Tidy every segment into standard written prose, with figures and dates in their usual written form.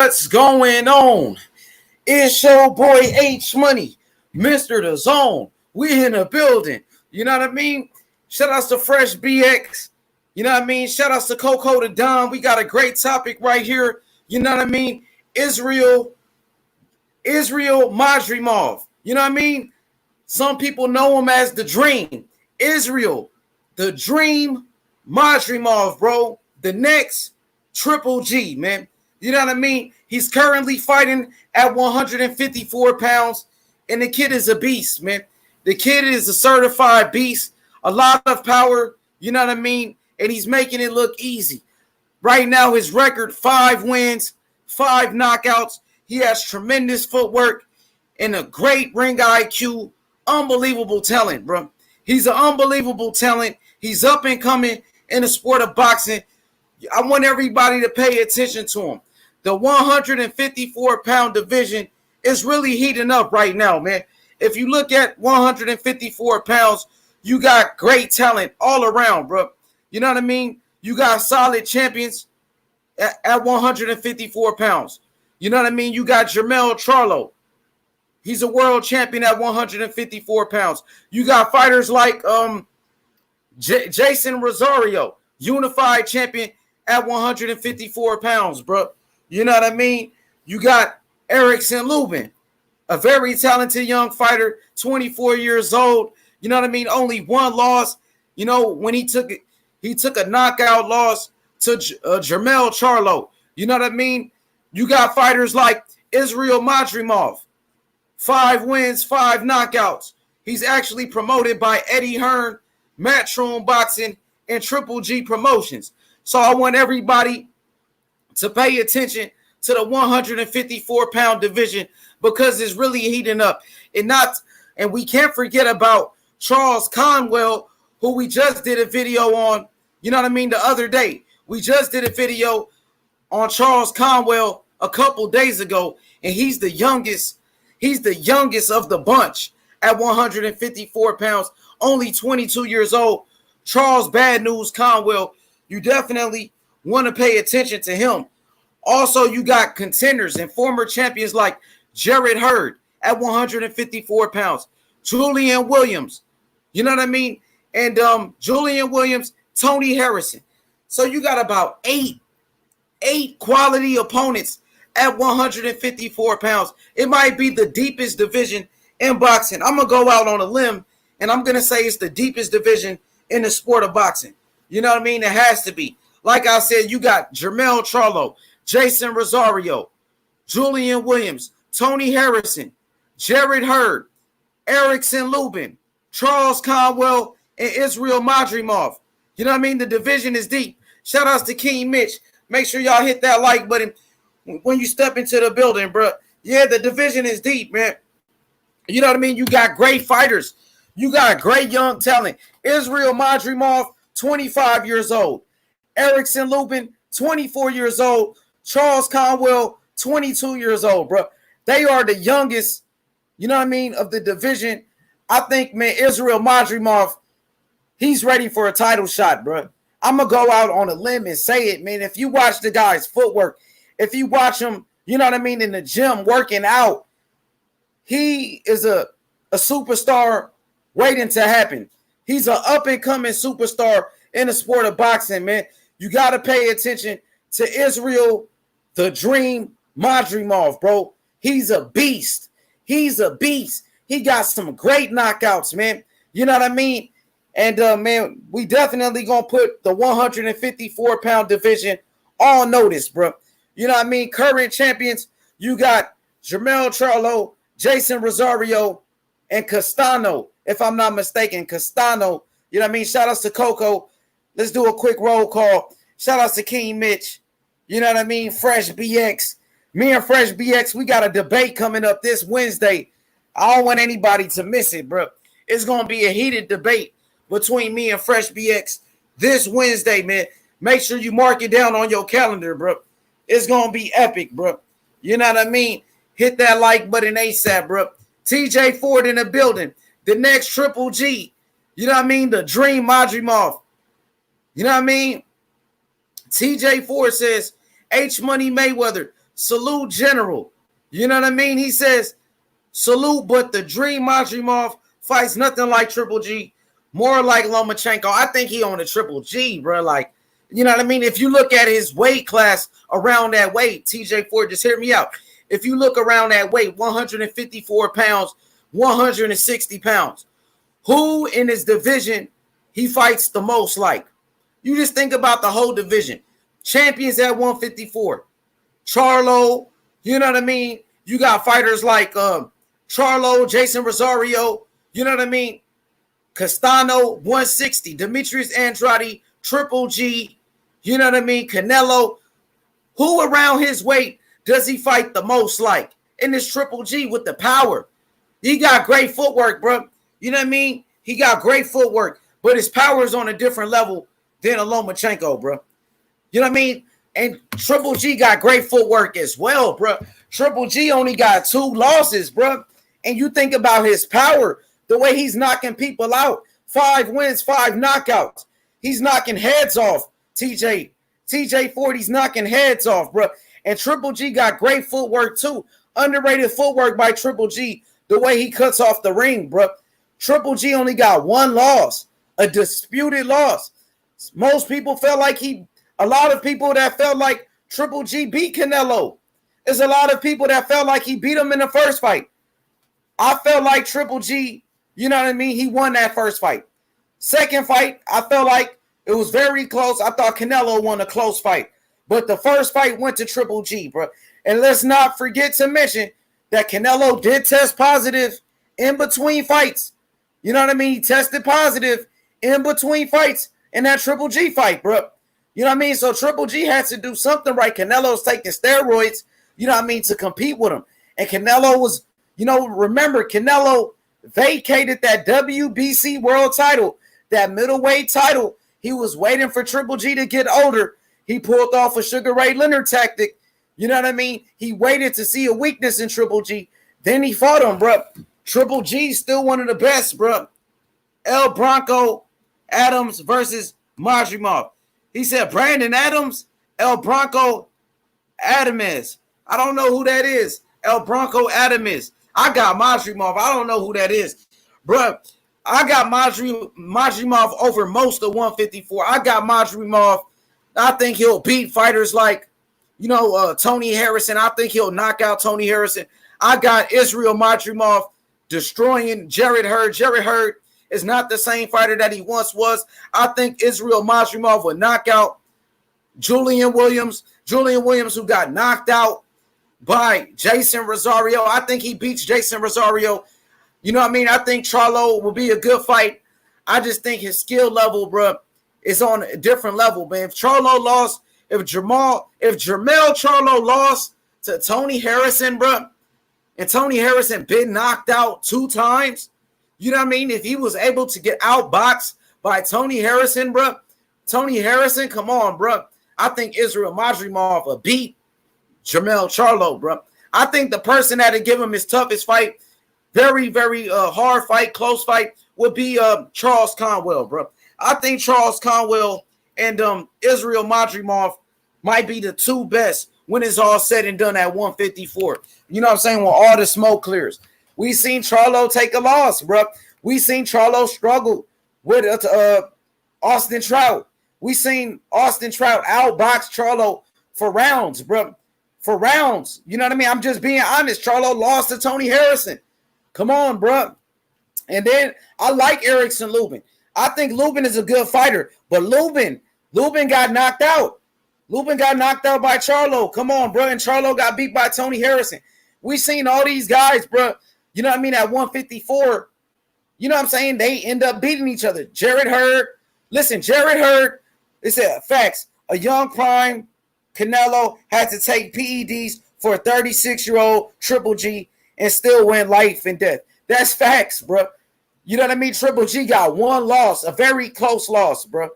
What's going on? It's your boy H Money, Mr. The Zone. We in the building. You know what I mean? Shout outs to Fresh BX. You know what I mean? Shout outs to Coco the Don. We got a great topic right here. You know what I mean? Israil Madrimov. You know what I mean? Some people know him as the Dream. Israil, the Dream Madrimov, bro. The next Triple G, man. You know what I mean? He's currently fighting at 154 pounds, and the kid is a beast, man. The kid is a certified beast, a lot of power, you know what I mean? And he's making it look easy. Right now, his record, 5 wins, 5 knockouts. He has tremendous footwork and a great ring IQ. Unbelievable talent, bro. He's an unbelievable talent. He's up and coming in the sport of boxing. I want everybody to pay attention to him. The 154-pound division is really heating up right now, man. If you look at 154 pounds, you got great talent all around, bro. You know what I mean? You got solid champions at 154 pounds. You know what I mean? You got Jermell Charlo. He's a world champion at 154 pounds. You got fighters like Jason Rosario, unified champion at 154 pounds, bro. You know what I mean? You got Erickson Lubin, a very talented young fighter, 24 years old. You know what I mean? Only one loss. You know, when he took a knockout loss to Jermell Charlo. You know what I mean? You got fighters like Israil Madrimov, 5 wins, 5 knockouts. He's actually promoted by Eddie Hearn, Matchroom Boxing, and Triple G Promotions. So I want everybody to pay attention to the 154-pound division because it's really heating up. And we can't forget about Charles Conwell, who we just did a video on, you know what I mean, the other day. We just did a video on Charles Conwell a couple days ago, and he's the youngest. He's the youngest of the bunch at 154 pounds, only 22 years old. Charles Bad News Conwell, you definitely want to pay attention to him. Also, you got contenders and former champions like Jarrett Hurd at 154 pounds, Julian Williams, you know what I mean? And Julian Williams, Tony Harrison. So you got about eight quality opponents at 154 pounds. It might be the deepest division in boxing. I'm going to go out on a limb, and I'm going to say it's the deepest division in the sport of boxing. You know what I mean? It has to be. Like I said, you got Jermell Charlo, Jason Rosario, Julian Williams, Tony Harrison, Jarrett Hurd, Erickson Lubin, Charles Conwell, and Israil Madrimov. You know what I mean? The division is deep. Shout outs to King Mitch. Make sure y'all hit that like button when you step into the building, bro. Yeah, the division is deep, man. You know what I mean? You got great fighters. You got great young talent. Israil Madrimov, 25 years old. Erickson Lubin, 24 years old. Charles Conwell, 22 years old, bro. They are the youngest, you know what I mean, of the division. I think, man, Israil Madrimov, he's ready for a title shot, bro. I'm going to go out on a limb and say it, man. If you watch the guy's footwork, if you watch him, you know what I mean, in the gym working out, he is a superstar waiting to happen. He's an up-and-coming superstar in the sport of boxing, man. You got to pay attention to Israil, the Dream Madrimov, bro. He's a beast. He's a beast. He got some great knockouts, man. You know what I mean? And, man, we definitely going to put the 154-pound division on notice, bro. You know what I mean? Current champions, you got Jermell Charlo, Jason Rosario, and Castano, if I'm not mistaken. Castano, you know what I mean? Shout outs to Coco. Let's do a quick roll call. Shout outs to King Mitch. You know what I mean? Fresh BX. Me and Fresh BX, we got a debate coming up this Wednesday. I don't want anybody to miss it, bro. It's going to be a heated debate between me and Fresh BX this Wednesday, man. Make sure you mark it down on your calendar, bro. It's going to be epic, bro. You know what I mean? Hit that like button ASAP, bro. TJ Ford in the building. The next Triple G. You know what I mean? The Dream Madrimov. You know what I mean? TJ Ford says, H Money Mayweather, salute General. You know what I mean? He says, salute, but the dream Madrimov fights nothing like Triple G, more like Lomachenko. I think he on a Triple G, bro. Like, you know what I mean? If you look at his weight class around that weight, TJ Ford, just hear me out. If you look around that weight, 154 pounds, 160 pounds, who in his division he fights the most like? You just think about the whole division. Champions at 154. Charlo, you know what I mean? You got fighters like Charlo, Jason Rosario, you know what I mean? Castano, 160. Demetrius Andrade, Triple G, you know what I mean? Canelo. Who around his weight does he fight the most like? In this Triple G with the power. He got great footwork, bro. You know what I mean? He got great footwork, but his power is on a different level than a Lomachenko, bro. You know what I mean? And Triple G got great footwork as well, bro. Triple G only got 2 losses, bro. And you think about his power, the way he's knocking people out. 5 wins, 5 knockouts. He's knocking heads off, TJ 40's knocking heads off, bro. And Triple G got great footwork too. Underrated footwork by Triple G, the way he cuts off the ring, bro. Triple G only got 1 loss, a disputed loss. Most people felt like a lot of people that felt like Triple G beat Canelo. There's a lot of people that felt like he beat him in the first fight. I felt like Triple G, you know what I mean? He won that first fight. Second fight, I felt like it was very close. I thought Canelo won a close fight. But the first fight went to Triple G, bro. And let's not forget to mention that Canelo did test positive in between fights. You know what I mean? He tested positive in between fights in that Triple G fight, bro. You know what I mean? So Triple G had to do something right. Canelo's taking steroids, you know what I mean, to compete with him. And Canelo was, you know, remember, Canelo vacated that WBC world title, that middleweight title. He was waiting for Triple G to get older. He pulled off a Sugar Ray Leonard tactic. You know what I mean? He waited to see a weakness in Triple G. Then he fought him, bro. Triple G still one of the best, bro. El Bronco Adams versus Madrimov. He said Brandon Adams, El Bronco Adams. I don't know who that is. El Bronco Adams. I got Madrimov. I don't know who that is. Bro, I got Madrimov over most of 154. I got Madrimov. I think he'll beat fighters like, you know, Tony Harrison. I think he'll knock out Tony Harrison. I got Israil Madrimov destroying Jarrett Hurd. Jarrett Hurd is not the same fighter that he once was. I think Israil Madrimov will knock out Julian Williams. Julian Williams, who got knocked out by Jason Rosario. I think he beats Jason Rosario. You know what I mean? I think Charlo will be a good fight. I just think his skill level, bro, is on a different level, man. If Charlo lost, if Jermell Charlo lost to Tony Harrison, bro, and Tony Harrison been knocked out 2 times, you know what I mean? If he was able to get outboxed by Tony Harrison, bro, Tony Harrison, come on, bro. I think Israil Madrimov will beat Jermell Charlo, bro. I think the person that would give him his toughest fight, very, very hard fight, close fight, would be Charles Conwell, bro. I think Charles Conwell and Israil Madrimov might be the 2 best when it's all said and done at 154. You know what I'm saying? When all the smoke clears. We seen Charlo take a loss, bro. We seen Charlo struggle with Austin Trout. We seen Austin Trout outbox Charlo for rounds, bro. For rounds. You know what I mean? I'm just being honest. Charlo lost to Tony Harrison. Come on, bro. And then I like Erickson Lubin. I think Lubin is a good fighter, but Lubin got knocked out. Lubin got knocked out by Charlo. Come on, bro. And Charlo got beat by Tony Harrison. We seen all these guys, bro. You know what I mean? At 154, you know what I'm saying? They end up beating each other. Jarrett Hurd. Listen, Jarrett Hurd, they said facts. A young prime Canelo had to take PEDs for a 36-year-old Triple G and still win life and death. That's facts, bro. You know what I mean? Triple G got 1 loss, a very close loss, bro.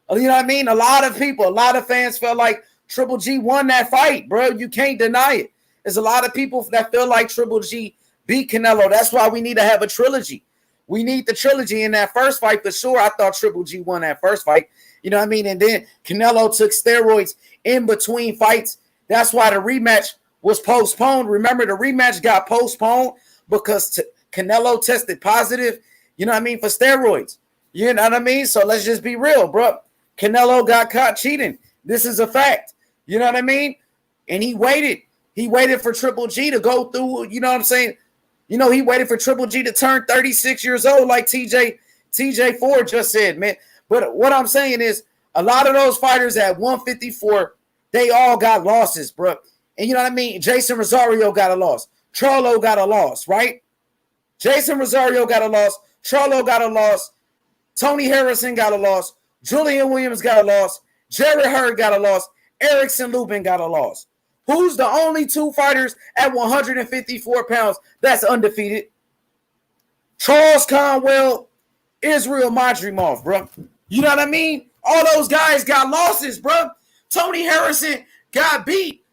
You know what I mean? A lot of fans felt like Triple G won that fight, bro. You can't deny it. There's a lot of people that feel like Triple G beat Canelo. That's why we need to have a trilogy. We need the trilogy in that first fight for sure. I thought Triple G won that first fight. You know what I mean? And then Canelo took steroids in between fights. That's why the rematch was postponed. Remember, the rematch got postponed because Canelo tested positive, you know what I mean, for steroids. You know what I mean? So let's just be real, bro. Canelo got caught cheating. This is a fact. You know what I mean? And he waited. He waited for Triple G to go through, you know what I'm saying? You know, he waited for Triple G to turn 36 years old, like TJ Ford just said, man. But what I'm saying is, a lot of those fighters at 154, they all got losses, bro. And you know what I mean? Jason Rosario got a loss. Charlo got a loss, right? Jason Rosario got a loss. Charlo got a loss. Tony Harrison got a loss. Julian Williams got a loss. Jarrett Hurd got a loss. Erickson Lubin got a loss. Who's the only two fighters at 154 pounds that's undefeated? Charles Conwell, Israil Madrimov, bro. You know what I mean? All those guys got losses, bro. Tony Harrison got beat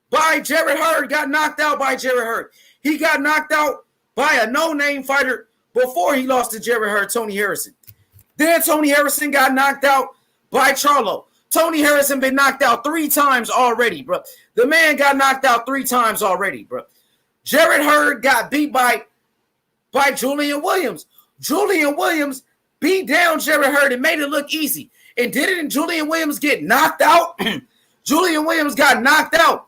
by Jarrett Hurd, got knocked out by Jarrett Hurd. He got knocked out by a no-name fighter before he lost to Jarrett Hurd, Tony Harrison. Then Tony Harrison got knocked out by Charlo. Tony Harrison been knocked out 3 times already, bro. The man got knocked out 3 times already, bro. Jarrett Hurd got beat by Julian Williams. Julian Williams beat down Jarrett Hurd and made it look easy. And didn't Julian Williams get knocked out? Julian Williams got knocked out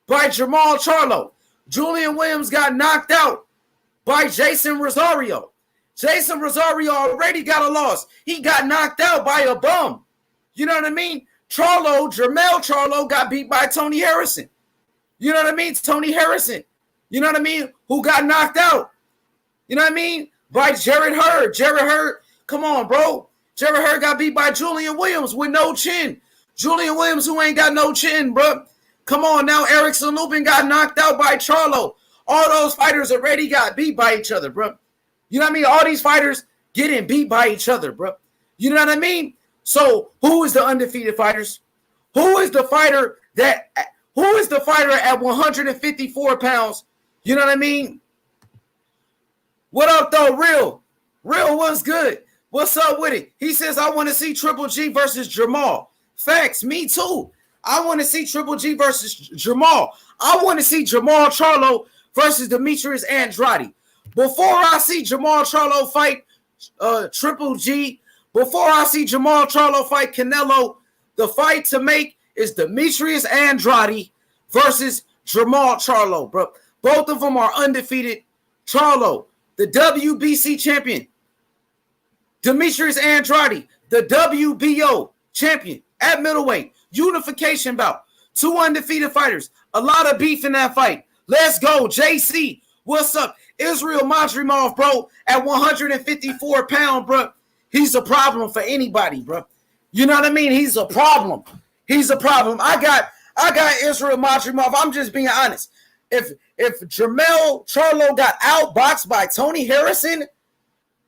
by Jamal Charlo. Julian Williams got knocked out by Jason Rosario. Jason Rosario already got a loss. He got knocked out by a bum. You know what I mean? Jermell Charlo got beat by Tony Harrison. You know what I mean? Tony Harrison. You know what I mean? Who got knocked out? You know what I mean? By Jarrett Hurd. Jarrett Hurd, come on, bro. Jarrett Hurd got beat by Julian Williams with no chin. Julian Williams who ain't got no chin, bro. Come on now. Erickson Lubin got knocked out by Charlo. All those fighters already got beat by each other, bro. You know what I mean? All these fighters getting beat by each other, bro. You know what I mean? So who is the undefeated fighters? Who is the fighter at 154 pounds? You know what I mean? What up, though, Real? Real, what's good? What's up with it? He says, I want to see Triple G versus Jamal. Facts, me too. I want to see Triple G versus Jamal. I want to see Jamal Charlo versus Demetrius Andrade. Before I see Jamal Charlo fight Triple G, before I see Jamal Charlo fight Canelo, the fight to make is Demetrius Andrade versus Jamal Charlo, bro. Both of them are undefeated. Charlo, the WBC champion. Demetrius Andrade, the WBO champion at middleweight. Unification bout. 2 undefeated fighters. A lot of beef in that fight. Let's go, JC. What's up? Israil Madrimov, bro, at 154 pounds, bro. He's a problem for anybody, bro. You know what I mean? He's a problem. He's a problem. I got Israil Madrimov. I'm just being honest. If Jermell Charlo got outboxed by Tony Harrison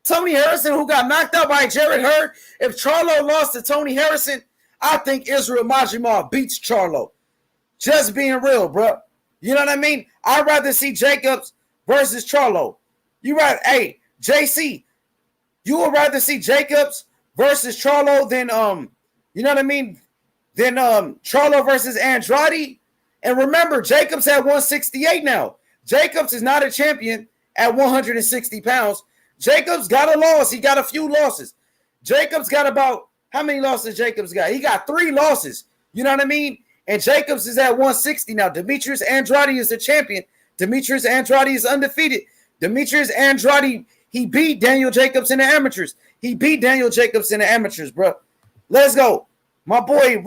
who got knocked out by Jarrett Hurd, if Charlo lost to Tony Harrison, I think Israil Madrimov beats Charlo. Just being real, bro. You know what I mean? I'd rather see Jacobs versus Charlo. Hey, JC, you would rather see Jacobs versus Charlo than you know what I mean? Than Charlo versus Andrade. And remember, Jacobs at 168 now. Jacobs is not a champion at 160 pounds. Jacobs got a loss. He got a few losses. Jacobs got about, how many losses Jacobs got? He got 3 losses. You know what I mean? And Jacobs is at 160 now. Demetrius Andrade is the champion. Demetrius Andrade is undefeated. Demetrius Andrade, he beat Daniel Jacobs in the amateurs. Bro. Let's go. My boy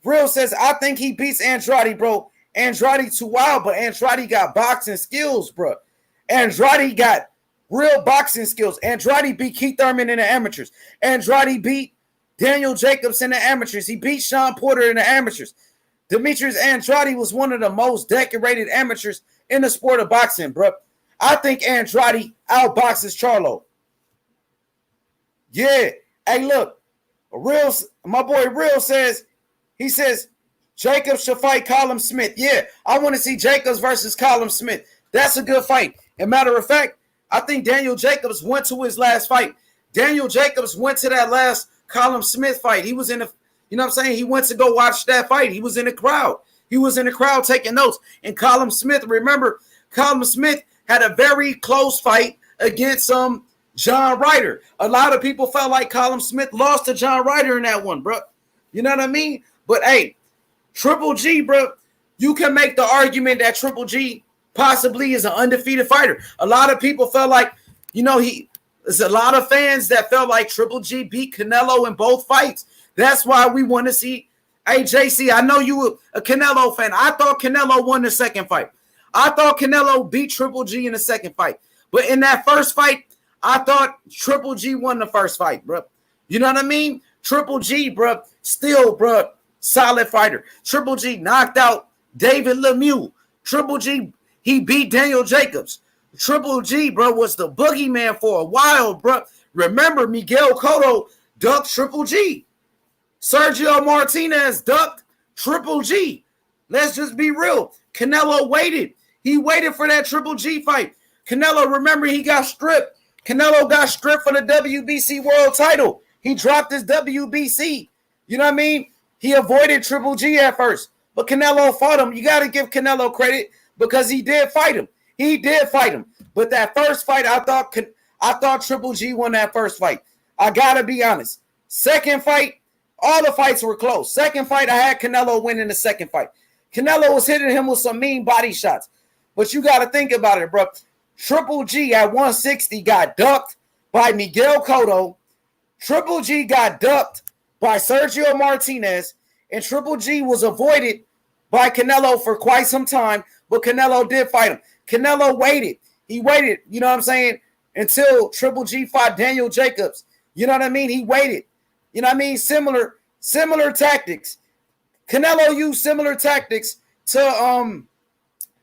Real says, I think he beats Andrade, bro. Andrade too wild, but Andrade got boxing skills, bro. Andrade got real boxing skills. Andrade beat Keith Thurman in the amateurs. Andrade beat Daniel Jacobs in the amateurs. He beat Sean Porter in the amateurs. Demetrius Andrade was one of the most decorated amateurs in the sport of boxing, bro. I think Andrade outboxes Charlo. Yeah. Hey, look. My boy Real says, he says, Jacobs should fight Callum Smith. Yeah, I want to see Jacobs versus Callum Smith. That's a good fight. As a matter of fact, I think Daniel Jacobs went to his last fight. Daniel Jacobs went to that last Callum Smith fight. He was in the, you know what I'm saying? He went to go watch that fight. He was in the crowd. He was in the crowd taking notes. And Colin Smith, remember, Colin Smith had a very close fight against John Ryder. A lot of people felt like Colin Smith lost to John Ryder in that one, bro. You know what I mean? But hey, Triple G, bro, you can make the argument that Triple G possibly is an undefeated fighter. A lot of people felt like, there's a lot of fans that felt like Triple G beat Canelo in both fights. That's why we want to see. Hey, JC, I know you were a Canelo fan. I thought Canelo won the second fight. I thought Canelo beat Triple G in the second fight. But in that first fight, I thought Triple G won the first fight, bro. You know what I mean? Triple G, bro, still, bro, solid fighter. Triple G knocked out David Lemieux. Triple G, he beat Daniel Jacobs. Triple G, bro, was the boogeyman for a while, bro. Remember, Miguel Cotto ducked Triple G. Sergio Martinez ducked Triple G. Let's just be real. Canelo waited. He waited for that Triple G fight. Canelo, remember, he got stripped. Canelo got stripped for the WBC world title. He dropped his WBC. You know what I mean? He avoided Triple G at first. But Canelo fought him. You got to give Canelo credit because he did fight him. He did fight him. But that first fight, I thought Triple G won that first fight. I got to be honest. Second fight, all the fights were close. Second fight, I had Canelo winning the second fight. Canelo was hitting him with some mean body shots. But you got to think about it, bro. Triple G at 160 got ducked by Miguel Cotto. Triple G got ducked by Sergio Martinez. And Triple G was avoided by Canelo for quite some time. But Canelo did fight him. Canelo waited. He waited, you know what I'm saying, until Triple G fought Daniel Jacobs. You know what I mean? He waited. You know what I mean? Similar tactics. Canelo used similar tactics to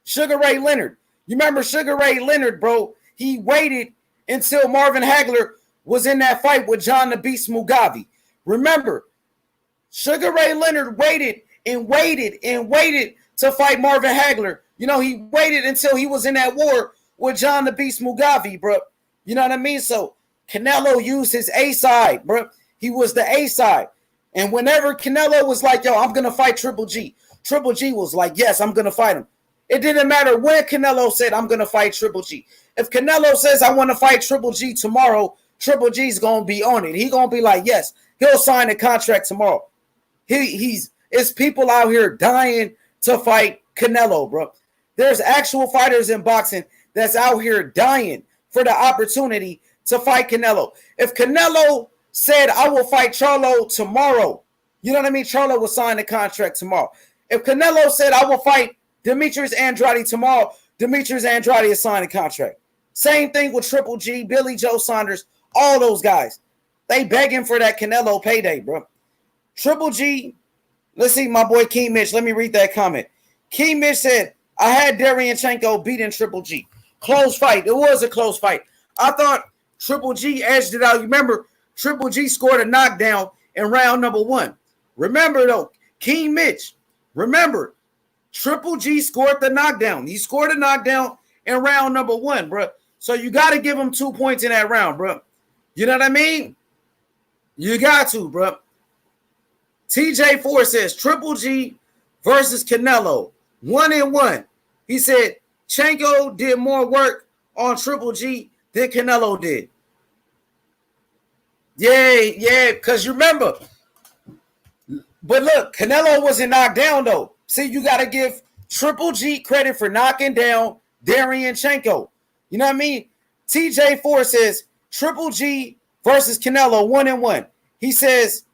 Sugar Ray Leonard. You remember Sugar Ray Leonard, bro? He waited until Marvin Hagler was in that fight with John the Beast Mugabe. Remember, Sugar Ray Leonard waited to fight Marvin Hagler. You know, he waited until he was in that war with John the Beast Mugabe, bro. You know what I mean? So Canelo used his A side, bro. He was the A side. And whenever Canelo was like, yo, I'm going to fight Triple G, Triple G was like, yes, I'm going to fight him. It didn't matter when Canelo said, I'm going to fight Triple G. If Canelo says, I want to fight Triple G tomorrow, Triple G's going to be on it. He's going to be like, yes, he'll sign the contract tomorrow. It's people out here dying to fight Canelo, bro. There's actual fighters in boxing that's out here dying for the opportunity to fight Canelo. If Canelo said, I will fight Charlo tomorrow, you know what I mean? Charlo will sign the contract tomorrow. If Canelo said, I will fight Demetrius Andrade tomorrow, Demetrius Andrade is signing a contract. Same thing with Triple G, Billy Joe Saunders, all those guys. They begging for that Canelo payday, bro. Triple G, let's see, my boy King Mitch. Let me read that comment. King Mitch said, I had Deryanchenko beating Triple G. Close fight. It was a close fight. I thought Triple G edged it out. You remember, Triple G scored a knockdown in round number 1. Remember, though, King Mitch, remember, Triple G scored the knockdown. He scored a knockdown in round number 1, bro. So you got to give him 2 points in that round, bro. You know what I mean? You got to, bro. TJ4 says Triple G versus Canelo, 1-1. He said Chanko did more work on Triple G than Canelo did. Yeah, because you remember. But look, Canelo wasn't knocked down, though. See, you got to give Triple G credit for knocking down Deryanchenko. You know what I mean? TJ4 says Triple G versus Canelo, 1-1. He says,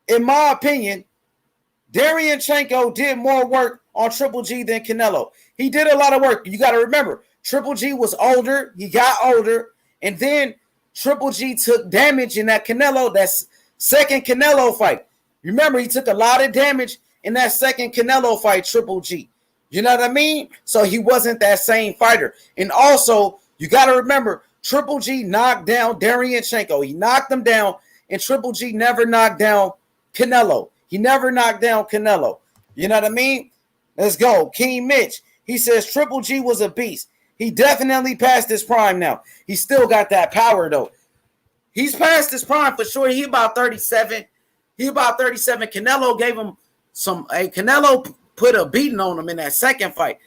in my opinion, Deryanchenko did more work on Triple G than Canelo. He did a lot of work. You got to remember, Triple G was older. He got older. And then Triple G took damage in that second Canelo fight. Remember, he took a lot of damage in that second Canelo fight, Triple G. You know what I mean? So he wasn't that same fighter. And also, you got to remember, Triple G knocked down Deryanchenko. He knocked him down, and Triple G never knocked down Canelo. He never knocked down Canelo. You know what I mean? Let's go. King Mitch, he says Triple G was a beast. He definitely passed his prime now. He still got that power, though. He's past his prime for sure. He about 37. Canelo gave him Canelo put a beating on him in that second fight.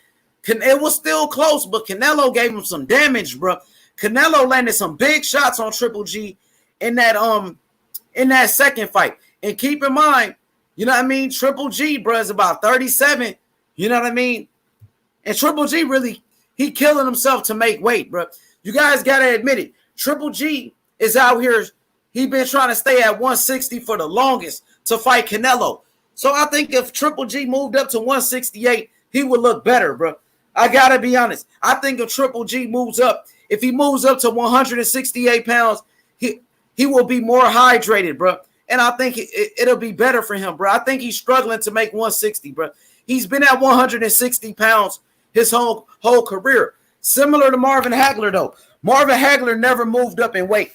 It was still close, but Canelo gave him some damage, bro. Canelo landed some big shots on Triple G in that second fight. And keep in mind, you know what I mean? Triple G, bro, is about 37. You know what I mean? And Triple G really, he killing himself to make weight, bro. You guys got to admit it. Triple G is out here. He been trying to stay at 160 for the longest to fight Canelo. So I think if Triple G moved up to 168, he would look better, bro. I got to be honest. I think if Triple G moves up, if he moves up to 168 pounds, he will be more hydrated, bro. And I think it'll be better for him, bro. I think he's struggling to make 160, bro. He's been at 160 pounds his whole career. Similar to Marvin Hagler, though. Marvin Hagler never moved up in weight.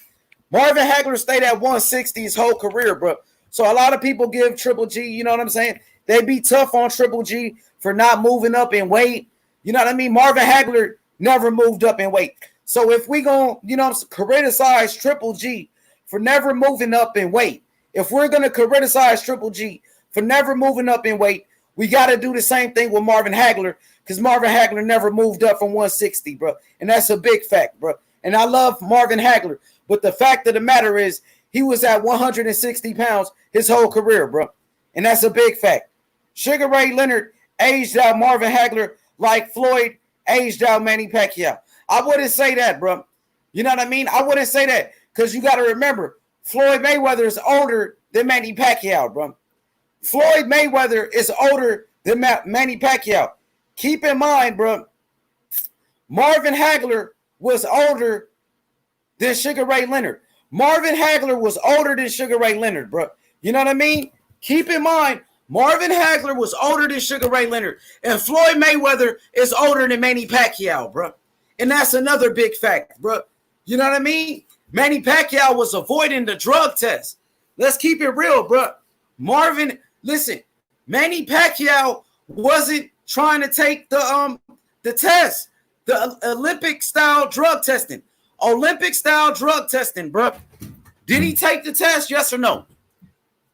Marvin Hagler stayed at 160 his whole career, bro. So a lot of people give Triple G, you know what I'm saying? They be tough on Triple G for not moving up in weight. You know what I mean? Marvin Hagler never moved up in weight. So if we going to, you know, criticize Triple G for never moving up in weight, if we're going to criticize Triple G for never moving up in weight, we got to do the same thing with Marvin Hagler because Marvin Hagler never moved up from 160, bro. And that's a big fact, bro. And I love Marvin Hagler. But the fact of the matter is he was at 160 pounds his whole career, bro. And that's a big fact. Sugar Ray Leonard aged out Marvin Hagler like Floyd aged out Manny Pacquiao. I wouldn't say that, bro. You know what I mean? I wouldn't say that because you got to remember, Floyd Mayweather is older than Manny Pacquiao, bro. Floyd Mayweather is older than Manny Pacquiao. Keep in mind, bro, Marvin Hagler was older than Sugar Ray Leonard. Marvin Hagler was older than Sugar Ray Leonard, bro. You know what I mean? Keep in mind, Marvin Hagler was older than Sugar Ray Leonard, and Floyd Mayweather is older than Manny Pacquiao, bro. And that's another big fact, bro. You know what I mean? Manny Pacquiao was avoiding the drug test. Let's keep it real, bro. Listen, Manny Pacquiao wasn't trying to take the test, the Olympic-style drug testing. Olympic-style drug testing, bro. Did he take the test, yes or no?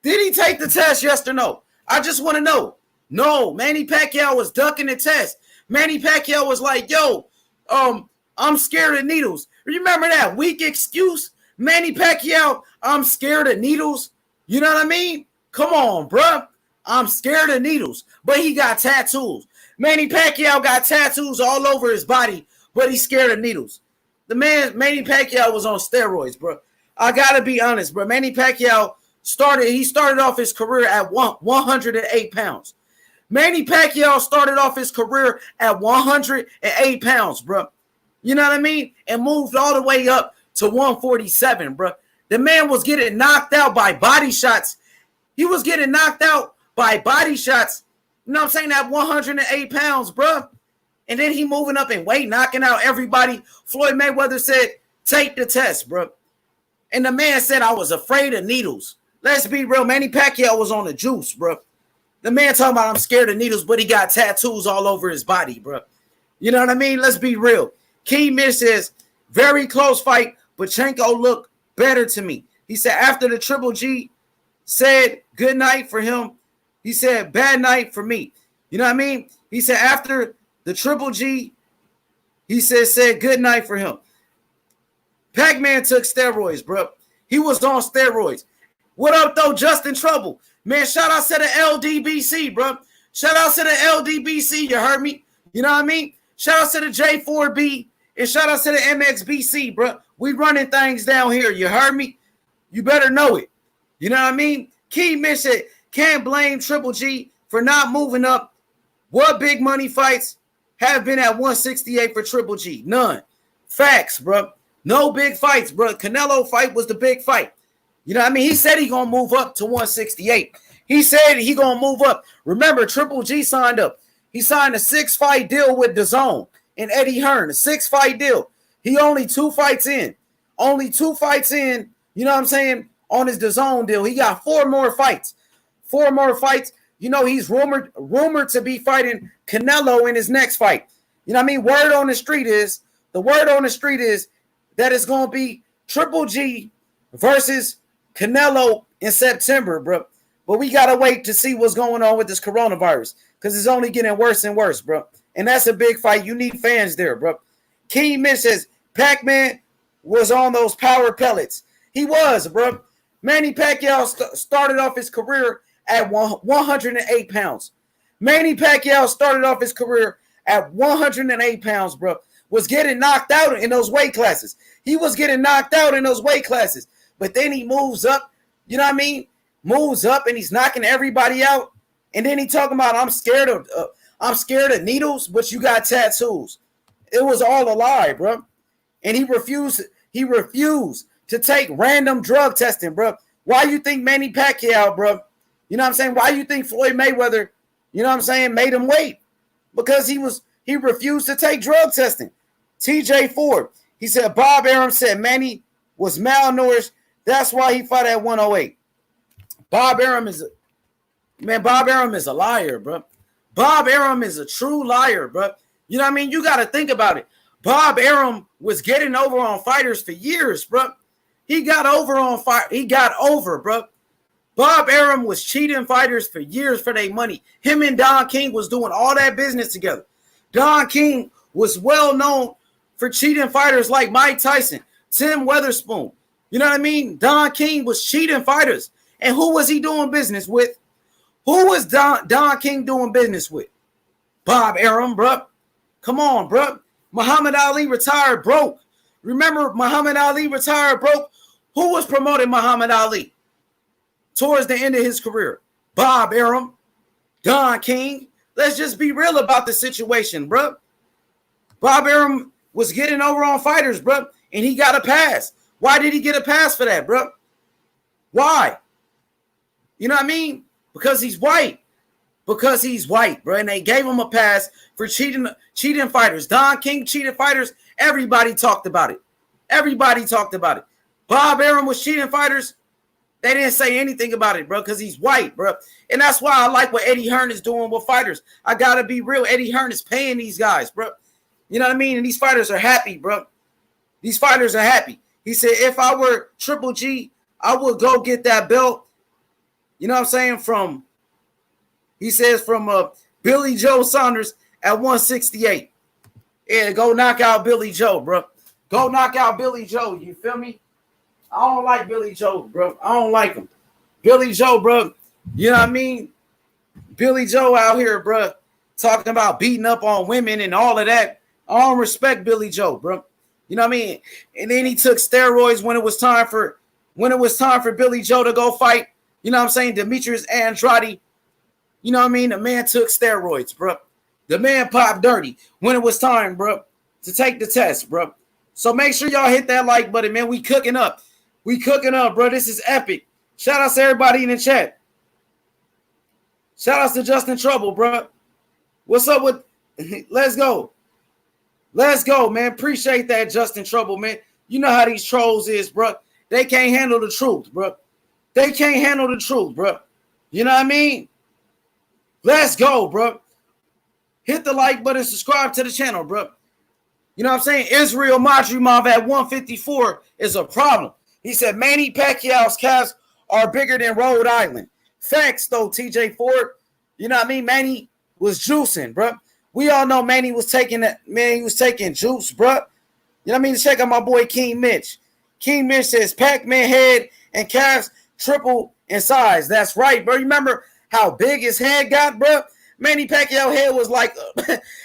Did he take the test, yes or no? I just want to know. No, Manny Pacquiao was ducking the test. Manny Pacquiao was like, yo, I'm scared of needles. Remember that weak excuse? Manny Pacquiao, I'm scared of needles. You know what I mean? Come on, bro. I'm scared of needles. But he got tattoos. Manny Pacquiao got tattoos all over his body, but he's scared of needles. Manny Pacquiao was on steroids, bro. I got to be honest, bro. Manny Pacquiao started off his career at 108 pounds. Manny Pacquiao started off his career at 108 pounds, bro. You know what I mean? And moved all the way up to 147, bro. The man was getting knocked out by body shots. He was getting knocked out by body shots. You know what I'm saying? At 108 pounds, bro. And then he moving up in weight, knocking out everybody. Floyd Mayweather said, take the test, bro. And the man said, I was afraid of needles. Let's be real. Manny Pacquiao was on the juice, bro. The man talking about I'm scared of needles, but he got tattoos all over his body, bro. You know what I mean? Let's be real. Key Mitch says, very close fight. Pachenko looked better to me. He said after the Triple G said good night for him, he said bad night for me. You know what I mean? He said after the Triple G, he said good night for him. Pac-Man took steroids, bro. He was on steroids. What up, though, Justin Trouble? Man, shout out to the LDBC, bro. Shout out to the LDBC, you heard me? You know what I mean? Shout out to the J4B and shout out to the MXBC, bro. We running things down here, you heard me? You better know it. You know what I mean? Key Mitch said, can't blame Triple G for not moving up. What big money fights have been at 168 for Triple G? None. Facts, bro. No big fights, bro. Canelo fight was the big fight. You know what I mean? He said he going to move up to 168. He said he going to move up. Remember, Triple G signed up. He signed a 6-fight deal with DAZN and Eddie Hearn, a 6-fight deal. He only 2 fights in. Only 2 fights in, you know what I'm saying, on his DAZN deal. He got 4 more fights. 4 more fights. You know, he's rumored to be fighting Canelo in his next fight. You know what I mean? Word on the street is that it's going to be Triple G versus Canelo in September, bro. But we got to wait to see what's going on with this coronavirus because it's only getting worse and worse, bro. And that's a big fight. You need fans there, bro. King Mitch says Pac-Man was on those power pellets. He was, bro. Manny Pacquiao started off his career at 108 pounds. Manny Pacquiao started off his career at 108 pounds, bro. Was getting knocked out in those weight classes. He was getting knocked out in those weight classes. But then he moves up, you know what I mean? Moves up and he's knocking everybody out. And then he talking about I'm scared of needles, but you got tattoos. It was all a lie, bro. And he refused to take random drug testing, bro. Why you think Manny Pacquiao, bro? You know what I'm saying? Why you think Floyd Mayweather, you know what I'm saying, made him wait? Because he refused to take drug testing. TJ Ford, he said Bob Arum said Manny was malnourished. That's why he fought at 108. Bob Arum is a liar, bro. Bob Arum is a true liar, bro. You know what I mean? You got to think about it. Bob Arum was getting over on fighters for years, bro. He got over, bro. Bob Arum was cheating fighters for years for their money. Him and Don King was doing all that business together. Don King was well known for cheating fighters like Mike Tyson, Tim Witherspoon. You know what I mean? Don King was cheating fighters. And who was he doing business with? Who was Don King doing business with? Bob Arum, bro. Come on, bro. Muhammad Ali retired broke. Remember Muhammad Ali retired broke? Who was promoting Muhammad Ali towards the end of his career? Bob Arum, Don King. Let's just be real about the situation, bro. Bob Arum was getting over on fighters, bro, and he got a pass. Why did he get a pass for that, bro? Why? You know what I mean? Because he's white. Because he's white, bro, and they gave him a pass for cheating fighters. Don King cheated fighters. Everybody talked about it. Everybody talked about it. Bob Arum was cheating fighters. They didn't say anything about it, bro, because he's white, bro. And that's why I like what Eddie Hearn is doing with fighters. I got to be real. Eddie Hearn is paying these guys, bro. You know what I mean? And these fighters are happy, bro. These fighters are happy. He said, if I were Triple G, I would go get that belt. You know what I'm saying? From Billy Joe Saunders at 168. Yeah, go knock out Billy Joe, bro. Go knock out Billy Joe. You feel me? I don't like Billy Joe, bro. I don't like him. Billy Joe, bro. You know what I mean? Billy Joe out here, bro, talking about beating up on women and all of that. I don't respect Billy Joe, bro. You know what I mean? And then he took steroids when it was time for Billy Joe to go fight. You know what I'm saying? Demetrius Andrade. You know what I mean? The man took steroids, bro. The man popped dirty when it was time, bro, to take the test, bro. So make sure y'all hit that like button, man. We cooking up. We cooking up, bro. This is epic. Shout out to everybody in the chat. Shout out to Justin Trouble, bro. What's up with let's go. Let's go, man. Appreciate that, Justin Trouble, man. You know how these trolls is, bro. They can't handle the truth, bro. They can't handle the truth, bro. You know what I mean? Let's go, bro. Hit the like button, subscribe to the channel, bro. You know what I'm saying? Israil Madrimov at 154 is a problem. He said Manny Pacquiao's calves are bigger than Rhode Island. Facts, though, TJ Ford. You know what I mean? Manny was juicing, bro. We all know Manny was taking juice, bro. You know what I mean? Check out my boy King Mitch. King Mitch says Pac-Man head and calves triple in size. That's right, bro. Remember how big his head got, bro? Manny Pacquiao head was like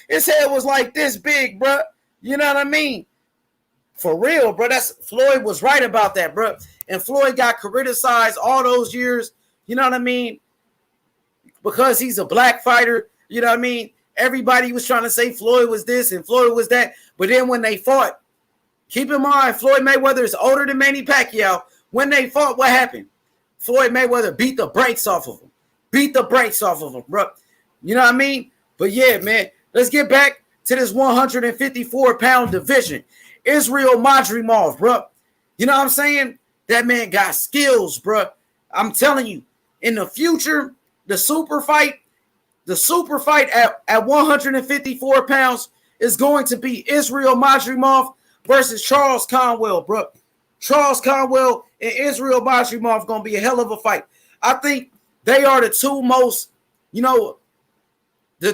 his head was like this big, bro. You know what I mean? For real, bro. Floyd was right about that, bro. And Floyd got criticized all those years. You know what I mean? Because he's a black fighter. You know what I mean? Everybody was trying to say Floyd was this and Floyd was that. But then when they fought, keep in mind, Floyd Mayweather is older than Manny Pacquiao. When they fought, what happened? Floyd Mayweather beat the brakes off of him. Beat the brakes off of him, bro. You know what I mean? But yeah, man, let's get back to this 154-pound division. Israil Madrimov, bro. You know what I'm saying? That man got skills, bro. I'm telling you, in the future, the super fight at 154 pounds is going to be Israil Madrimov versus Charles Conwell, bro. Charles Conwell and Israil Madrimov going to be a hell of a fight. I think They are the two most, the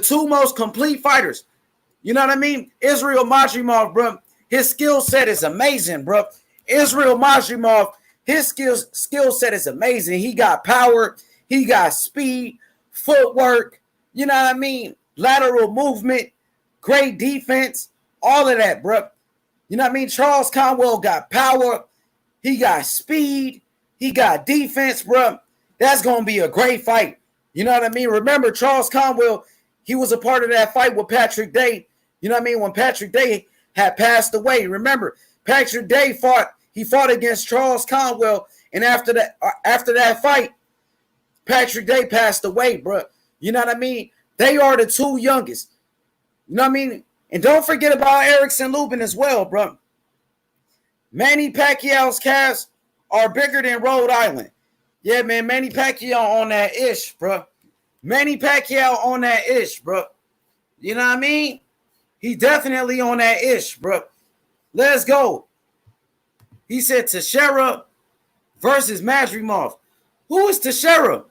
two most complete fighters. You know what I mean? Israil Madrimov, bro, his skill set is amazing, bro. Israil Madrimov, his skill set is amazing. He got power, he got speed, footwork, you know what I mean? Lateral movement, great defense, all of that, bro. You know what I mean? Charles Conwell got power, he got speed, he got defense, bro. That's going to be a great fight. You know what I mean? Remember, Charles Conwell, he was a part of that fight with Patrick Day. You know what I mean? When Patrick Day had passed away. Remember, Patrick Day fought against Charles Conwell, and after that fight, Patrick Day passed away, bro. You know what I mean? They are the two youngest. You know what I mean? And don't forget about Erickson Lubin as well, bro. Manny Pacquiao's calves are bigger than Rhode Island. Yeah, man, Manny Pacquiao on that ish, bro. Manny Pacquiao on that ish, bro. You know what I mean? He definitely on that ish, bro. Let's go. He said Teixeira versus Madrimov. Who is Teixeira?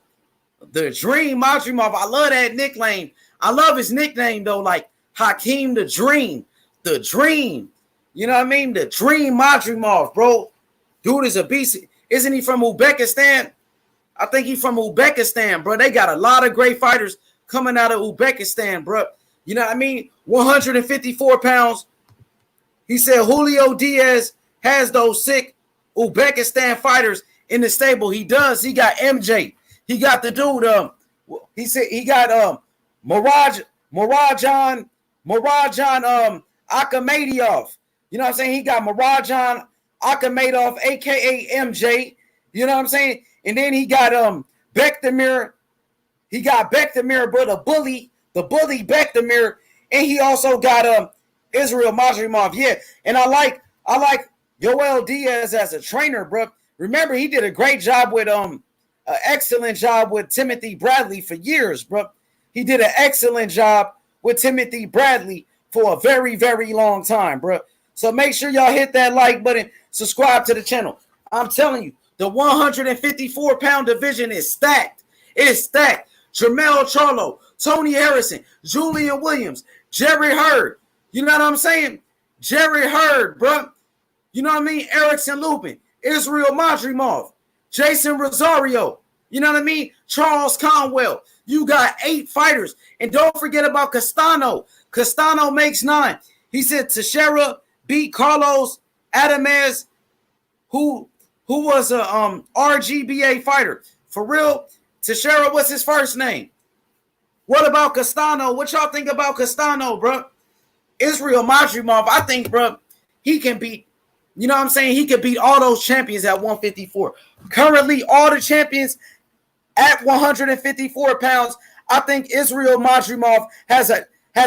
The Dream Madrimov. I love that nickname. I love his nickname, though, like Hakeem the Dream. The Dream. You know what I mean? The Dream Madrimov, bro. Dude is a beast. Isn't he from Uzbekistan? I think he's from Uzbekistan, bro. They got a lot of great fighters coming out of Uzbekistan, bro. You know what I mean? 154 pounds. He said Julio Diaz has those sick Uzbekistan fighters in the stable. He does. He got MJ. He got the dude. He said he got Marajan Akhmadov. You know what I'm saying? He got Marajan Akhmadov, aka MJ. You know what I'm saying? And then he got Bektemir. He got Bektemir, bro, the bully Bektemir, and he also got Israil Madrimov. Yeah, and I like Yoel Diaz as a trainer, bro. Remember, he did a great job with an excellent job with Timothy Bradley for years, bro. He did an excellent job with Timothy Bradley for a very, very long time, bro. So make sure y'all hit that like button, subscribe to the channel. I'm telling you, the 154-pound division is stacked. It's stacked. Jermell Charlo, Tony Harrison, Julian Williams, Jerry Hurd. You know what I'm saying? Jerry Hurd, bro. You know what I mean? Erickson Lubin, Israil Madrimov, Jason Rosario. You know what I mean? Charles Conwell. You got 8 fighters. And don't forget about Castano. Castano makes 9. He said Teixeira beat Carlos Adamez, who was a RGBA fighter. For real, Teixeira, what's his first name? What about Castano? What y'all think about Castano, bro? Israil Madrimov, I think, bro, he can beat, you know what I'm saying? He can beat all those champions at 154. Currently, all the champions at 154 pounds, I think Israil Madrimov has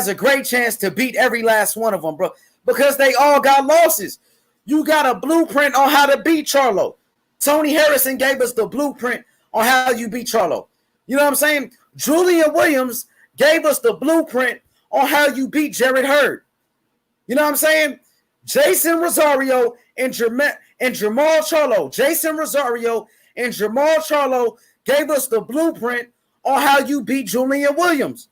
a great chance to beat every last one of them, bro, because they all got losses. You got a blueprint on how to beat Charlo. Tony Harrison gave us the blueprint on how you beat Charlo. You know what I'm saying? Julian Williams gave us the blueprint on how you beat Jared Hurd. You know what I'm saying? Jason Rosario and Jamal Charlo. Jason Rosario and Jamal Charlo gave us the blueprint on how you beat Julian Williams.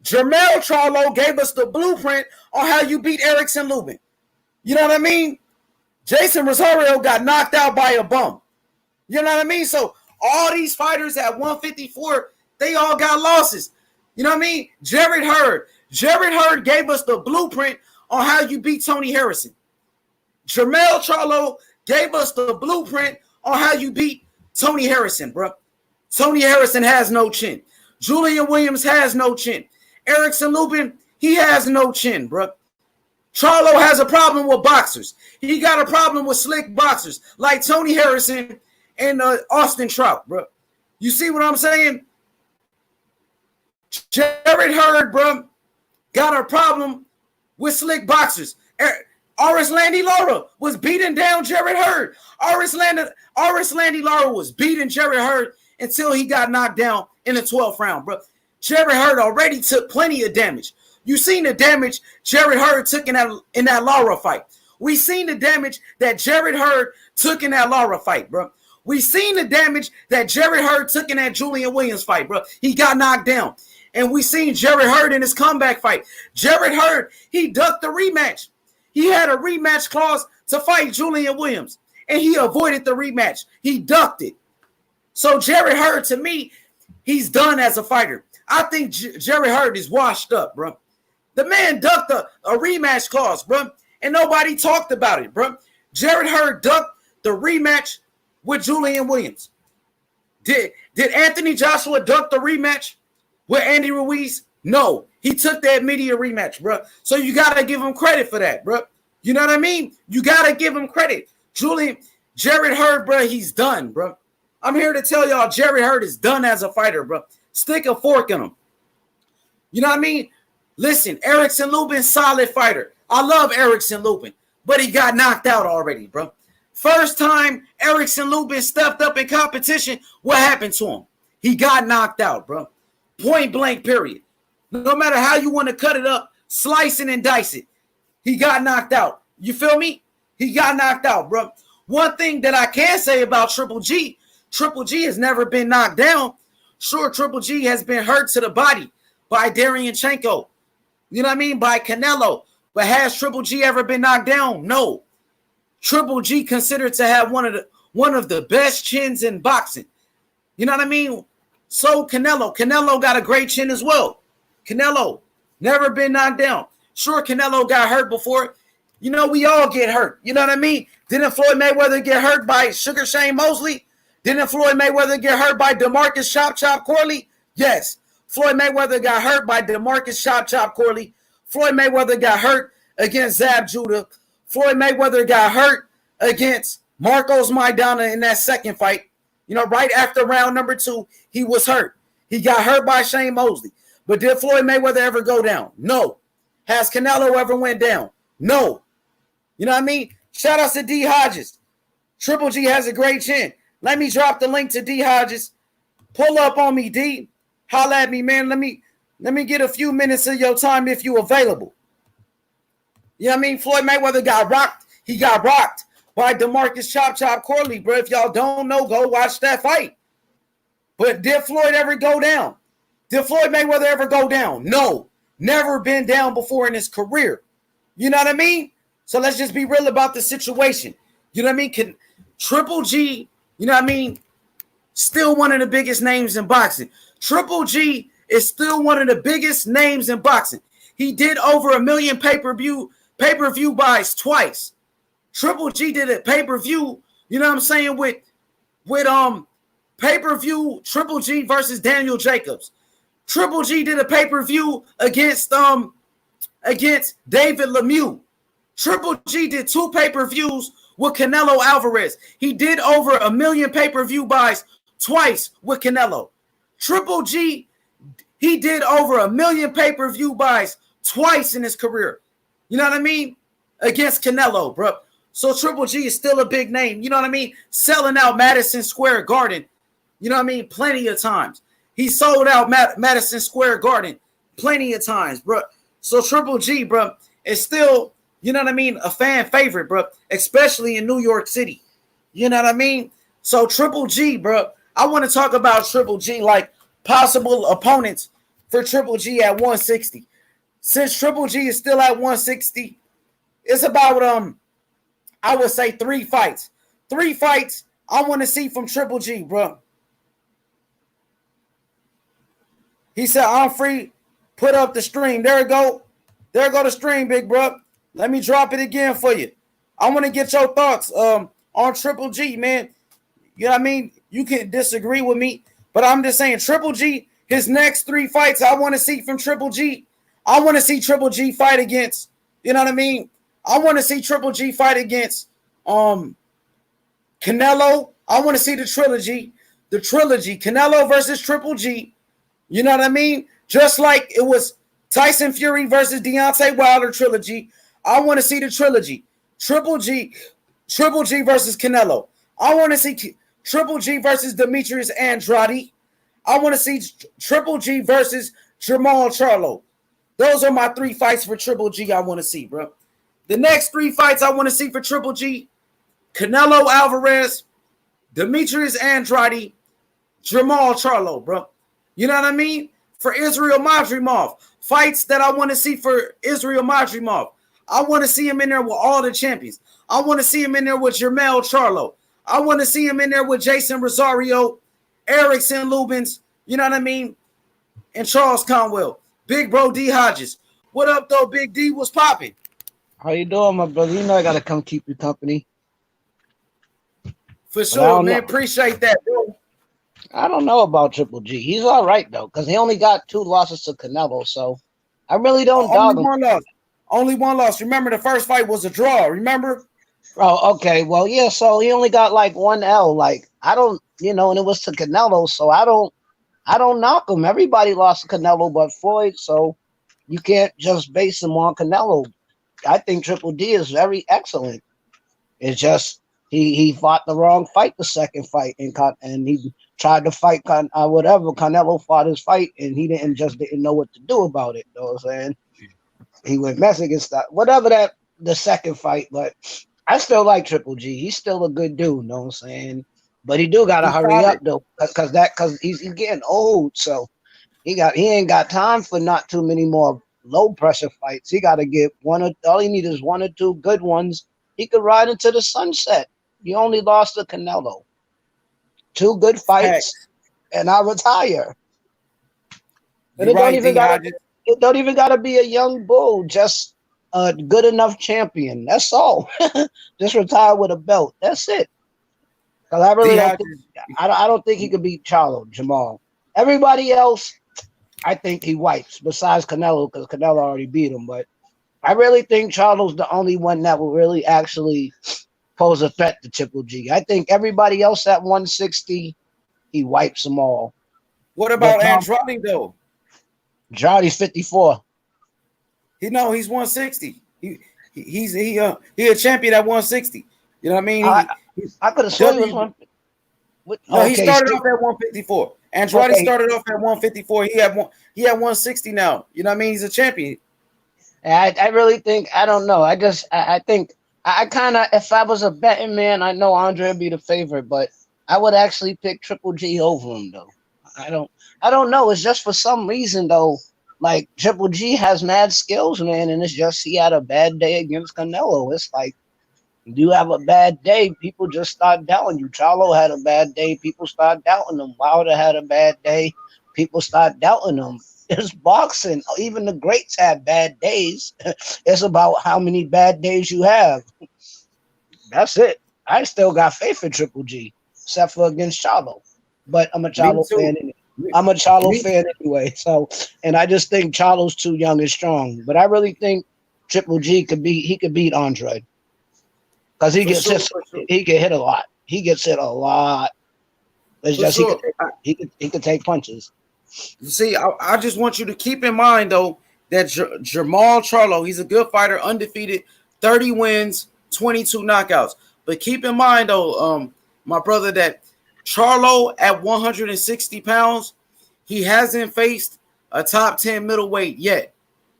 Jermell Charlo gave us the blueprint on how you beat Erickson Lubin. You know what I mean? Jason Rosario got knocked out by a bum. You know what I mean? So all these fighters at 154, they all got losses. You know what I mean? Jared Hurd gave us the blueprint on how you beat Tony Harrison. Jermell Charlo gave us the blueprint on how you beat Tony Harrison, bro. Tony Harrison has no chin. Julian Williams has no chin. Erickson Lubin, he has no chin, bro. Charlo has a problem with boxers. He got a problem with slick boxers like Tony Harrison and Austin Trout, bro. You see what I'm saying? Jared Hurd, bro, got a problem with slick boxers. Aris Landy Lara was beating down Jared Hurd. Aris Landy Lara was beating Jared Hurd until he got knocked down in the 12th round, bro. Jared Hurd already took plenty of damage. You seen the damage Jared Hurd took in that Lara fight. We seen the damage that Jared Hurd took in that Lara fight, bro. We seen the damage that Jarrett Hurd took in that Julian Williams fight, bro. He got knocked down. And we seen Jarrett Hurd in his comeback fight. Jarrett Hurd, he ducked the rematch. He had a rematch clause to fight Julian Williams, and he avoided the rematch. He ducked it. So Jarrett Hurd, to me, he's done as a fighter. I think Jarrett Hurd is washed up, bro. The man ducked a rematch clause, bro, and nobody talked about it, bro. Jarrett Hurd ducked the rematch with Julian Williams. Did Anthony Joshua duck the rematch with Andy Ruiz? No. He took that media rematch, bro. So you got to give him credit for that, bro. You know what I mean? You got to give him credit. Jarrett Hurd, bro, he's done, bro. I'm here to tell y'all Jarrett Hurd is done as a fighter, bro. Stick a fork in him. You know what I mean? Listen, Erickson Lubin, solid fighter. I love Erickson Lubin, but he got knocked out already, bro. First time Erickson Lubin stepped up in competition, what happened to him? He got knocked out, bro. Point blank, period. No matter how you want to cut it up, slice it and dice it. He got knocked out. You feel me? He got knocked out, bro. One thing that I can say about Triple G has never been knocked down. Sure, Triple G has been hurt to the body by Darianchenko. You know what I mean? By Canelo. But has Triple G ever been knocked down? No. Triple G considered to have one of the best chins in boxing. You know what I mean? So Canelo got a great chin as well. Canelo never been knocked down. Sure, Canelo got hurt before. You know, we all get hurt. You know what I mean? Didn't Floyd Mayweather get hurt by Sugar Shane Mosley? Didn't Floyd Mayweather get hurt by DeMarcus Chop Chop Corley? Yes. Floyd Mayweather got hurt by DeMarcus Chop Chop Corley. Floyd Mayweather got hurt against Zab Judah. Floyd Mayweather got hurt against Marcos Maidana in that second fight. You know, right after round number 2, he was hurt. He got hurt by Shane Mosley. But did Floyd Mayweather ever go down? No. Has Canelo ever went down? No. You know what I mean? Shout out to D. Hodges. Triple G has a great chin. Let me drop the link to D. Hodges. Pull up on me, D. Holla at me, man. Let me get a few minutes of your time if you available. You know what I mean? Floyd Mayweather got rocked. He got rocked by DeMarcus Chop Chop Corley, bro. If y'all don't know, go watch that fight. But did Floyd ever go down? Did Floyd Mayweather ever go down? No. Never been down before in his career. You know what I mean? So let's just be real about the situation. You know what I mean? Triple G, you know what I mean? Still one of the biggest names in boxing. Triple G is still one of the biggest names in boxing. He did over 1 million pay-per-view buys twice. Triple G did a pay-per-view, you know what I'm saying, with pay-per-view Triple G versus Daniel Jacobs. Triple G did a pay-per-view against David Lemieux. Triple G did 2 pay-per-views with Canelo Alvarez. He did over 1 million pay-per-view buys twice with Canelo. Triple G, he did over 1 million pay-per-view buys twice in his career. You know what I mean? Against Canelo, bro. So Triple G is still a big name. You know what I mean? Selling out Madison Square Garden. You know what I mean? Plenty of times. He sold out Madison Square Garden plenty of times, bro. So Triple G, bro, is still, you know what I mean, a fan favorite, bro, especially in New York City. You know what I mean? So Triple G, bro, I want to talk about Triple G, like possible opponents for Triple G at 160. Since Triple G is still at 160, it's about, I would say 3 fights. 3 fights I want to see from Triple G, bro. He said, I'm free. Put up the stream. There it go. There go the stream, big bro. Let me drop it again for you. I want to get your thoughts on Triple G, man. You know what I mean? You can disagree with me, but I'm just saying Triple G, his next 3 fights I want to see from Triple G. I want to see Triple G fight against, you know what I mean? I want to see Triple G fight against Canelo. I want to see the trilogy. Canelo versus Triple G. You know what I mean? Just like it was Tyson Fury versus Deontay Wilder trilogy. I want to see the trilogy. Triple G versus Canelo. I want to see Triple G versus Demetrius Andrade. I want to see Triple G versus Jermall Charlo. Those are my 3 fights for Triple G I want to see, bro. The next 3 fights I want to see for Triple G, Canelo Alvarez, Demetrius Andrade, Jamal Charlo, bro. You know what I mean? For Israil Madrimov, fights that I want to see for Israil Madrimov. I want to see him in there with all the champions. I want to see him in there with Jermell Charlo. I want to see him in there with Jason Rosario, Erickson Lubins, you know what I mean? And Charles Conwell. Big bro D Hodges. What up, though, Big D? What's popping? How you doing, my brother? You know I got to come keep you company. For sure, man. Appreciate that, bro. I don't know about Triple G. He's all right, though, because he only got 2 losses to Canelo, so I really don't dog him. Only one loss. Remember, the first fight was a draw, remember? Oh, okay. Well, yeah, so he only got like 1 L. Like, I don't, and it was to Canelo, so I don't knock him. Everybody lost to Canelo but Floyd, so you can't just base him on Canelo. I think Triple D is very excellent. It's just he fought the wrong fight the second fight, and he tried to fight whatever. Canelo fought his fight, and he didn't know what to do about it. You know what I'm saying? He went Mexican style, whatever the second fight. But I still like Triple G. He's still a good dude. You know what I'm saying? But he do gotta hurry up though, because he's getting old. So he ain't got time for not too many more low pressure fights. He got to get all he needs is 1 or 2 good ones. He could ride into the sunset. He only lost to Canelo. 2 good fights, and I retire. And it don't even gotta be a young bull, just a good enough champion. That's all. Just retire with a belt. That's it. Because I don't think he could beat Jamal. Everybody else, I think he wipes, besides Canelo, because Canelo already beat him. But I really think Charlo's the only one that will really actually pose a threat to Triple G. I think everybody else at 160, he wipes them all. What about Andrade, though? Andrade's 54. He's 160. He's a champion at 160. You know what I mean? I could have sworn he was one. He started off at 154. Andrade started off at 154. He had 160 now. You know what I mean? He's a champion. I really think, I don't know. I think I kind of, if I was a betting man, I know Andre would be the favorite, but I would actually pick Triple G over him though. I don't know. It's just for some reason though, like Triple G has mad skills, man, and it's just he had a bad day against Canelo. It's like, you have a bad day, people just start doubting you. Charlo had a bad day, people start doubting him. Wilder had a bad day, people start doubting him. It's boxing. Even the greats have bad days. It's about how many bad days you have. That's it. I still got faith in Triple G, except for against Charlo. But I'm a Charlo fan. I'm a Charlo fan anyway. So, and I just think Charlo's too young and strong. But I really think Triple G could beat Andre. Because he can hit a lot. He gets hit a lot. It's just he could take punches. You see, I just want you to keep in mind though that Jamal Charlo, he's a good fighter, undefeated, 30 wins, 22 knockouts. But keep in mind though, my brother, that Charlo at 160 pounds, he hasn't faced a top 10 middleweight yet.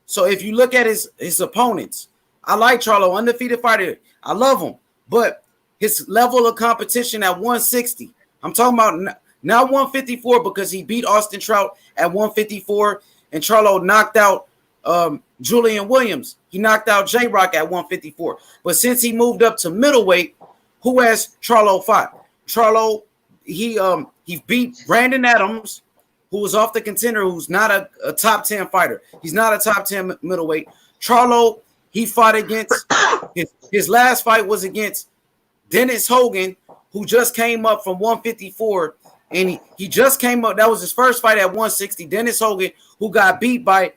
So if you look at his opponents, I like Charlo, undefeated fighter. I love him, but his level of competition at 160, I'm talking about now 154 because he beat Austin Trout at 154, and Charlo knocked out Julian Williams. He knocked out J-Rock at 154. But since he moved up to middleweight, who has Charlo fought? Charlo, he beat Brandon Adams, who was off the contender, who's not a top 10 fighter. He's not a top 10 middleweight. Charlo, he fought against his last fight was against Dennis Hogan, who just came up from 154, and he just came up. That was his first fight at 160. Dennis Hogan, who got beat by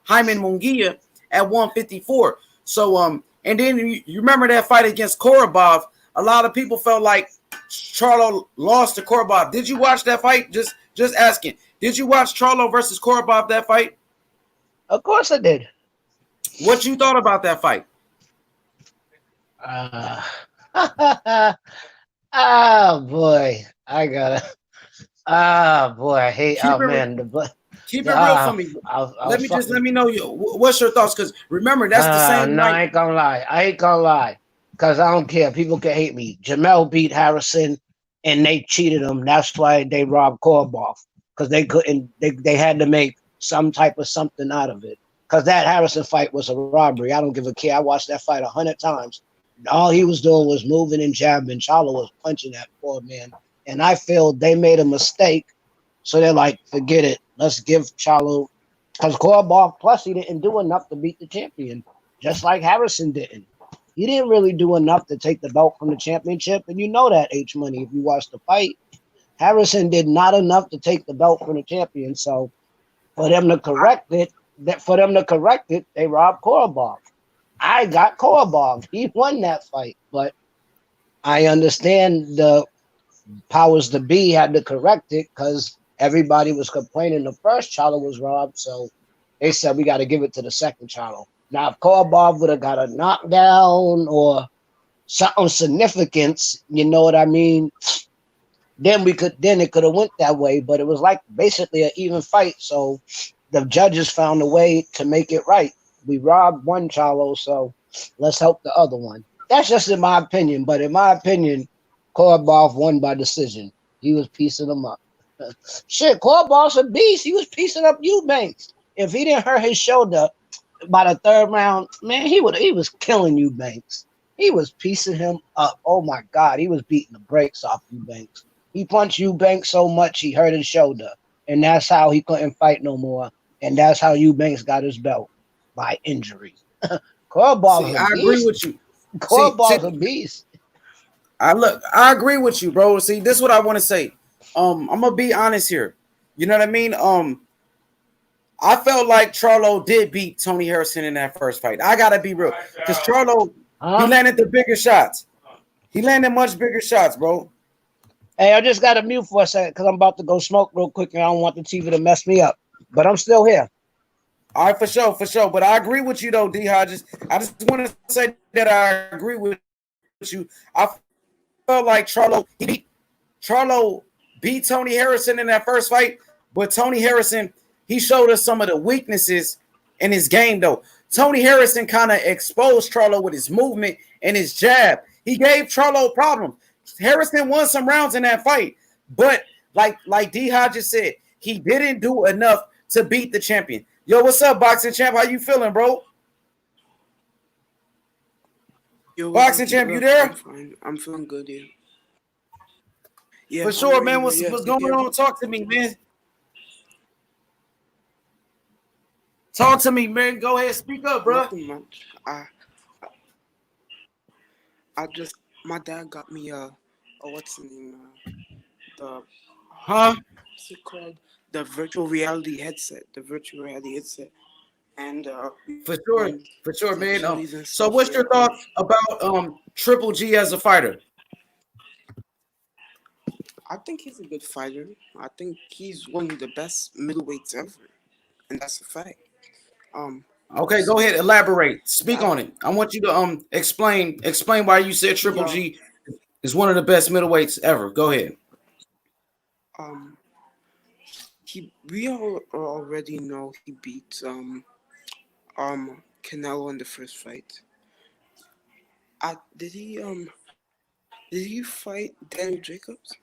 Hyman Munguia at 154. So and then you remember that fight against Korobov. A lot of people felt like Charlo lost to Korobov. Did you watch that fight? Just asking. Did you watch Charlo versus Korobov, that fight? Of course I did. What you thought about that fight? Oh boy, I gotta. Oh boy, I hate. Keep it real for me. Let me know what's your thoughts, because remember that's the same. No, I ain't gonna lie, because I don't care. People can hate me. Jamel beat Harrison. and they cheated him. That's why they robbed Korobov because they couldn't. They had to make some type of something out of it. Because that Harrison fight was a robbery. I don't give a care. I watched that fight 100 times. All he was doing was moving and jabbing. Charlo was punching that poor man, and I feel they made a mistake. So they're like, forget it. Let's give Charlo because Korobov plus he didn't do enough to beat the champion, just like Harrison didn't. He didn't really do enough to take the belt from the championship, and you know that H Money if you watch the fight. Harrison did not enough to take the belt from the champion. So for them to correct it, they robbed Korobov. I got Korobov. He won that fight, but I understand the powers to be had to correct it because everybody was complaining the first Charlo was robbed, so they said we got to give it to the second Charlo. Now, if Korobov would have got a knockdown or something significance, you know what I mean? Then it could have went that way, but it was like basically an even fight. So the judges found a way to make it right. We robbed one Charlo, so let's help the other one. That's just in my opinion, but in my opinion, Korobov won by decision. He was piecing them up. Shit, Korbach's a beast. He was piecing up Eubanks. If he didn't hurt his shoulder by the third round, man, he was killing Eubanks. He was piecing him up. Oh my God, he was beating the brakes off Eubanks. He punched Eubanks so much he hurt his shoulder, and that's how he couldn't fight no more. And that's how Eubanks got his belt by injury. Korbach's a beast. I agree with you. Korbach's a beast. I agree with you, bro. See, this is what I want to say. I'm gonna be honest here. You know what I mean? I felt like Charlo did beat Tony Harrison in that first fight. I gotta be real, because Charlo he landed the bigger shots. He landed much bigger shots, bro. Hey, I just got to mute for a second because I'm about to go smoke real quick, and I don't want the TV to mess me up. But I'm still here. All right, for sure. But I agree with you though, D. I just want to say that I agree with you. I felt like Charlo beat Tony Harrison in that first fight, but Tony Harrison, he showed us some of the weaknesses in his game, though. Tony Harrison kind of exposed Charlo with his movement and his jab. He gave Charlo problems. Harrison won some rounds in that fight, but like D. Hodges said, he didn't do enough to beat the champion. Yo, what's up, boxing champ? How you feeling, bro? Yo, boxing champ, you there? I'm fine. I'm feeling good, yeah. Yeah, for sure, man. What's going on? Talk to me, man. Talk to me, man. Go ahead, speak up, bro. Nothing much. I just, my dad got me what's the name? What's it called? The virtual reality headset. And for sure, man. So, what's your thoughts about Triple G as a fighter? I think he's a good fighter. I think he's one of the best middleweights ever, and that's a fact. Okay, go ahead, elaborate, speak on it. I want you to explain why you said Triple G is one of the best middleweights ever. Go ahead. We all already know he beat Canelo in the first fight. Did he fight Daniel Jacobs?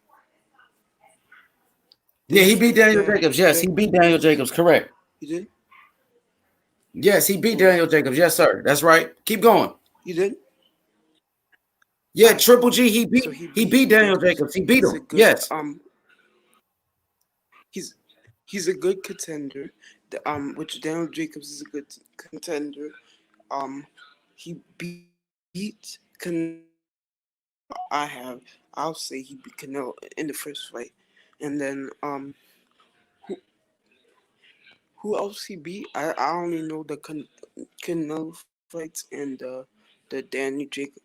Yeah, he beat Daniel Jacobs. Yes, he beat Daniel Jacobs. Correct. You did? Yes, he beat Daniel Jacobs. Yes, sir. That's right. Keep going. You did? Yeah, Triple G. He beat Daniel Jacobs. He beat him. Yes. He's a good contender. Which Daniel Jacobs is a good contender. He beat Canelo. I'll say he beat Canelo in the first fight, and then who else he beat? I only know the Canelo fights and the Daniel Jacobs.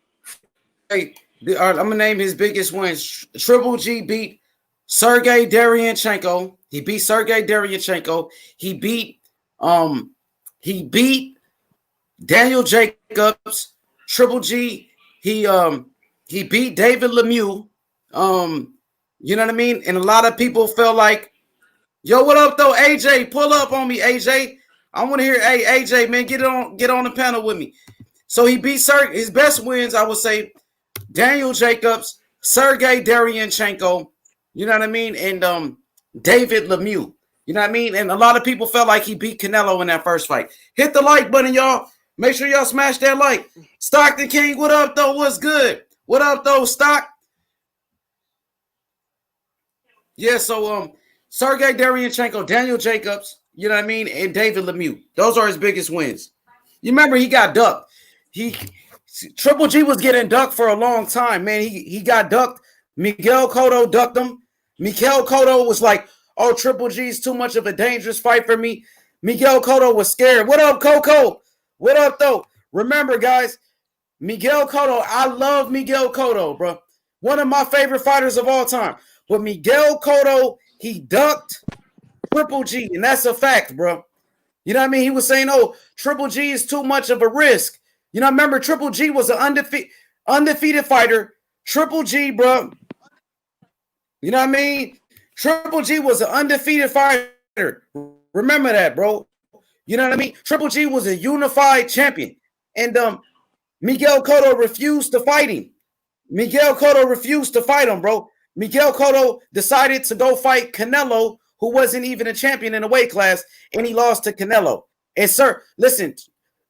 Hey, I'm gonna name his biggest wins. Triple G beat Sergey Derevyanchenko. He beat Sergey Derevyanchenko. He beat Daniel Jacobs. Triple G. He beat David Lemieux. You know what I mean? And a lot of people felt like, yo, what up though, AJ? Pull up on me, AJ. I want to hear, hey, AJ, man, get on the panel with me. So he beat his best wins, I would say, Daniel Jacobs, Sergey Deryanchenko, you know what I mean, and David Lemieux. You know what I mean? And a lot of people felt like he beat Canelo in that first fight. Hit the like button, y'all. Make sure y'all smash that like. Stockton King, what up, though? What's good? What up, though, Stock? Yeah, so Sergey Deryanchenko, Daniel Jacobs, you know what I mean, and David Lemieux. Those are his biggest wins. You remember he got ducked. Triple G was getting ducked for a long time, man. He got ducked. Miguel Cotto ducked him. Miguel Cotto was like, oh, Triple G's too much of a dangerous fight for me. Miguel Cotto was scared. What up, Coco? What up, though? Remember, guys, Miguel Cotto, I love Miguel Cotto, bro. One of my favorite fighters of all time. But Miguel Cotto, he ducked Triple G, and that's a fact, bro. You know what I mean? He was saying, oh, Triple G is too much of a risk. You know, remember, Triple G was an undefeated fighter. Triple G, bro. You know what I mean? Triple G was an undefeated fighter. Remember that, bro. You know what I mean? Triple G was a unified champion. And Miguel Cotto refused to fight him. Miguel Cotto refused to fight him, bro. Miguel Cotto decided to go fight Canelo, who wasn't even a champion in the weight class, and he lost to Canelo. And, sir, listen,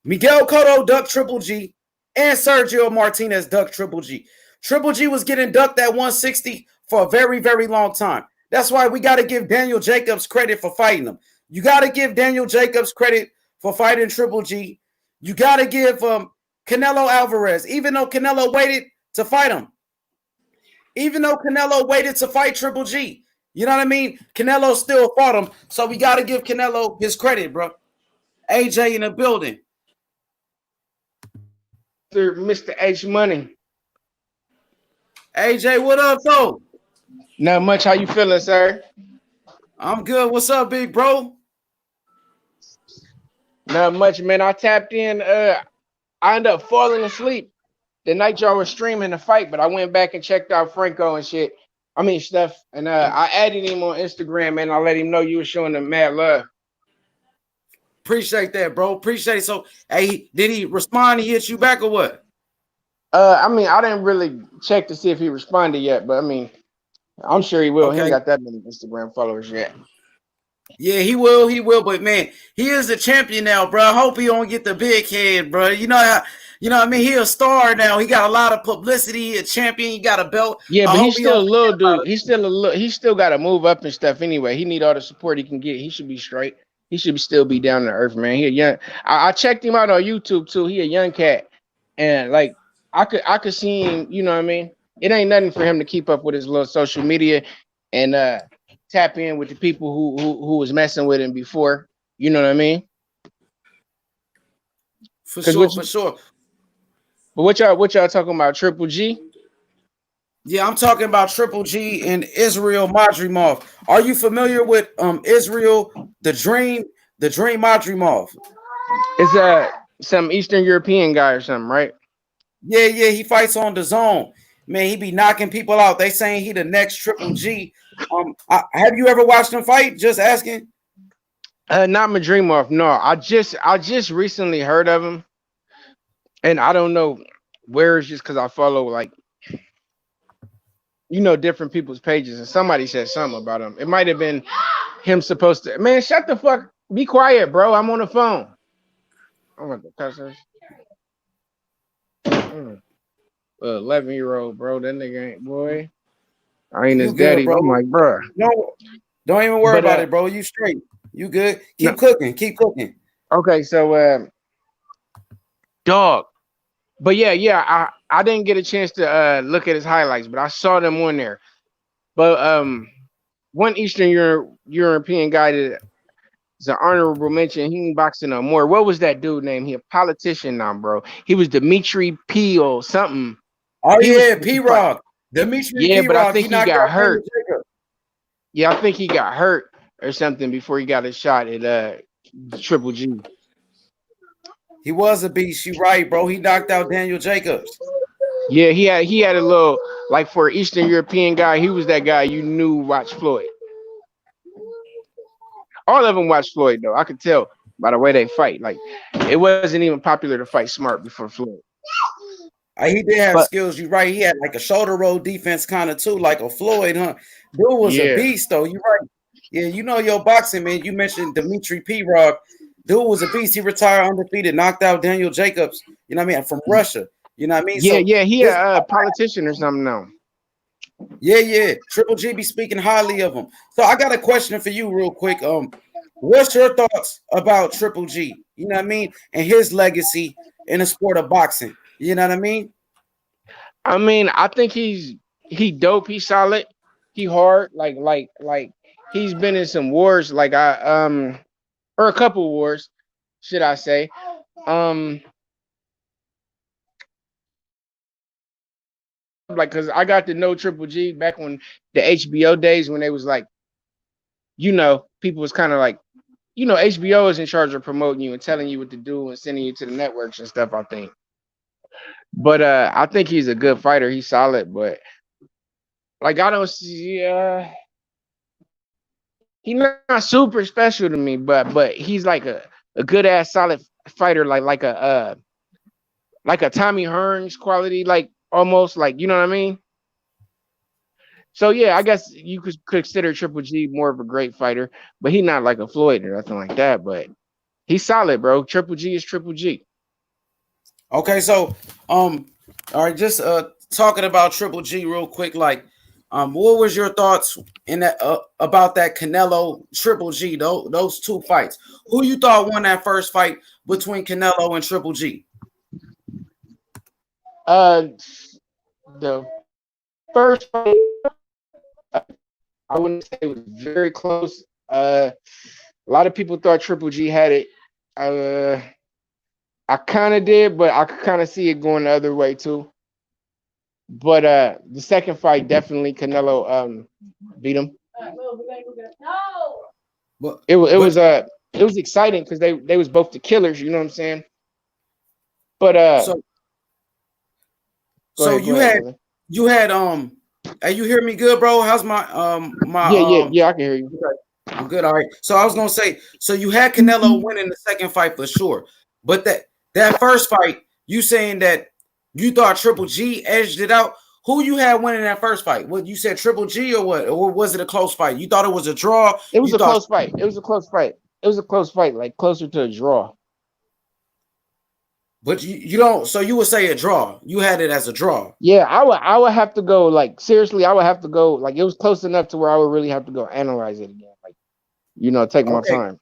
Miguel Cotto ducked Triple G, and Sergio Martinez ducked Triple G. Triple G was getting ducked at 160 for a very, very long time. That's why we got to give Daniel Jacobs credit for fighting him. You got to give Daniel Jacobs credit for fighting Triple G. You got to give Canelo Alvarez, even though Canelo waited to fight him. Even though Canelo waited to fight Triple G. You know what I mean? Canelo still fought him. So we got to give Canelo his credit, bro. AJ in the building. Mr. H Money. AJ, what up, though? Not much. How you feeling, sir? I'm good. What's up, big bro? Not much, man. I tapped in. I ended up falling asleep the night y'all were streaming the fight, but I went back and checked out Franco and shit. I mean, stuff. And I added him on Instagram, and I let him know you were showing him mad love. Appreciate that, bro. Appreciate it. So, hey, did he respond? He hit you back or what? I mean, I didn't really check to see if he responded yet, but I mean, I'm sure he will. Okay. He ain't got that many Instagram followers yet. Yeah, he will. He will. But man, he is a champion now, bro. I hope he don't get the big head, bro. You know how? You know what I mean? He a star now. He got a lot of publicity. A champion. He got a belt. Yeah, but he's still a little dude. He's still a little. He's still got to move up and stuff anyway. He need all the support he can get. He should be straight. He should still be down to earth, man. He a young. I checked him out on YouTube too. He a young cat, and like I could see him. You know what I mean? It ain't nothing for him to keep up with his little social media and tap in with the people who was messing with him before. You know what I mean? For sure, for sure. But what y'all talking about? Triple G? Yeah, I'm talking about Triple G and Israil Madrimov. Are you familiar with Israil, the Dream Madrimov? It's some Eastern European guy or something, right? Yeah, he fights on the zone. Man, he be knocking people out. They saying he the next Triple G. Have you ever watched him fight? Just asking. Not Madrimov. No, I just recently heard of him, and I don't know where it's just because I follow like different people's pages, and somebody said something about him. It might have been him supposed to. Man, shut the fuck. Be quiet, bro. I'm on the phone. I'm going to cuss this. 11-year-old, bro. That nigga ain't, boy. I ain't his daddy, bro. I'm like, bro. No, don't even worry about it, bro. You straight. You good. Keep cooking. Keep cooking. Okay, so dog. But yeah, I didn't get a chance to look at his highlights, but I saw them on there. But one Eastern European guy that is an honorable mention. He ain't boxing no more. What was that dude name? He a politician now, bro. He was Dimitri P or something. Oh yeah, P-Rock. Dimitri P-Rock. But I think he got hurt. Yeah, I think he got hurt or something before he got a shot at Triple G. He was a beast. You right, bro. He knocked out Daniel Jacobs. Yeah, he had a little, like, for an Eastern European guy, he was that guy you knew watched Floyd. All of them watched Floyd, though. I could tell by the way they fight. Like, it wasn't even popular to fight smart before Floyd. He did have But skills. You're right. He had like a shoulder roll defense kind of too, like a Floyd, huh? Dude was a Yeah, beast, though. You're right. Yeah, you know your boxing, man. You mentioned Dimitri P. Rock. Dude was a beast. He retired undefeated, knocked out Daniel Jacobs, you know what I mean, from Russia. You know what I mean? yeah, So yeah. He this a politician or something now. yeah. Triple G be speaking highly of him. So I got a question for you real quick. What's your thoughts about Triple G? You know what I mean? And his legacy in the sport of boxing. You know what I mean? I mean, I think he dope. He's solid. He hard. Like he's been in some wars. Like or a couple wars, should I say? Um, like because I got to know Triple G back when the HBO days when they was like, people was kind of like, HBO is in charge of promoting you and telling you what to do and sending you to the networks and stuff. I think, but I think he's a good fighter. He's solid, but like I don't see. He's not super special to me, but he's like a good ass solid fighter, like a Tommy Hearns quality, like almost like you know what I mean. So yeah, I guess you could consider Triple G more of a great fighter, but he's not like a Floyd or nothing like that. But he's solid, bro. Triple G is Triple G. Okay, so all right, just talking about Triple G real quick, like what was your thoughts in that about that Canelo Triple G, those two fights? Who you thought won that first fight between Canelo and Triple G? Uh, the first fight, I wouldn't say it was very close. A lot of people thought Triple G had it. Uh, I kind of did, but I could kind of see it going the other way too. But the second fight definitely Canelo beat him. But It wa- but it was exciting because they was both the killers. You know what I'm saying? But so so go ahead, brother. you had hey, you hear me good, bro? How's my Yeah, I can hear you. I'm good. All right. So I was gonna say, so you had Canelo winning the second fight for sure, but that first fight, you saying that you thought Triple G edged it out. Who you had winning that first fight? What you said, Triple G or what? Or was it a close fight? You thought it was a draw. It was You a thought, close fight. It was a close fight. It was a close fight, like closer to a draw. but you don't. So you would say a draw. You had it as a draw. Yeah, I would have to go like seriously. I would have to go like it was close enough to where I would really have to go analyze it again. Like take my Okay. time.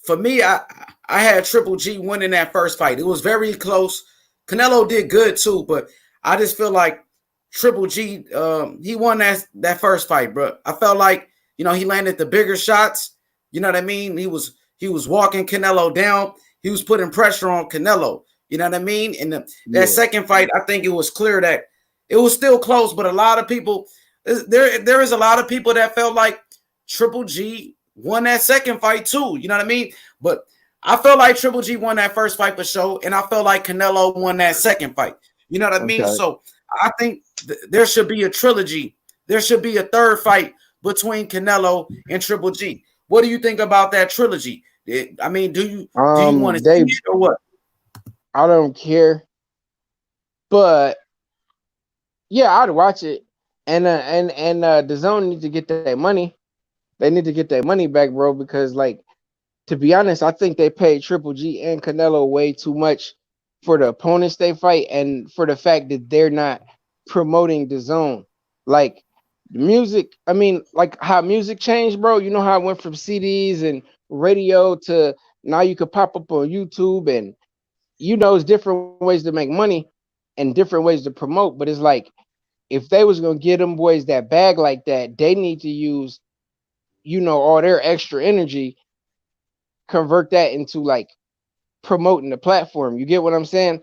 For me, I had Triple G winning that first fight. It was very close. Canelo did good too, but I just feel like Triple G, he won that first fight, bro. I felt like he landed the bigger shots. You know what I mean? He was walking Canelo down. He was putting pressure on Canelo. You know what I mean? And that Yeah. second fight, I think it was clear that it was still close, but a lot of people there is a lot of people that felt like Triple G won that second fight too. You know what I mean? But I felt like Triple G won that first fight for sure, and I felt like Canelo won that second fight. You know what I mean? Okay. So I think there should be a trilogy. There should be a third fight between Canelo and Triple G. What do you think about that trilogy? I mean, do you want to see They it or what? I don't care, but yeah, I'd watch it. And the zone need to get their money. They need to get their money back, bro. Because like to be honest, I think they paid Triple G and Canelo way too much for the opponents they fight and for the fact that they're not promoting the zone. Like the music, I mean, like how music changed, bro. You know how it went from CDs and radio to now you could pop up on YouTube and it's different ways to make money and different ways to promote. But it's like if they was gonna get them boys that bag like that, they need to use, all their extra energy, convert that into like promoting the platform. You get what I'm saying?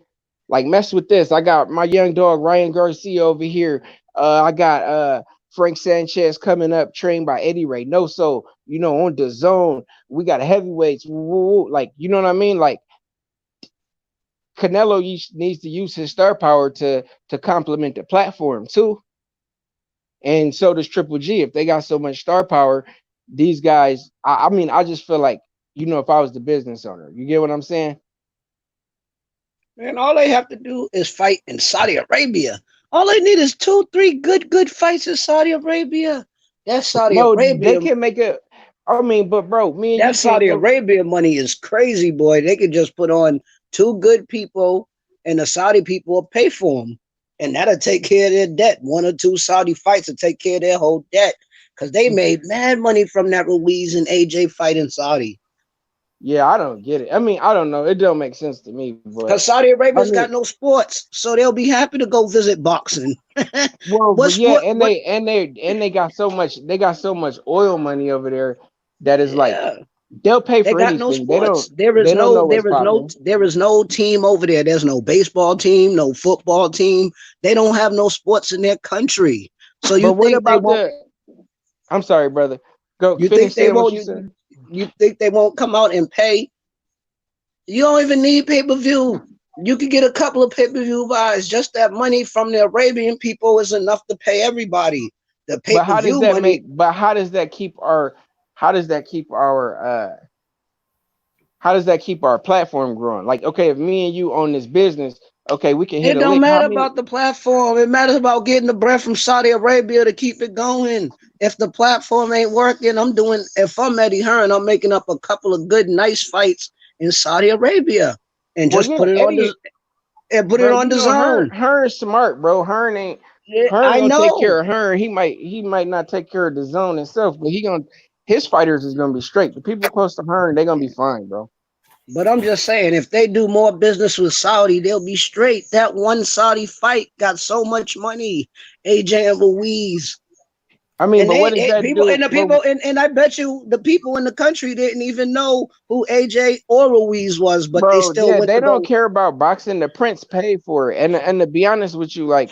Like mess with this. I got my young dog Ryan Garcia over here. I got Frank Sanchez coming up, trained by Eddie Reynoso. On the zone. We got heavyweights. Like you know what I mean? Like Canelo needs to use his star power to complement the platform too. And so does Triple G. If they got so much star power, these guys, I mean, I just feel like, if I was the business owner, you get what I'm saying? And all they have to do is fight in Saudi Arabia. All they need is 2, 3 good fights in Saudi Arabia. That's Saudi Bro, they Arabia. can make it. I mean, but bro, me and you That can't Saudi go. Arabia money is crazy, boy. They could just put on 2 good people, and the Saudi people will pay for them, and that'll take care of their debt. 1 or 2 Saudi fights will take care of their whole debt because they made mad money from that Ruiz and AJ fight in Saudi. Yeah, I don't get it. I mean, I don't know. It don't make sense to me, but Because Saudi I Arabia's mean, got no sports, so they'll be happy to go visit boxing. well, What but yeah, sport? and What? they got so much. They got so much oil money over there that is like Yeah, they'll pay they for got no anything. sports. They don't know what's popping. There is no team over there. There's no baseball team, no football team. They don't have no sports in their country. So you But what think they about won't? the? I'm sorry, brother. Go You finish think they saying what won't? you said. You think they won't come out and pay? You don't even need pay-per-view. You could get a couple of pay-per-view buys. Just that money from the Arabian people is enough to pay everybody. The But how does pay-per-view that money. make? But how does that keep our? How does that keep our? How does that keep our platform growing? Like, okay, if me and you own this business, okay, we can hit It a don't lick. How matter many? about the platform. It matters about getting the bread from Saudi Arabia to keep it going. If the platform ain't working, if I'm Eddie Hearn, I'm making up a couple of good, nice fights in Saudi Arabia and Well, just yeah, put it on Eddie, the and put it bro, on you the know zone. Hearn's smart, bro. Yeah, Hearn I gonna take know. care of Hearn. He might not take care of the zone himself, but his fighters is gonna be straight. The people close to Hearn, they're gonna be fine, bro. But I'm just saying, if they do more business with Saudi, they'll be straight. That one Saudi fight got so much money. AJ and Louise. I mean, And but what does that people do? and the But people and I bet you the people in the country didn't even know who AJ or Ruiz was, but they bro, still yeah, went they to don't go. care about boxing. The Prince paid for it, and to be honest with you, like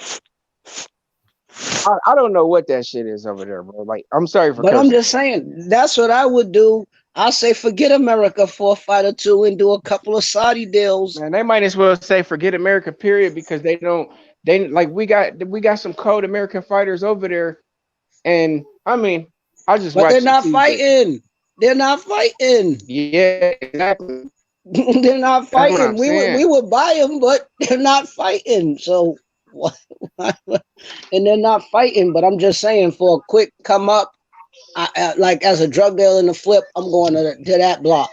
I don't know what that shit is over there, bro. Like, I'm sorry for But I'm cursing. just saying, that's what I would do. I say forget America for a fight or two and do a couple of Saudi deals. Man, they might as well say forget America, period, because they don't. They like we got some cold American fighters over there, and I mean, I just But they're watch the not TV. fighting. They're not fighting. Yeah, exactly. They're not That's what I'm fighting. saying. We would buy them, but they're not fighting. So, and they're not fighting. But I'm just saying, for a quick come up, like as a drug dealer in the flip, I'm going to that block,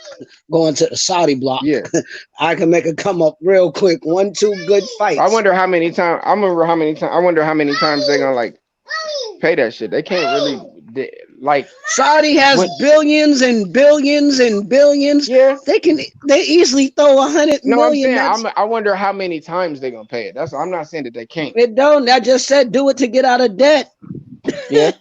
going to the Saudi block. Yeah. I can make a come up real quick. 1, 2 good I fights. wonder how many times. I remember how many times. I wonder how many times they're gonna like pay that shit. They can't really like Saudi has when. billions and billions and billions. Yeah. They easily throw 100 No, I'm million. saying That's I wonder how many times they're gonna pay it. I'm not saying that they can't. it. Don't. I just said do it to get out of debt. Yeah.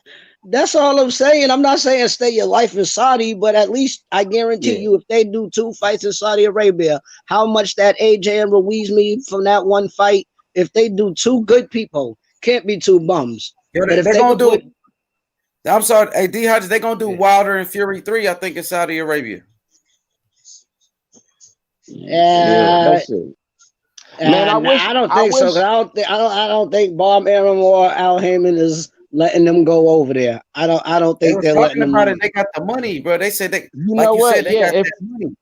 That's all I'm saying. I'm not saying stay your life in Saudi, but at least I guarantee Yeah. you, if they do 2 fights in Saudi Arabia, how much that AJ and Ruiz need from that one fight? If they do 2 good people, can't be 2 bums. Yeah, But if they're they gonna could do. put, I'm sorry, hey D Hodges, they're gonna do yeah, Wilder and Fury 3, I think, in Saudi Arabia. Yeah. uh, That's it. Man, I wish. I don't I think so. wish. 'Cause I don't think Bob Arum or Al Heyman is letting them go over there. I don't They think was they're letting talking them about it. leave. They got the money, bro. They said they, You like know you said, what? they Yeah. got If that money.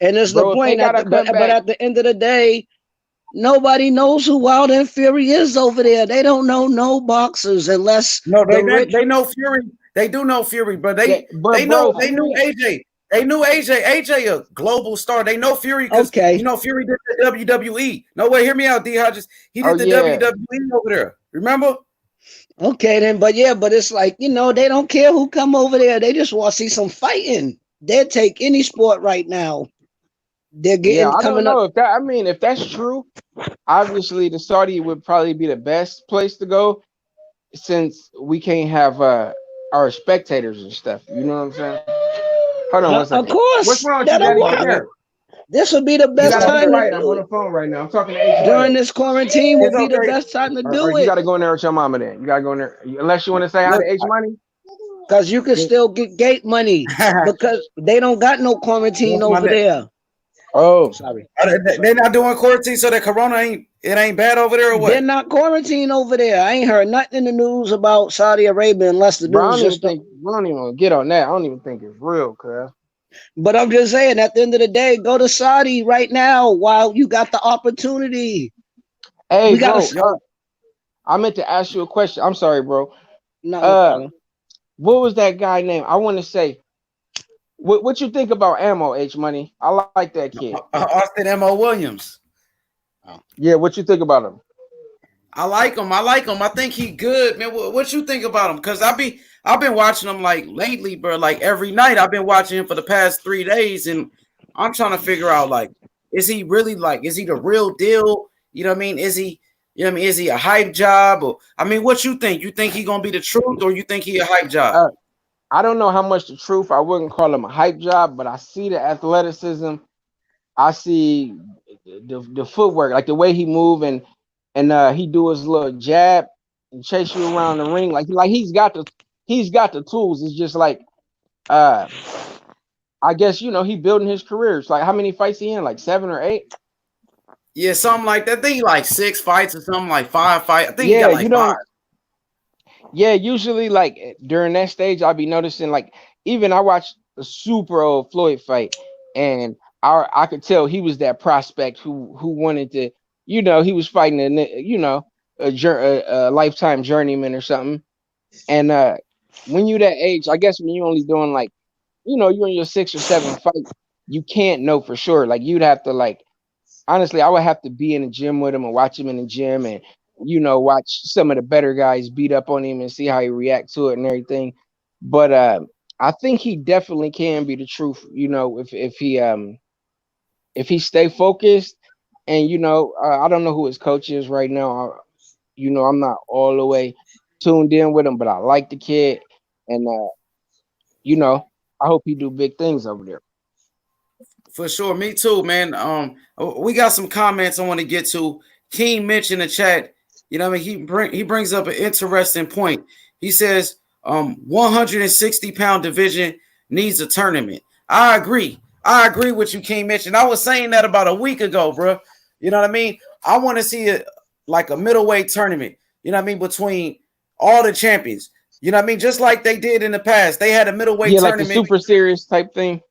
And it's the bro, if they point gotta come but back. at the end of the day, nobody knows who Wilder and Fury is over there. They don't know no boxers unless No, the rich. they know Fury. They do know Fury, but But bro, they knew Fury. AJ. They knew AJ. AJ a global star. They know Fury because Okay, Fury did the WWE. No way, hear me out, D Hodges. He Oh did the yeah. WWE over there. Remember? okay then. But yeah, but it's like they don't care who come over there. They just want to see some fighting. They'll take any sport right now. They're Yeah. getting I don't coming up. know if that. I mean, if that's true, obviously the Saudi would probably be the best place to go since we can't have our spectators and stuff. You know what I'm saying? Hold on one Of second. What's course, wrong with you, that'll Daddy? Come work. here. This would be the You best gotta be time to quiet. I'm do on it. the phone right now. I'm talking to H During Money. this quarantine will It's be the okay. best time to Or do you it. gotta go in there with your mama then. You gotta go in there. Unless you want to say hi to Look, H Money. Because you can still get gate money because they don't got no quarantine what's my over name? there. Oh. Sorry. They're not doing quarantine, so the corona ain't bad over there or They're what? not quarantined over there. I ain't heard nothing in the news about Saudi Arabia unless the Bro, I news don't even just think we don't even get on that. I don't even think it's real, cuz. But I'm just saying, at the end of the day, go to Saudi right now while you got the opportunity. Hey, We got bro, to. Yo, I meant to ask you a question. I'm sorry, bro. No Uh, problem. what was that guy name? I want to say, what you think about Ammo H Money? I like that kid. Austin M.O. Williams. Oh. Yeah, what you think about him? I like him. I like him. I think he good, man. What you think about him? Cause I've been watching him like lately, bro. Like every night, I've been watching him for the past 3 days, and I'm trying to figure out like, is he really like, is he the real deal? You know what I mean? Is he, you know what I mean? Is he a hype job? Or I mean, what you think? You think he gonna be the truth, or you think he a hype job? Uh, I don't know how much the truth. I wouldn't call him a hype job, but I see the athleticism. I see the footwork, like the way he move and he do his little jab and chase you around the ring, like he's got the tools. It's just like uh I guess he building his career. It's like how many fights he in? Like 7 or 8? Yeah, something like that. I think he like 6 fights or something like 5 fights. I think he got Yeah, you like five. don't. Yeah, usually like during that stage, I'll be noticing like even I watched a super old Floyd fight, and I could tell he was that prospect who wanted to, he was fighting a lifetime journeyman or something. And when you that age, I guess when you're only doing like you're in your 6 or 7 fight, you can't know for sure. Like you'd have to like honestly, I would have to be in the gym with him and watch him in the gym and watch some of the better guys beat up on him and see how he react to it and everything. But I think he definitely can be the truth, if he stay focused and I don't know who his coach is right now. I'm not all the way tuned in with him, but I like the kid and you know, I hope he do big things over there. For sure, me too, man. We got some comments I want to get to. King Mitch in the chat, you know, what I mean, he brings up an interesting point. He says, 160-pound division needs a tournament. I agree. I agree with you, King Mitch, and I was saying that about a week ago, bro. You know what I mean? I want to see it like a middleweight tournament. You know what I mean? Between all the champions. You know what I mean? Just like they did in the past, they had a middleweight Yeah, like the tournament. super serious type thing.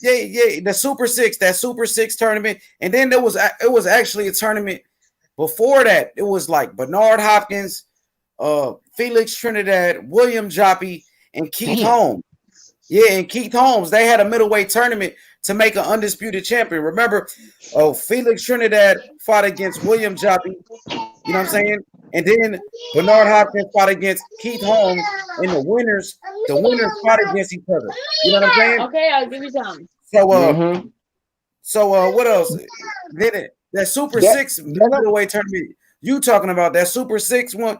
Yeah, the Super Six, that Super Six tournament, and then it was actually a tournament before that. It was like Bernard Hopkins, Felix Trinidad, William Joppy, and Keith Damn. Holmes. Yeah, and Keith Holmes, they had a middleweight tournament to make an undisputed champion. Remember, Felix Trinidad fought against William Joppy. You know what I'm saying? And then Bernard Hopkins fought against Keith Holmes, and the winners fought against each other. You know what I'm saying? Okay, I'll give you some. So Mm-hmm. what else? Then that Super That, Six that middleweight tournament you talking about, that Super Six one,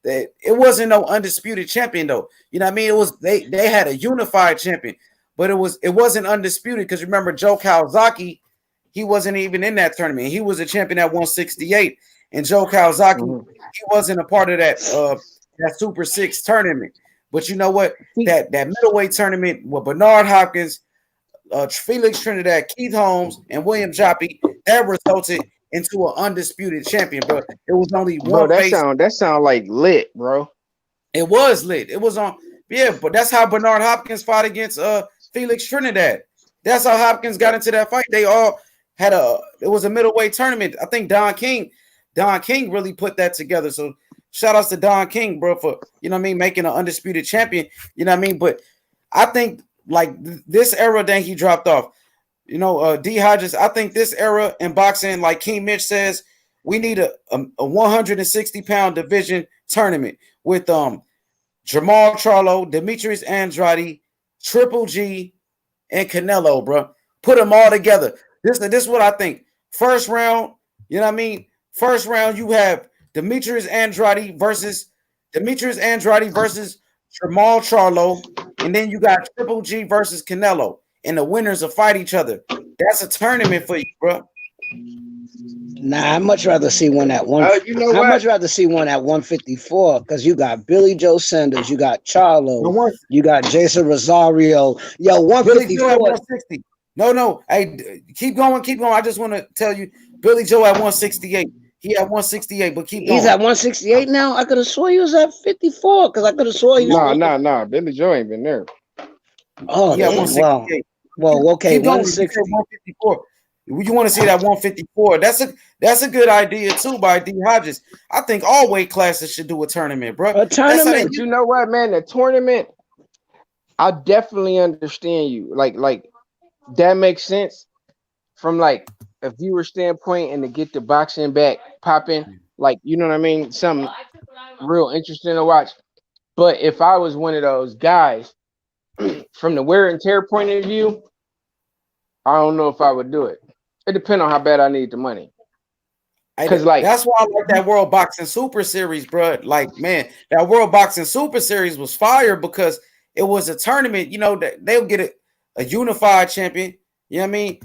that it wasn't no undisputed champion though. You know what I mean? It was they had a unified champion, but it wasn't undisputed because remember Joe Kawasaki, he wasn't even in that tournament. He was a champion at 168, and Joe Kawasaki, Mhm. he wasn't a part of that Super Six tournament. But you know what? That middleweight tournament with Bernard Hopkins, Felix Trinidad, Keith Holmes, and William Joppy, that resulted into an undisputed champion, bro. It was only Bro, one face. that sound like lit, bro. It was lit. It was on, yeah, but that's how Bernard Hopkins fought against Felix Trinidad. That's how Hopkins got into that fight. They all had it was a middleweight tournament. I think Don King really put that together. So shout outs to Don King, bro, for making an undisputed champion. You know what I mean? But I think like this era, then he dropped off. D Hodges, I think this era in boxing, like King Mitch says, we need a 160-pound division tournament with Jamal Charlo, Demetrius Andrade, Triple G, and Canelo, bro. Put them all together. This is what I think. First round, you know what I mean? First round, you have Demetrius Andrade versus Jamal Charlo, and then you got Triple G versus Canelo, and the winners will fight each other. That's a tournament for you, bro. Nah, I'd much rather see one at one. You know I'd what? much rather see one at 154 because you got Billy Joe Sanders, you got Charlo, you got Jason Rosario. Yo, Billy Joe at 154. 160. No. Hey, keep going. I just want to tell you, Billy Joe at 168. He at 168, but keep going. He's at 168 now. I could have swore he was at 54 because I could have swore he was. Nah. Billy Joe ain't been there. Oh, He at damn, 168. Well, okay, Keep going. You said 160. 154. You want to see that 154? That's a good idea too by D Hodges. I think all weight classes should do a tournament, bro. A That's how they. tournament. But you know what, man? The tournament, I definitely understand you. Like that makes sense from like a viewer standpoint, and to get the boxing back popping, like you know what I mean? Something real interesting to watch. But if I was one of those guys, from the wear and tear point of view, I don't know if I would do it. It depends on how bad I need the money. Cause like That's why I like that World Boxing Super Series, bro. Like, man, that World Boxing Super Series was fire because it was a tournament. You know, they'll get a unified champion. You know what I mean?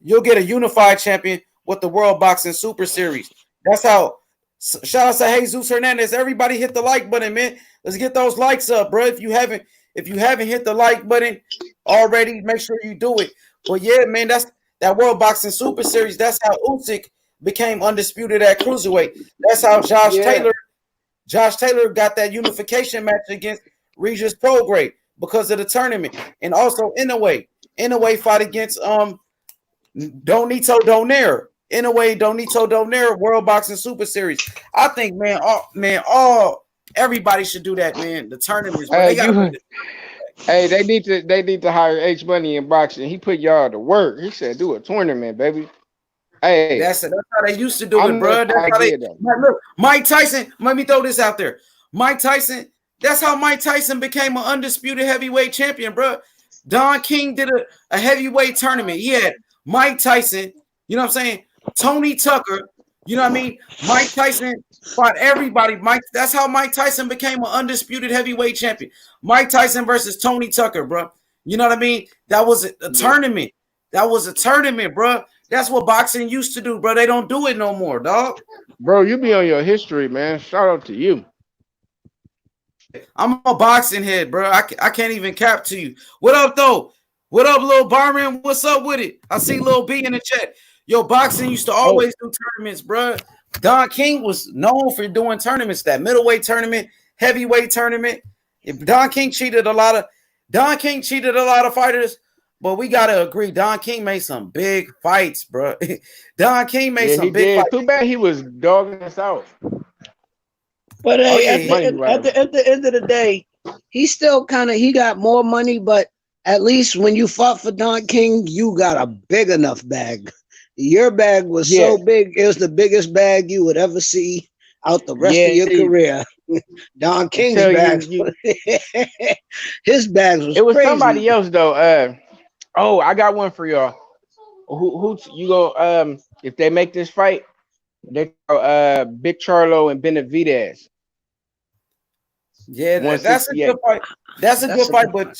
You'll get a unified champion with the World Boxing Super Series. That's how. Shout out to Jesus Hernandez. Everybody hit the like button, man. Let's get those likes up, bro. If you haven't hit the like button already, make sure you do it. But yeah, man, that's that World Boxing Super Series. That's how Usyk became undisputed at cruiserweight. That's how Josh Taylor got that unification match against Regis Prograis because of the tournament. And also Inoue fought against Donito Donaire. Donito Donaire World Boxing Super Series. I think, man, everybody should do that, man. The tournaments, bro. They need to hire H Money in boxing. He put y'all to work. He said, "Do a tournament, baby." Hey, that's how they used to do it, bro. That's how they. Look, Mike Tyson. Let me throw this out there. Mike Tyson. That's how Mike Tyson became an undisputed heavyweight champion, bro. Don King did a heavyweight tournament. He had Mike Tyson. You know what I'm saying? Tony Tucker. You know what I mean? Mike Tyson fought everybody. That's how Mike Tyson became an undisputed heavyweight champion. Mike Tyson versus Tony Tucker, bro. You know what I mean? That was a tournament. That was a tournament, bro. That's what boxing used to do, bro. They don't do it no more, dog. Bro, you be on your history, man. Shout out to you. I'm a boxing head, bro. I can't even cap to you. What up, though? What up, Lil Barman? What's up with it? I see Lil B in the chat. Yo, boxing used to always do tournaments, bro. Don King was known for doing tournaments, that middleweight tournament, heavyweight tournament. Don King cheated a lot of fighters, but we gotta agree, Don King made some big fights, bro. DonKing made some big fights. Too bad he was dogging us out. But hey, at the end of the day, he still he got more money, but at least when you fought for Don King, you got a big enough bag. Your bag was so big, it was the biggest bag you would ever see out the rest of your career. Don King's bags, his bags was. It was crazy. Somebody else though. I got one for y'all. Who you go? If they make this fight, they go Big Charlo and Benavidez. Yeah, that's a good fight. That's a good fight, but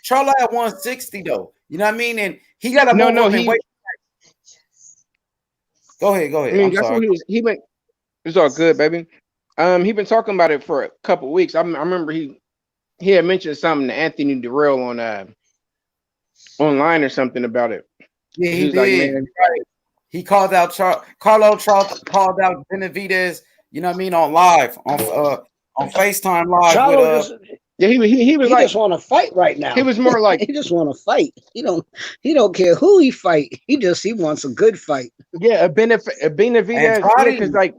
Charlo at 160 though. You know what I mean? And he got to move up and wait. Go ahead. I mean, that's what he went. It's all good, baby. He been talking about it for a couple weeks. I remember he had mentioned something to Anthony Durrell on online or something about it. Yeah, he did. Like, man, he called out Carlo called out Benavidez. You know what I mean, on live on FaceTime live. He was like, just want to fight right now. He was more like he just want to fight. He don't care who he fight. He wants a good fight. Yeah, a Benavidez because like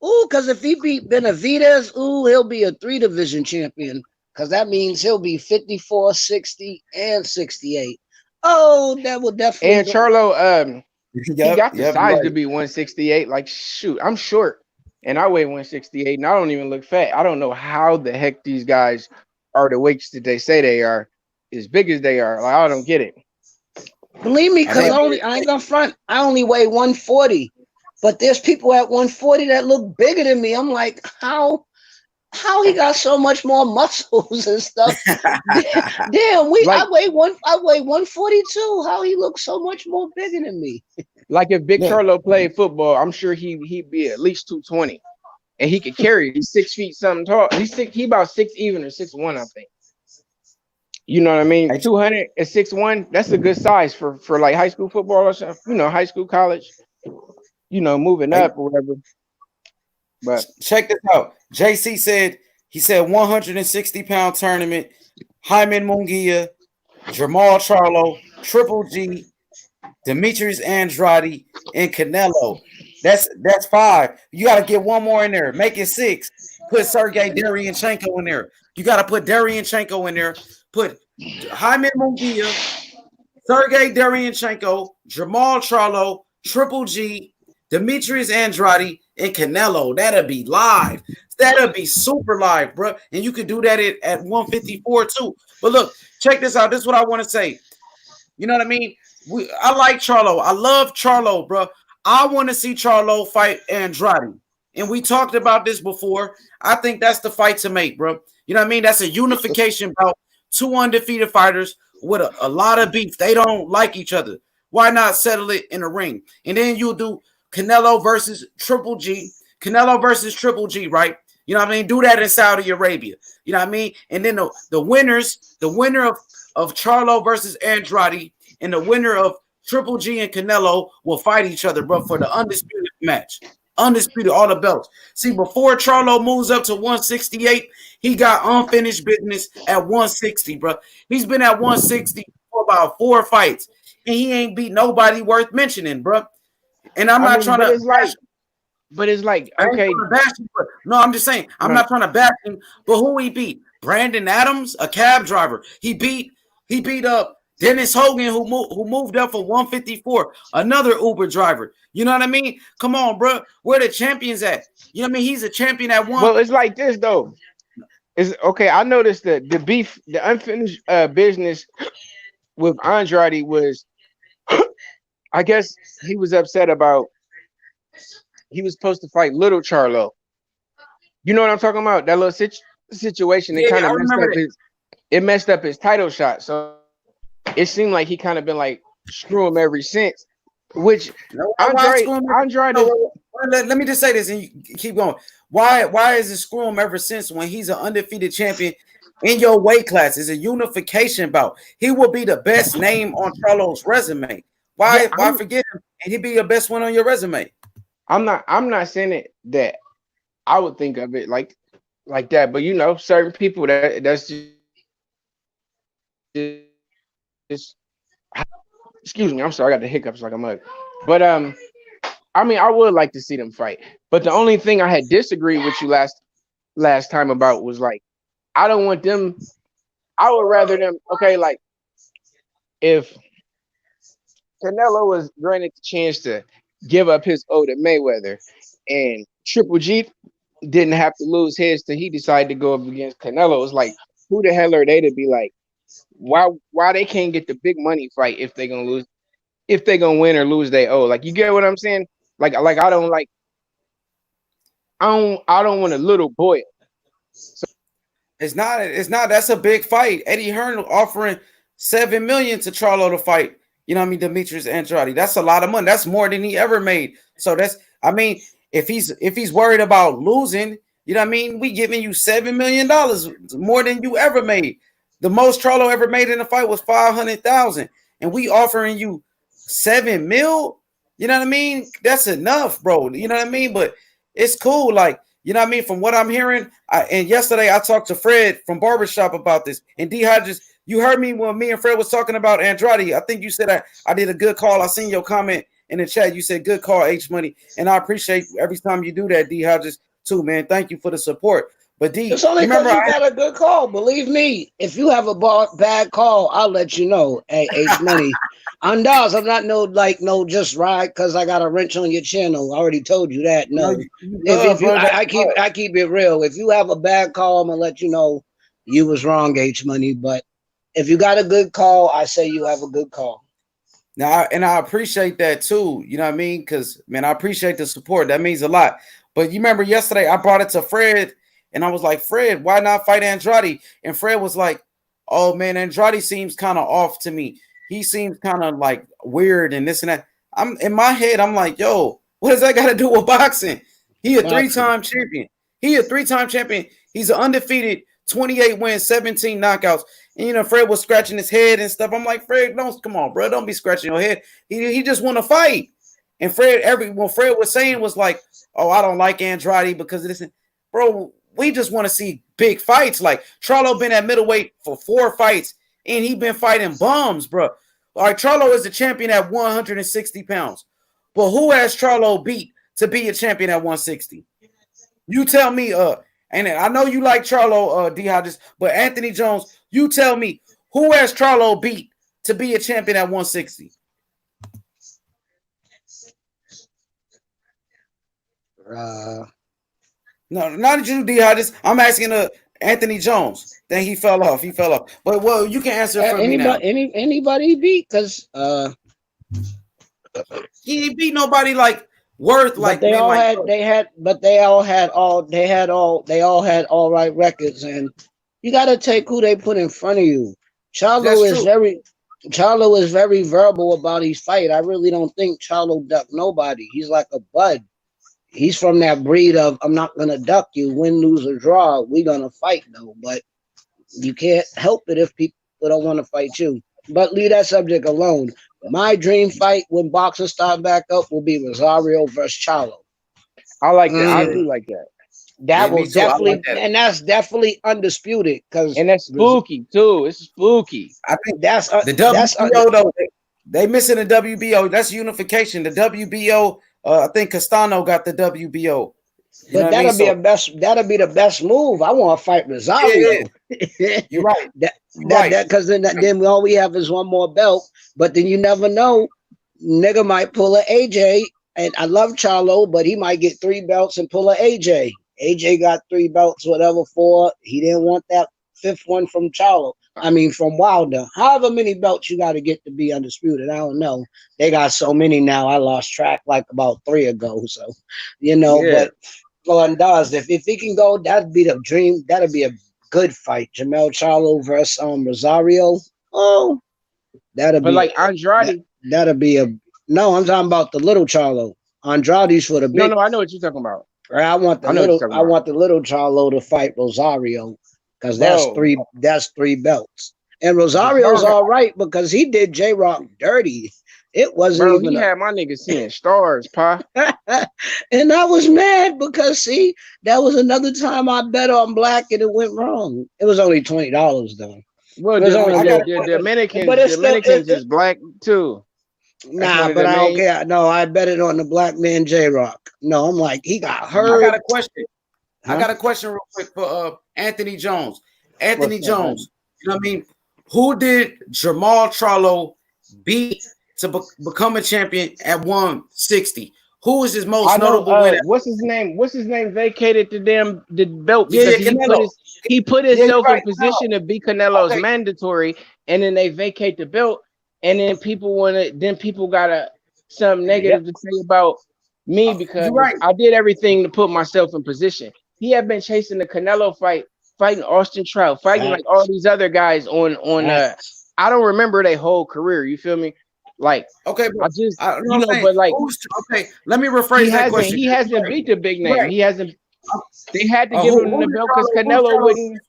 because if he beat Benavidez, he'll be a 3-division champion. Because that means he'll be 54, 60, and 68. Oh, that will definitely. And Charlo, he got the size to be 168. Like, shoot, I'm short. And I weigh 168, and I don't even look fat. I don't know how the heck these guys are the weights that they say they are, as big as they are. Like, I don't get it. Believe me, because I ain't gonna front. I only weigh 140, but there's people at 140 that look bigger than me. I'm like, how he got so much more muscles and stuff? Damn, I weigh 142. How he looks so much more bigger than me? Like if Big Charlo played football, I'm sure he'd be at least 220, and he could carry it. He's 6 feet something tall. He about 6 even or 6'1", I think. You know what I mean? 200 and 6'1", that's a good size for like high school football or something. You know, high school, college. You know, moving up or whatever. But check this out. JC said 160-pound tournament. Hyman Munguia, Jamal Charlo, Triple G, Demetrius Andrade, and Canelo. That's 5. You got to get one more in there. Make it 6. Put Sergey Deryanchenko in there. You got to put Deryanchenko in there. Put Jaime Munguia, Sergey Deryanchenko, Jamal Charlo, Triple G, Demetrius Andrade, and Canelo. That'll be live. That'll be super live, bro. And you could do that at 154 too. But look, check this out. This is what I want to say. You know what I mean? I like Charlo. I love Charlo, bro. I want to see Charlo fight Andrade. And we talked about this before. I think that's the fight to make, bro. You know what I mean? That's a unification bout. 2 undefeated fighters with a lot of beef. They don't like each other. Why not settle it in a ring? And then you'll do Canelo versus Triple G. Canelo versus Triple G, right? You know what I mean? Do that in Saudi Arabia. You know what I mean? And then the winner of Charlo versus Andrade and the winner of Triple G and Canelo will fight each other, bro, for the undisputed match. Undisputed, all the belts. See, before Charlo moves up to 168, he got unfinished business at 160, bro. He's been at 160 for about 4 fights, and he ain't beat nobody worth mentioning, bro. And I'm not trying to. But it's like, okay. No, I'm just saying, I'm not trying to bash him, but who he beat? Brandon Adams, a cab driver. He beat up Dennis Hogan, who moved up for 154, another Uber driver. You know what I mean? Come on, bro. Where the champions at? You know what I mean? He's a champion at one. Well, it's like this though. It's okay. I noticed the beef, the unfinished business with Andrade was, I guess he was upset about. He was supposed to fight Little Charlo. You know what I'm talking about? That little situation. It kind of messed up his title shot. So it seemed like he kind of been like screw him ever since. Which Andrade. Let me just say this, and you keep going. Why is it screw him ever since when he's an undefeated champion in your weight class? It's a unification bout. He will be the best name on Charlo's resume. Why forget him and he be your best one on your resume? I'm not saying it that I would think of it like that, but you know, certain people that's just excuse me, I'm sorry, I got the hiccups like a mug. But I mean, I would like to see them fight. But the only thing I had disagreed with you last time about was like, I don't want them. I would rather them. Okay, like if Canelo was granted the chance to give up his O to Mayweather, and Triple G didn't have to lose his till he decided to go up against Canelo. It's like, who the hell are they to be like, why they can't get the big money fight if they gonna lose, if they gonna win or lose they O? Like, you get what I'm saying? Like I don't want a little boy. So it's not. That's a big fight. Eddie Hearn offering $7 million to Charlo to fight. You know what I mean? Demetrius Andrade. That's a lot of money. That's more than he ever made. So I mean, if he's worried about losing, you know what I mean? We giving you $7 million, more than you ever made. The most Charlo ever made in a fight was $500,000, and we offering you $7 million. You know what I mean? That's enough, bro. You know what I mean? But it's cool, like, you know what I mean? From what I'm hearing, and yesterday I talked to Fred from Barbershop about this, and D Hodges. You heard me when me and Fred was talking about Andrade. I think you said I did a good call. I seen your comment in the chat. You said good call, H Money, and I appreciate every time you do that, D Hodges, too, man. Thank you for the support. But D, it's only because you got a good call. Believe me, if you have a bad call, I'll let you know. Hey, H Money, I'm not just ride because I got a wrench on your channel. I already told you that. No, I keep it real. If you have a bad call, I'm gonna let you know you was wrong, H Money. But if you got a good call, I say you have a good call. Now, and I appreciate that too. You know what I mean? Because, man, I appreciate the support. That means a lot. But you remember yesterday I brought it to Fred, and I was like, Fred, why not fight Andrade? And Fred was like, oh, man, Andrade seems kind of off to me. He seems kind of like weird and this and that. I'm in my head, I'm like, yo, what does that got to do with boxing? He a three-time champion. He's an undefeated 28 wins, 17 knockouts. And, you know, Fred was scratching his head and stuff. I'm like, Fred, come on, bro. Don't be scratching your head. He just want to fight. And Fred, what Fred was saying was like, oh, I don't like Andrade because of this. Bro, we just want to see big fights. Like, Charlo been at middleweight for 4 fights. and he been fighting bums, bro. All right, Charlo is the champion at 160 pounds. But who has Charlo beat to be a champion at 160? You tell me, and I know you like Charlo, D Hodges, but Anthony Jones, you tell me who has Charlo beat to be a champion at 160? No, not you, D Hodges. I'm asking Anthony Jones. Then he fell off. But well, you can answer for me now. Anybody beat because he ain't beat nobody like worth like they all like, they all had all right records, and you got to take who they put in front of you. Charlo is very verbal about his fight. I really don't think Charlo ducked nobody. He's like a bud. He's from that breed of I'm not gonna duck you, win, lose, or draw. We gonna fight though, but you can't help it if people don't want to fight you. But leave that subject alone. My dream fight when boxing start back up will be Rosario versus Charlo. I like that. I do like that. That will definitely, and that's definitely undisputed and that's spooky too. It's spooky. I think that's the WBO though. They missing the WBO. That's unification. The WBO. I think Castano got the WBO. But that'll be the best move. I want to fight Rosario. Yeah. You're right. Because then all we have is one more belt. But then you never know. Nigga might pull an AJ. And I love Charlo, but he might get 3 belts and pull an AJ. AJ got 3 belts, whatever, 4. He didn't want that 5th one from Charlo. I mean, from Wilder. However many belts you got to get to be undisputed. I don't know. They got so many now. I lost track like about 3 ago. So, but Andaz, if he can go, that'd be the dream. That'd be a good fight. Jamel Charlo versus Rosario. Oh, that'd be. But like Andrade. That'd be a. No, I'm talking about the little Charlo. Andrade's for the big. No, I know what you're talking about. I want the little Charlo to fight Rosario because that's 3 belts. And Rosario's all right because he did J-Rock dirty. It wasn't he had my niggas seeing stars, pa. And I was mad because that was another time I bet on black and it went wrong. It was only $20 though. Well, the Dominicans is black too. Nah, but I don't care. No, I bet it on the black man J-Rock. No, I'm like, he got hurt. I got a question. I got a question real quick for Anthony Jones. Anthony Jones, you know what I mean? Who did Jamal Charlo beat to become a champion at 160? Who is his most notable winner? What's his name? Vacated the belt because he put himself in position to be Canelo's mandatory, and then they vacate the belt. And then people got something negative to say about me because I did everything to put myself in position. He had been chasing the Canelo fight, fighting Austin Trout, fighting like all these other guys on I don't remember their whole career. You feel me? Like okay, but but like okay, let me rephrase that question. He hasn't beat the big name. He hasn't. They had to give him the belt because Canelo wouldn't.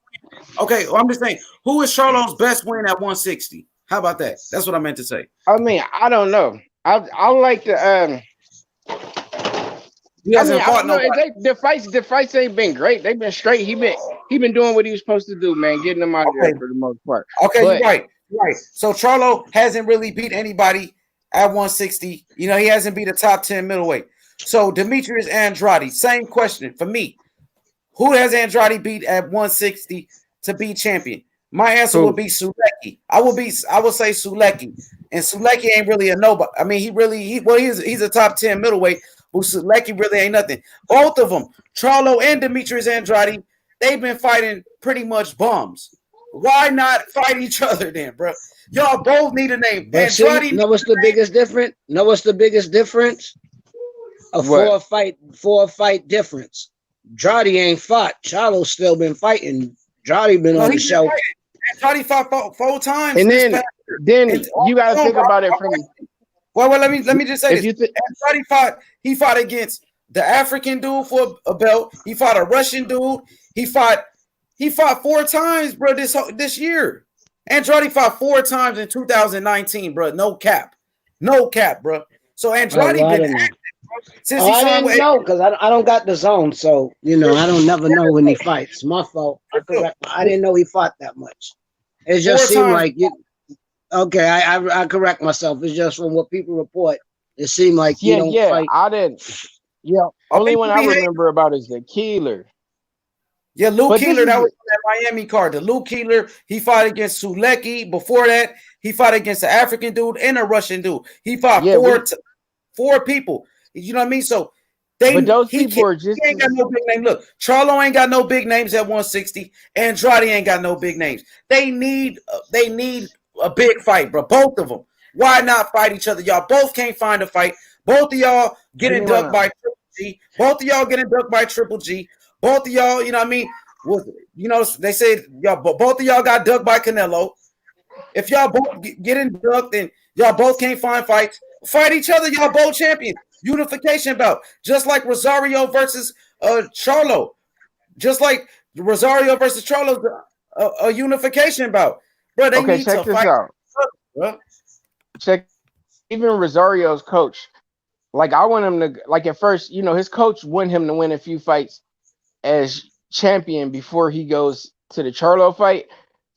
Okay, well, I'm just saying, who is Charlo's best win at 160? How about that? That's what I meant to say. I mean, I don't know. I like the he hasn't fought the fights ain't been great. They've been straight. He been doing what he was supposed to do, man, getting them out there for the most part. Okay, you're right. So Charlo hasn't really beat anybody at 160. You know, he hasn't beat a top 10 middleweight. So Demetrius Andrade, same question for me. Who has Andrade beat at 160 to be champion? My answer would be Sulecki. I would say Sulecki. And Sulecki ain't really a nobody. I mean, he's a top 10 middleweight, but Sulecki really ain't nothing. Both of them, Charlo and Demetrius Andrade, they've been fighting pretty much bums. Why not fight each other then, bro? Y'all both need a name. Andrade. Know what's the biggest difference? A four fight difference. Andrade ain't fought. Charlo's still been fighting. Andrade been on the show. Andrade fought 4 times. And then you got to think about it from. Well, let me just say this. Andrade fought against the African dude for a belt. He fought a Russian dude. He fought 4 times, bro. This year, Andrade fought 4 times in 2019, bro. No cap, bro. So Andrade been active, bro, since he signed with. No, because I don't got the zone, so I don't never know when he fights. My fault. I didn't know he fought that much. It just Four seemed times. like you. Okay, I correct myself. It's just from what people report. It seemed like you Yeah, don't yeah. fight. I didn't. Yeah, Oh, only one people I be hating. remember about is the Keeler. Yeah, Luke But this Keeler, is that was that Miami card. The Luke Keeler, he fought against Sulecki. Before that, he fought against an African dude and a Russian dude. He fought yeah, we four people. You know what I mean? So but those he people can't, are he just ain't got as no big name. Look, Charlo ain't got no big names at 160. Andrade ain't got no big names. They need a big fight, bro. Both of them. Why not fight each other? Y'all both can't find a fight. Both of y'all give getting me one ducked of by Triple G. Both of y'all getting ducked by Triple G. Both of y'all, you know what I mean? They said y'all both of y'all got ducked by Canelo. If y'all both getting ducked and y'all both can't find fights, fight each other. Y'all both champions. Unification bout, just like Rosario versus Charlo, just like Rosario versus Charlo, a unification bout. Bro, they Okay, need check to this fight. out. Bro. Check even Rosario's coach. Like I want him to like at first, his coach want him to win a few fights as champion before he goes to the Charlo fight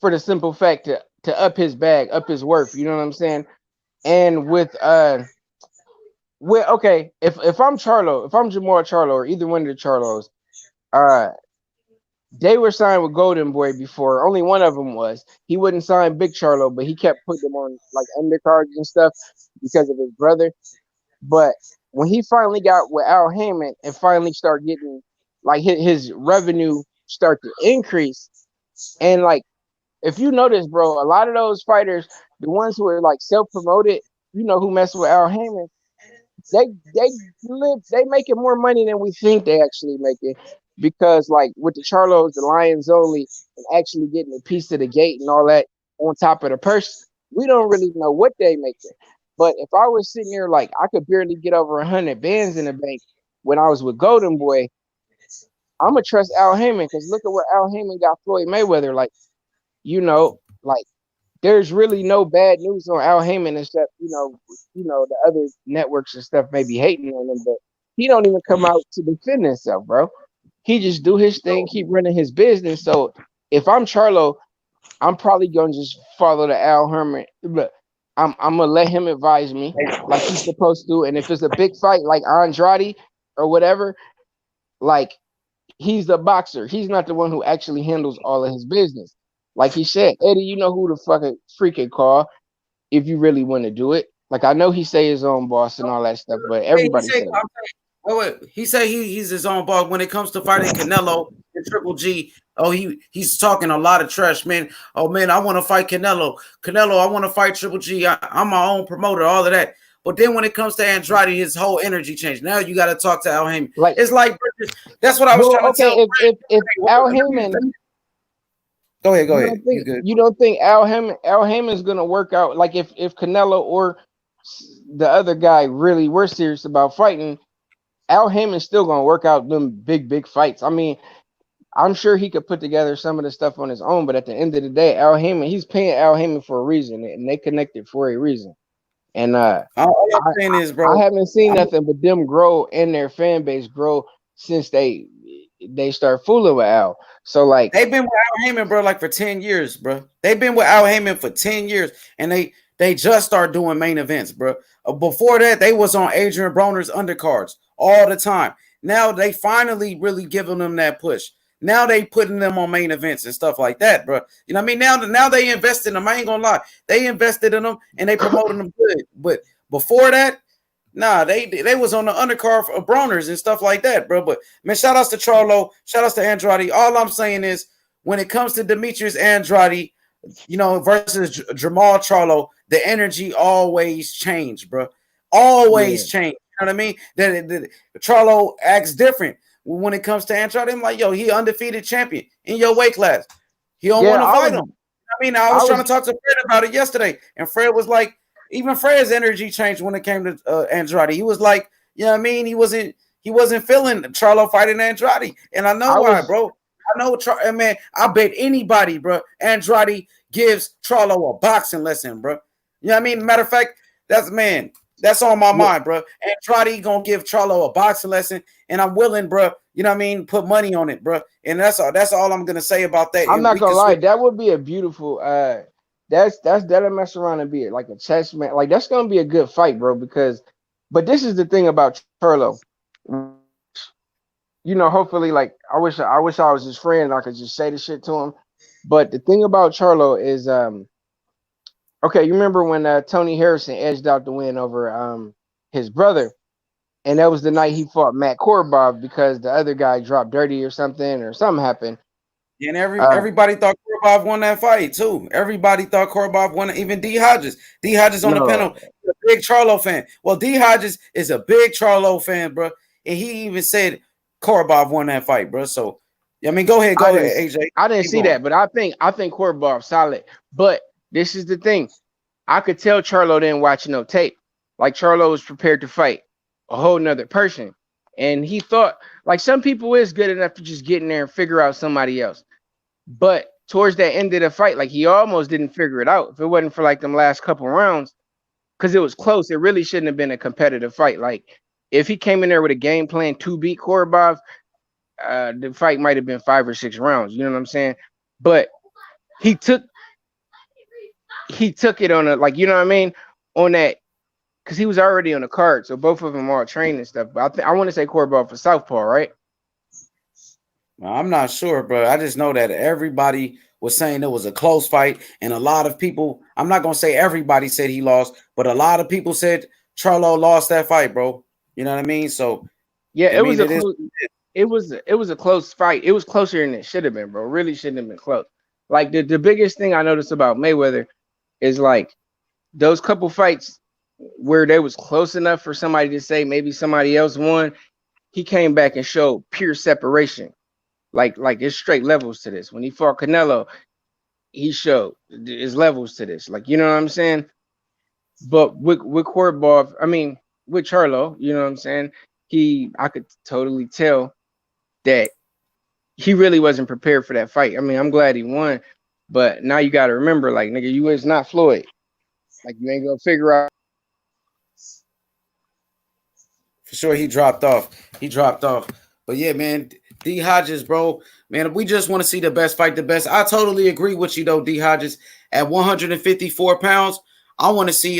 for the simple fact to up his bag, up his worth. You know what I'm saying? And with okay, if I'm Charlo, if I'm Jamal Charlo or either one of the Charlos, uh, they were signed with Golden Boy before. Only one of them was. He wouldn't sign Big Charlo, but he kept putting them on like undercards and stuff because of his brother. But when he finally got with Al Heyman and finally started getting like his revenue start to increase, and like if you notice, bro, a lot of those fighters, the ones who are like self promoted, who mess with Al Heyman, they they making more money than we think they actually making because like with the Charlos, the Lions only, and actually getting a piece of the gate and all that on top of the purse, we don't really know what they making. But if I was sitting there like I could barely get over 100 bands in the bank when I was with Golden Boy, I'm gonna trust Al Heyman because look at what Al Heyman got Floyd Mayweather. Like like there's really no bad news on Al Heyman except the other networks and stuff may be hating on him, but he don't even come out to defend himself, bro. He just do his thing, keep running his business. So if I'm Charlo, I'm probably gonna just follow the Al Herman. Look, I'm gonna let him advise me like he's supposed to. And if it's a big fight like Andrade or whatever, like he's the boxer. He's not the one who actually handles all of his business. Like he said, Eddie, you know who the fucking freaking call if you really want to do it. Like I know he say his own boss and all that stuff, but He everybody said, say that. wait. He said he's his own boss when it comes to fighting Canelo and Triple G. Oh, he's talking a lot of trash, man. Oh man, I want to fight Canelo. Canelo, I want to fight Triple G. I'm my own promoter, all of that. But then when it comes to Andrade, his whole energy changed. Now you got to talk to Al Heyman. Like, It's like that's what I was well, trying to okay, tell. if Al Heyman, Go ahead, go you ahead. don't You think good? you don't think Al Heyman's gonna work out? Like if Canelo or the other guy really were serious about fighting, Al Heyman's still gonna work out them big fights. I mean, I'm sure he could put together some of the stuff on his own, but at the end of the day, Al Heyman, he's paying Al Heyman for a reason, and they connected for a reason. And All I'm I, saying is, I bro. haven't seen I'm, nothing but them grow and their fan base grow since they start fooling with Al. So like, They've been with Al Heyman, bro, like for 10 years, bro. They've been with Al Heyman for 10 years, and they just start doing main events, bro. Before that, they was on Adrian Broner's undercards all the time. Now they finally really giving them that push. Now they putting them on main events and stuff like that, bro. You know what I mean? Now they invest in them. I ain't gonna lie. They invested in them and they promoting them good. But before that, nah, they was on the undercard of Broners and stuff like that, bro. But man, shout outs to Charlo, shout outs to Andrade. All I'm saying is when it comes to Demetrius Andrade, versus Jamal Charlo, the energy always change, bro. yeah, Always change. You know what I mean? That Charlo acts different when it comes to Andrade. I'm like, yo, he undefeated champion in your weight class. He don't yeah, want to fight him. I mean, I I was trying to was, talk to Fred about it yesterday, and Fred was like, even Fred's energy changed when it came to Andrade. He was like, you know what I mean? He wasn't feeling Charlo fighting Andrade, and I know I why, was, bro. I know, man. I bet anybody, bro. Andrade gives Charlo a boxing lesson, bro. You know what I mean? Matter of fact, that's man. That's on my Yeah, mind, bro. Andrade gonna give Charlo a boxing lesson, and I'm willing, bro. You know what I mean? Put money on it, bro. And that's all. That's all I'm gonna say about that. I'm And not we gonna can lie, switch. that would be a beautiful that'll mess around and be like a chess match. Like that's gonna be a good fight, bro, because but this is the thing about Charlo. Hopefully like I wish I was his friend and I could just say the shit to him. But the thing about Charlo is okay, you remember when Tony Harrison edged out the win over his brother, and that was the night he fought Matt Korbov because the other guy dropped dirty or something happened. And Um, everybody thought Korobov won that fight too. Everybody thought Korobov won it. Even D Hodges. D Hodges on the no, panel, a big Charlo fan. Well, D Hodges is a big Charlo fan, bro. And he even said Korobov won that fight, bro. So I mean, I go didn't ahead, AJ. I didn't Keep see going. that, but I think Korbov solid. But this is the thing. I could tell Charlo didn't watch no tape. Like Charlo was prepared to fight a whole nother person. And he thought like some people is good enough to just get in there and figure out somebody else. But towards the end of the fight, like he almost didn't figure it out. If it wasn't for like them last couple rounds, because it was close, it really shouldn't have been a competitive fight. Like if he came in there with a game plan to beat Korbov, the fight might have been 5 or 6 rounds. You know what I'm saying? But he took he took it on a like you know what I mean on that because he was already on the card, so both of them are trained and stuff. But I want to say Korbov for Southpaw, right? I'm not sure, bro. I just know that everybody was saying it was a close fight, and a lot of people. I'm not gonna say everybody said he lost, but a lot of people said Charlo lost that fight, bro. You know what I mean? So Yeah, I it was mean, a it is. close. It was a close fight. It was closer than it should have been, bro. Really shouldn't have been close. Like the biggest thing I noticed about Mayweather is like those couple fights where they was close enough for somebody to say maybe somebody else won. He came back and showed pure separation. Like there's straight levels to this. When he fought Canelo, he showed there's levels to this. Like you know what I'm saying. But with Korobov, I mean with Charlo, you know what I'm saying. I could totally tell that he really wasn't prepared for that fight. I mean, I'm glad he won, but now you got to remember, like, nigga, you is not Floyd. Like, you ain't gonna figure out. For sure, he dropped off. He dropped off. But yeah, man, D Hodges, bro, man, we just want to see the best fight the best. I totally agree with you though, D Hodges. At 154 pounds, I want to see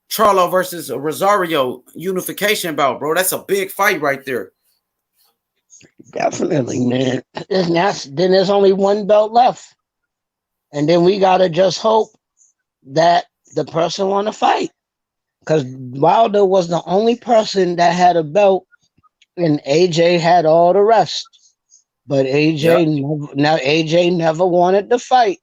Charlo versus Rosario unification bout, bro. That's a big fight right there. Definitely, man. Then there's only one belt left, and then we gotta just hope that the person want to fight. Because Wilder was the only person that had a belt, and AJ had all the rest. But Yep. AJ never wanted to fight,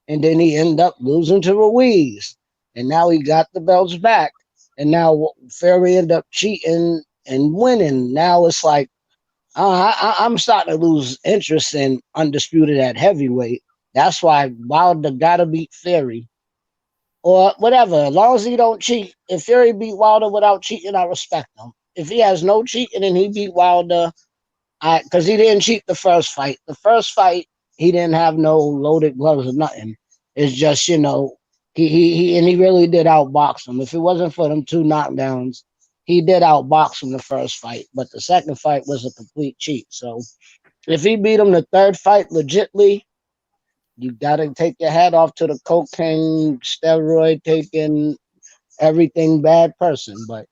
and then he ended up losing to Ruiz, and now he got the belts back, and now Fury ended up cheating and winning. Now it's like I'm starting to lose interest in undisputed at heavyweight. That's why Wilder gotta beat Fury or whatever. As long as he don't cheat, if Fury beat Wilder without cheating, I respect him. If he has no cheating and he beat Wilder, because he didn't cheat the first fight. The first fight he didn't have no loaded gloves or nothing. It's just he really did outbox him. If it wasn't for them two knockdowns, he did outbox him the first fight. But the second fight was a complete cheat. So if he beat him the third fight legitly, you gotta take your hat off to the cocaine, steroid taking, everything bad person. But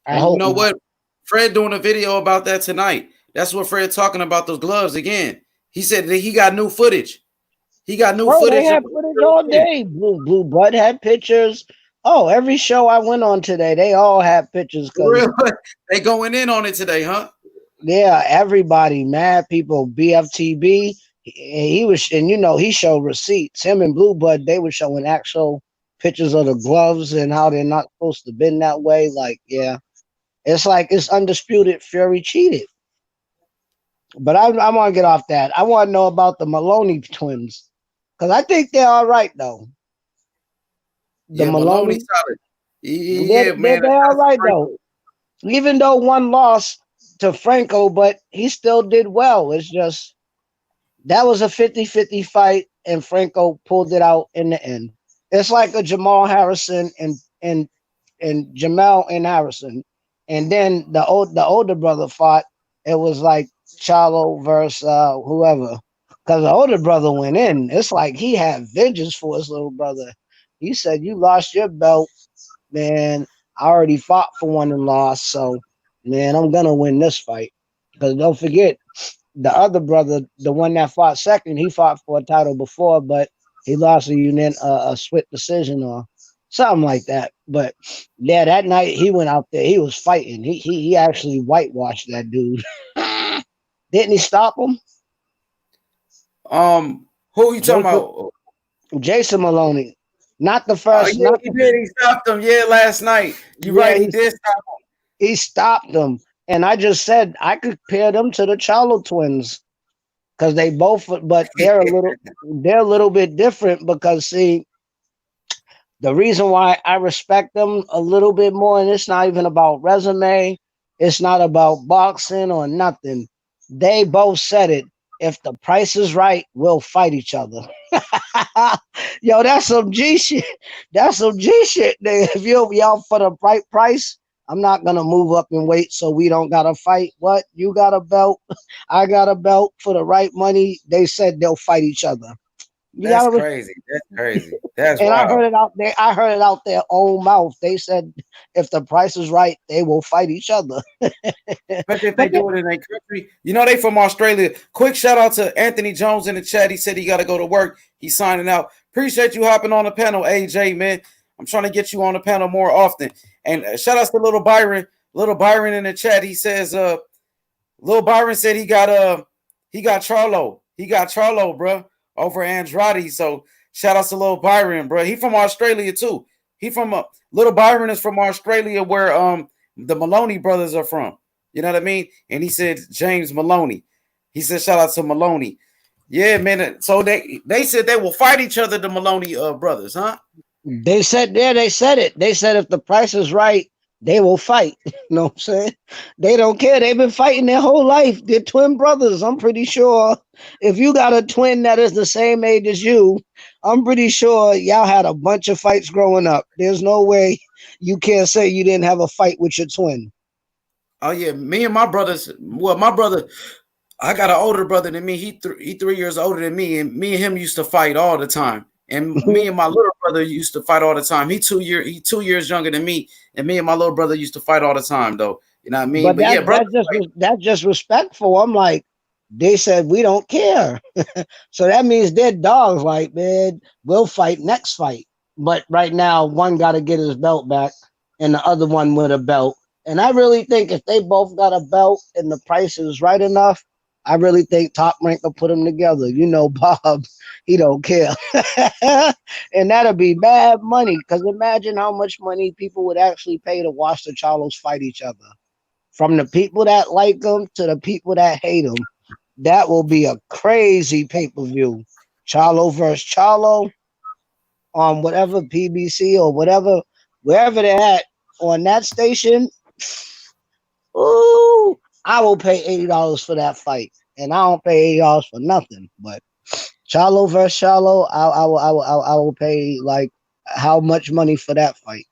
I And you hope know not. what? Fred doing a video about that tonight. That's what Fred talking about those gloves again. He said that he got new footage. He got new Oh, they footage of had footage all day. Blue Blood had pictures. Oh, every show I went on today, they all had pictures because real. They going in on it today, huh? yeah, everybody, mad people, BFTB. He was, and he showed receipts. Him and Blue Blood, they were showing actual pictures of the gloves and how they're not supposed to been that way. Like, yeah, it's like it's undisputed. Fury cheated, but I want to get off that. I want to know about the Maloney twins because I think they're all right though. The Yeah, Maloney Maloney, solid. they're, Yeah, they're, man. they're all right though. Even though one lost to Franco, but he still did well. It's just that was a 50-50 fight, and Franco pulled it out in the end. It's like a Jamal Harrison and Jamal and Harrison, and then the older brother fought. It was like Charlo versus whoever, because the older brother went in. It's like he had vengeance for his little brother. He said, "You lost your belt, man. I already fought for one and lost, so man, I'm gonna win this fight." Because don't forget, the other brother, the one that fought second, he fought for a title before, but he lost a split decision or something like that. But yeah, that night he went out there, he was fighting. He actually whitewashed that dude. Didn't he stop him? Who you talking Jason, about? Jason Maloney. Not the Oh first, yeah, not he the did. He stopped him. Yeah, last night. You're yeah, right. He did stop he stopped them. And I just said I could compare them to the Charlo twins because they both, but him. they're a little bit different because see, the reason why I respect them a little bit more, and it's not even about resume, it's not about boxing or nothing. They both said it. If the price is right, we'll fight each other. Yo, that's some G shit. That's some G shit. If y'all for the right price, I'm not gonna move up and wait so we don't gotta fight. What? You got a belt? I got a belt for the right money. They said they'll fight each other. You That's gotta crazy. That's crazy. That's and I wild. heard it out there. I heard it out their own mouth. They said if the price is right, they will fight each other. Especially if they But do it in their country. You know they from Australia. Quick shout out to Anthony Jones in the chat. He said he got to go to work. He's signing out. Appreciate you hopping on the panel, AJ, man. I'm trying to get you on the panel more often. And shout out to little Byron. Little Byron in the chat. He says, Little Byron said he got Charlo. He got Charlo, bro, over Andrade. So shout out to Little Byron, bro. He from Australia too. He from Little Byron is from Australia where the Maloney brothers are from. You know what I mean? And he said James Maloney. He said shout out to Maloney. Yeah, man. So they said they will fight each other, the Maloney brothers, huh? they said they said it. They said if the price is right, they will fight. You know what I'm saying? They don't care. They've been fighting their whole life. They're twin brothers. I'm pretty sure if you got a twin that is the same age as you, I'm pretty sure y'all had a bunch of fights growing up. There's no way you can't say you didn't have a fight with your twin. Oh yeah, me and my brothers. Well, my brother, I got an older brother than me. He 3 years older than me, and me and him used to fight all the time. And me and my little brother used to fight all the time. He 2 years younger than me, and me and my little brother used to fight all the time, though. You know what I mean? But But yeah, brother, that's just respectful. I'm like, they said we don't care. So that means they're dogs, like, man, we'll fight next fight. But right now, one gotta get his belt back and the other one with a belt. And I really think if they both got a belt and the price is right enough, I really think Top Rank will put them together. You know, Bob, he don't care. And that'll be bad money. Because imagine how much money people would actually pay to watch the Charlos fight each other. From the people that like them to the people that hate them. That will be a crazy pay-per-view. Charlo versus Charlo on whatever PBC or whatever, wherever they're at on that station. Ooh, I will pay $80 for that fight. And I don't pay $80 for nothing. But Charlo versus Charlo, I will pay like how much money for that fight?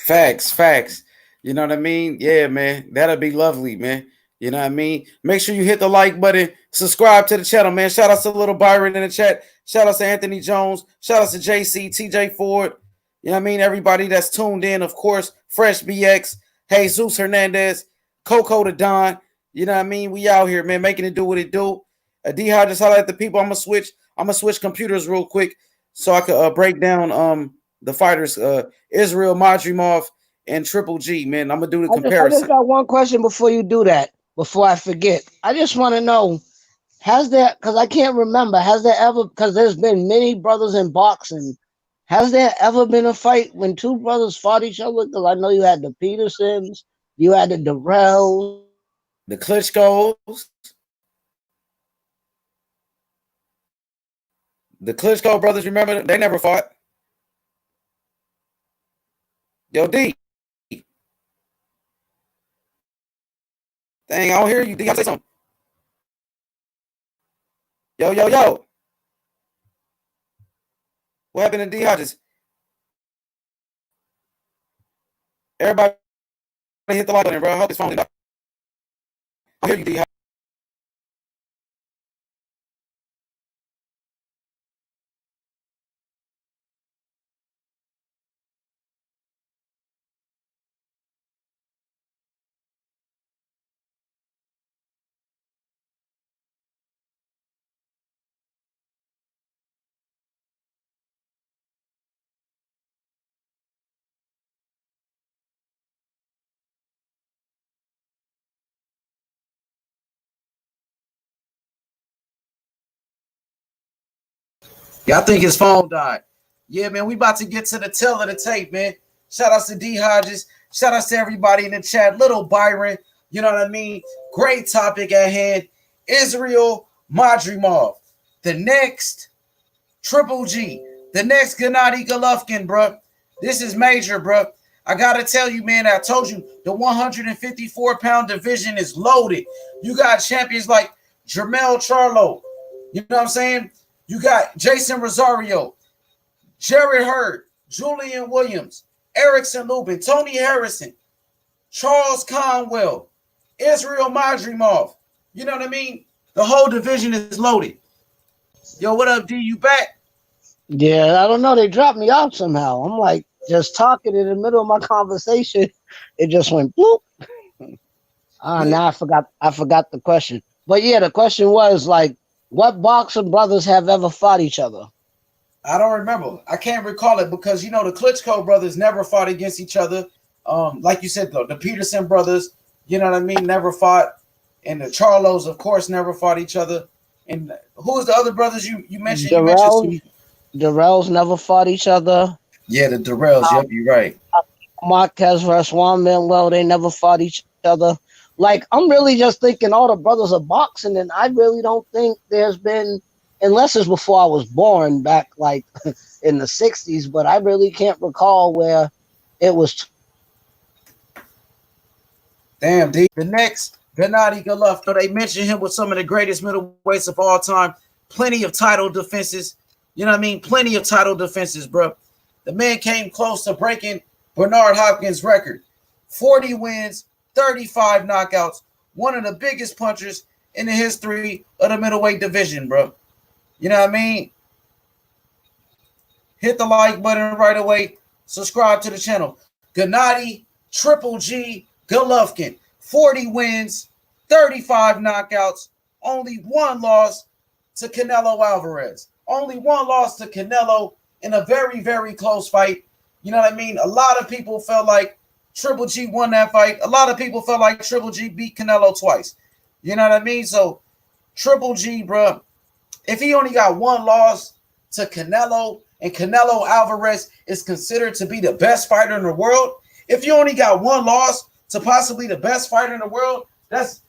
facts. You know what I mean? Yeah, man, that'll be lovely, man. You know what I mean? Make sure you hit the like button, subscribe to the channel, man. Shout out to little Byron in the chat. Shout out to Anthony Jones. Shout out to JC, TJ Ford. You know what I mean? Everybody that's tuned in, of course. Fresh BX, Jesus Hernandez, Coco the Don. You know what I mean? We out here, man, making it do what it do. D-High just highlight the people. I'm gonna switch computers real quick so I could break down the fighters, Israil, Madrimov, and Triple G, man. I'm gonna do the I just comparison. got one question before you do that. Before I forget, I just want to know: has there? Because I can't remember. Has there ever? Because there's been many brothers in boxing. Has there ever been a fight when two brothers fought each other? Because I know you had the Petersons, you had the Durrells. The Klitschko's, the Klitschko brothers, remember they never fought. Yo, D. Dang, I don't hear you. D, I say something. Yo. What happened to D Hodges? Everybody hit the like button, bro. I hope his phone. I hear you, D. Yeah, I think his phone died. Yeah, man, we about to get to the tail of the tape, man. Shout outs to D Hodges. Shout outs to everybody in the chat. Little Byron, you know what I mean? Great topic at hand. Israil Madrimov, the next Triple G, the next Gennady Golovkin, bro. This is major, bro. I got to tell you, man, I told you the 154-pound division is loaded. You got champions like Jermell Charlo. You know what I'm saying? You got Jason Rosario, Jared Hurd, Julian Williams, Erickson Lubin, Tony Harrison, Charles Conwell, Israil Madrimov. You know what I mean? The whole division is loaded. Yo, what up, D? You back? Yeah, I don't know. They dropped me off somehow. I'm like just talking in the middle of my conversation. It just went bloop. Now I forgot the question. But yeah, the question was like, what boxing brothers have ever fought each other? I don't remember. I can't recall it because, you know, the Klitschko brothers never fought against each other. Like you said, though, the Peterson brothers, you know what I mean, never fought. And the Charlos, of course, never fought each other. And who's the other brothers you mentioned? Darrells never fought each other. Yeah, the Darrells. Yep, you're right. Marquez versus Juan Manuel, they never fought each other. Like, I'm really just thinking all the brothers are boxing, and I really don't think there's been, unless it's before I was born back like in the 60s, but I really can't recall where it was. Damn, D. The next, Gennady Golovkin. They mentioned him with some of the greatest middleweights of all time. Plenty of title defenses. You know what I mean? Plenty of title defenses, bro. The man came close to breaking Bernard Hopkins' record. 40 wins, 35 knockouts. One of the biggest punchers in the history of the middleweight division, bro. You know what I mean? Hit the like button right away. Subscribe to the channel. Gennady Triple G Golovkin. 40 wins, 35 knockouts. Only one loss to Canelo Alvarez. Only one loss to Canelo in a very, very close fight. You know what I mean? A lot of people felt like Triple G won that fight. A lot of people felt like Triple G beat Canelo twice. You know what I mean? So Triple G, bro, if he only got one loss to Canelo and Canelo Alvarez is considered to be the best fighter in the world, if you only got one loss to possibly the best fighter in the world, that's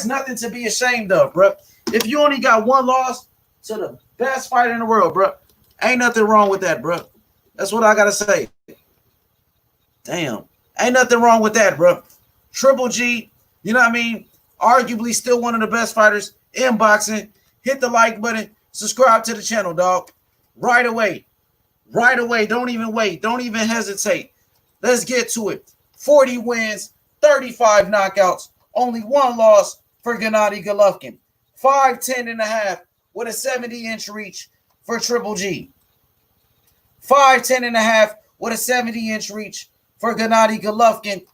nothing to be ashamed of, bro. If you only got one loss to the best fighter in the world, bro, ain't nothing wrong with that, bro. That's what I got to say. Damn. Ain't nothing wrong with that, bro. Triple G, you know what I mean? Arguably still one of the best fighters in boxing. Hit the like button. Subscribe to the channel, dog. Right away. Right away. Don't even wait. Don't even hesitate. Let's get to it. 40 wins, 35 knockouts. Only one loss for Gennady Golovkin. 5'10 and a half with a 70-inch reach for Triple G. 5'10 and a half with a 70-inch reach for Gennady Golovkin.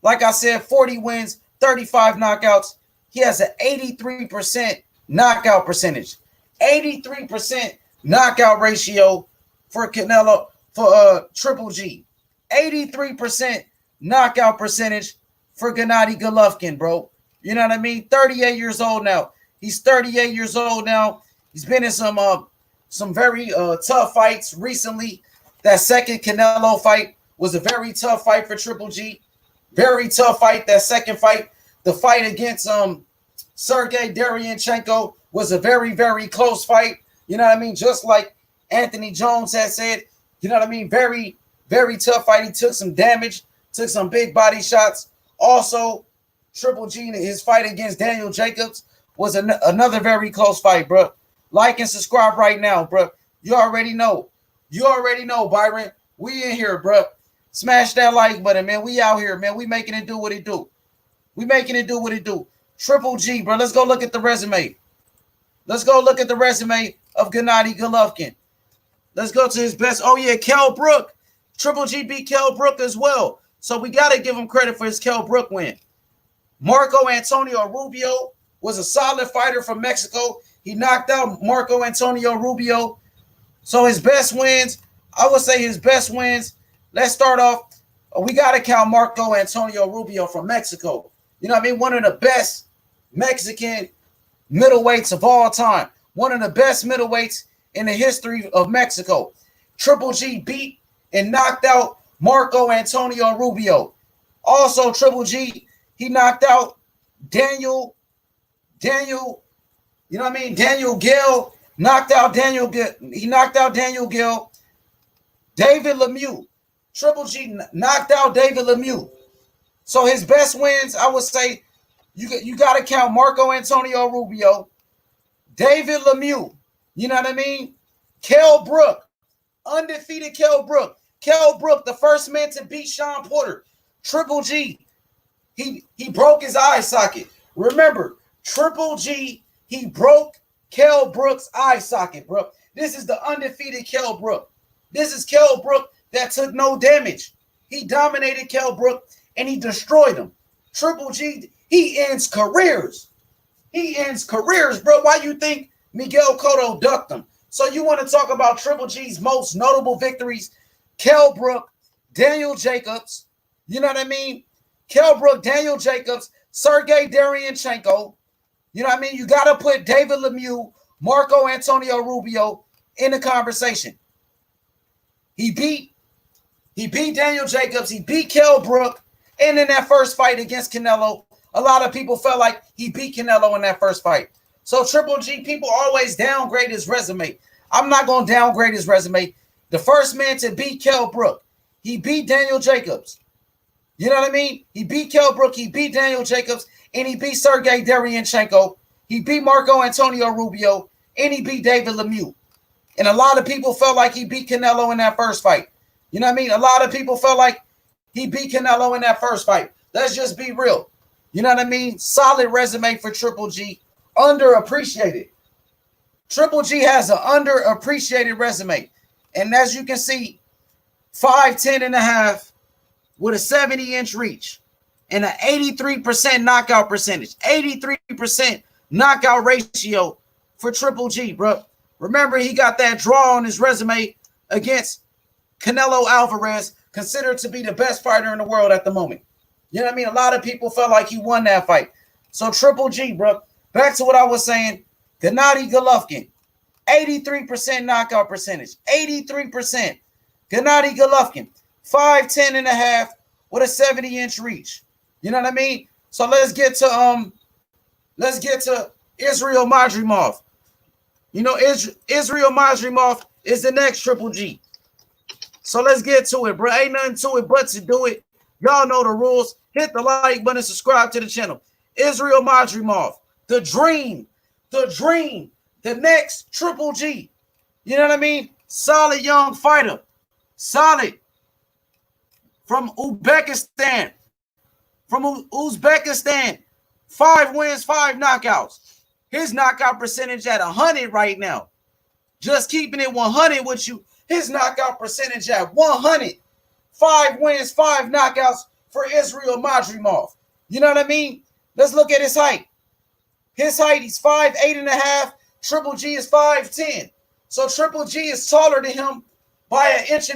Like I said, 40 wins, 35 knockouts. He has an 83% knockout percentage. 83% knockout ratio for Canelo, for Triple G. 83% knockout percentage for Gennady Golovkin, bro. You know what I mean? 38 years old now. He's 38 years old now. He's been in some very tough fights recently. That second Canelo fight was a very tough fight for Triple G. Very tough fight. That second fight, the fight against Sergey Derevyanchenko, was a very, very close fight. You know what I mean? Just like Anthony Jones had said, you know what I mean? Very, very tough fight. He took some damage, took some big body shots. Also, Triple G, his fight against Daniel Jacobs was another very close fight, bro. Like and subscribe right now, bro. You already know. You already know, Byron. We in here, bro. Smash that like button, man. We out here, man. We making it do what it do. We making it do what it do. Triple G, bro. Let's go look at the resume. Let's go look at the resume of Gennady Golovkin. Let's go to his best. Oh, yeah, Kell Brook. Triple G beat Kell Brook as well. So we got to give him credit for his Kell Brook win. Marco Antonio Rubio was a solid fighter from Mexico. He knocked out Marco Antonio Rubio. So his best wins, I would say his best wins. Let's start off. We got to count Marco Antonio Rubio from Mexico. You know what I mean? One of the best Mexican middleweights of all time. One of the best middleweights in the history of Mexico. Triple G beat and knocked out Marco Antonio Rubio. Also, Triple G, he knocked out Daniel, you know what I mean? Daniel Gill, knocked out Daniel Gill. He knocked out Daniel Gill. David Lemieux. Triple G knocked out David Lemieux. So his best wins, I would say, you got to count Marco Antonio Rubio, David Lemieux, you know what I mean? Kell Brook, undefeated Kell Brook. Kell Brook, the first man to beat Sean Porter. Triple G, he broke his eye socket. Remember, Triple G, he broke Kell Brook's eye socket, bro. This is the undefeated Kell Brook. This is Kell Brook that took no damage. He dominated Kell Brook and he destroyed him. Triple G, he ends careers. He ends careers, bro. Why you think Miguel Cotto ducked him? So you want to talk about Triple G's most notable victories? Kell Brook, Daniel Jacobs, you know what I mean? Kell Brook, Daniel Jacobs, Sergey Deryanchenko. You know what I mean? You got to put David Lemieux, Marco Antonio Rubio in the conversation. He beat Daniel Jacobs. He beat Kell Brook. And in that first fight against Canelo, a lot of people felt like he beat Canelo in that first fight. So Triple G, people always downgrade his resume. I'm not going to downgrade his resume. The first man to beat Kell Brook. He beat Daniel Jacobs. You know what I mean? He beat Kell Brook. He beat Daniel Jacobs. And he beat Sergey Deryanchenko. He beat Marco Antonio Rubio. And he beat David Lemieux. And a lot of people felt like he beat Canelo in that first fight. You know what I mean? A lot of people felt like he beat Canelo in that first fight. Let's just be real. You know what I mean? Solid resume for Triple G. Underappreciated. Triple G has an underappreciated resume. And as you can see, 5'10 and a half with a 70-inch reach and an 83% knockout percentage. 83% knockout ratio for Triple G, bro. Remember, he got that draw on his resume against Canelo Alvarez, considered to be the best fighter in the world at the moment. You know what I mean? A lot of people felt like he won that fight. So Triple G, bro, back to what I was saying, Gennady Golovkin, 83% knockout percentage, 83%. Gennady Golovkin, 5'10 and a half with a 70-inch reach. You know what I mean? So let's get to Israil Madrimov. You know, Israil Madrimov is the next Triple G. So let's get to it, bro. Ain't nothing to it but to do it. Y'all know the rules. Hit the like button, subscribe to the channel. Israil Madrimov, the dream, the next Triple G. You know what I mean? Solid young fighter. Solid. From Uzbekistan. 5 wins, 5 knockouts. His knockout percentage at 100 right now. Just keeping it 100 with you. His knockout percentage at 100. 5 wins, 5 knockouts for Israil Madrimov. You know what I mean? Let's look at his height. His height, he's 5'8 and a half. Triple G is 5'10. So Triple G is taller than him by 1.5 inches.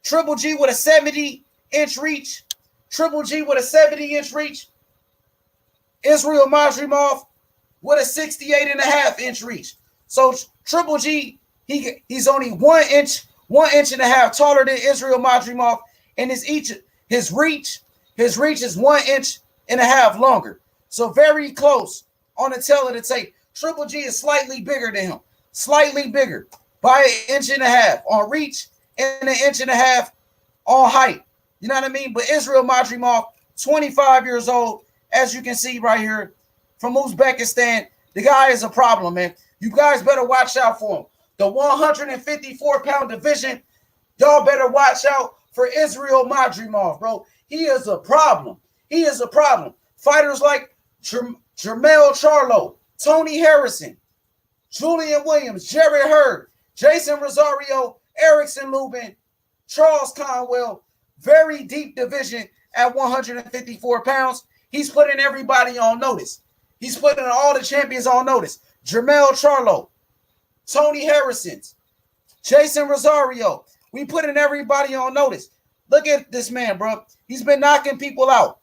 Triple G with a 70-inch reach. Triple G with a 70-inch reach. Israil Madrimov with a 68.5-inch reach. So Triple G, he's only 1 inch, 1.5 inches taller than Israil Madrimov, and his reach is 1.5 inches longer. So very close on the tail of the tape. Triple G is slightly bigger than him, slightly bigger by 1.5 inches on reach and 1.5 inches on height. You know what I mean? But Israil Madrimov, 25 years old, as you can see right here, from Uzbekistan. The guy is a problem, man. You guys better watch out for him. the 154-pound division, y'all better watch out for Israil Madrimov, bro. He is a problem. He is a problem. Fighters like Jermell Charlo, Tony Harrison, Julian Williams, Jerry Hurd, Jason Rosario, Erickson Lubin, Charles Conwell, very deep division at 154 pounds. He's putting everybody on notice. He's putting all the champions on notice. Jermell Charlo, Tony Harrison, Jason Rosario. We putting everybody on notice. Look at this man, bro. He's been knocking people out.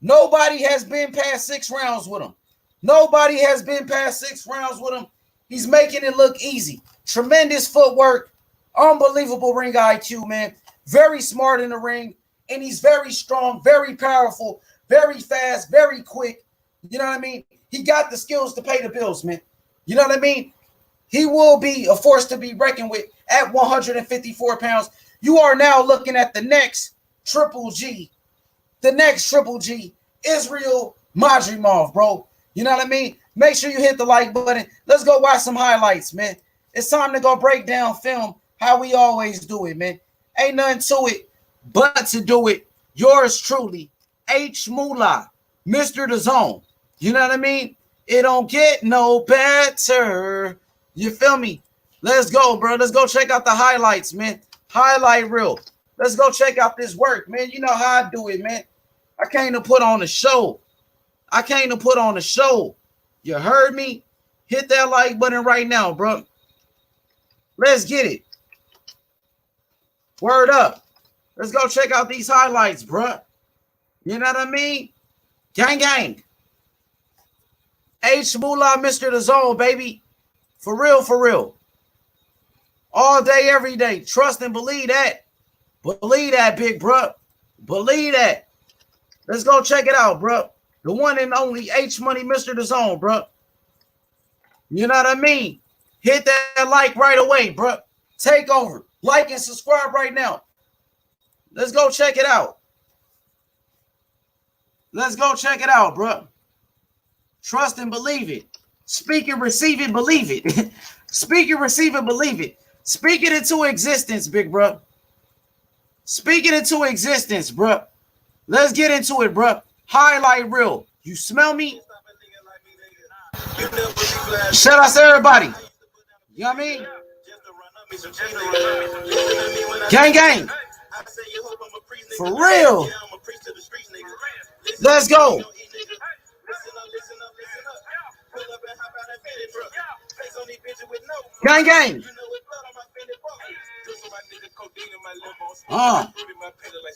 Nobody has been past 6 rounds with him. Nobody has been past 6 rounds with him. He's making it look easy. Tremendous footwork. Unbelievable ring IQ, man. Very smart in the ring. And he's very strong, very powerful, very fast, very quick. You know what I mean? He got the skills to pay the bills, man. You know what I mean? He will be a force to be reckoned with at 154 pounds. You are now looking at the next Triple G. The next Triple G, Israil Madrimov, bro. You know what I mean? Make sure you hit the like button. Let's go watch some highlights, man. It's time to go break down film how we always do it, man. Ain't nothing to it but to do it. Yours truly, H. Moolah, Mr. The Zone. You know what I mean? It don't get no better. You feel me? Let's go, bro. Let's go check out the highlights, man. Highlight reel. Let's go check out this work, man. You know how I do it, man. I came to put on a show. I came to put on a show. You heard me? Hit that like button right now, bro. Let's get it. Word up. Let's go check out these highlights, bro. You know what I mean? Gang, gang. H. Moolah, Mr. The Zone, baby. For real, for real. All day, every day. Trust and believe that. Believe that, big bro. Believe that. Let's go check it out, bro. The one and only H Money, Mr. The Zone, bro. You know what I mean? Hit that like right away, bro. Take over. Like and subscribe right now. Let's go check it out. Let's go check it out, bro. Trust and believe it. Speak and receive it, believe it. Speak and receive it, believe it. Speak it into existence, big bro. Speak it into existence, bro. Let's get into it, bro. Highlight reel. You smell me? Shout out to everybody. You know what I mean? Gang, gang. For real. Let's go. Gang, gang.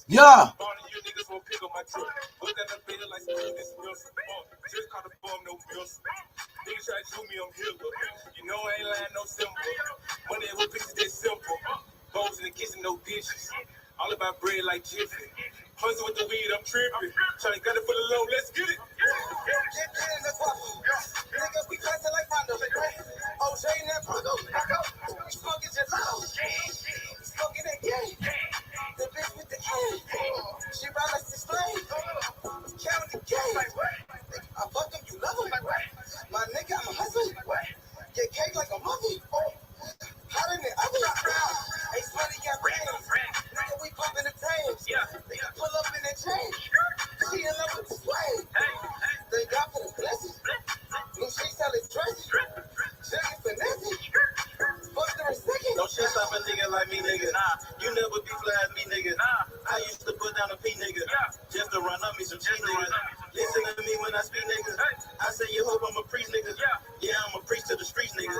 Yeah. All about bread like Jiffy. Hustle with the weed, I'm tripping. Trying to get it for the low, let's get it. Niggas be classing like Rondo. Oh, Shane, that Rondo. Smoking just low. Smoking that game. The bitch with the A. She ride like the slave. Count the game. I fuck him, you love him. My nigga, I'm a hustler. Get cake like a monkey. Hot in the oven. Ace money got brains. Nigga, we poppin' the tails. Nigga, pull up in that chain. She in love with the swag. Thank God for the blessing. Blue sheets tell his dressing. Chicken finesse. Fuck the second. Don't shit stop a nigga like me, nigga. You never be fly as me, nigga. I used to put down a P, nigga. Just to run up me some cheese, nigga. Listen to me when I speak, nigga. I say you hope I'm a priest, nigga. Yeah, I'm a priest to the streets, nigga.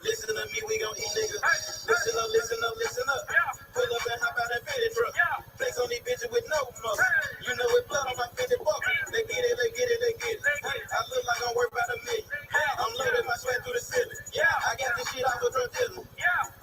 Listen to me, we gon' eat, nigga. Listen up, listen up, listen up. Pull up and hop out that Fetty truck. Flex on these bitches with no fuss. You know it's blood on my Fetty buck. They get it, they get it, they get it. I look like I'm worth about $1 million. I'm loaded my sweat through the ceiling. I got this shit off of drug dealing.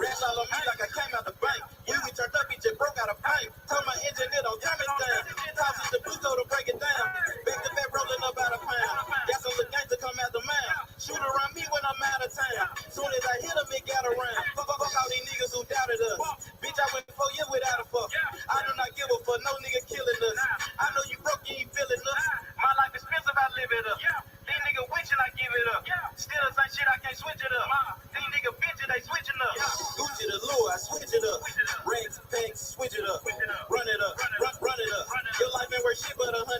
Rats all on me like I came out the bank. When we turned up, he just broke out a pipe. Told my engineer don't time it down. Toss the blue to break it down. Back to back rolling up out a pound. Got some little gangs to come out the mouth. Shoot around me when I'm out of town. Soon as I hit him, it got around. Fuck all these niggas who doubted us. Bitch, I went 4 years without a fuck. I do not give a fuck, no nigga killing us.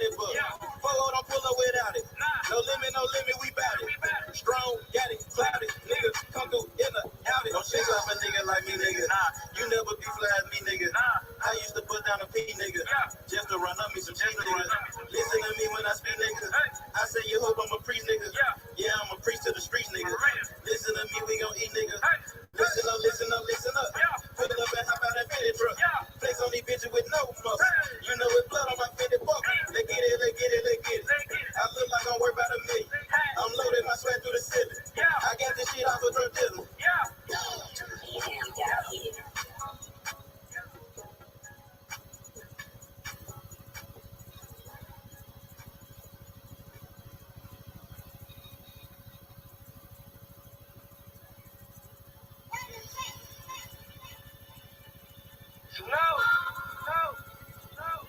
it, but follow, don't pull up without it. No limit, we bout it. Strong, got it, clouded, nigga, come through in the outed. Don't chase off a nigga like me, nigga. You never be fly as me, nigga. I used to put down a P, nigga, just to run up me some cheese, nigga. Listen to me when I speak, nigga. I say you hope I'm a priest, nigga. Yeah, I'm a priest to the streets, nigga. Listen to me, we gon' eat, nigga. Listen up, listen up, listen up. Pull up and hop out that fitted truck. Flex on these bitches with no muscle. You know it's blood on my fitted buck. Let's get it, let's get it, let's get it. I look like I'm worth about $1 million. I'm loaded, my sweat through the ceiling. I got this shit off of drug dealing.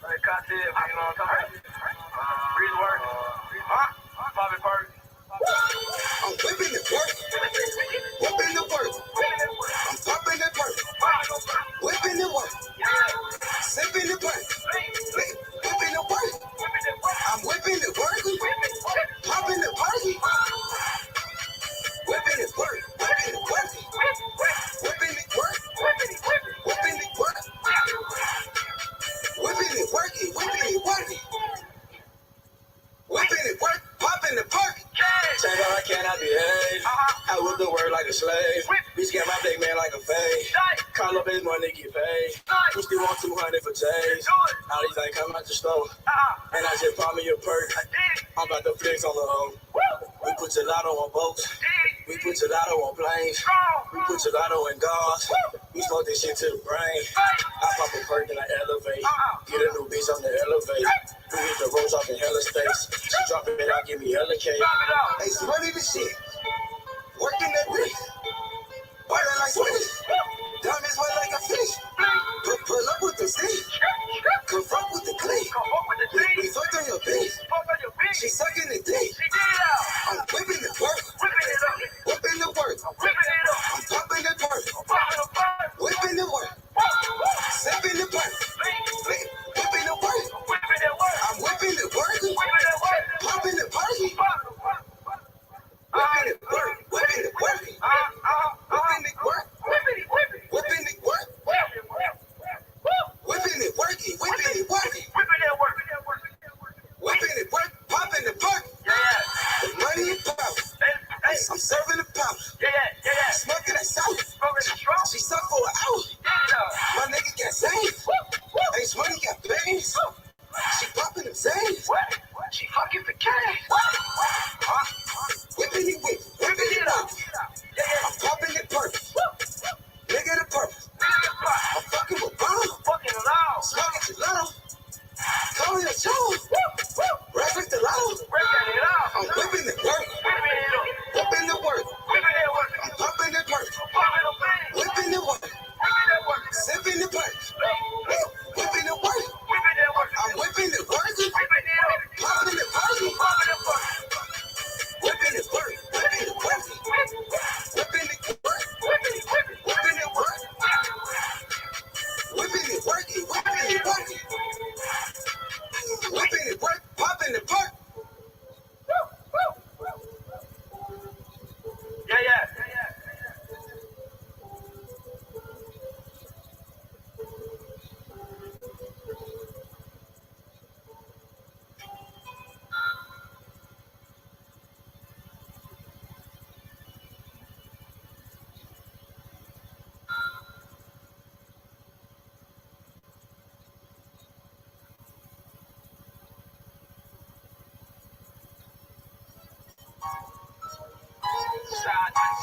Hey, Cocktail, you know what I'm talking about? Breeze work. Bobby Park. I'm whipping the work. Whipping the work. I'm popping the perk. Whipping the work. Sipping the perk. Whipping the work. I'm whipping the work. Popping the party. Whipping the work. Whipping the work. Whipping the work. Whipping the work. Whipping it, working, whipping it, working. Whipping it, work, popping the perk. Change all I can, I behave. I whip the word like a slave. Bitch got my big man like a fade. Call up his money, get paid. We still want 200 for days. All these ain't come out the store. And I just bought me a perk. I'm about to flex on the hoe. We put gelato on boats. We put gelato on planes. We put gelato in cars. We smoke this shit to the brain. I pop a perk and I elevate. Get a new bitch on the elevator. We hit the roads off in hella states. She drop it out, give me hella cake. Hey, sweaty the shit. Working that wrist. Burning like sweaty. Diamonds wet like a fish. Pull up with the stick. Confront with the click. We fucked on your bitch. She sucking the dick. I'm whipping the work. Whipping the work. I'm popping the perk. Whipping the work. Sipping the perk. Whipping the work. I'm whipping the work. Popping the party. Whipping it work. Whipping it work. Whipping it work. Whipping it work. Whipping it working. Whipping it working. Whipping it work. Popping the perk. The money and power. I'm serving the power. Smoking that sour. She sucked for an hour. My nigga got saved. Ace money got bangs. She popping them zays. She fucking for cash. Whipping it whip. Whipping it up. I'm popping it perk. Nigga the purpose. I'm fucking with bomb. Smoking gelato. Call me a show. Reference the lotto. I'm whipping the work. Whipping the work. I'm popping the perk. Whipping the work. Sipping the perk. Whipping the work. I'm whipping the work. Popping the party. Whipping the work. Whipping the work. Whipping the work. Whipping the work. Whipping it working. Whipping it working. Whipping it work. Popping the perk.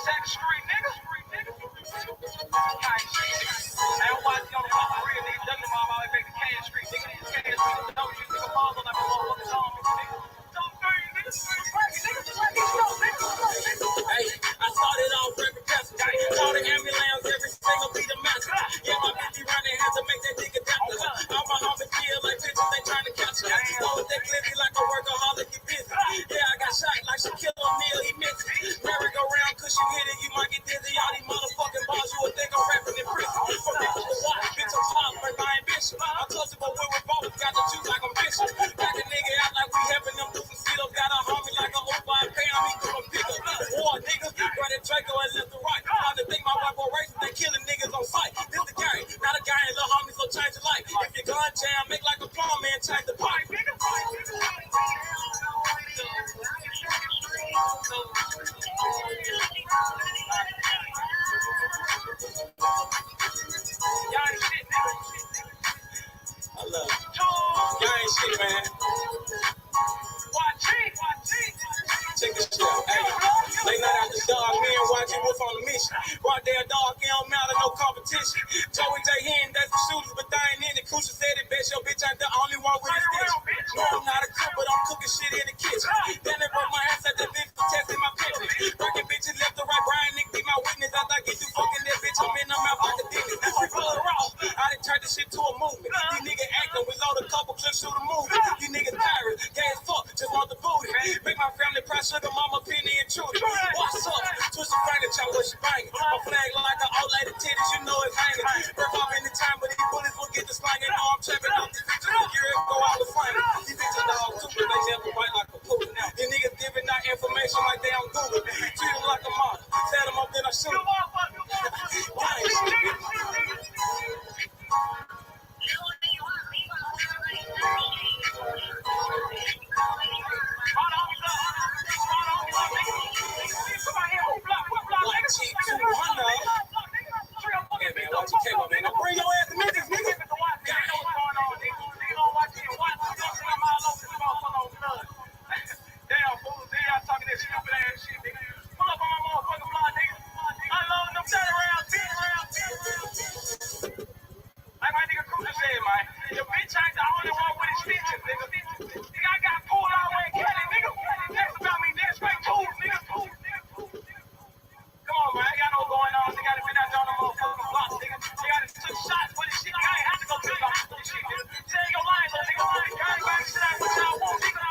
Sack Street, nigga. Everybody on the fucking real nigga. Doesn't mom always make the cash street, nigga. These cash street, don't you nigga fall on that motherfucking zombie, nigga. Don't do you, nigga. Hey, I started off rapping passenger. Call the ambulance, every single be the master. Yeah, my bitch be running hands to make that nigga doctor. I'm a homie kill like bitches, they trying to catch me. Oh, they glizzy like a workaholic, you busy. Yeah, I got shot like Shaquille O'Neal, he missed it. Merry-go-round, cause you hit it, you might get dizzy. All these motherfucking bars, you would think I'm rapping in prison. From people to watch, bitch, I'm top, like my ambition. I'm close, but when we're both got the juice like I'm bishop. Back a nigga out mission. Right there, dog, it don't matter, no competition. Joe and Jay Hen, that's the shooters, but they ain't in it. Crucial said it best, your bitch ain't the only one with a stitch. No, I'm not a cook, but I'm cooking shit in the kitchen. Then they broke my ass at the bitch for testing my pimpin'. Breaking bitches left to right, Brian Nick be my witness. After I get through fucking that bitch, I'm in the mouth like a dick. I'm blood raw. I done turned this shit to a movement. These niggas acting, we load a couple clips, shoot a movie. These niggas pirates, gay as fuck, just want the booty. Make my family proud, sugar mama, Penny, and Trudy. What's up? Twist the furniture, what she banging. My flag like an old lady titties, you know it's hanging. Break off in the time, but these bullets will get the slang. You know I'm trapping up these bitches a year ago, I was flying. These bitches dog too, but they never write like a poodle. These niggas giving out information like they on Google. Treat them like a model. Set them up, then I shoot them. Like cheap too, I know. Hey man, watch your cable, man. Now bring your ass to niggas, niggas. Damn, fools, they out talking that stupid ass shit, nigga. Pull up on my motherfucking block, nigga. Unloading them 10 rounds, 10 rounds, 10 rounds. Like my nigga Cruiser said, man, your bitch ain't the only one with extensions, nigga. Nigga, I got pulled all the way in Cali, nigga. That's about me, that's straight tools, nigga. Come on, man, I got no going on. They got to been out there on the motherfucking block, nigga. They got to took shots for this shit. I ain't have to go to the hospital for this shit, nigga. Say ain't gonna lie, nigga. Everybody shit out what y'all want, nigga.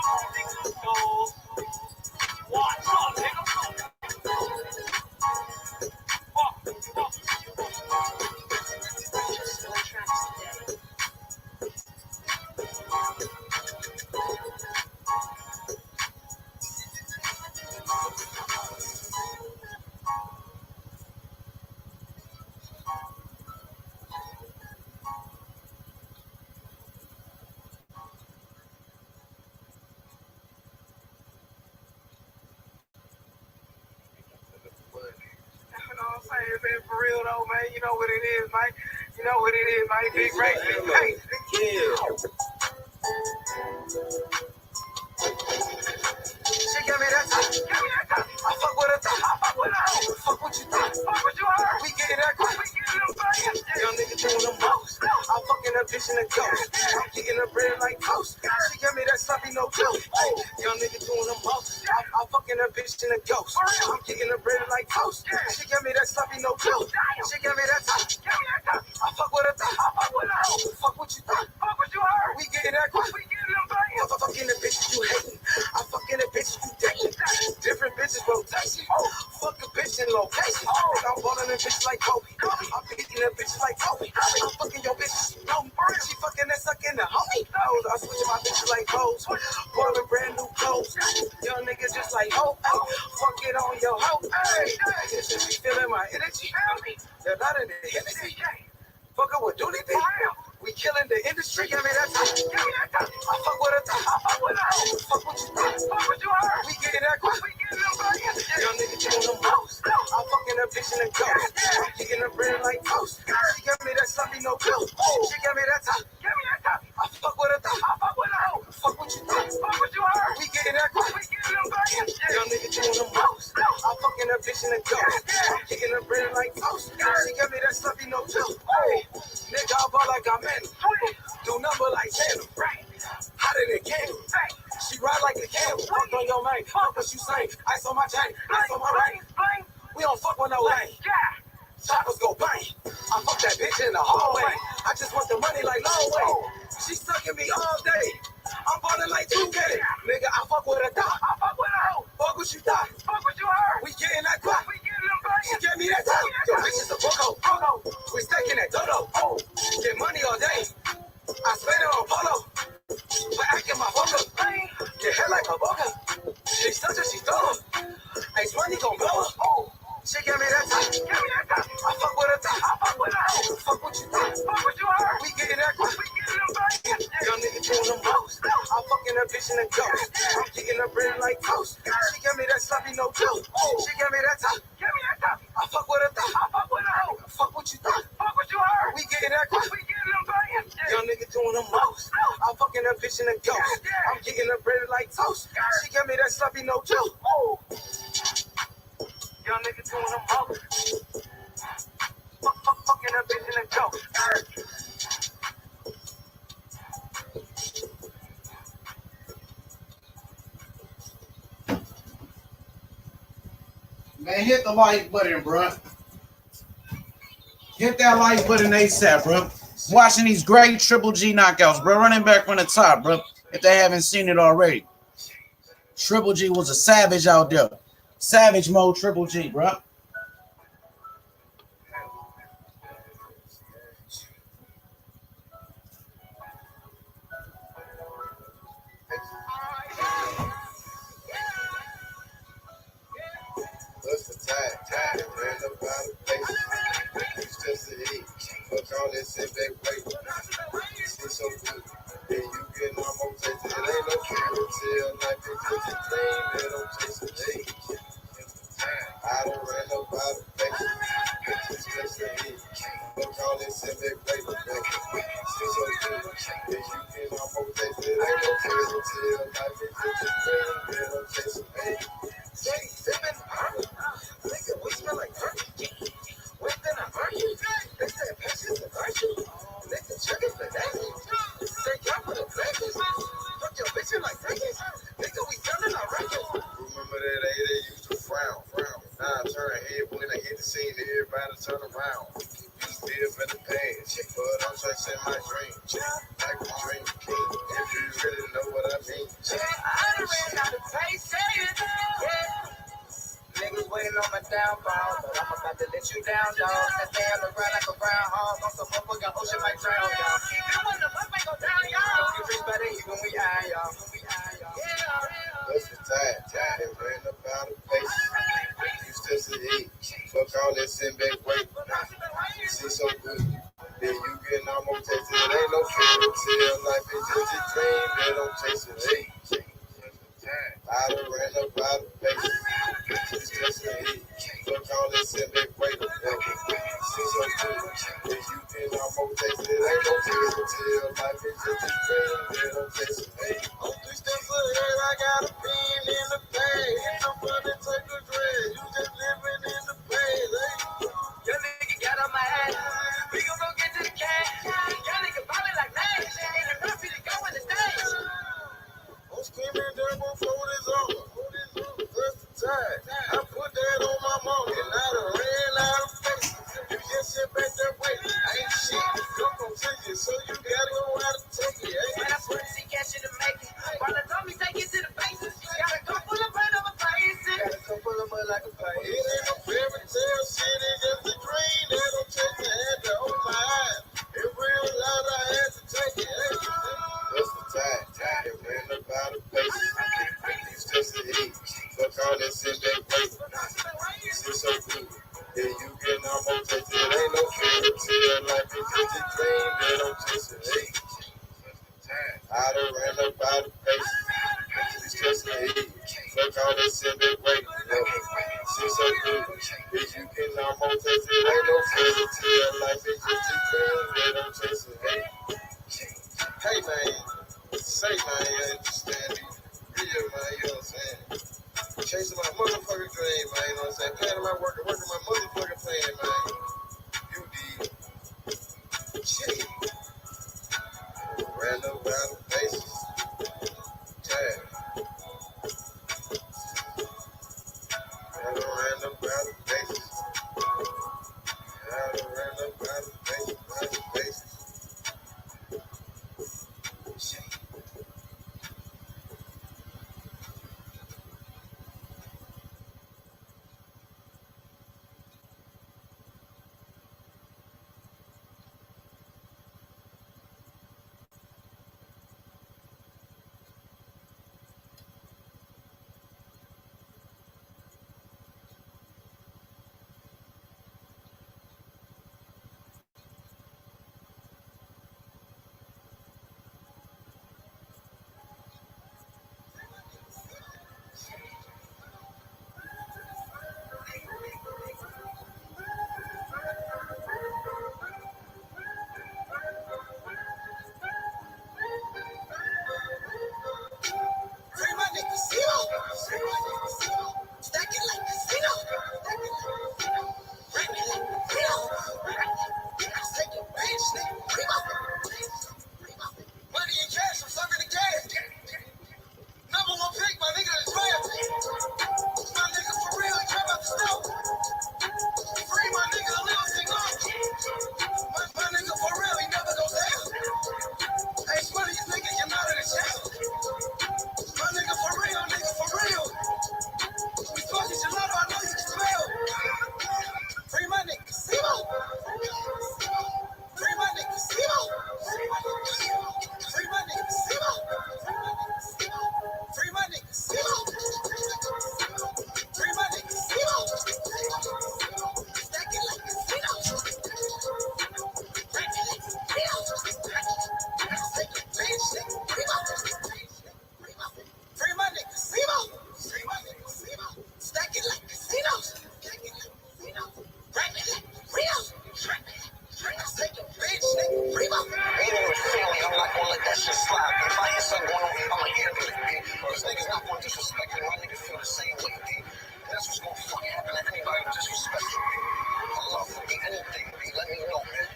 So, what's up, nigga? Fuck. For real though, man. You know what it is, man. You know what it is, man. Big Ray, big Ray. She gave me that time. I fuck with her time. Fuck what you think. Fuck what you heard. We get that quick. Young nigga doing the most. I'm fucking a bitch in a ghost. I'm getting her bread like toast. She gave me that sloppy no joke. Young nigga doing the most. I'm fucking a bitch in a ghost. I'm getting her bread like toast. She gave me that sloppy no joke. She gave me that time. I fuck with her time. Fuck what you think. Fuck what you heard. We getting that quick. I'm fucking the bitches you hating. I'm fucking the bitches you dating. Different bitches rotation. Fuck a bitch in location. I'm balling a bitch like Kobe. I'm beating a bitch like Kobe. I'm fucking your bitch. No, she fucking and sucking the homie. I'm switching my bitches like hoes. Balling brand new clothes. Young niggas just like hope. Fuck it on your hoe. You should be feeling my energy. They're not in the Hennessy. Fuck it with Dooley B. We killing the industry. Give me that time. I fuck with her time. Fuck what you think. Fuck what you heard. We getting that quick. Young nigga doing the most. I'm fucking a bitch in a ghost. I'm kicking her bread like toast. She gave me that sloppy no pill. She gave me that time. I fuck with her time. Fuck what you think. Fuck what you heard. We getting that quick. Young nigga doing the most. I'm fucking a bitch in a ghost. I'm kicking her bread like toast. She gave me that sloppy no pill. Nigga, I ball like I'm in. Do number like Santa. Hotter than candle. She ride like a camel. Fuck on your man. Fuck what you say. Ice on my chain. Ice on my ring. We don't fuck with no lane. Choppers go bang. I fuck that bitch in the hallway. I just want the money like long way. She sucking me all day. I'm balling like 2K. Nigga, I fuck with a dog. I fuck with a hoe. Fuck what you thought. Fuck what you heard. We getting that guap. She gave me that time. Yo, bitch is a boogo. We stacking that dodo. Get money all day. I spend it on polo. But acting my photo. Get hair like a boga. She such a she throw. Ace money gon' blow her. She gave me that time. I fuck with her time. Fuck what you thought. Fuck what you heard. We getting that quick. Young nigga doing the most. I'm fucking a bitch in a ghost. I'm kicking her bread like toast. She gave me that sloppy no joke. She gave me that time. I fuck with her time. Fuck what you thought. Fuck what you heard. We getting that quick. Young nigga doing the most. I'm fucking a bitch in a ghost. I'm kicking her bread like toast. She gave me that sloppy no joke. Young nigga doing them all. Fucking a bitch in a joke. Man, hit the like button, bro. Hit that like button ASAP, bro. Watching these great Triple G knockouts, bro. Running back from the top, bro. If they haven't seen it already. Triple G was a savage out there. Savage mode Triple G, bro. What's the time? Ran up out of place. It's just to eat. Fuck all that sit back wait. It's so good. Then you get no more taste. It ain't no fairy tale. Life is just a dream. They don't chase a day. I done ran up out of place. It's just to eat. Fuck all that sit back wait. It's so good. Then you get no more taste. It ain't no fairy tale. Life is just a dream. They don't chase a day. Nigga, we smell like turkey. When then I burn you. They said patience and virtue. Nigga, chicken for that. Say y'all for the flavors. Fuck your bitch in like crickets. Nigga, we selling our records. Remember that day they used to frown. Now I turn head when I hit the scene. Everybody turn around. You live in the past, but I'm chasing my dream. Like a dream king. If you really know what I mean. I done ran out of patience. Yeah. Niggas waiting on my downfall, but I'm about to let you down, dog. That damn around like a brown hog on some motherfucking ocean might drown, y'all. Even when the bus may go down, y'all. Don't get rich by the heat when we eye, y'all. What's the time? They ran up out of place. You still to eat. Fuck all that sit back wait. See so good. Then you get no more taste. It ain't no fairy tale. Life is just a dream. They don't chase it. Hey. I done ran up out of place. It's just to eat. Fuck all that sit back wait. See so good. Then you get no more taste. It ain't no fairy tale. Life is just a dream. They don't chase it. Hey. On 3 steps ahead, I got a pen in the bag. Hit the front and take a drag. You just living in the past, hey. Your nigga got on my ass. We gon' go get to the cash. Your nigga ballin' like Nash. Ain't enough for you to go in the stage. I'm screaming down before this over. What's the time? I put that on my mom and I done ran out of face. You just sit back that way. Ain't shit. Come from you, so you gotta know how to take it. When I put the cash in the making, while the dummy take it to the faces. Got a cup full of bread over faces. Got a cup full of mud like a face. It ain't no fairy tale shit, it's just a dream. That don't take the head to hold my eyes. It real loud, I had to take it. What's the time? It ran up out of place. It's just to eat. Fuck all that sit back wait. It's so good. Yeah, you get no more taste. It ain't no fairy tale. Life is just a dream. They don't chase it. Hey. I done ran up out of place. It's just to eat. Fuck all that sit back wait. It's so good. Yeah, you get no more taste. It ain't no fairy tale. Life is just a dream. They don't chase it. Hey. Hey, man. Say, man, you understand me. Real, man, you know what I'm saying? Chasing my motherfucking dream, man, you know what I'm saying? Planning my work my motherfucking plan, man. You did. Shit. Ran up out of places. Yeah. I done ran up out of places. I done ran up out of places. Shit. Free my nigga, Zito. Stack it like casino. These niggas not gonna disrespect me. My niggas feel the same way, B. That's what's gonna fucking happen to anybody who disrespects me. I love for me anything, B. Let me know, man.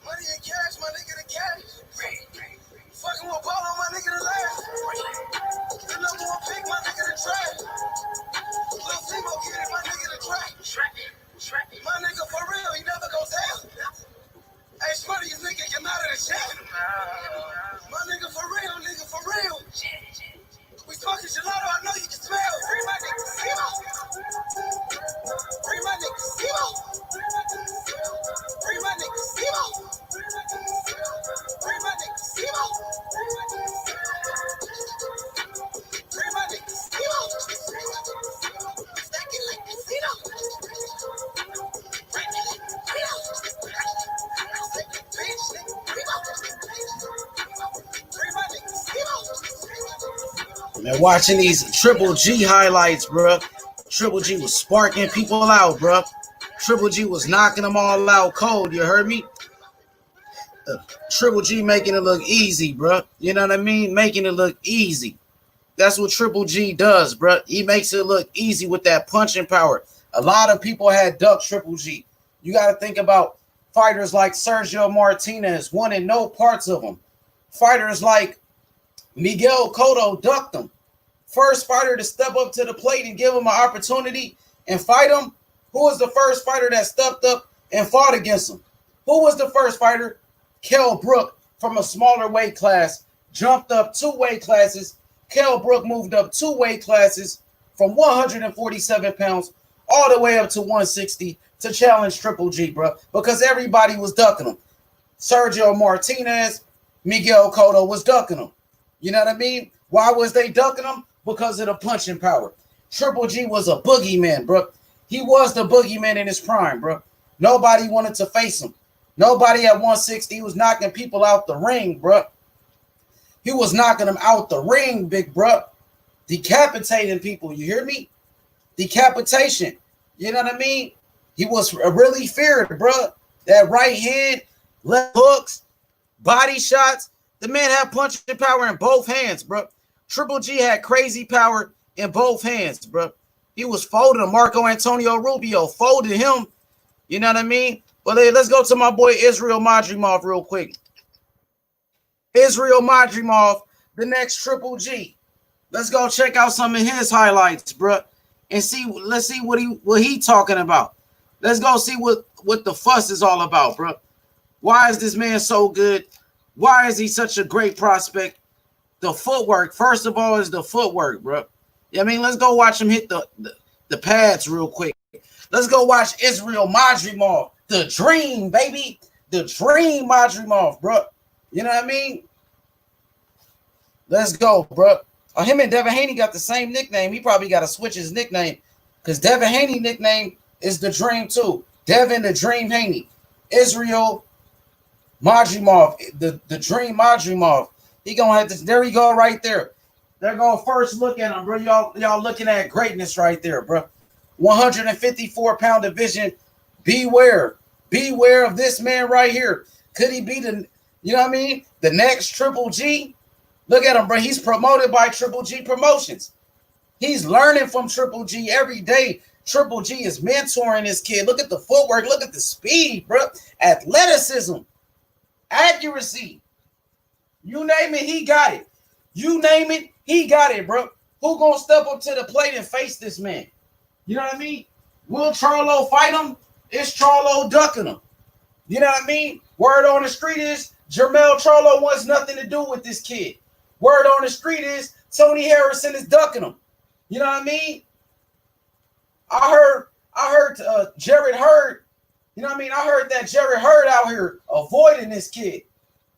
Money and cash, my nigga, the cash. Fucking with Polo, my nigga, the last. The number one pick, my nigga, the trash. Lil' Timo, get it, my nigga, the track. My nigga, for real, he never goes down. Hey, Shmuddy, nigga, you're not in the chat. My nigga, for real, nigga, for real. We smoking gelato, I know you can smell. Free my nigga, Timo. Free my nigga, Timo. Free my nigga, Timo. Free my nigga, Timo. Free my nigga, Timo. Stacking like casino. Man, watching these Triple G highlights, bro. Triple G was sparking people out, bro. Triple G was knocking them all out cold. You heard me? Triple G making it look easy, bro. You know what I mean? Making it look easy. That's what Triple G does, bro. He makes it look easy with that punching power. A lot of people had ducked Triple G. You got to think about fighters like Sergio Martinez wanted no parts of him. Fighters like Miguel Cotto ducked him. First fighter to step up to the plate and give him an opportunity and fight him. Who was the first fighter that stepped up and fought against him? Who was the first fighter? Kell Brook from a smaller weight class jumped up 2 weight classes. Kell Brook moved up 2 weight classes from 147 pounds all the way up to 160 to challenge Triple G, bro, because everybody was ducking him. Sergio Martinez, Miguel Cotto was ducking him. You know what I mean? Why was they ducking him? Because of the punching power. Triple G was a boogeyman, bro. He was the boogeyman in his prime, bro. Nobody wanted to face him. Nobody at 160. He was knocking people out the ring, bro. He was knocking them out the ring, big bro. Decapitating people. You hear me? Decapitation. You know what I mean? He was really feared, bro. That right hand, left hooks, body shots. The man had punching power in both hands, bro. Triple G had crazy power in both hands, bro. He was folding Marco Antonio Rubio, folded him. You know what I mean? But let's go to my boy Israil Madrimov real quick. Israil Madrimov, the next Triple G. Let's go check out some of his highlights, bro, and see. Let's see what he talking about. Let's go see what the fuss is all about, bro. Why is this man so good? Why is he such a great prospect? The footwork, first of all, is the footwork, bro. I mean, let's go watch him hit the pads real quick. Let's go watch Israil Madrimov, the dream, baby. The dream Madrimov, bro. You know what I mean? Let's go, bro. Him and Devin Haney got the same nickname. He probably got to switch his nickname because Devin Haney nickname is the Dream too. Devin the Dream Haney. Israil Madrimov, the Dream Madrimov. He gonna have to. There we go, right there. They're gonna first look at him, bro. Y'all looking at greatness right there, bro. 154-pound division. Beware of this man right here. Could he be the? You know what I mean? The next Triple G. Look at him, bro. He's promoted by Triple G Promotions. He's learning from Triple G every day. Triple G is mentoring this kid. Look at the footwork. Look at the speed, bro. Athleticism. Accuracy. You name it, he got it. You name it, he got it, bro. Who gonna step up to the plate and face this man? You know what I mean? Will Charlo fight him? It's Charlo ducking him. You know what I mean? Word on the street is Jermell Charlo wants nothing to do with this kid. Word on the street is Tony Harrison is ducking him. You know what I mean? I heard Jared Hurd. You know what I mean? I heard that Jared Hurd out here avoiding this kid.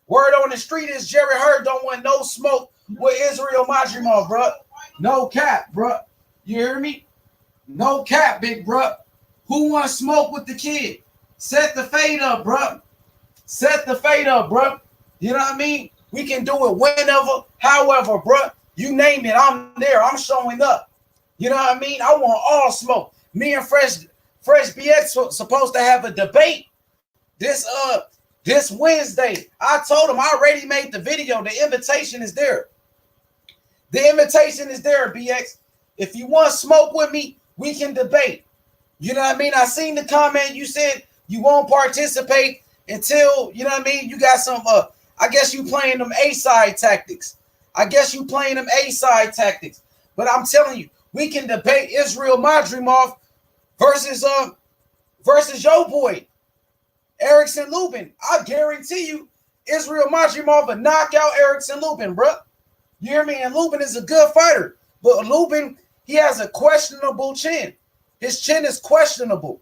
Word on the street is Jared Hurd don't want no smoke with Israil Madrimov, bro. No cap, bro. You hear me? No cap, big bro. Who wants smoke with the kid? Set the fade up, bro. Set the fade up, bro. You know what I mean? We can do it whenever, however, bro. You name it, I'm there. I'm showing up. You know what I mean? I want all smoke. Me and Fresh BX supposed to have a debate this Wednesday. I told him I already made the video. The invitation is there. The invitation is there, BX. If you want smoke with me, we can debate. You know what I mean? I seen the comment you said you won't participate until, you know what I mean, you got some I guess you playing them A-side tactics. But I'm telling you, we can debate Israil Madrimov versus your boy, Erickson Lubin. I guarantee you, Israil Madrimov will knock out Erickson Lubin, bro. You hear me? And Lubin is a good fighter. But Lubin, he has a questionable chin. His chin is questionable.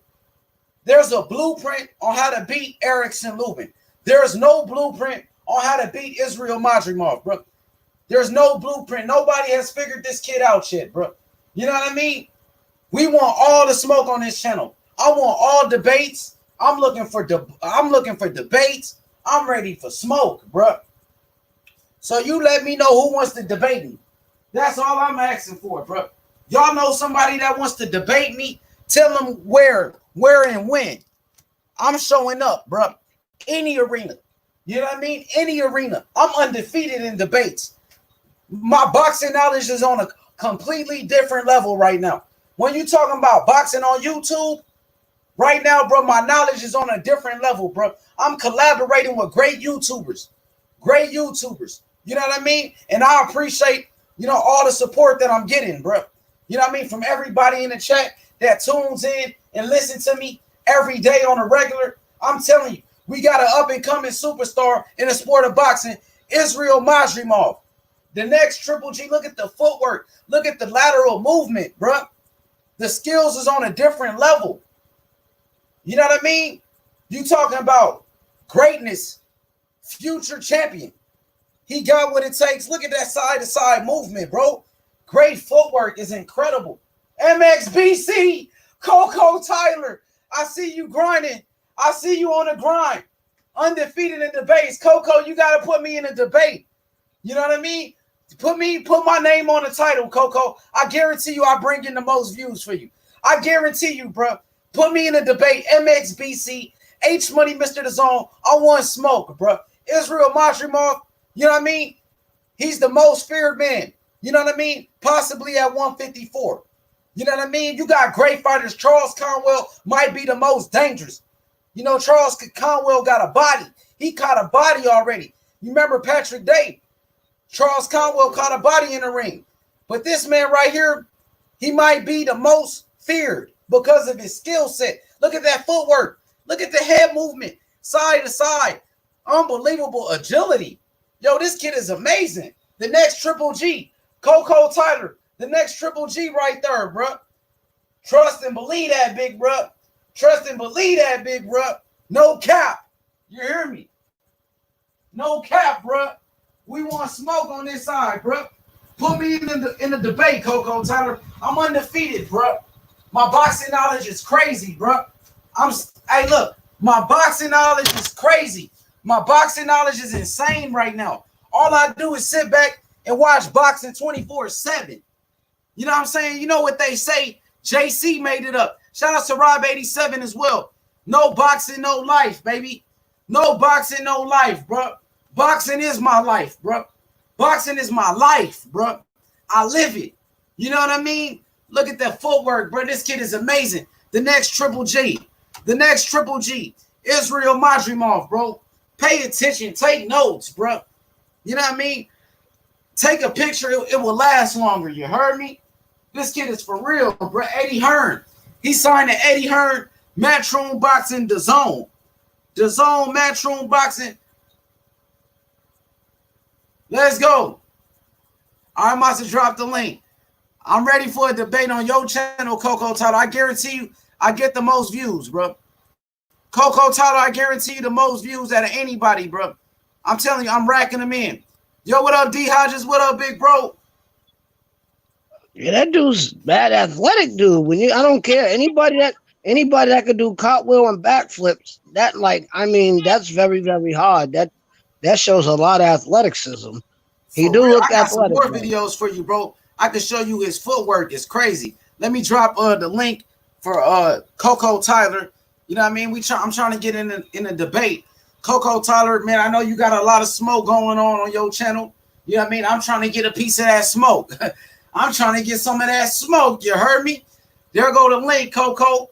There's a blueprint on how to beat Erickson Lubin. There's no blueprint on how to beat Israil Madrimov, bro. There's no blueprint. Nobody has figured this kid out yet, bro. You know what I mean? We want all the smoke on this channel. I want all debates. I'm looking for debates. I'm ready for smoke, bro. So you let me know who wants to debate me. That's all I'm asking for, bro. Y'all know somebody that wants to debate me? Tell them where and when. I'm showing up, bro. Any arena. You know what I mean? Any arena. I'm undefeated in debates. My boxing knowledge is on a completely different level right now. When you talking about boxing on YouTube, right now, bro, my knowledge is on a different level, bro. I'm collaborating with great YouTubers. You know what I mean? And I appreciate, all the support that I'm getting, bro. You know what I mean? From everybody in the chat that tunes in and listen to me every day on a regular. I'm telling you, we got an up-and-coming superstar in the sport of boxing, Israil Madrimov. The next Triple G, look at the footwork. Look at the lateral movement, bro. The skills is on a different level. You know what I mean? You talking about greatness, future champion. He got what it takes. Look at that side-to-side movement, bro. Great footwork is incredible. MXBC, Coco Tyler, I see you grinding. I see you on the grind. Undefeated in debates. Coco, you got to put me in a debate. You know what I mean? Put my name on the title, Coco. I guarantee you I bring in the most views for you. I guarantee you, bro. Put me in a debate. MXBC, H Money, Mr. The Zone. I want smoke, bro. Israil Madrimov, you know what I mean? He's the most feared man. You know what I mean? Possibly at 154. You know what I mean? You got great fighters. Charles Conwell might be the most dangerous. Charles Conwell got a body. He caught a body already. You remember Patrick Day? Charles Conwell caught a body in the ring. But this man right here, he might be the most feared because of his skill set. Look at that footwork. Look at the head movement, side to side. Unbelievable agility. Yo, this kid is amazing. The next Triple G, Coco Tyler. The next Triple G right there, bro. Trust and believe that, big bro. Trust and believe that, big bro. No cap. You hear me? No cap, bro. We want smoke on this side, bro. Put me in the debate, Coco Tyler. I'm undefeated, bro. My boxing knowledge is crazy, bro. Hey, look, my boxing knowledge is crazy. My boxing knowledge is insane right now. All I do is sit back and watch boxing 24/7. You know what I'm saying? You know what they say? JC made it up. Shout out to Rob87 as well. No boxing, no life, baby. No boxing, no life, bro. Boxing is my life, bro. Boxing is my life, bro. I live it. You know what I mean? Look at that footwork, bro. This kid is amazing. The next Triple G. The next Triple G. Israil Madrimov, bro. Pay attention. Take notes, bro. You know what I mean? Take a picture. It will last longer. You heard me? This kid is for real, bro. Eddie Hearn. He signed to Eddie Hearn, Matchroom Boxing, DAZN. DAZN, Matchroom Boxing. Let's go. I'm about to drop the link. I'm ready for a debate on your channel, Coco Tyler. I guarantee you I get the most views, bro. Coco Tyler, I guarantee you the most views out of anybody, bro. I'm telling you, I'm racking them in. Yo, what up, D Hodges? What up, big bro? Yeah, that dude's bad athletic dude. I don't care. Anybody that could do cartwheel and backflips, that's very, very hard. That shows a lot of athleticism. He do look athletic. I got some more videos for you, bro. I can show you his footwork. It's crazy. Let me drop the link for Coco Tyler. You know what I mean? I'm trying to get in a debate. Coco Tyler, man, I know you got a lot of smoke going on your channel. You know what I mean? I'm trying to get a piece of that smoke. I'm trying to get some of that smoke. You heard me? There go the link, Coco.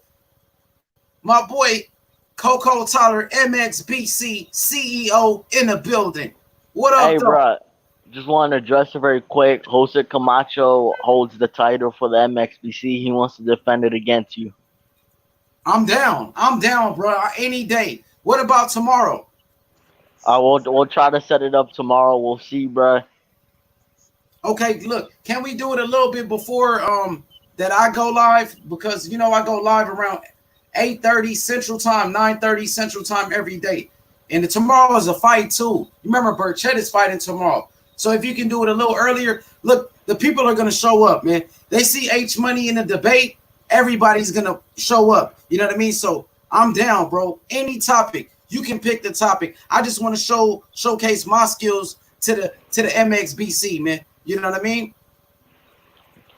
My boy, Coco Tyler, MXBC CEO in the building. What up, Hey, though? bro. Just want to address it very quick. Jose Camacho holds the title for the MXBC. He wants to defend it against you. I'm down. I'm down, bro. Any day. What about tomorrow? We'll try to set it up tomorrow. We'll see, bro. Okay, look, can we do it a little bit before that I go live? Because you know I go live around 8:30 Central Time, 9:30 Central Time every day. And tomorrow is a fight too. Remember, Burchett is fighting tomorrow. So if you can do it a little earlier, look, the people are gonna show up, man. They see H Money in the debate, everybody's gonna show up. You know what I mean? So I'm down, bro. Any topic, you can pick the topic. I just want to showcase my skills to the MXBC, man. You know what I mean?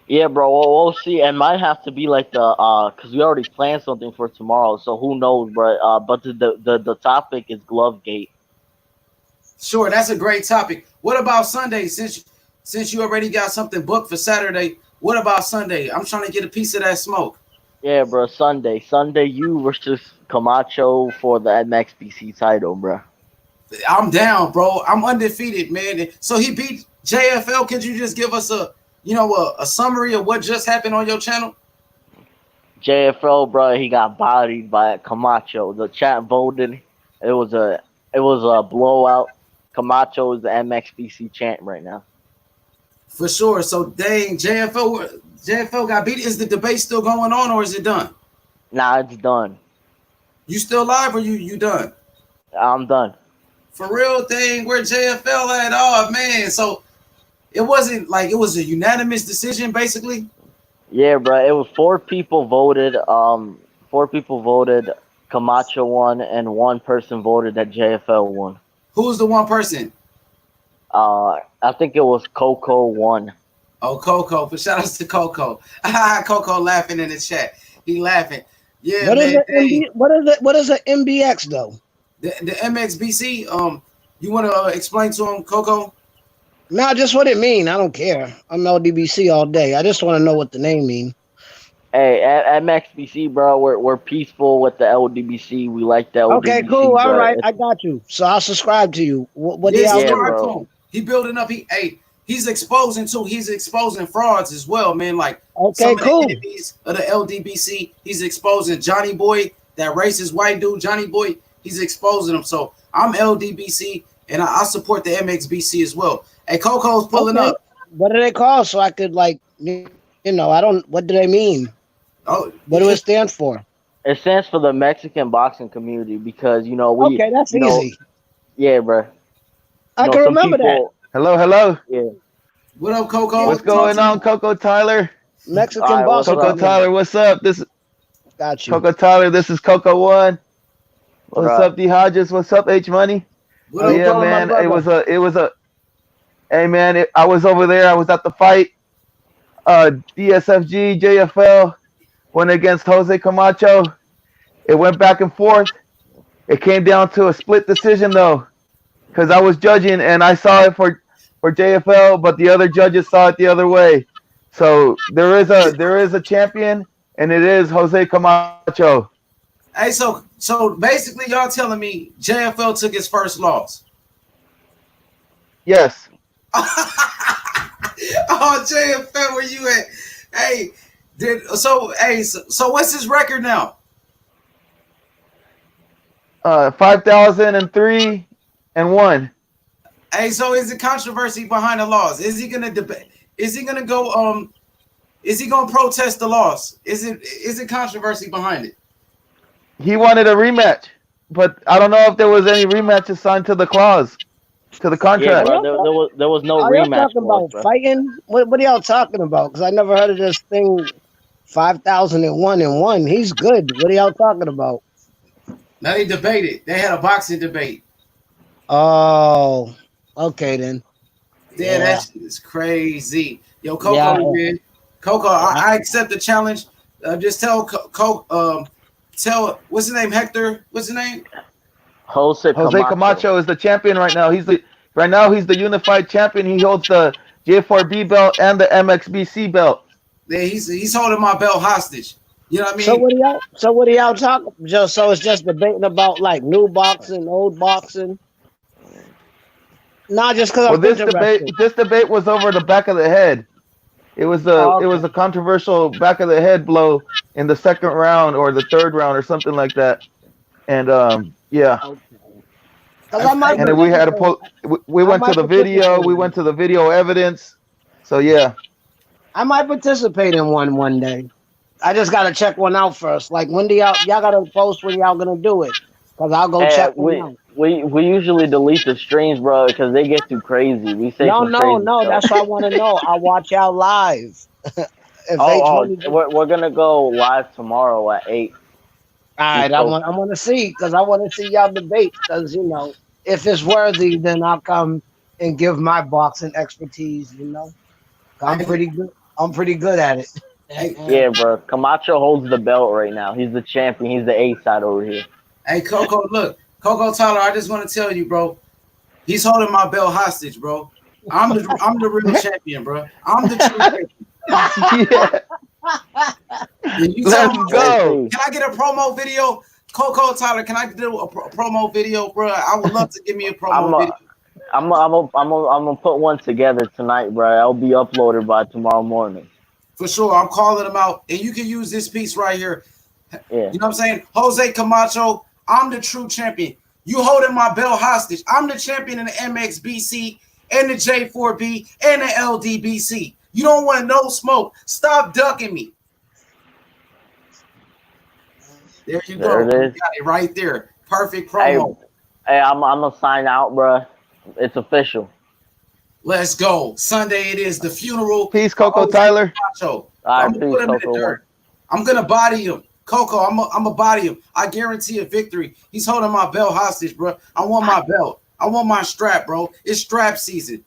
Yeah, bro. We'll see. It might have to be like because we already planned something for tomorrow. So who knows, bro? But the topic is Glovegate. Sure, that's a great topic. What about Sunday? Since you already got something booked for Saturday, what about Sunday? I'm trying to get a piece of that smoke. Yeah, bro. Sunday, you versus Camacho for the MXBC title, bro. I'm down, bro. I'm undefeated, man. So he beat JFL. Could you just give us a summary of what just happened on your channel? JFL, bro, he got bodied by Camacho. The chat voted. It was a blowout. Camacho is the MXBC champ right now. For sure. So dang, JFL got beat. Is the debate still going on or is it done? Nah, it's done. You still live or you done? I'm done. For real thing, where JFL at? Oh man, so it wasn't like it was a unanimous decision, basically. Yeah, bro. It was 4 people voted. 4 people voted. Camacho won, and 1 person voted that JFL won. Who's the one person? I think it was Coco won. Oh, Coco. For shout outs to Coco. Coco laughing in the chat. He laughing. Yeah, What man. What is an MBX though? The MXBC. You want to explain to him, Coco? No, just what it mean. I don't care. I'm LDBC all day. I just want to know what the name mean. Hey, at MXBC, bro, we're peaceful with the LDBC. We like the LDBC. Okay, cool. Bro. All right, I got you. So I'll subscribe to you. What do y'all subscribe do? to him. He building up. He's exposing too. He's exposing frauds as well, man. Like Okay, cool. Of the enemies of the LDBC. He's exposing Johnny Boy, that racist white dude, Johnny Boy. He's exposing him. So I'm LDBC and I support the MXBC as well. Hey, Coco's pulling up. What do they call so I could I don't. What do they mean? Oh, what do it stand for? It stands for the Mexican boxing community because we. Okay, that's easy. Yeah, bro. I can remember that. Hello. Yeah. What up, Coco? What's going on, Coco Tyler? Mexican boxing. Coco Tyler, what's up? Got you. Coco Tyler, this is Coco One. What's up, D Hodges? What's up, H Money? What up, yeah, man. It was a. Hey, man. I was over there. I was at the fight. DSFG JFL went against Jose Camacho. It went back and forth. It came down to a split decision though, because I was judging and I saw it for JFL, but the other judges saw it the other way. So there is a champion, and it is Jose Camacho. Hey, so basically, y'all telling me JFL took his first loss? Yes. Oh, JFL, where you at? Hey, so what's his record now? 5,003-1. Hey, so is it controversy behind the loss? Is he gonna debate? Is he gonna go? Is he gonna protest the loss? Is it controversy behind it? He wanted a rematch, but I don't know if there was any rematch assigned to the clause, to the contract. Yeah, bro, there was no Are rematch. y'all talking about fighting? What are y'all talking about? Because I never heard of this thing. 5,001-1. He's good. What are y'all talking about? Now they debated. They had a boxing debate. Oh, okay then. Yeah, that shit is crazy. Yo, Coco, man. Coco, I accept the challenge. Just tell what's his name? Hector. What's his name? Jose Camacho is the champion right now. He's Right now, he's the unified champion. He holds the J4B belt and the MXBC belt. Yeah, he's holding my belt hostage. You know what I So mean? what do y'all? So what do y'all talk? Just so it's just debating about like new boxing, old boxing. Not just because Well, I'm interested. this debate was over the back of the head. Oh, It was okay. a controversial back of the head blow in the second round or the third round or something like that. And yeah, Okay. Because I might and then we had to participate. pull. We I went to might the participate video. in We one. went to the video evidence. So yeah, I might participate in one day. I just gotta check one out first. Like when do y'all gotta post when y'all gonna do it? Because I'll go Hey, check one out. we usually delete the streams, bro, because they get too crazy. We say No, some no, crazy no. stuff. That's what I want to know. I'll watch y'all live. If Oh, H1 is we're gonna go live tomorrow at 8 all right, East Coast. I want to see because I want to see y'all debate because if it's worthy, then I'll come and give my boxing expertise. I'm Hey, pretty good. I'm pretty good at it. hey, Yeah, bro. Camacho holds the belt right now. He's the champion. He's the A side over here. hey, Coco, look, Coco Tyler. I just want to tell you, bro. He's holding my belt hostage, bro. I'm the real champion, bro. I'm the true champion. yeah. And you tell Let's him, We'll go. see. can I get a promo video? Coco Tyler, can I do a promo video, bro? I would love to give me a I'm promo video. a, I'm gonna put one together tonight, bro. I'll be uploaded by tomorrow morning. For sure. I'm calling him out. And you can use this piece right here. Yeah. You know what I'm saying? Jose Camacho, I'm the true champion. You holding my belt hostage. I'm the champion in the MXBC and the J4B and the LDBC. You don't want no smoke. Stop ducking me. There you There go. it You is. got it right there. Perfect Hey, promo. I'm gonna sign out, bro. It's official. Let's go. Sunday it is the funeral Peace, for Coco Jose Tyler. Camacho. All I'm right, gonna peace, put him in the Coco One. dirt. I'm gonna body him. Coco, I'm gonna body him. I guarantee a victory. He's holding my belt hostage, bro. I want my belt. I want my strap, bro. It's strap season.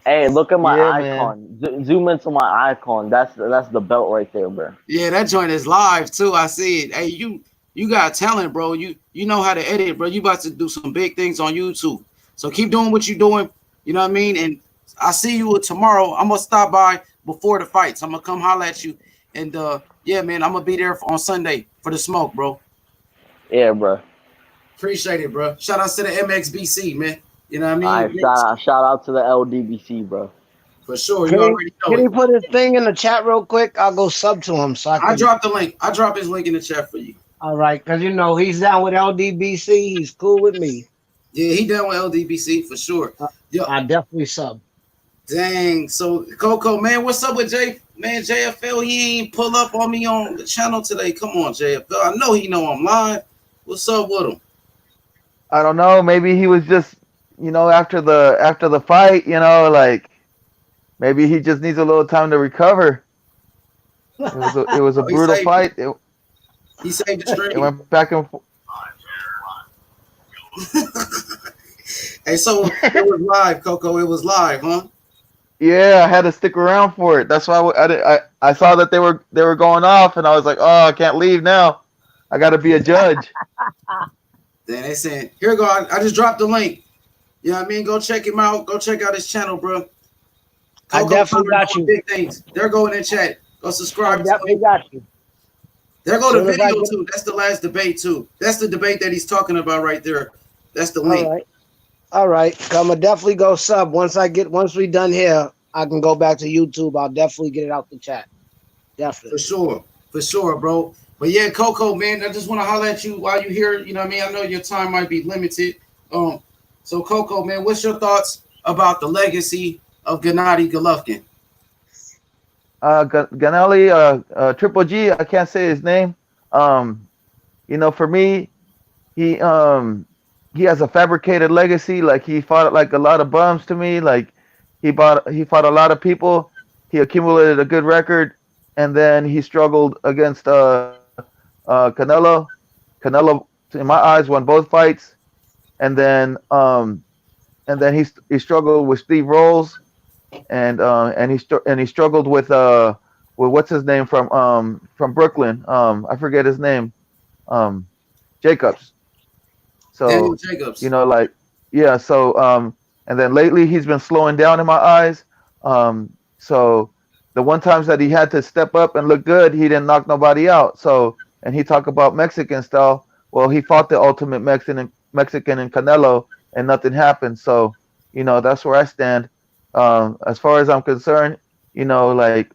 Hey, look at Yeah, my man. icon. Zoom into my icon. That's the belt right there, bro. Yeah, that joint is live too. I see it. Hey, you got talent, bro. You know how to edit, bro. You about to do some big things on YouTube. So keep doing what you're doing. You know what I mean? And I see you tomorrow. I'm gonna stop by before the fights. I'm gonna come holler at you. And yeah, man, I'm gonna be there on Sunday for the smoke, bro. Yeah, bro. Appreciate it, bro. Shout out to the MXBC, man. You know what I All mean? right, shout out to the LDBC, bro. For sure. Can You he, already know can he it. put his thing in the chat real quick? I'll go sub to him so I I can. dropped the link. I dropped his link in the chat for you. All right, because he's down with LDBC. He's cool with me. Yeah, he done with LDBC for sure. Yo, I definitely sub. dang. So Coco, man, what's up with JFL? He ain't pull up on me on the channel today. Come on, JFL. I know he know I'm live. What's up with him? I don't know. Maybe he was just, after the fight, like maybe he just needs a little time to recover. It was a Oh, he brutal saved it. fight. He saved the It stream. went back and forth. Hey, so it was live, Coco. It was live, huh? Yeah, I had to stick around for it. That's why I saw that they were going off, and I was like, oh, I can't leave now. I got to be a judge. Then they said, here we go. I just dropped the link. You know what I mean? Go check him out. Go check out his channel, bro. I Coco definitely Tyler got doing you. big things. They're going in chat. Go I subscribe to definitely him. got you. There go the Soon as I video get- too. That's the last debate too. That's the debate that he's talking about right there. That's the All link. right. All right. I'm gonna definitely go sub. Once we done here, I can go back to YouTube. I'll definitely get it out the chat. Definitely. For sure, bro. But yeah, Coco, man, I just want to holler at you while you're here. You know what I mean? I know your time might be limited. So Coco, man, what's your thoughts about the legacy of Gennady Golovkin? Gennady, Triple G, I can't say his name. For me, he has a fabricated legacy. Like he fought like a lot of bums to me. Like he fought a lot of people. He accumulated a good record, and then he struggled against Canelo. Canelo, in my eyes, won both fights, and then he struggled with Steve Rolls, and he struggled with what's his name from Brooklyn. I forget his name. Jacobs. Daniel So Jacobs. like Yeah. So and then lately he's been slowing down in my eyes. So the one times that he had to step up and look good, he didn't knock nobody out. So and he talked about Mexican style. Well, he fought the ultimate Mexican in Canelo, and nothing happened. So that's where I stand. As far as I'm concerned, like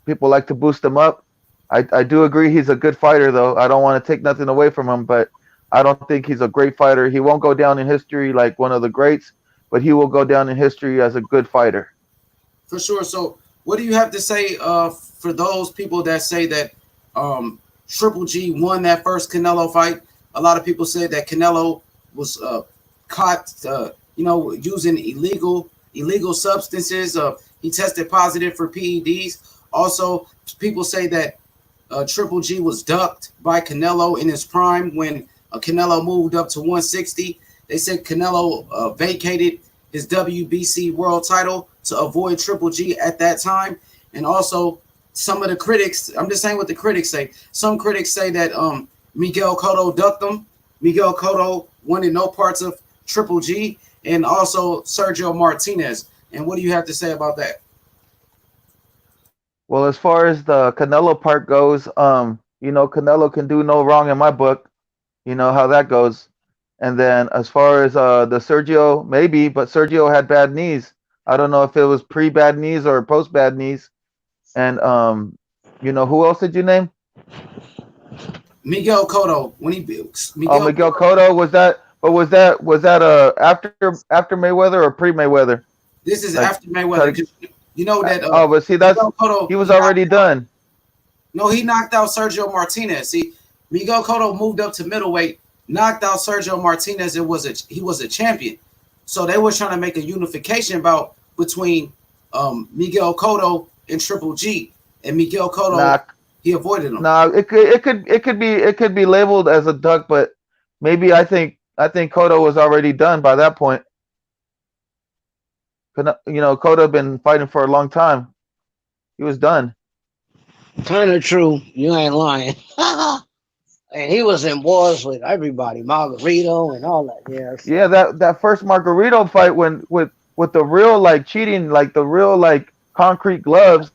people like to boost him up. I do agree he's a good fighter, though. I don't want to take nothing away from him, but I don't think he's a great fighter. He won't go down in history like one of the greats, but he will go down in history as a good fighter. For sure. So, what do you have to say for those people that say that Triple G won that first Canelo fight? A lot of people said that Canelo was caught, using illegal substances. He tested positive for PEDs. Also, people say that Triple G was ducked by Canelo in his prime when Canelo moved up to 160. They said Canelo vacated his WBC world title to avoid Triple G at that time. And also, some of the critics, I'm just saying what the critics say. Some critics say that Miguel Cotto ducked him. Miguel Cotto wanted no parts of Triple G, and also Sergio Martinez. And what do you have to say about that? Well, as far as the Canelo part goes, Canelo can do no wrong in my book. You know how that goes. And then as far as the Sergio, maybe, but Sergio had bad knees. I don't know if it was pre bad knees or post bad knees. And who else did you name? Miguel Cotto. Oh, Miguel Miguel Cotto. Cotto was that? But was that after Mayweather or pre Mayweather? This is Like after Mayweather. You know that but see Miguel Cotto, he was already done. no, he knocked out Sergio Martinez. See, Miguel Cotto moved up to middleweight, knocked out Sergio Martinez. He was a champion. So they were trying to make a unification bout between Miguel Cotto and Triple G. And Miguel Cotto, Nah, he avoided him. nah. It could be labeled as a duck, but maybe I think Cotto was already done by that point. Cotto been fighting for a long time. He was done. Kind of true. You ain't lying. And he was in wars with everybody, Margarito and all that. Yes. Yeah, that first Margarito fight when with the real like cheating, like the real like concrete gloves.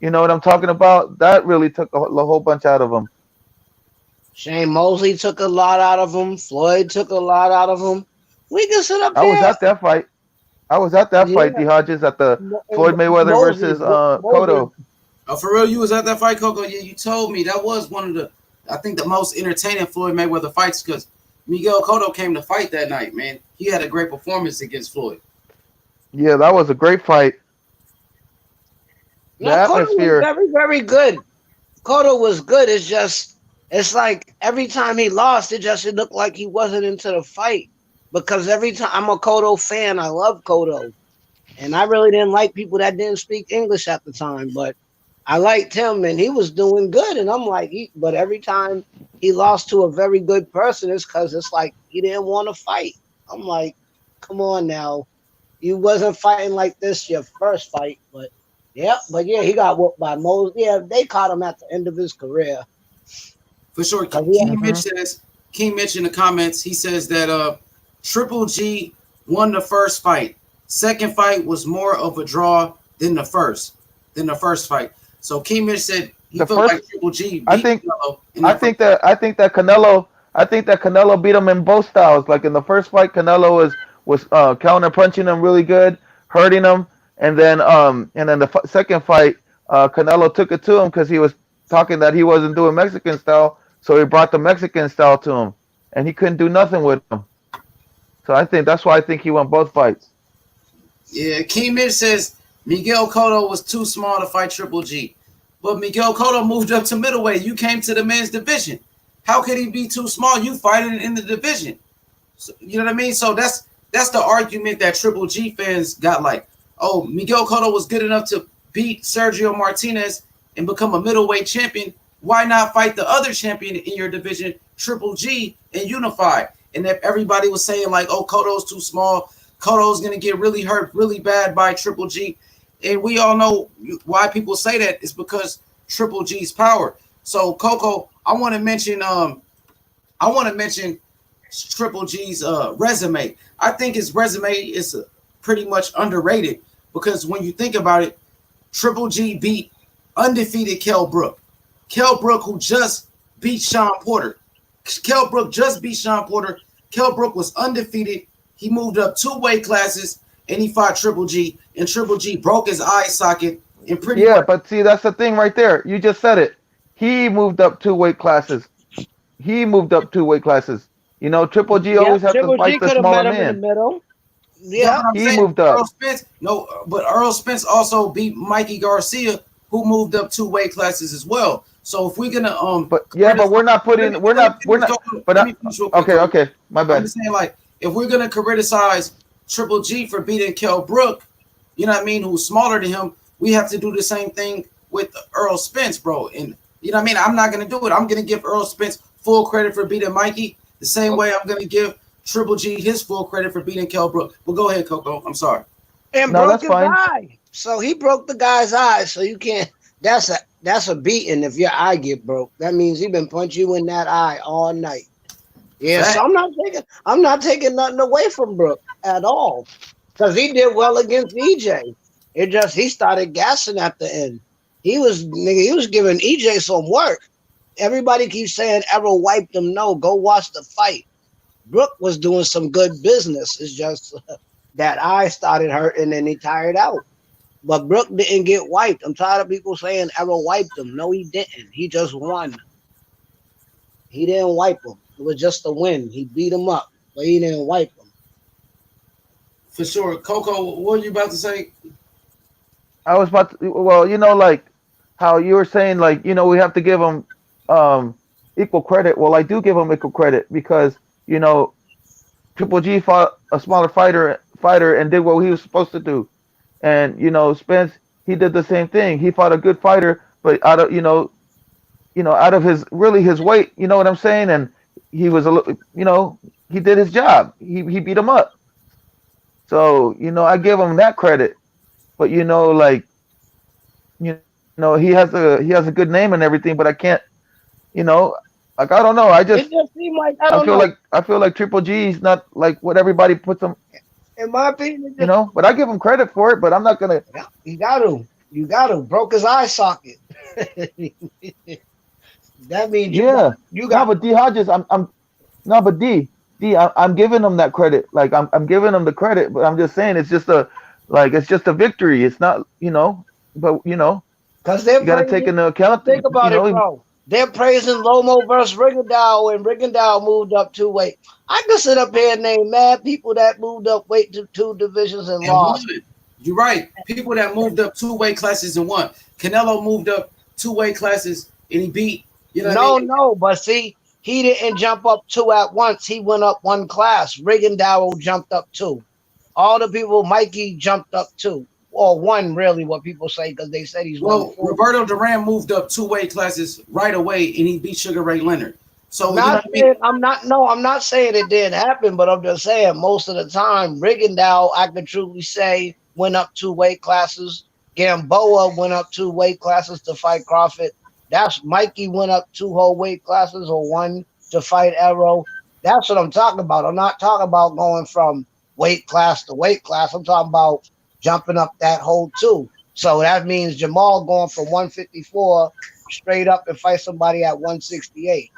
You know what I'm talking about? That really took a whole bunch out of him. Shane Mosley took a lot out of him. Floyd took a lot out of him. We can sit up I was here. at that fight. I was at that fight, Yeah. D Hodges, at the Floyd Mayweather versus Mosley. Cotto. For real, you was at that fight, Coco. Yeah, you told me that was one of I think, the most entertaining Floyd Mayweather fights because Miguel Cotto came to fight that night, man. He had a great performance against Floyd. Yeah, that was a great fight. The No, Cotto was atmosphere. very, very good. Cotto was good. It's like every time he lost, it looked like he wasn't into the fight. Because every time I'm a Cotto fan, I love Cotto. And I really didn't like people that didn't speak English at the time, but I liked him and he was doing good. And I'm like, but every time he lost to a very good person, it's because it's like he didn't want to fight. I'm like, come on now. You wasn't fighting like this your first fight, but yeah, he got whooped by Moses. Yeah, they caught him at the end of his career. For sure. 'Cause King Mitch in the comments, he says that Triple G won the first fight. Second fight was more of a draw than the first fight. So King Mitch said he The felt first, like Triple G beat I think, Canelo in I that think that I think that Canelo beat him in both styles. Like in the first fight, Canelo was counter punching him really good, hurting him, and then the second fight, Canelo took it to him because he was talking that he wasn't doing Mexican style, so he brought the Mexican style to him, and he couldn't do nothing with him. So I think that's why I think he won both fights. Yeah, King Mitch says Miguel Cotto was too small to fight Triple G. But Miguel Cotto moved up to middleweight. You came to the men's division. How could he be too small? You fighting in the division. So, you know what I mean? So that's the argument that Triple G fans got like, oh, Miguel Cotto was good enough to beat Sergio Martinez and become a middleweight champion. Why not fight the other champion in your division, Triple G, and unify? And if everybody was saying like, oh, Cotto's too small, Cotto's going to get really hurt really bad by Triple G. And we all know why people say that is because Triple G's power. So Coco, I want to mention Triple G's resume. I think his resume is pretty much underrated because when you think about it, Triple G beat undefeated Kell Brook. Kell Brook, who just beat Sean Porter. Kell Brook just beat Sean Porter. Kell Brook was undefeated. He moved up 2 weight classes and he fought Triple G. And Triple G broke his eye socket and pretty much. But see, that's the thing right there. You just said it. He moved up 2 weight classes. You know, Triple G always has to Triple G fight the could have smaller met him in the man. middle. Yeah, Yeah. He moved up. Earl Spence, but Earl Spence also beat Mikey Garcia, who moved up 2 weight classes as well. So if we're gonna but we're not putting okay, my bad. I'm just saying, like, if we're gonna criticize Triple G for beating Kell Brook, you know what I mean, who's smaller than him, we have to do the same thing with Earl Spence, bro. And you know what I mean, I'm not gonna do it. I'm gonna give Earl Spence full credit for beating Mikey the same way I'm gonna give Triple G his full credit for beating Kell Brook. Well, go ahead, Coco. I'm sorry. And No, broke that's his fine. eye. So he broke the guy's eye. So you can't. That's a beating if your eye get broke. That means he been punching you in that eye all night. Yeah. Fact. So I'm not taking nothing away from Brook at all because he did well against EJ. It just he started gassing at the end. He was giving EJ some work. Everybody keeps saying Errol wiped him. No, go watch the fight. Brook was doing some good business. It's just that eye started hurting and he tired out. But Brook didn't get wiped. I'm tired of people saying Errol wiped him. No, he didn't. He just won. He didn't wipe him. It was just a win. He beat him up, but he didn't wipe him. For sure. Coco, what were you about to say? I was about to, well, you know, like how you were saying, like, you know, we have to give him equal credit. Well, I do give him equal credit because, you know, Triple G fought a smaller fighter and did what he was supposed to do. And, you know, Spence, he did the same thing. He fought a good fighter, but out of, out of his weight, you know what I'm saying? And he was a little, you know, he did his job. He beat him up. So, you know, I give him that credit. But, you know, like, you know, he has a good name and everything, but I can't, you know, like, I don't know. It just seemed like I feel like Triple G is not like what everybody puts him. In my opinion, You know, but I give him credit for it. But I'm not gonna. you got to broke his eye socket. That means you got. No, but D Hodges, I'm giving him that credit. Like I'm giving him the credit, but I'm just saying it's just a victory. It's not, you know, but you know, because you got to take into account. Think about you know, it, bro. They're praising Lomo versus Rigondeaux, and Rigondeaux moved up 2 weight. I could sit up here and name mad people that moved up weight to 2 divisions and lost. You're right. People that moved up 2 weight classes and won. Canelo moved up 2 weight classes and he beat. You know No, but see, he didn't jump up 2 at once. He went up 1 class. Rigondeaux jumped up 2. All the people, Mikey jumped up 2. Or 1, really, what people say, because they said he's well. Roberto Duran moved up 2 weight classes right away, and he beat Sugar Ray Leonard. So I'm not saying it didn't happen, but I'm just saying most of the time, Rigondeaux, I could truly say, went up 2 weight classes. Gamboa went up 2 weight classes to fight Crawford. That's Mikey went up 2 whole weight classes or 1 to fight Arrow. That's what I'm talking about. I'm not talking about going from weight class to weight class. I'm talking about jumping up that whole 2. So that means Jamal going from 154 straight up and fight somebody at 168.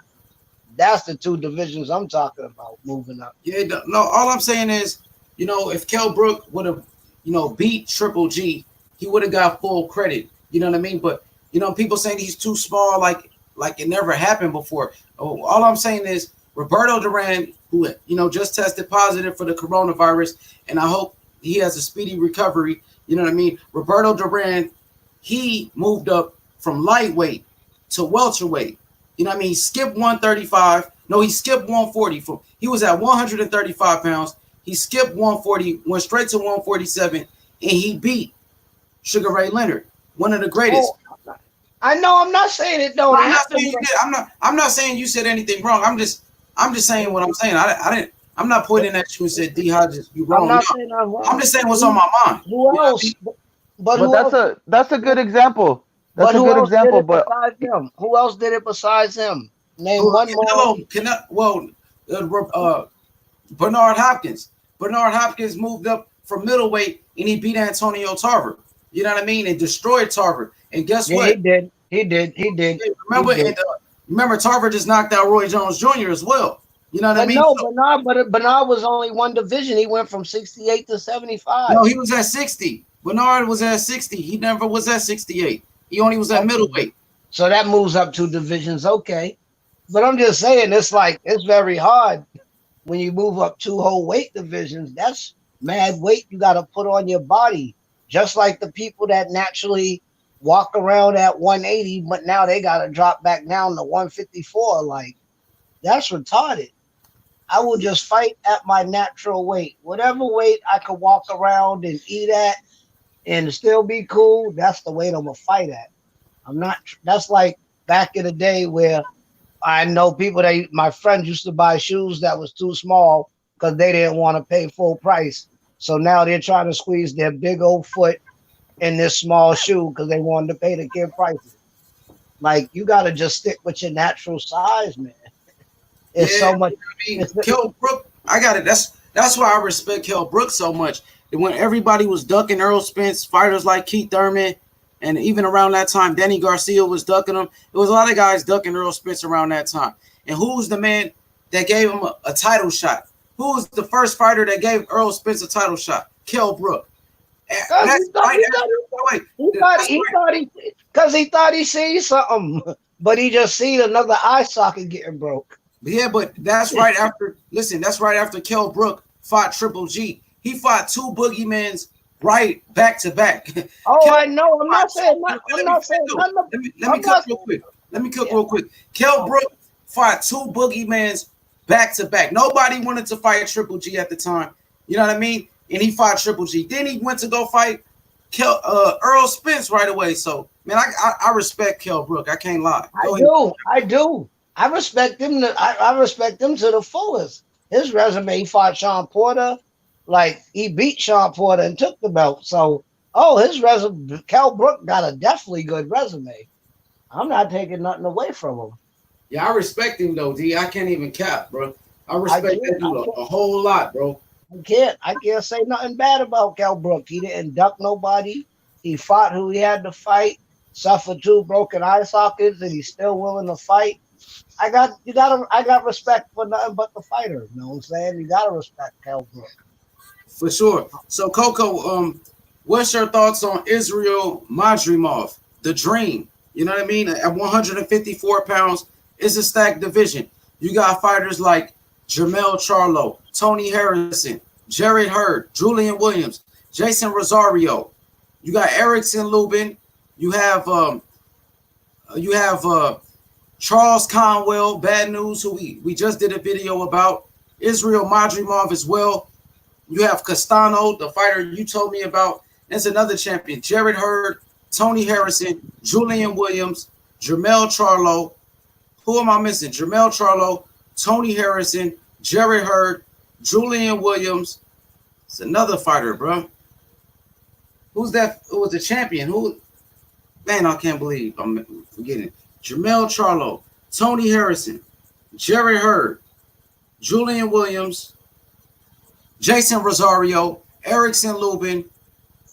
That's the 2 divisions I'm talking about moving up. Yeah, no, all I'm saying is, you know, if Kell Brook would have, you know, beat Triple G, he would have got full credit. You know what I mean? But, you know, people saying he's too small, like it never happened before. All I'm saying is Roberto Duran, who, you know, just tested positive for the coronavirus, and I hope he has a speedy recovery. You know what I mean? Roberto Duran, he moved up from lightweight to welterweight. You know what I mean? He skipped 135. No, he skipped 140. He was at 135 pounds. He skipped 140, went straight to 147, and he beat Sugar Ray Leonard, one of the greatest. Oh, I know. I'm not saying it don't happen. I'm not saying you said anything wrong. I'm just saying what I'm saying. I'm not pointing at you and said D Hodges, you wrong. I'm just saying what's on my mind. Who else? But that's a good example. That's a good example. But him? Who else did it besides him? Name one more. Well, Bernard Hopkins. Bernard Hopkins moved up from middleweight and he beat Antonio Tarver. You know what I mean? And destroyed Tarver. And guess Yeah, what? he did. He did. He did. Remember, He did. remember Tarver just knocked out Roy Jones Jr. as well. You know what I But mean? no, So, Bernard was only one division. He went from 68 to 75. no, he was at 60. Bernard was at 60. He never was at 68. He only was at middleweight. So that moves up 2 divisions. Okay. But I'm just saying, it's very hard when you move up 2 whole weight divisions. That's mad weight you got to put on your body. Just like the people that naturally walk around at 180, but now they got to drop back down to 154. Like, that's retarded. I will just fight at my natural weight. Whatever weight I could walk around and eat at and still be cool, that's the weight I'm going to fight at. That's like back in the day where I know people my friends used to buy shoes that was too small because they didn't want to pay full price. So now they're trying to squeeze their big old foot in this small shoe because they wanted to pay the kid prices. Like, you got to just stick with your natural size, man. It's so much. I mean, Kell Brook, I got it. That's why I respect Kell Brook so much. And when everybody was ducking Earl Spence, fighters like Keith Thurman, and even around that time, Danny Garcia was ducking him. There was a lot of guys ducking Earl Spence around that time. And who was the man that gave him a title shot? Who was the first fighter that gave Earl Spence a title shot? Kell Brook. Because he thought he seen something, but he just seen another eye socket getting broke. Yeah, but that's right after. Listen, that's right after Kell Brook fought Triple G. He fought 2 boogeymans right back to back. Oh, I know. I'm not saying. Let me cook real quick. Real quick. Kell Brook fought 2 boogeymans back to back. Nobody wanted to fight Triple G at the time. You know what I mean? And he fought Triple G. Then he went to go fight Earl Spence right away. So, man, I respect Kell Brook. I can't lie. I do. I respect him. I respect him to the fullest. His resume, he fought Sean Porter. Like, he beat Sean Porter and took the belt. So, his resume, Kell Brook got a definitely good resume. I'm not taking nothing away from him. Yeah, I respect him though, D. I can't even cap, bro. I respect that dude a whole lot, bro. I can't say nothing bad about Kell Brook. He didn't duck nobody. He fought who he had to fight, suffered 2 broken eye sockets, and he's still willing to fight. I got respect for nothing but the fighter. You know what I'm saying? You gotta respect Kell Brook. For sure. So Coco, what's your thoughts on Israil Madrimov, the dream? You know what I mean? At 154 pounds, it's a stacked division. You got fighters like Jermell Charlo, Tony Harrison, Jared Hurd, Julian Williams, Jason Rosario. You got Erickson Lubin. You have Charles Conwell, Bad News, who we just did a video about. Israil Madrimov as well. You have Castano, the fighter you told me about. That's another champion. Jared Hurd, Tony Harrison, Julian Williams, Jermell Charlo. Who am I missing? Jermell Charlo, Tony Harrison, Jared Hurd, Julian Williams. It's another fighter, bro. Who's that? Who was the champion? Man, I can't believe I'm forgetting. Jermell Charlo, Tony Harrison, Jared Hurd, Julian Williams, Jason Rosario, Erickson Lubin,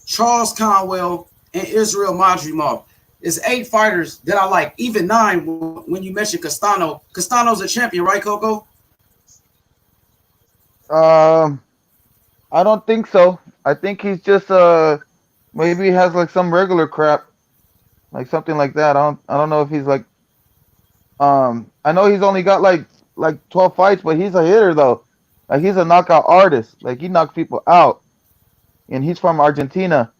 Charles Conwell, and Israil Madrimov. It's 8 fighters that I like, even 9 when you mention Castano. Castano's a champion, right, Coco? I don't think so. I think he's just maybe he has like some regular crap, like something like that. I don't know if he's like I know he's only got like 12 fights, but he's a hitter though. Like, he's a knockout artist. Like, he knocks people out. And he's from Argentina.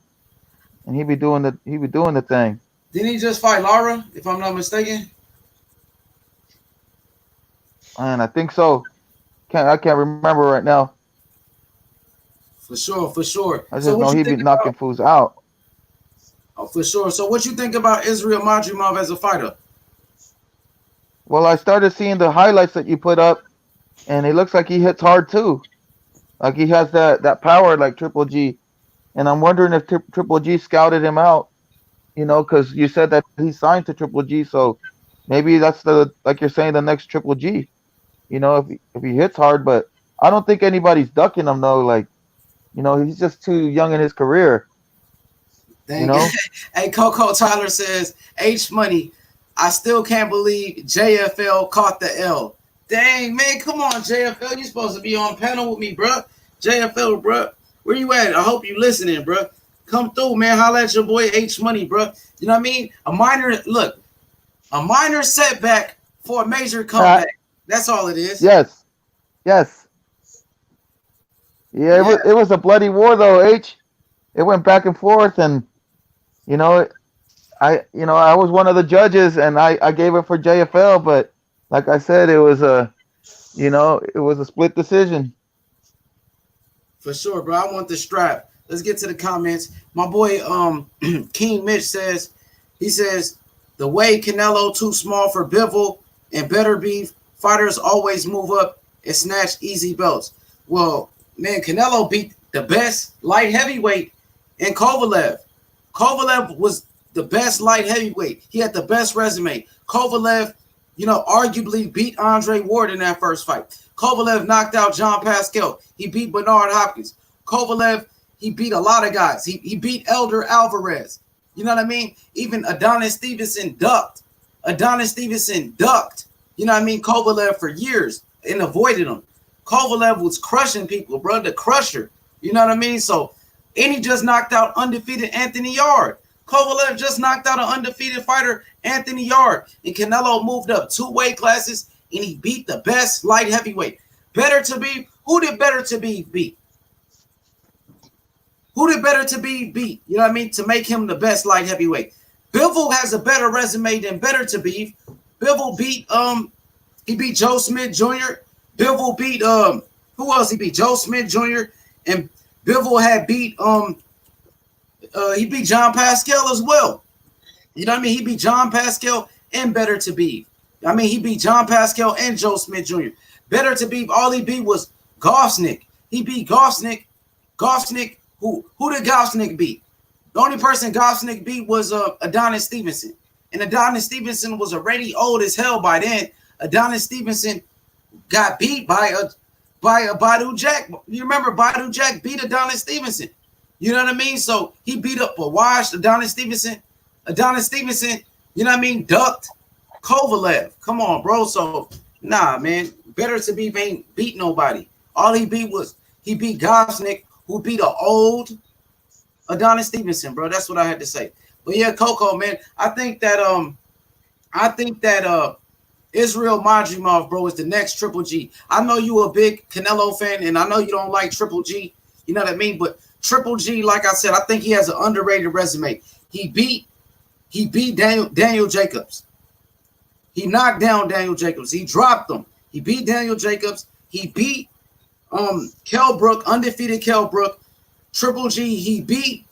And he be doing the thing. Didn't he just fight Lara, if I'm not mistaken? And I think so. I can't remember right now. For sure. I just know he be knocking fools out. Oh, for sure. So what you think about Israil Madrimov as a fighter? Well, I started seeing the highlights that you put up, and it looks like he hits hard too. Like, he has that power like Triple G. And I'm wondering if Triple G scouted him out, because you said that he signed to Triple G, so maybe that's like you're saying, the next Triple G. if he hits hard, but I don't think anybody's ducking him though. Like, he's just too young in his career. You Dang. know? Hey, Coco Tyler says, H Money, I still can't believe JFL caught the L. Dang, man, come on, JFL. You supposed to be on panel with me, bro. JFL, bro. Where you at? I hope you listening, bro. Come through, man. Holla at your boy H Money, bro. You know what I mean? A minor setback for a major comeback. That's all it is. Yes. Yes. Yeah, Yeah. it was a bloody war though, H. It went back and forth, and you know, I was one of the judges, and I gave it for JFL, but like I said, it was a split decision. For sure, bro. I want the strap. Let's get to the comments. My boy King Mitch says, the way Canelo too small for Bivol and better beef, fighters always move up and snatch easy belts. Well, man, Canelo beat the best light heavyweight in Kovalev. Kovalev was the best light heavyweight. He had the best resume. Kovalev, arguably beat Andre Ward in that first fight. Kovalev knocked out John Pascal. He beat Bernard Hopkins. Kovalev, he beat a lot of guys. He beat Elder Alvarez. You know what I mean? Even Adonis Stevenson ducked. You know what I mean? Kovalev for years and avoided him. Kovalev was crushing people, bro. The crusher. You know what I mean? So, and he just knocked out undefeated Anthony Yard. Kovalev just knocked out an undefeated fighter, Anthony Yard. And Canelo moved up 2 weight classes, and he beat the best light heavyweight. Better to be, who did Better to be beat? Who did Better to be beat? You know what I mean? To make him the best light heavyweight. Bivol has a better resume than Better to be. Bivol beat he beat Joe Smith Jr. Bivol beat who else he beat? Joe Smith Jr. And Bivol had beat he beat John Pascal as well. You know what I mean? He beat John Pascal and Better to be. I mean, he beat John Pascal and Joe Smith Jr. Better to be, all he beat was Gosnick. He beat Gosnick. Gosnick, who did Gosnick beat? The only person Gosnick beat was Adonis Stevenson. And Adonis Stevenson was already old as hell by then. Adonis Stevenson got beat by a Badu Jack. You remember Badu Jack beat Adonis Stevenson. You know what I mean? So he beat up a washed Adonis Stevenson. Adonis Stevenson, you know what I mean, ducked Kovalev. Come on, bro. So, nah, man. Better to be ain't beat nobody. All he beat Gosnick, who beat an old Adonis Stevenson, bro. That's what I had to say. But yeah, Coco, man, I think that Israil Madrimov, bro, is the next Triple G. I know you a big Canelo fan, and I know you don't like Triple G. You know what I mean? But Triple G, like I said, I think he has an underrated resume. He beat Daniel Jacobs. He knocked down Daniel Jacobs. He dropped him. He beat Daniel Jacobs. He beat Kell Brook, undefeated Kell Brook. Triple G, he beat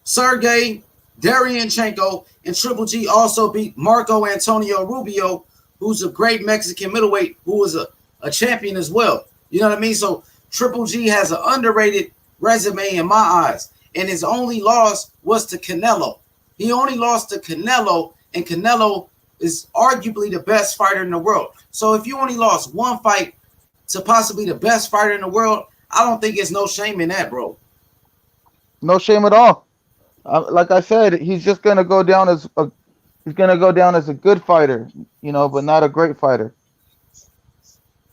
Sergey Deryanchenko, and Triple G also beat Marco Antonio Rubio, who's a great Mexican middleweight who was a champion as well. You know what I mean? So Triple G has an underrated resume in my eyes, and his only loss was to Canelo. He only lost to Canelo, and Canelo is arguably the best fighter in the world. So if you only lost one fight to possibly the best fighter in the world, I don't think there's no shame in that, bro. No shame at all. Like I said, he's just gonna go down as a good fighter, but not a great fighter.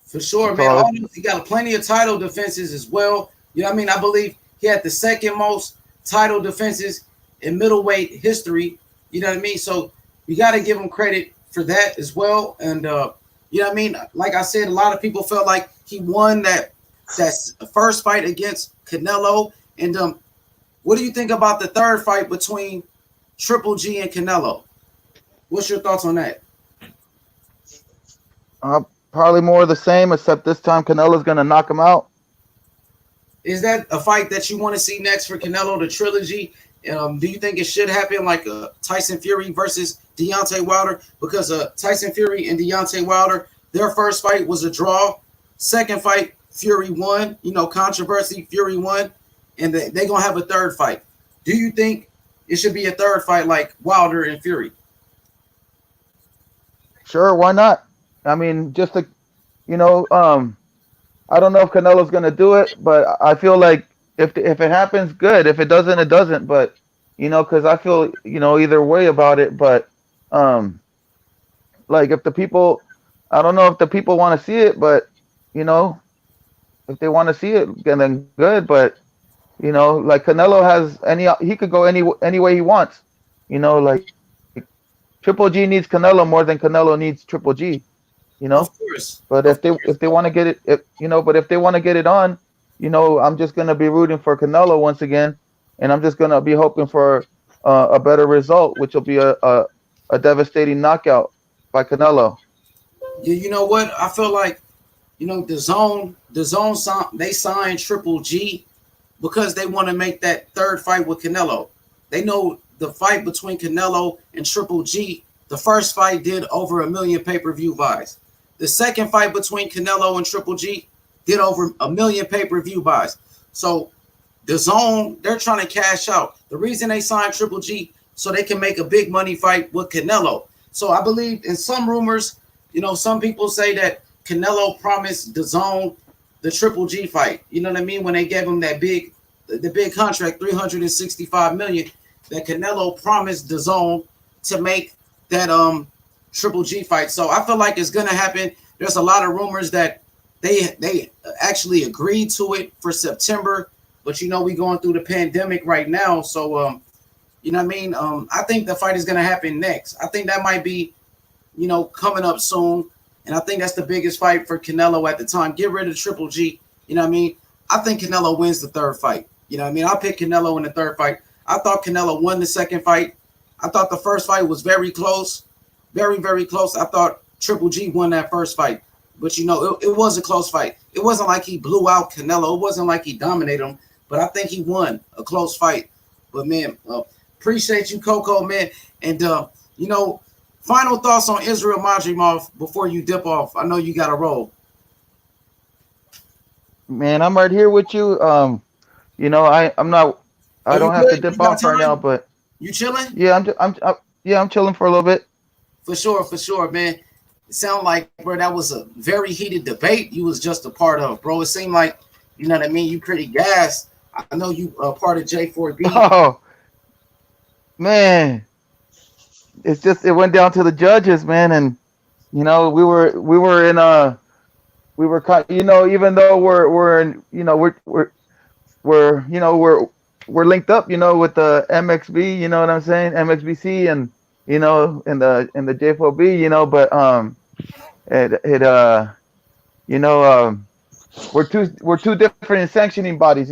For sure, man. He got plenty of title defenses as well. You know what I mean? I believe he had the second most title defenses in middleweight history. You know what I mean? So you got to give him credit for that as well. And you know what I mean? Like I said, a lot of people felt like he won that first fight against Canelo. And what do you think about the third fight between Triple G and Canelo? What's your thoughts on that? Probably more of the same, except this time Canelo's going to knock him out. Is that a fight that you want to see next for Canelo, the trilogy? Do you think it should happen like Tyson Fury versus Deontay Wilder? Because Tyson Fury and Deontay Wilder, their first fight was a draw. Second fight, Fury won. Controversy, Fury won. And they're going to have a third fight. Do you think it should be a third fight like Wilder and Fury? Sure, why not? I mean, just to you know, I don't know if Canelo's gonna do it, but I feel like if it happens, good. If it doesn't, it doesn't. But because I feel either way about it. But um, like if the people, I don't know if the people want to see it, but you know, if they want to see it, then good. But like Canelo has he could go any way he wants. Like Triple G needs Canelo more than Canelo needs Triple G. You know. Of course, But of if course. they want to get it, but if they want to get it on, I'm just gonna be rooting for Canelo once again, and I'm just gonna be hoping for a better result, which will be a devastating knockout by Canelo. Yeah, you know what? I feel like the zone they signed Triple G because they want to make that third fight with Canelo. They know the fight between Canelo and Triple G. The first fight did over 1 million pay-per-view buys. The second fight between Canelo and Triple G did over 1 million pay-per-view buys. So the zone, they're trying to cash out. The reason they signed Triple G so they can make a big money fight with Canelo. So I believe in some rumors, some people say that Canelo promised the zone the Triple G fight. You know what I mean? When they gave him the big contract, 365 million, that Canelo promised the zone to make that Triple G fight. So I feel like it's gonna happen. There's a lot of rumors that they actually agreed to it for September, but we going through the pandemic right now, so you know what I mean. I think the fight is gonna happen next. I think that might be coming up soon, and I think that's the biggest fight for Canelo at the time. Get rid of Triple G. You know what I mean. I think Canelo wins the third fight. You know what I mean. I picked Canelo in the third fight. I thought Canelo won the second fight. I thought the first fight was very close, very, very close. I thought Triple G won that first fight. But, it was a close fight. It wasn't like he blew out Canelo. It wasn't like he dominated him. But I think he won a close fight. But, man, appreciate you, Coco, man. And, final thoughts on Israil Madrimov before you dip off. I know you got to roll. Man, I'm right here with you. I'm not. Oh, I you don't have to good? You dip got off right now, time? but You chilling? yeah, I'm chilling for a little bit. For sure, man. It sounded like, bro, that was a very heated debate you was just a part of, bro. It seemed like, you know what I mean, you pretty gassed. I know you part of J4B. Oh man, it went down to the judges, man, and we were in even though we're in, we're linked up, with the MXB, you know what I'm saying, MXBC, and in the J4B, but it we're two different sanctioning bodies,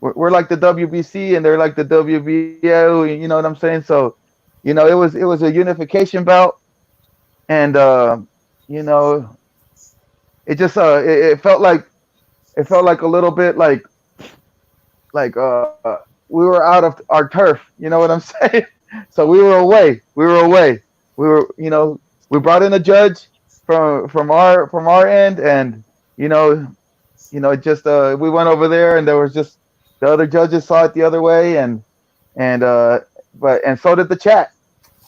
we're like the WBC and they're like the WBO, you know what I'm saying? So, it was a unification bout, and you know, it just it felt like a little bit like we were out of our turf, you know what I'm saying? So we were away. We brought in a judge from our end, and you know, just we went over there, and there was just the other judges saw it the other way, and so did the chat.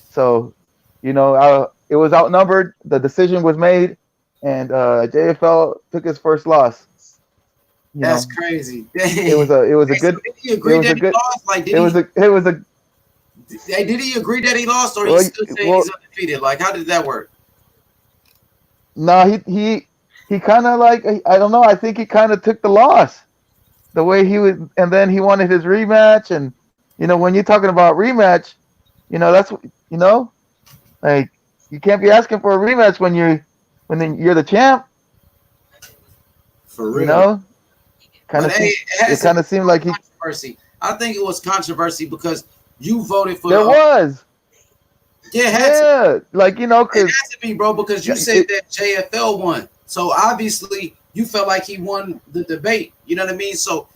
So, it was outnumbered. The decision was made, and JFL took his first loss. You That's know, crazy. it was a Hey, so good did he agree that he good lost? Like, it was a did he agree that he lost, or he well, still saying well he's undefeated? Like, how did that work? no, he kind of like, I don't know. I think he kind of took the loss the way he was, and then he wanted his rematch. And when you're talking about rematch, that's like you can't be asking for a rematch when you're the champ. For You real. know, kind But of hey, seemed it it has to kind be of seemed like he controversy. I think it was controversy because you voted for. there was, Yeah, it had to. yeah, like It because has to be, bro, because you said it, that JFL won. So obviously you felt like he won the debate. You know what I mean? So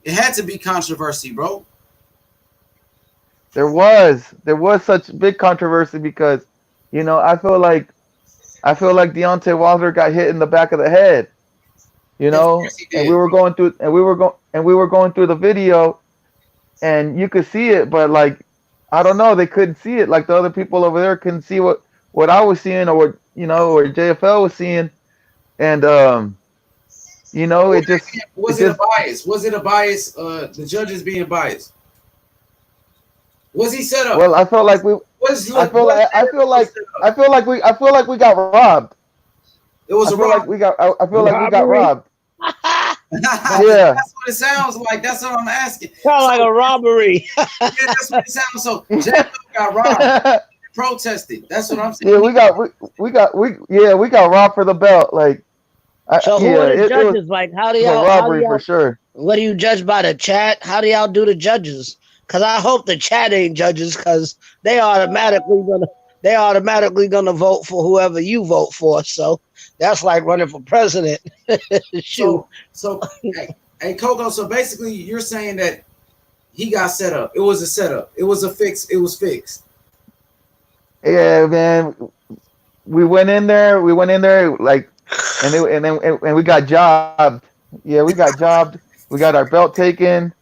it had to be controversy, bro. there was such big controversy because I feel like Deontay Wilder got hit in the back of the head, Of course he and we did, were bro. going through the video, and you could see it, but like I don't know, they couldn't see it. Like the other people over there couldn't see what I was seeing, or what or JFL was seeing. and you know, it just Was it a bias? Was it a bias? The judges being biased. Was he set up? well, I felt like we. Was I feel was like I feel like I feel like we we got robbed. it was I a feel like robbery? we got I feel like we got Robbery? robbed. Yeah. That's what it sounds like. That's what I'm asking. Sound like a robbery. Yeah, that's what it sounds. So JFL got robbed. Protested. That's what I'm saying. Yeah, we got robbed for the belt. Like, So who yeah, are the it was judges? Like, how do a y'all? robbery for sure. What do you judge by the chat? How do y'all do the judges? Because I hope the chat ain't judges, because they automatically gonna vote for whoever you vote for. So that's like running for president. Shoot. So hey, Coco. So basically, you're saying that he got set up. It was a setup. It was a fix. It was fixed. Yeah, man. We went in there like, and we got jobbed. Yeah, we got jobbed. We got our belt taken.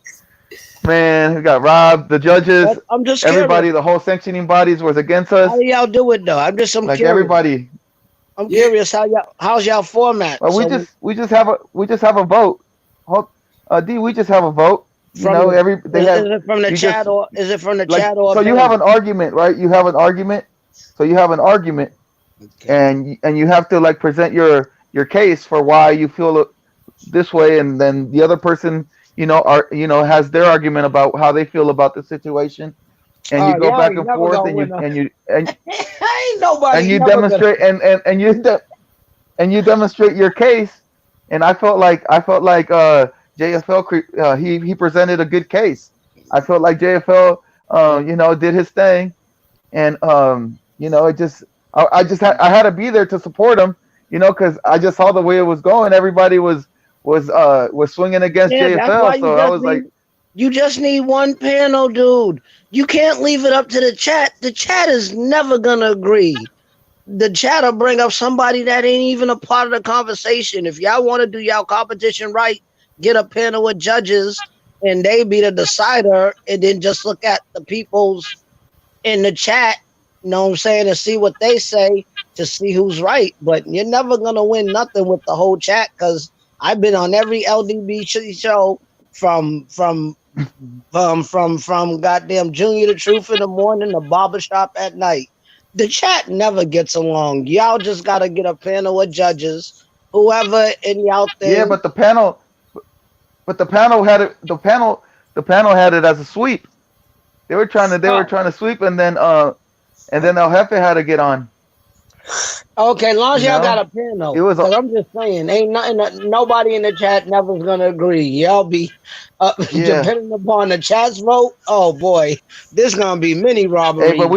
Man, we got robbed. The judges, I'm just everybody, curious. the whole sanctioning bodies was against us. How do y'all do it though? I'm Like curious. everybody. I'm curious how's y'all format? Well, we just have a vote. D, we just have a vote. You know, is it from the you chat just- or is it from the like, chat or? so you have an argument, right? You have an argument. So you have an argument, Okay. and you have to like present your case for why you feel this way, and then the other person, has their argument about how they feel about the situation, and you go y'all back ain't and never forth, gonna and win ain't nobody you never demonstrate and you demonstrate your case. And I felt like JFL he presented a good case. I felt like JFL did his thing, and it just I had to be there to support him, because I just saw the way it was going. Everybody was swinging against Yeah, that's why JFL, so I was like, you just need one panel, dude. You can't leave it up to the chat. The chat is never gonna agree. The chat will bring up somebody that ain't even a part of the conversation. If y'all want to do y'all competition right, get a panel of judges and they be the decider, and then just look at the people's in the chat, you know what I'm saying, and see what they say to see who's right. But you're never gonna win nothing with the whole chat, because I've been on every LDB show from goddamn Junior the Truth in the morning to barbershop at night. The chat never gets along. Y'all just gotta get a panel of judges, whoever in y'all thing. yeah, but the panel had it. The panel had it as a sweep. They were trying to sweep, and then El Jefe had to get on. Okay, as long as y'all No. got a panel. It was a- 'Cause I'm just saying, ain't nothing. Nobody in the chat never's gonna agree. Y'all be Yeah. depending upon the chat's vote. Oh boy, this gonna be mini robbery. Hey, but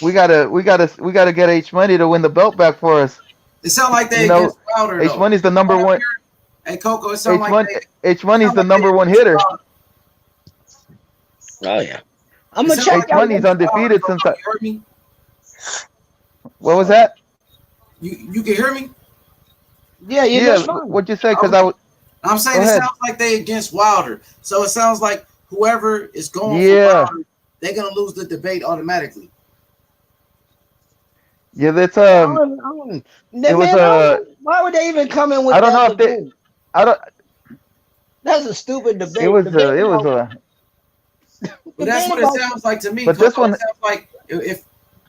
we gotta get H Money to win the belt back for us. It sounds like they You know, against Wilder. H Though. Money's the number one. Hey Coco, it sounds like H Money's the number one hitter. Oh yeah, I'm gonna It sounds check. H Money's undefeated since. You heard me? What was that? You can hear me? Yeah, you Yeah. just fine. What'd you say? Because I was. I'm saying Go it ahead. sounds like they against Wilder. So it sounds like whoever is going Yeah. for Wilder, they're gonna lose the debate automatically. Yeah, that's It was why would they even come in with I don't that know if they. debate? I don't. That's a stupid debate. It was Debate it was about- But that's debate what it about- sounds like to me. But this Coco. one- It sounds like if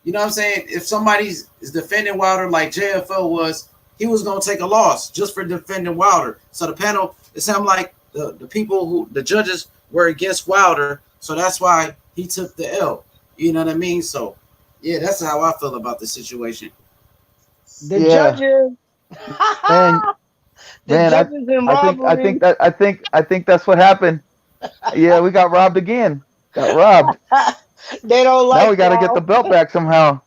you know what I'm saying, if somebody's is defending Wilder like JFL was, he was gonna take a loss just for defending Wilder. So the panel, it sounded like the people the judges were against Wilder, so that's why he took the L. You know what I mean? So yeah, that's how I feel about the situation. The Yeah. judges. Man, The man, judges in I think that's what happened. Yeah, we got robbed again. Got robbed. They don't like. Now we got to get y'all. the belt back somehow.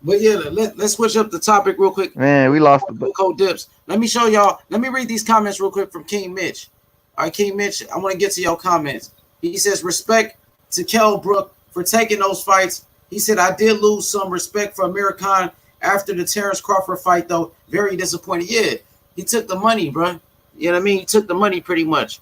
But yeah, let's switch up the topic real quick. Man, we lost the belt. Coco dips. Let me show y'all. Let me read these comments real quick from King Mitch. All right, King Mitch, I want to get to your comments. He says, respect to Kell Brook for taking those fights. He said, I did lose some respect for Amir Khan after the Terrence Crawford fight, though. Very disappointed. Yeah, he took the money, bro. You know what I mean? He took the money pretty much.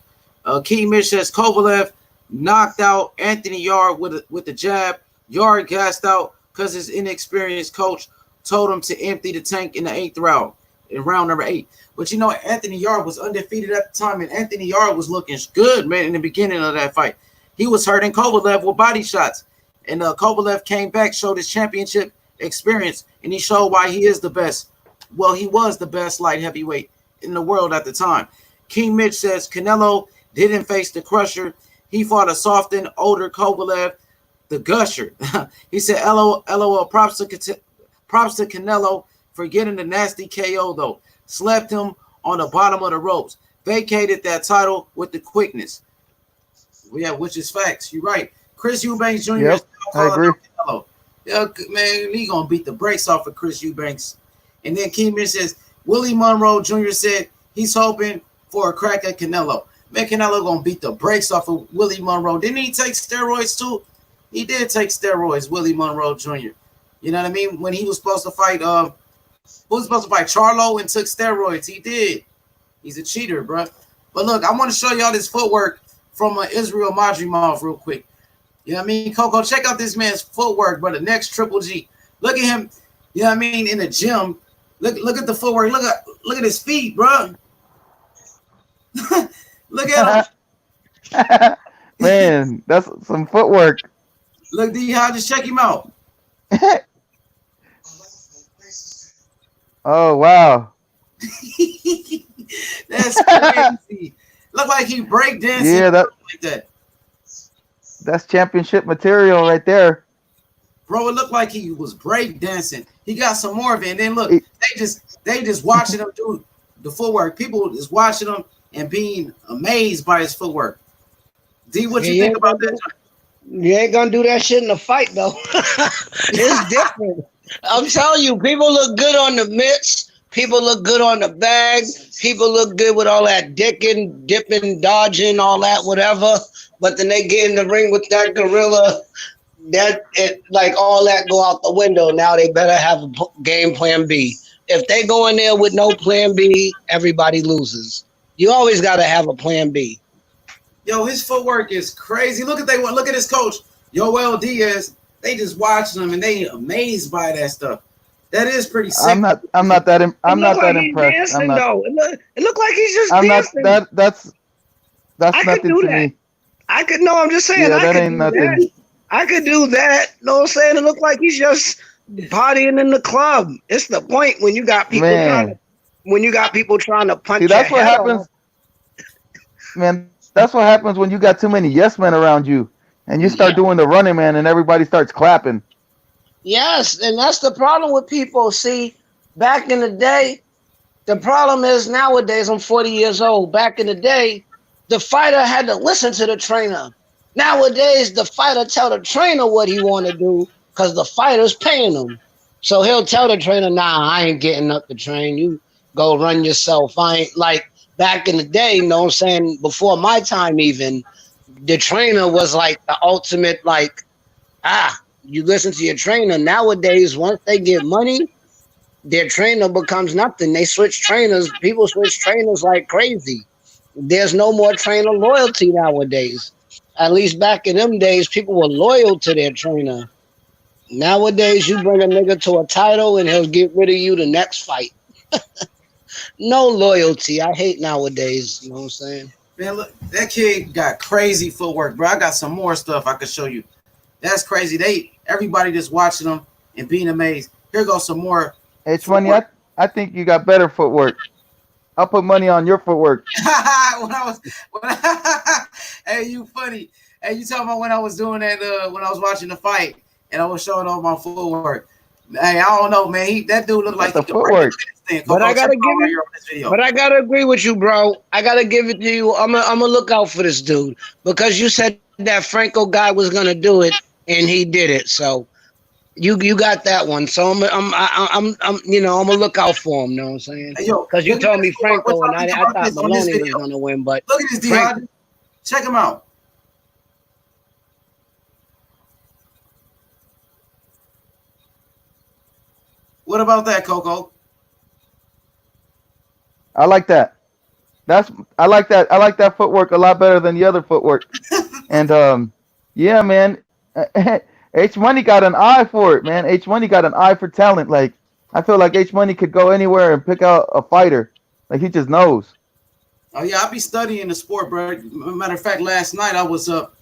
King Mitch says, Kovalev knocked out Anthony Yard with the jab. Yard gassed out because his inexperienced coach told him to empty the tank in the 8th round, in round number 8. But Anthony Yarde was undefeated at the time, and Anthony Yarde was looking good, man, in the beginning of that fight. He was hurting Kovalev with body shots, and Kovalev came back, showed his championship experience, and he showed why he is the best. Well, he was the best light heavyweight in the world at the time. King Mitch says Canelo didn't face the crusher. He fought a softened, older Kovalev, the gusher. He said, LOL, props to Canelo for getting the nasty KO, though. Slept him on the bottom of the ropes. Vacated that title with the quickness. Yeah, which is facts. You're right. Chris Eubanks Jr. Yep, I agree. Canelo. Yeah, man, he going to beat the brakes off of Chris Eubanks. And then King Mitch says, Willie Monroe Jr. said he's hoping for a crack at Canelo. Man, Canelo going to beat the brakes off of Willie Monroe. Didn't he take steroids too? He did take steroids, Willie Monroe Jr. You know what I mean? When he was supposed to fight, who was supposed to fight Charlo and took steroids? He did. He's a cheater, bro. But look, I want to show y'all this footwork from Israil Madrimov real quick. You know what I mean? Coco, check out this man's footwork, bro. The next Triple G. Look at him, you know what I mean, in the gym. Look at the footwork. Look at his feet, bro. Look at him. Man, that's some footwork. Look, D-Hop, just check him out. Oh, wow. That's crazy. Look like he breakdancing. Yeah, Like that. That's championship material right there. Bro, it looked like he was breakdancing. He got some more of it. And then look, they just watching him do the footwork. People is watching him and being amazed by his footwork. D, what you think about that? You ain't gonna do that shit in a fight, though. It's different. I'm telling you, people look good on the mitts. People look good on the bag. People look good with all that dipping, dodging, all that, whatever. But then they get in the ring with that gorilla. Like all that go out the window. Now they better have a game plan B. If they go in there with no plan B, everybody loses. You always got to have a plan B. Yo, his footwork is crazy. Look at his coach, Yoel Diaz. They just watching him and they amazed by that stuff. That is pretty sick. I'm not that impressed. Dancing, though. It look like he's just dancing. That's nothing to me. I'm just saying. Yeah, that ain't nothing. I could do that. Know what I'm saying? It look like he's just partying in the club. It's the point when you got people trying to punch. See, that's what happens. Man, that's what happens when you got too many yes men around you, and you start doing the running man, and everybody starts clapping. Yes, and that's the problem with people. See, back in the day, the problem is nowadays. I'm 40 years old. Back in the day, the fighter had to listen to the trainer. Nowadays, the fighter tell the trainer what he want to do because the fighter's paying him. So he'll tell the trainer, nah, I ain't getting up to train. You go run yourself. I ain't like back in the day, you know what I'm saying? Before my time even, the trainer was like the ultimate, like, you listen to your trainer. Nowadays, once they get money, their trainer becomes nothing. They switch trainers. People switch trainers like crazy. There's no more trainer loyalty nowadays. At least back in them days, people were loyal to their trainer. Nowadays, you bring a nigga to a title and he'll get rid of you the next fight. No loyalty. I hate nowadays. You know what I'm saying? Man, look, that kid got crazy footwork, bro. I got some more stuff I could show you. That's crazy. Everybody just watching them and being amazed. Here goes some more. It's funny. I think you got better footwork. I'll put money on your footwork. Hey, you funny. Hey, you talking about when I was doing that, when I was watching the fight and I was showing all my footwork. Hey, I don't know, man. That dude looked like the footwork. But I gotta agree with you, bro. I gotta give it to you. I'm gonna look out for this dude because you said that Franco guy was gonna do it and he did it. So you got that one. So I'm gonna look out for him. You know what I'm saying? Because you told me Franco and I thought Maloney was gonna win, but look at this dude. Check him out. What about that, Coco? I like that. I like that footwork a lot better than the other footwork. And yeah, man. H Money got an eye for it, man. H Money got an eye for talent. Like I feel like H Money could go anywhere and pick out a fighter. Like he just knows. Oh yeah, I be studying the sport, bro. Matter of fact, last night I was up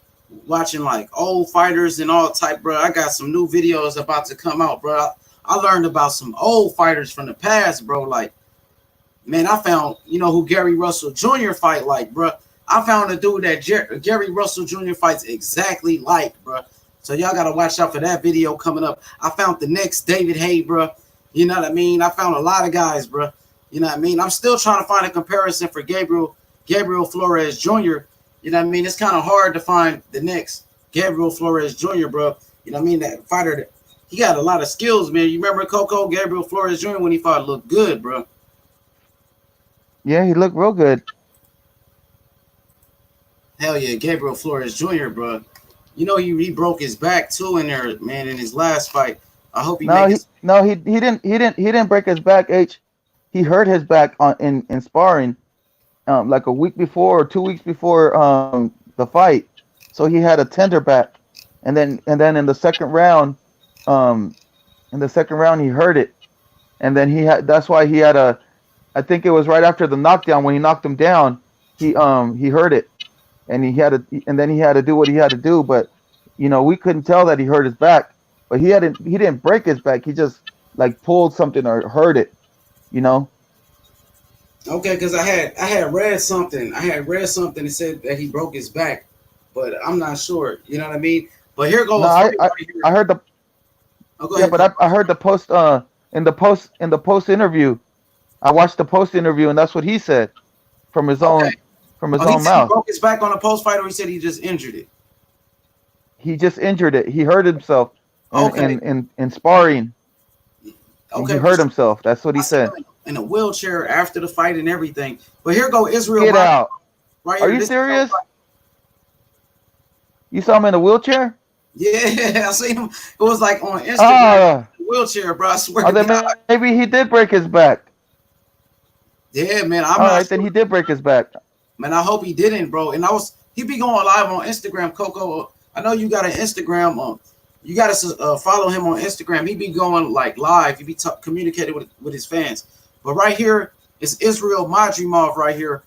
watching like old fighters and all type, bro. I got some new videos about to come out, bro. I learned about some old fighters from the past, bro. Like, man, I found, you know, who Gary Russell Jr. fight like, bro. I found a dude that Gary Russell Jr. fights exactly like, bro. So y'all gotta watch out for that video coming up. I found the next David Hay, bro. You know what I mean? I found a lot of guys, bro. You know what I mean? I'm still trying to find a comparison for Gabriel Flores Jr. You know what I mean? It's kind of hard to find the next Gabriel Flores Jr., bro. You know what I mean? That fighter, he got a lot of skills, man. You remember Coco Gabriel Flores Jr. when he fought looked good, bro. Yeah, he looked real good. Hell yeah, Gabriel Flores Jr., bro. You know he broke his back too in there, man, in his last fight. I hope he he didn't break his back. He hurt his back in sparring, like a week before or 2 weeks before the fight. So he had a tender back, and then in the second round, he hurt it, and then that's why he had a. I think it was right after the knockdown when he knocked him down. He hurt it, and then he had to do what he had to do. But you know, we couldn't tell that he hurt his back, but he didn't break his back. He just like pulled something or hurt it, you know. Okay, because I had read something. That said that he broke his back, but I'm not sure. You know what I mean? But here goes. No, I heard the. Oh, go ahead. But I heard the post in the post interview. I watched the post interview, and that's what he said from his own mouth. He broke his back on a post fight, or he said he just injured it. He just injured it. He hurt himself in sparring. Okay, he hurt himself. That's what he said. In a wheelchair after the fight and everything. But here go Israil. Get out. Right Are here. you serious? You saw him in a wheelchair? Yeah, I seen him. It was like on Instagram. Wheelchair, bro. I swear. Then maybe he did break his back. Yeah, man. All right, then he did break his back. Man, I hope he didn't, bro. And he be going live on Instagram, Coco. I know you got an Instagram. You got to follow him on Instagram. He be going like live. He be communicating with his fans. But right here is Israil Madrimov right here.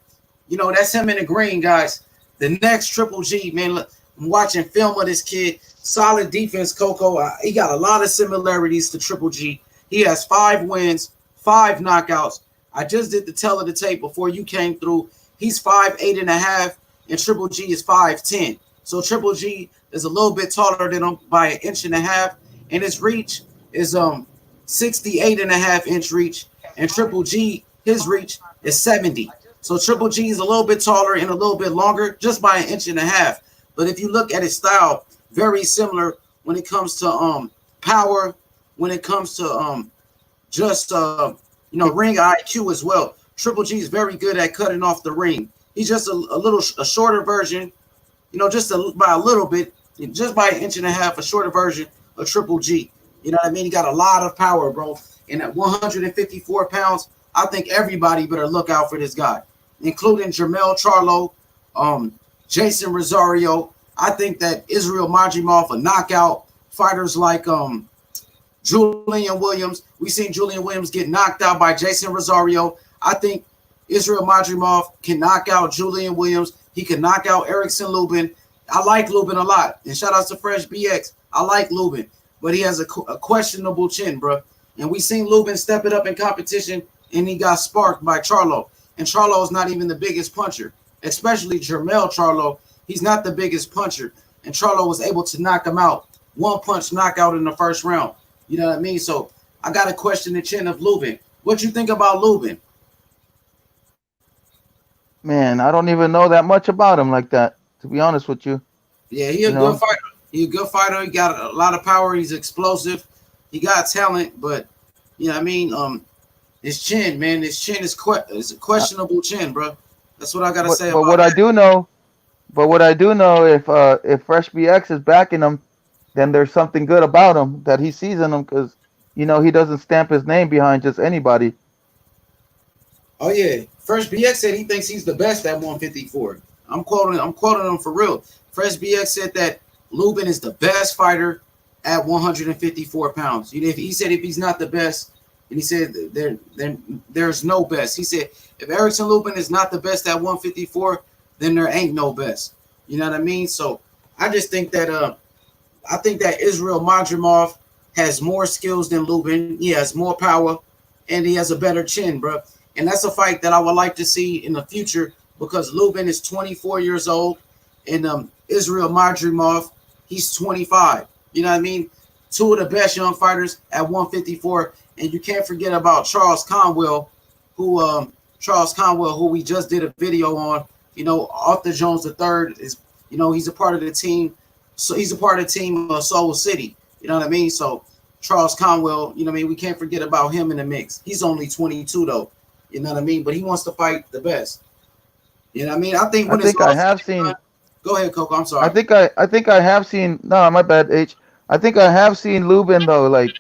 You know, that's him in the green, guys. The next Triple G, man. Look, I'm watching film of this kid. Solid defense, Coco. He got a lot of similarities to Triple G. He has 5 wins, 5 knockouts. I just did the tell of the tape before you came through. He's 5'8.5", and Triple G is 5'10". So Triple G is a little bit taller than him by 1.5 inches, and his reach is 68.5-inch reach, and Triple G, his reach is 70. So Triple G is a little bit taller and a little bit longer just by 1.5 inches. But if you look at his style, very similar when it comes to power, when it comes to ring IQ as well. Triple G is very good at cutting off the ring. He's just a shorter version, by a little bit, just by 1.5 inches, a shorter version of Triple G. You know what I mean? He got a lot of power, bro. And at 154 pounds, I think everybody better look out for this guy, including Jermell Charlo, Jason Rosario. I think that Israil Madrimov, a knockout, fighters like Julian Williams. We seen Julian Williams get knocked out by Jason Rosario. I think Israil Madrimov can knock out Julian Williams. He can knock out Erickson Lubin. I like Lubin a lot. And shout out to Fresh BX. I like Lubin, but he has a questionable chin, bro. And we seen Lubin step it up in competition, and he got sparked by Charlo. And Charlo is not even the biggest puncher, especially Jermell Charlo. He's not the biggest puncher. And Charlo was able to knock him out. 1-punch knockout in the first round. You know what I mean? So I got to question the chin of Lubin. What you think about Lubin? Man, I don't even know that much about him like that, to be honest with you. Yeah, he a good fighter. He a good fighter. He got a lot of power. He's explosive. He got talent, but you know what I mean? His chin, man, his chin is a questionable chin, bro. That's what I gotta say. But what I do know, if Fresh BX is backing him, then there's something good about him that he sees in him, because he doesn't stamp his name behind just anybody. Oh yeah, Fresh BX said he thinks he's the best at 154. I'm quoting him for real. Fresh BX said that Lubin is the best fighter at 154 pounds. He said if he's not the best, and he said there's no best. He said if Erickson Lubin is not the best at 154, then there ain't no best. You know what I mean? So I just think that Israil Madrimov has more skills than Lubin. He has more power, and he has a better chin, bro. And that's a fight that I would like to see in the future because Lubin is 24 years old, and Israil Madrimov, he's 25. You know what I mean? Two of the best young fighters at 154, and you can't forget about Charles Conwell, who we just did a video on. You know, Arthur Jones III is, you know, he's a part of the team. So he's a part of the team of Soul City. You know what I mean? So Charles Conwell, you know what I mean? We can't forget about him in the mix. He's only 22 though. You know what I mean? But he wants to fight the best. You know what I mean? I think I have seen. Go ahead, Coco. I'm sorry. I think I have seen. No, my bad, H. I think I have seen Lubin though. Like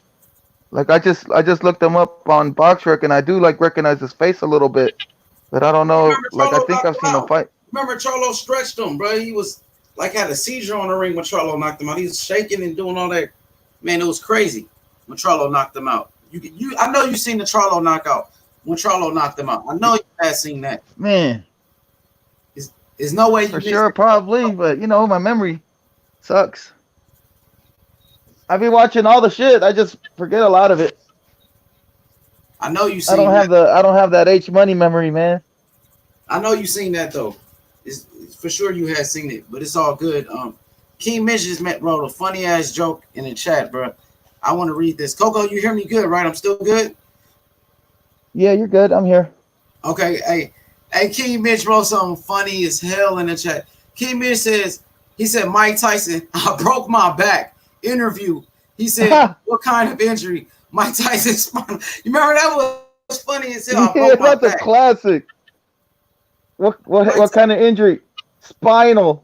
I just looked him up on BoxRec, and I do like recognize his face a little bit, but I don't know. Like I think I've seen him fight. Remember, Charlo stretched him, bro. He was like had a seizure on the ring when Charlo knocked him out. He was shaking and doing all that. Man, it was crazy when Charlo knocked him out. I know you seen the Charlo knockout when Charlo knocked him out. I know you have seen that. Man, there's no way you for sure, probably, but you know my memory sucks. I be watching all the shit. I just forget a lot of it. I know you seen. I don't have that H money memory, man. I know you seen that though. It's for sure you had seen it, but it's all good. King Mitch just wrote a funny ass joke in the chat, bro. I want to read this. Coco, you hear me good, right? I'm still good. Yeah, you're good. I'm here. Okay, hey, King Mitch wrote something funny as hell in the chat. King Mitch says, he said, Mike Tyson, I broke my back. Interview. He said, what kind of injury? Mike Tyson spinal. You remember that was funny as hell? Yeah, that's a classic. What kind of injury? Spinal.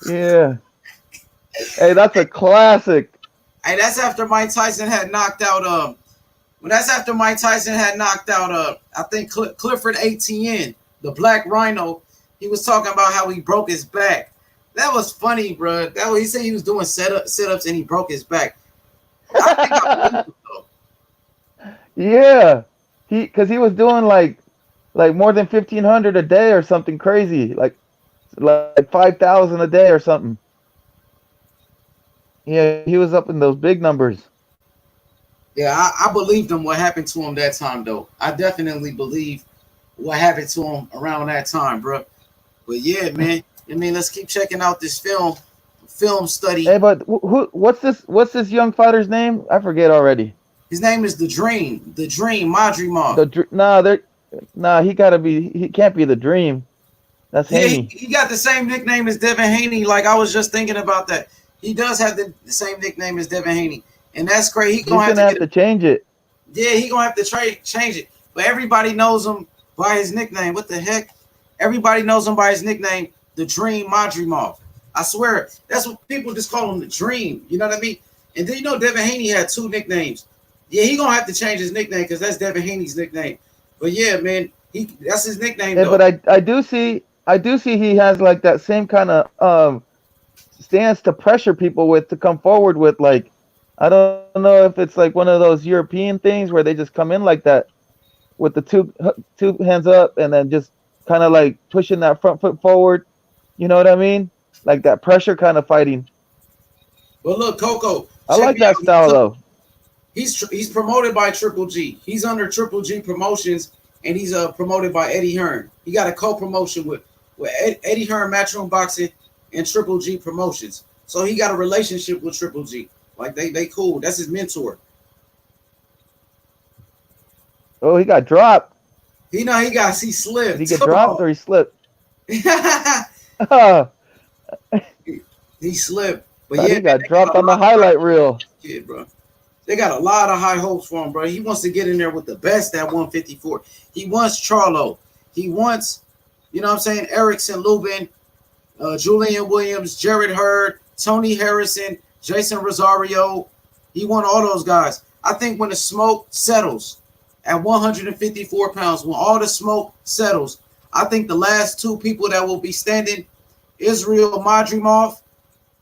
Yeah. Hey, that's a classic. Hey, that's after Mike Tyson had knocked out I think Clifford ATN, the Black Rhino. He was talking about how he broke his back. That was funny, bro. He said he was doing sit-ups and he broke his back. I think I believe it, though. Yeah. Because he was doing like more than 1,500 a day or something crazy, like 5,000 a day or something. Yeah, he was up in those big numbers. Yeah, I believed him what happened to him that time, though. I definitely believe what happened to him around that time, bro. But yeah, man. I mean, let's keep checking out this film study. Hey, but what's this young fighter's name? I forget already. His name is The Dream Madrimov. He can't be The Dream. That's Haney. He got the same nickname as Devin Haney. Like, I was just thinking about that. He does have the same nickname as Devin Haney. And that's crazy. He's gonna have to change it. Yeah, he's gonna have to change it. But everybody knows him by his nickname. What the heck? Everybody knows him by his nickname, The Dream Madrimov. I swear, that's what people just call him, The Dream. You know what I mean? And then you know Devin Haney had two nicknames. Yeah, he gonna have to change his nickname because that's Devin Haney's nickname. But yeah, man, that's his nickname. Yeah, but I do see he has like that same kind of stance to pressure people with, to come forward with. Like, I don't know if it's like one of those European things where they just come in like that with the two hands up and then just kind of like pushing that front foot forward. You know what I mean? Like that pressure kind of fighting. But look, Coco, I like that style though. He's promoted by Triple G. He's under Triple G Promotions, and he's promoted by Eddie Hearn. He got a co-promotion with Eddie Hearn Matchroom Boxing and Triple G Promotions. So he got a relationship with Triple G. Like they cool. That's his mentor. Oh, he got dropped. He slipped. Did he get dropped or he slipped? He slipped. But yeah, he got dropped on the highlight reel. Yeah, bro. They got a lot of high hopes for him, bro. He wants to get in there with the best at 154. He wants Charlo. He wants, you know what I'm saying, Erickson Lubin, Julian Williams, Jared Hurd, Tony Harrison, Jason Rosario. He won all those guys. I think when the smoke settles at 154 pounds, when all the smoke settles, I think the last two people that will be standing, Israil Madrimov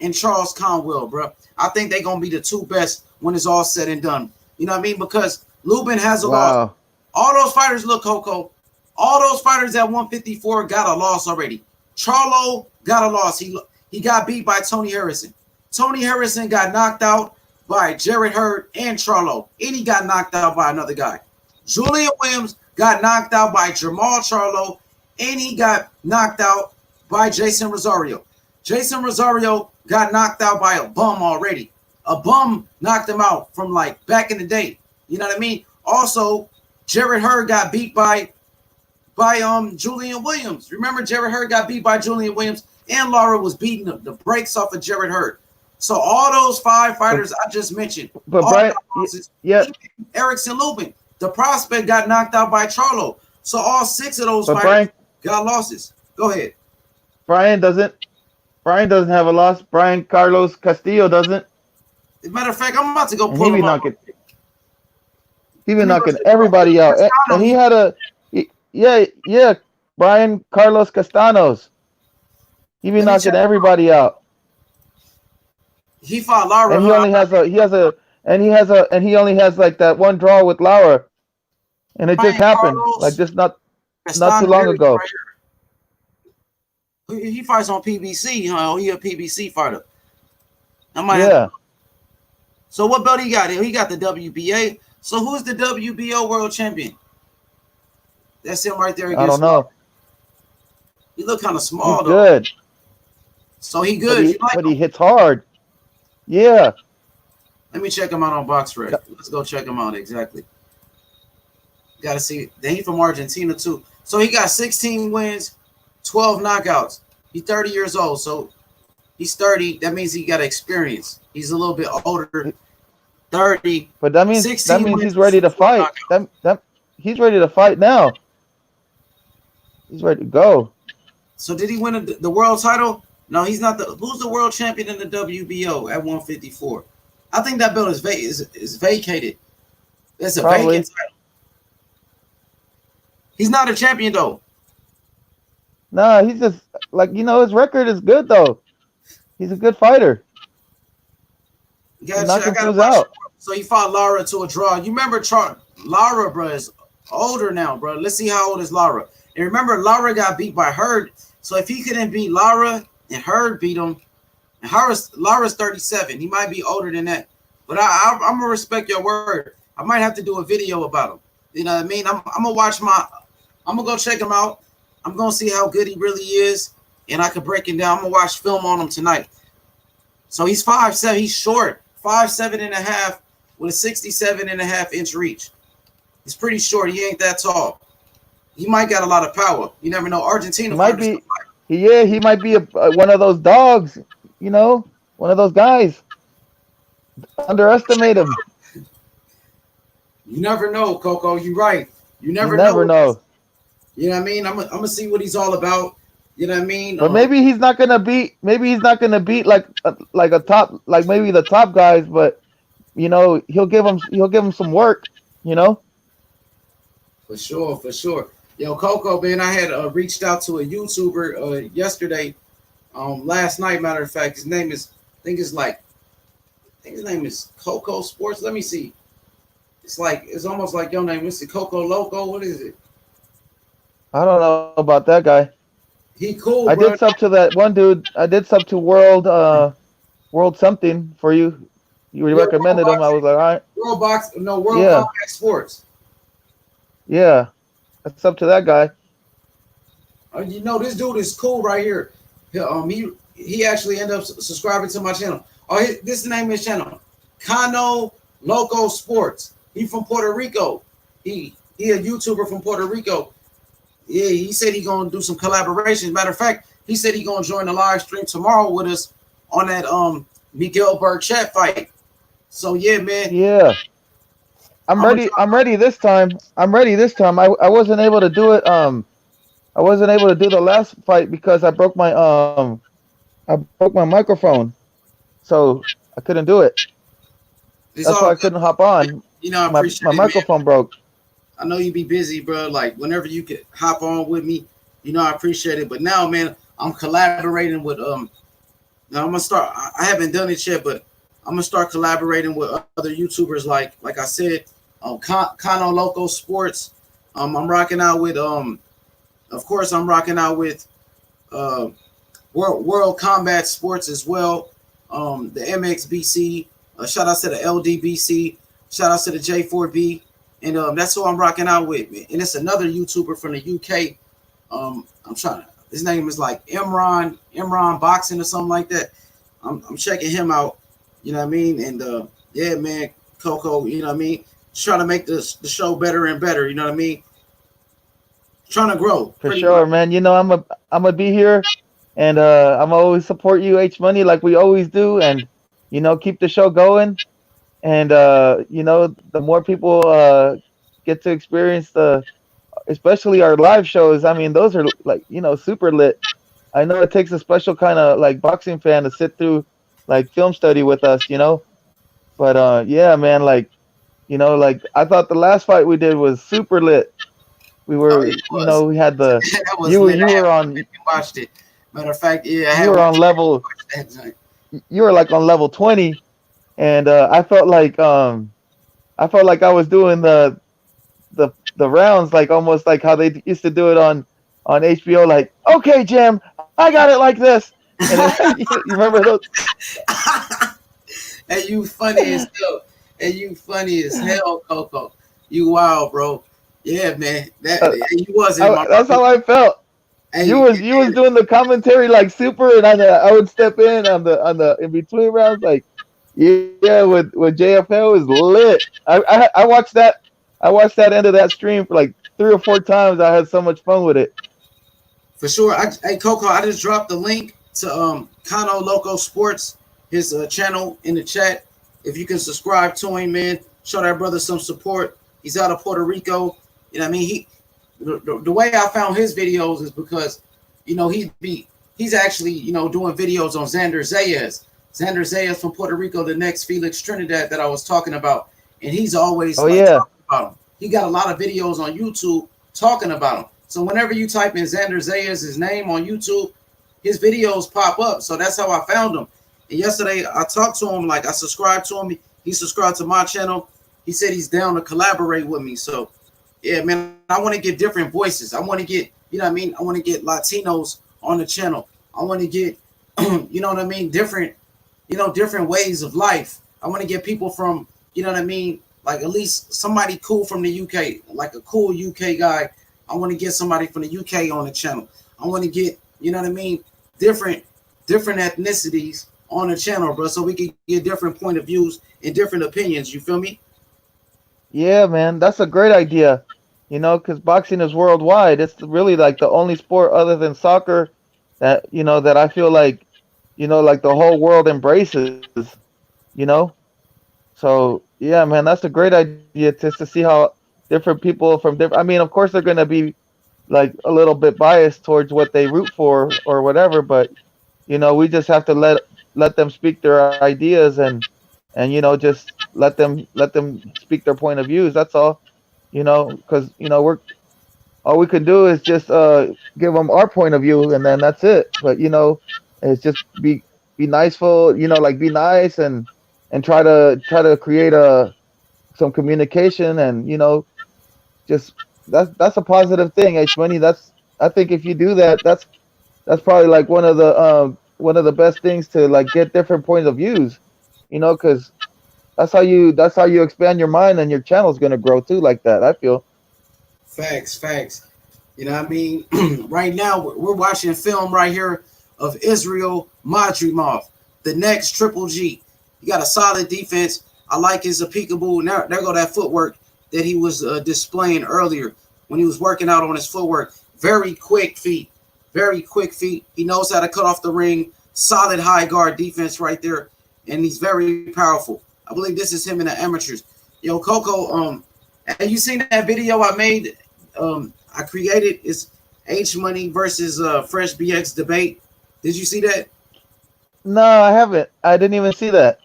and Charles Conwell, bro. I think they're going to be the two best when it's all said and done. You know what I mean? Because Lubin has a loss. Wow. All those fighters, look, Coco, all those fighters at 154 got a loss already. Charlo got a loss. He got beat by Tony Harrison. Tony Harrison got knocked out by Jarrett Hurd and Charlo. And he got knocked out by another guy. Julian Williams got knocked out by Jamal Charlo. And he got knocked out by Jason Rosario. Jason Rosario got knocked out by a bum already. A bum knocked him out from like back in the day. You know what I mean? Also, Jarrett Hurd got beat by Julian Williams. Remember, Jarrett Hurd got beat by Julian Williams, and Lara was beating the brakes off of Jarrett Hurd. So all those 5 fighters I just mentioned, But Brian, yeah, Erickson Lubin, the prospect got knocked out by Charlo. So all 6 of those but fighters got losses. Go ahead. Brian doesn't have a loss. Brian Carlos Castillo doesn't. As a matter of fact, I'm about to go And pull him up. He been knocking everybody out. And he had Brian Carlos Castanos. He been knocking everybody out. He fought Lara. And he only has like that one draw with Lara. And it just happened. Like just not too long ago. He fights on PBC, huh? He a PBC fighter. So what belt he got? He got the WBA. So who's the WBO world champion? That's him right there. I don't know. He look kind of small He's though. good. So he good. But he hits hard. Yeah. Let me check him out on BoxRec. Let's go check him out exactly. Got to see. Then he's from Argentina too. So he got 16 wins, 12 knockouts. He's 30 years old. So he's 30. That means he got experience. He's a little bit older. 30. But that means he's ready to fight. He's ready to fight now. He's ready to go. So did he win the world title? No, he's not. Who's the world champion in the WBO at 154? I think that belt is vacated. That's a vacant title. He's not a champion though. Nah, he's just like his record is good though. He's a good fighter. Out. So he fought Lara to a draw. You remember Lara, bro, is older now, bro. Let's see how old is Lara. And remember, Lara got beat by Hurd. So if he couldn't beat Lara and Hurd beat him, and Lara's 37. He might be older than that. But I'm going to respect your word. I might have to do a video about him. You know what I mean? I'm going to go check him out. I'm going to see how good he really is. And I can break him down. I'm going to watch film on him tonight. So he's 5'7". He's short. 5'7.5" with a 67.5-inch reach. He's pretty short. He ain't that tall. He might got a lot of power. You never know. Argentina might be. Yeah, he might be one of those dogs. One of those guys. Underestimate him. You never know, Coco. You're right. You never know. You know what I mean? I'm gonna see what he's all about. You know what I mean? But maybe he's not gonna beat. Maybe he's not gonna beat like a top, like maybe the top guys. But he'll give him some work. For sure. Yo, Coco, man, I had reached out to a YouTuber yesterday, last night. Matter of fact, his name is his name is Coco Sports. Let me see. It's almost like your name. It's the Coco Loco. What is it? I don't know about that guy. He cool. I did sub to that one dude. I did sub to World something for you. You recommended him. I was like, all right. World Combat Sports. Yeah, that's up to that guy. This dude is cool right here. He actually ended up subscribing to my channel. This is the name of his channel, Cano Loco Sports. He from Puerto Rico. He a YouTuber from Puerto Rico. Yeah, he said he gonna do some collaborations. Matter of fact, he said he gonna join the live stream tomorrow with us on that Miguel Burchett fight. So yeah, man. Yeah. I'm ready this time. I wasn't able to do it. I wasn't able to do the last fight because I broke my microphone. So I couldn't do it. That's why I couldn't hop on. I appreciate my microphone broke. I know you be busy, bro. Like whenever you could hop on with me, I appreciate it. But now, man, I'm collaborating with Now I'm gonna start. I haven't done it yet, but I'm gonna start collaborating with other YouTubers, like I said, Kano Loco Sports. I'm rocking out with of course I'm rocking out with uh, World Combat Sports as well. The MXBC. Shout out to the LDBC. Shout out to the J4B. And that's who I'm rocking out with. And it's another YouTuber from the UK. I'm trying to. His name is like Imran Boxing or something like that. I'm checking him out. You know what I mean? And yeah, man, Coco. You know what I mean? Just trying to make the show better and better. You know what I mean? Trying to grow. For sure, much. man. You know, I'm gonna be here, and I'm always support you, H Money, like we always do, and you know, keep the show going. And you know, the more people get to experience especially our live shows. I mean, those are like, you know, super lit. I know it takes a special kind of like boxing fan to sit through like film study with us, you know. But yeah, man, like, you know, like I thought the last fight we did was super lit. We Oh, were, it you was. know, we had the That was lit. you were on Watched it. Matter of fact, yeah, I you had were on watched level that joint. you were like on level 20, and I felt like I was doing the rounds like almost like how they used to do it on HBO, like, okay, Jim, I got it like this. And you remember those? And you funny as hell. And you funny as hell, Coco. You wild, bro. Yeah, man. You wasn't my That's how I felt. Hey, You was doing the commentary like super, and I would step in on the in between rounds, like, yeah, with JFL is lit. I watched that. I watched that end of that stream for like 3 or 4 times. I had so much fun with it. for sure. Hey, Coco, I just dropped the link to Kano Loco Sports, his channel in the chat. If you can subscribe to him, man, show that brother some support. He's out of Puerto Rico. You know what I mean? The way I found his videos is because, you know, he's actually, you know, doing videos on Xander Zayas. Xander Zayas from Puerto Rico, the next Felix Trinidad that I was talking about. And he's always talking about him. He got a lot of videos on YouTube talking about him. So whenever you type in Xander Zayas' name on YouTube, his videos pop up. So that's how I found him. And yesterday I talked to him, like I subscribed to him. He subscribed to my channel. He said he's down to collaborate with me. So yeah, man, I want to get different voices. I want to get, you know what I mean? I want to get Latinos on the channel. I want to get, you know what I mean? Different ways of life. I want to get people from, you know what I mean? Like at least somebody cool from the UK, like a cool UK guy. I want to get somebody from the UK on the channel. I want to get, you know what I mean? Different ethnicities on the channel, bro. So we can get different point of views and different opinions. You feel me? Yeah, man, that's a great idea. You know, because boxing is worldwide. It's really like the only sport other than soccer that, you know, that I feel like, you know, like the whole world embraces. You know, so yeah, man, that's a great idea just to see how different people from different. I mean, of course, they're gonna be like a little bit biased towards what they root for or whatever, but you know, we just have to let them speak their ideas and you know, just let them speak their point of views. That's all. You know, because you know, all we can do is just give them our point of view, and then that's it. But you know, it's just be niceful. You know, like be nice and try to create some communication, and you know, just that's a positive thing, H Money. I think if you do that, that's probably like one of the best things to like get different points of views. You know, because that's how you expand your mind, and your channel's gonna grow too, like that. I feel. Facts. You know what I mean? Right now, we're watching film right here of Israil Madrimov, the next Triple G. He got a solid defense. I like his peekaboo. Now, there go that footwork that he was displaying earlier when he was working out on his footwork. Very quick feet. He knows how to cut off the ring. Solid high guard defense right there. And he's very powerful. I believe this is him in the amateurs. Yo, Coco, have you seen that video I made? I created is H Money versus Fresh BX debate. Did you see that? No, I haven't. I didn't even see that.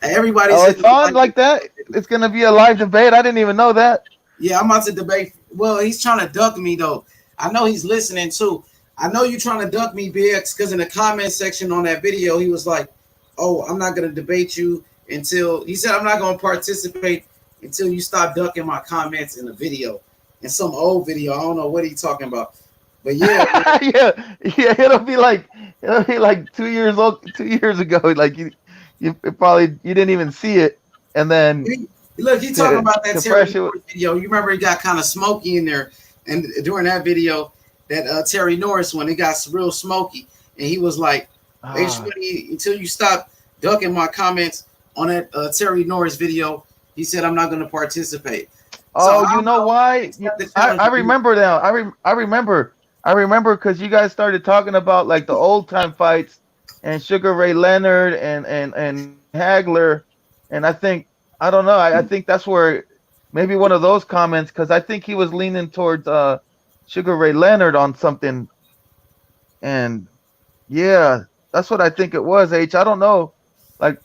Everybody Oh, said it's on like that. It's gonna be a live debate. I didn't even know that. Yeah, I'm about to debate. Well, he's trying to duck me though. I know he's listening too. I know you're trying to duck me, BX, because in the comment section on that video, he was like, oh, I'm not going to debate you until he said I'm not going to participate until you stop ducking my comments in the video, in some old video. I don't know what he's talking about, but yeah, yeah, yeah. It'll be like 2 years old, 2 years ago. Like you probably you didn't even see it, and then look, he talking to about that to Terry fresh it. Norris video. You remember it got kind of smoky in there, and during that video, that Terry Norris one, it got real smoky, and he was like, "H Ah. Money, until you stop ducking my comments on that Terry Norris video," he said, "I'm not going to participate." So Oh, I you don't know know. why? Accept the I challenge. remember now. I remember. I remember because you guys started talking about like the old time fights and Sugar Ray Leonard and Hagler, and I don't know. I think that's where maybe one of those comments because I think he was leaning towards Sugar Ray Leonard on something, and yeah, that's what I think it was. I don't know. Like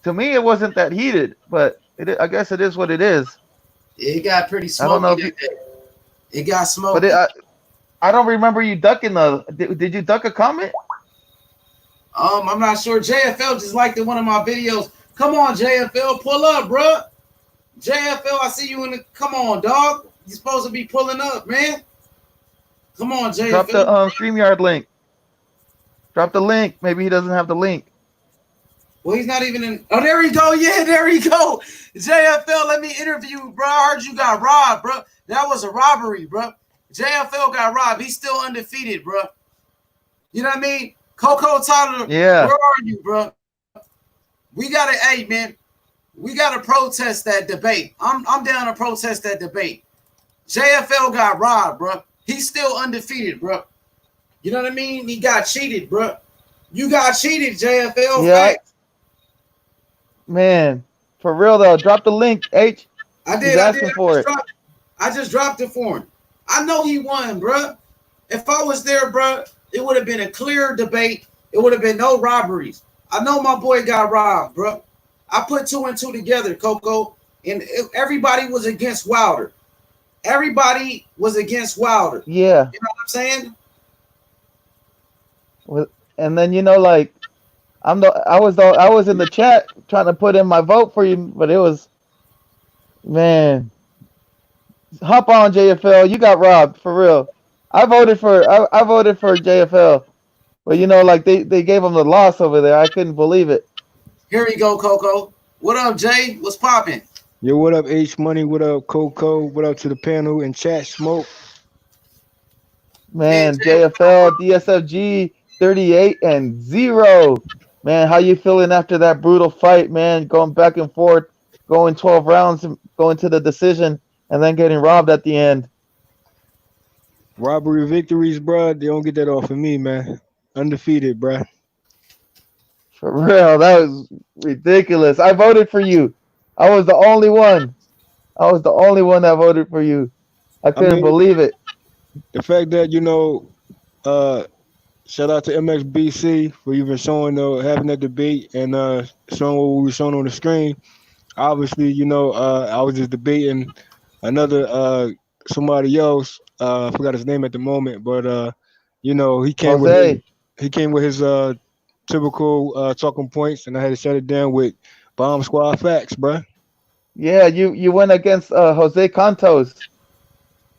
to me, it wasn't that heated, but I guess it is what it is. It got pretty I don't know smoky if you, that day. It got but smoky. I don't remember you ducking the. Did you duck a comment? I'm not sure. JFL just liked one of my videos. Come on, JFL, pull up, bro. JFL, I see you in the. Come on, dog. You supposed to be pulling up, man. Come on, Drop the JFL. StreamYard link. Drop the link. Maybe he doesn't have the link. Well, he's not even in. Oh, there he go. Yeah, there he go. JFL, let me interview you, bro. I heard you got robbed, bro. That was a robbery, bro. JFL got robbed. He's still undefeated, bro. You know what I mean? Coco Tyler, Yeah. where are you, bro? We gotta, hey man, we gotta protest that debate. I'm down to protest that debate. JFL got robbed, bro. He's still undefeated, bro. You know what I mean? He got cheated, bro. You got cheated, JFL. Yeah. Facts. Man, for real though, drop the link. H. I did. He's asking for it. I just dropped it for him. I know he won, bro. If I was there, bro, it would have been a clear debate. It would have been no robberies. I know my boy got robbed, bro. I put 2 and 2 together, Coco, and everybody was against Wilder. Everybody was against Wilder. Yeah. You know what I'm saying? And then like I was in the chat trying to put in my vote for you, but it was man. Hop on JFL. You got robbed for real. I voted for JFL, but like they gave him the loss over there. I couldn't believe it. Here you go, Coco. What up, Jay? What's popping? Yo, what up, H Money? What up, Coco? What up to the panel and chat smoke? Man, JFL, DSFG, 38-0. Man, how you feeling after that brutal fight, man? Going back and forth, going 12 rounds, going to the decision, and then getting robbed at the end. Robbery victories, bro. They don't get that off of me, man. Undefeated, bro. For real, that was ridiculous. I voted for you. I was the only one. I was the only one that voted for you. I couldn't believe it. The fact that shout out to MXBC for even showing having that debate and showing what we were showing on the screen. Obviously, I was just debating another somebody else. I forgot his name at the moment, but he came with his typical talking points, and I had to shut it down with Bomb Squad facts, bro. Yeah, you went against Jose Cantos,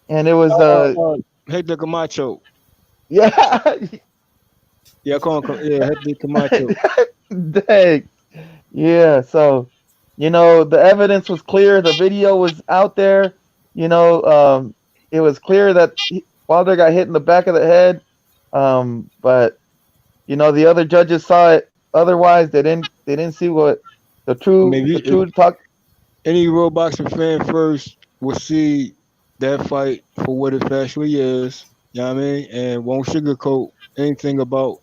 and it was Hector Camacho. Yeah. Yeah, I call him Hector Camacho. Dang. Yeah, so the evidence was clear, the video was out there, it was clear that Wilder got hit in the back of the head, but the other judges saw it otherwise. They didn't see what the true talk. Any real boxing fan first will see that fight for what it actually is. You know what I mean? And won't sugarcoat anything about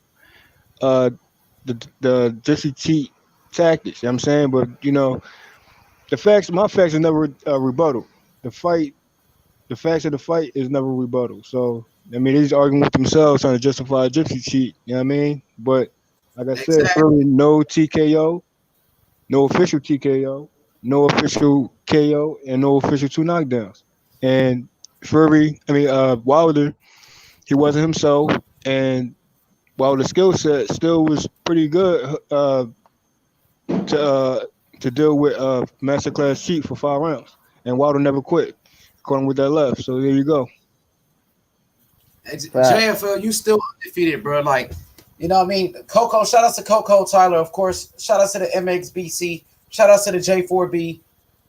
the just cheat tactics. You know what I'm saying? But my facts are never rebuttal. The facts of the fight is never rebuttal. So I mean, they're just arguing with themselves trying to justify a gypsy cheat. You know what I mean? But like I said, earlier, no TKO, no official TKO, no official KO, and no official 2 knockdowns. And Wilder, he wasn't himself, and while the skill set still was pretty good to to deal with Masterclass Chief for 5 rounds, and Wilder never quit. According with that left, so there you go. Facts. JFL, you still undefeated, bro. Like, you know what I mean? Coco, shout out to Coco Tyler, of course. Shout out to the MXBC. Shout out to the J4B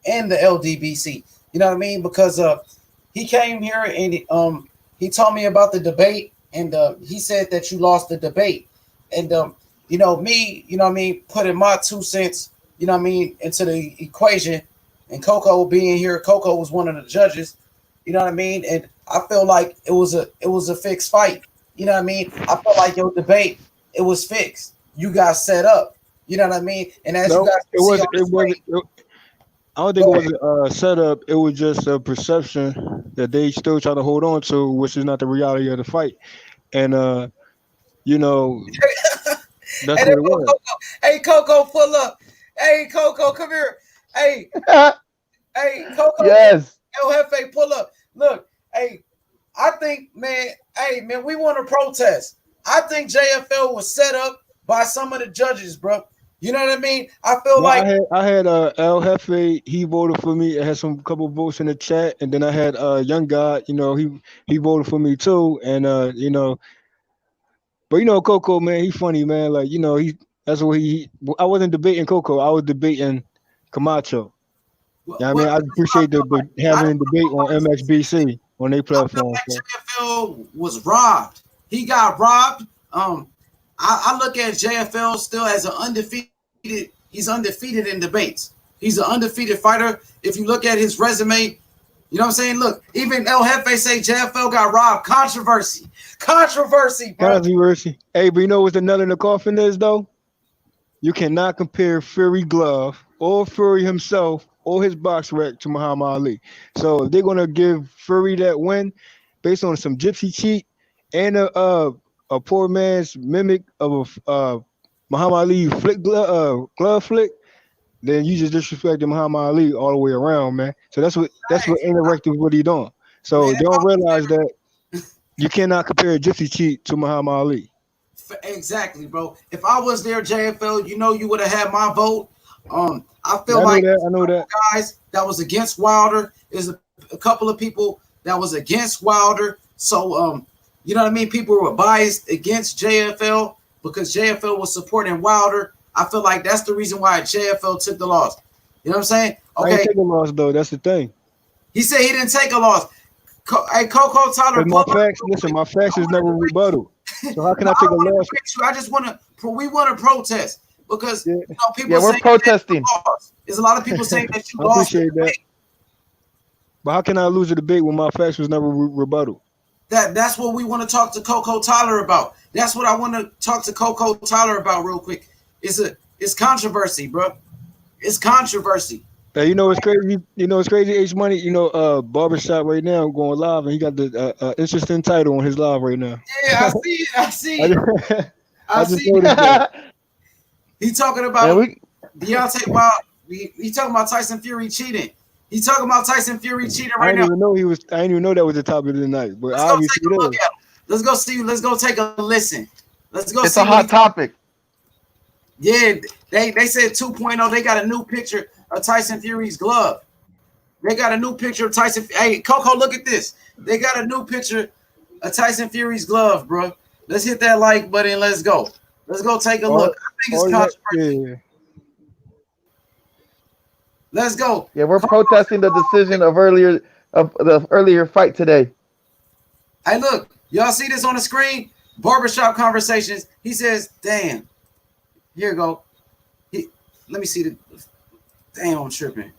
and the LDBC. You know what I mean? Because he came here and he told me about the debate, and he said that you lost the debate. And you know, me, you know what I mean, putting my 2 cents, you know what I mean, into the equation, and Coco being here, Coco was one of the judges, you know what I mean? And I feel like it was a fixed fight. You know what I mean? I felt like your debate, it was fixed. You got set up. You know what I mean? And as you No, guys it can see wasn't. on the screen, I don't think go it ahead. was a setup. It was just a perception that they still try to hold on to, which is not the reality of the fight. And you know, that's Hey, what there it go was. Coco. Hey, Coco, pull up. Hey, Coco, come here. Hey, hey, Coco, Yes. El Jefe, pull up. Look, hey, I think, man, hey, man, we want to protest. I think JFL was set up by some of the judges, bro. You know what I mean? I feel No, like I had El Jefe. He voted for me. It had some couple votes in the chat, and then I had Young God. You know, he voted for me too. And you know, but you know, Coco, man, he funny, man. Like you know, that's what he. I wasn't debating Coco. I was debating Camacho. Yeah, I mean, I what I appreciate feel like. the I having don't a debate on know. MXBC on their I feel platform. like So JFL was robbed. He got robbed. I look at JFL still as an undefeated. He's undefeated in debates. He's an undefeated fighter. If you look at his resume, you know what I'm saying? Look, even El Jefe say JFL got robbed. Controversy. Controversy, bro. controversy. Hey, but you know what the nut in the coffin is though? You cannot compare Fury glove or Fury himself or his box rec to Muhammad Ali. So if they're gonna give Fury that win based on some gypsy cheat and a poor man's mimic of a Muhammad Ali glove flick, then you just disrespected Muhammad Ali all the way around, man. So that's what Hey, indirectly what he doing. man, So they don't realize that you cannot compare a gypsy cheat to Muhammad Ali. exactly, bro. If I was there, JFL, you know you would have had my vote. I Yeah, feel I know like that. I know that. guys that was against Wilder. There's a couple of people that was against Wilder. So you know what I mean? People were biased against JFL because JFL was supporting Wilder. I feel like that's the reason why JFL took the loss. You know what I'm saying? I ain't Okay, taking loss though. That's the thing. he said he didn't take a loss. Hey, Coco Tyler, Because pull my up facts, real listen, quick. my facts I is want never to debate rebuttal. you. So how can No, I I take a don't want to loss? debate you. I just want to. We want to protest because Yeah, you know Yeah, people we're saying that you protesting. lost. There's a lot of people saying that you I lost the appreciate that. debate. But how can I lose a debate when my facts was never rebuttal? That's what we want to talk to Coco Tyler about. That's what I want to talk to Coco Tyler about real quick. It's controversy, bro. It's controversy. Hey, you know it's crazy. You know it's crazy. H Money. You know, barbershop right now going live, and he got the interesting title on his live right now. Yeah, I see it. I see I it. just, I I just see it. noticed that. He talking Man, about we Deontay Wild. He talking about Tyson Fury cheating. He talking about Tyson Fury cheating I right didn't now. even know he was. I didn't even know that was the topic of the night. But Let's go take obviously a it look is. at him. Let's go see. Let's go take a listen. Let's go it's a see what he. hot topic. Yeah, they said 2.0. They got a new picture of Tyson Fury's glove. They got a new picture of Tyson. Hey, Coco, look at this. They got a new picture of Tyson Fury's glove, bro. Let's hit that like button. Let's go. Let's go take a All, look. I think it's all that. controversial. Yeah. Let's go. Yeah, we're protesting the decision of the earlier fight today. Hey, look, y'all see this on the screen? Barbershop conversations. He says, "Damn, here you go." Let me see the. Damn, I'm tripping.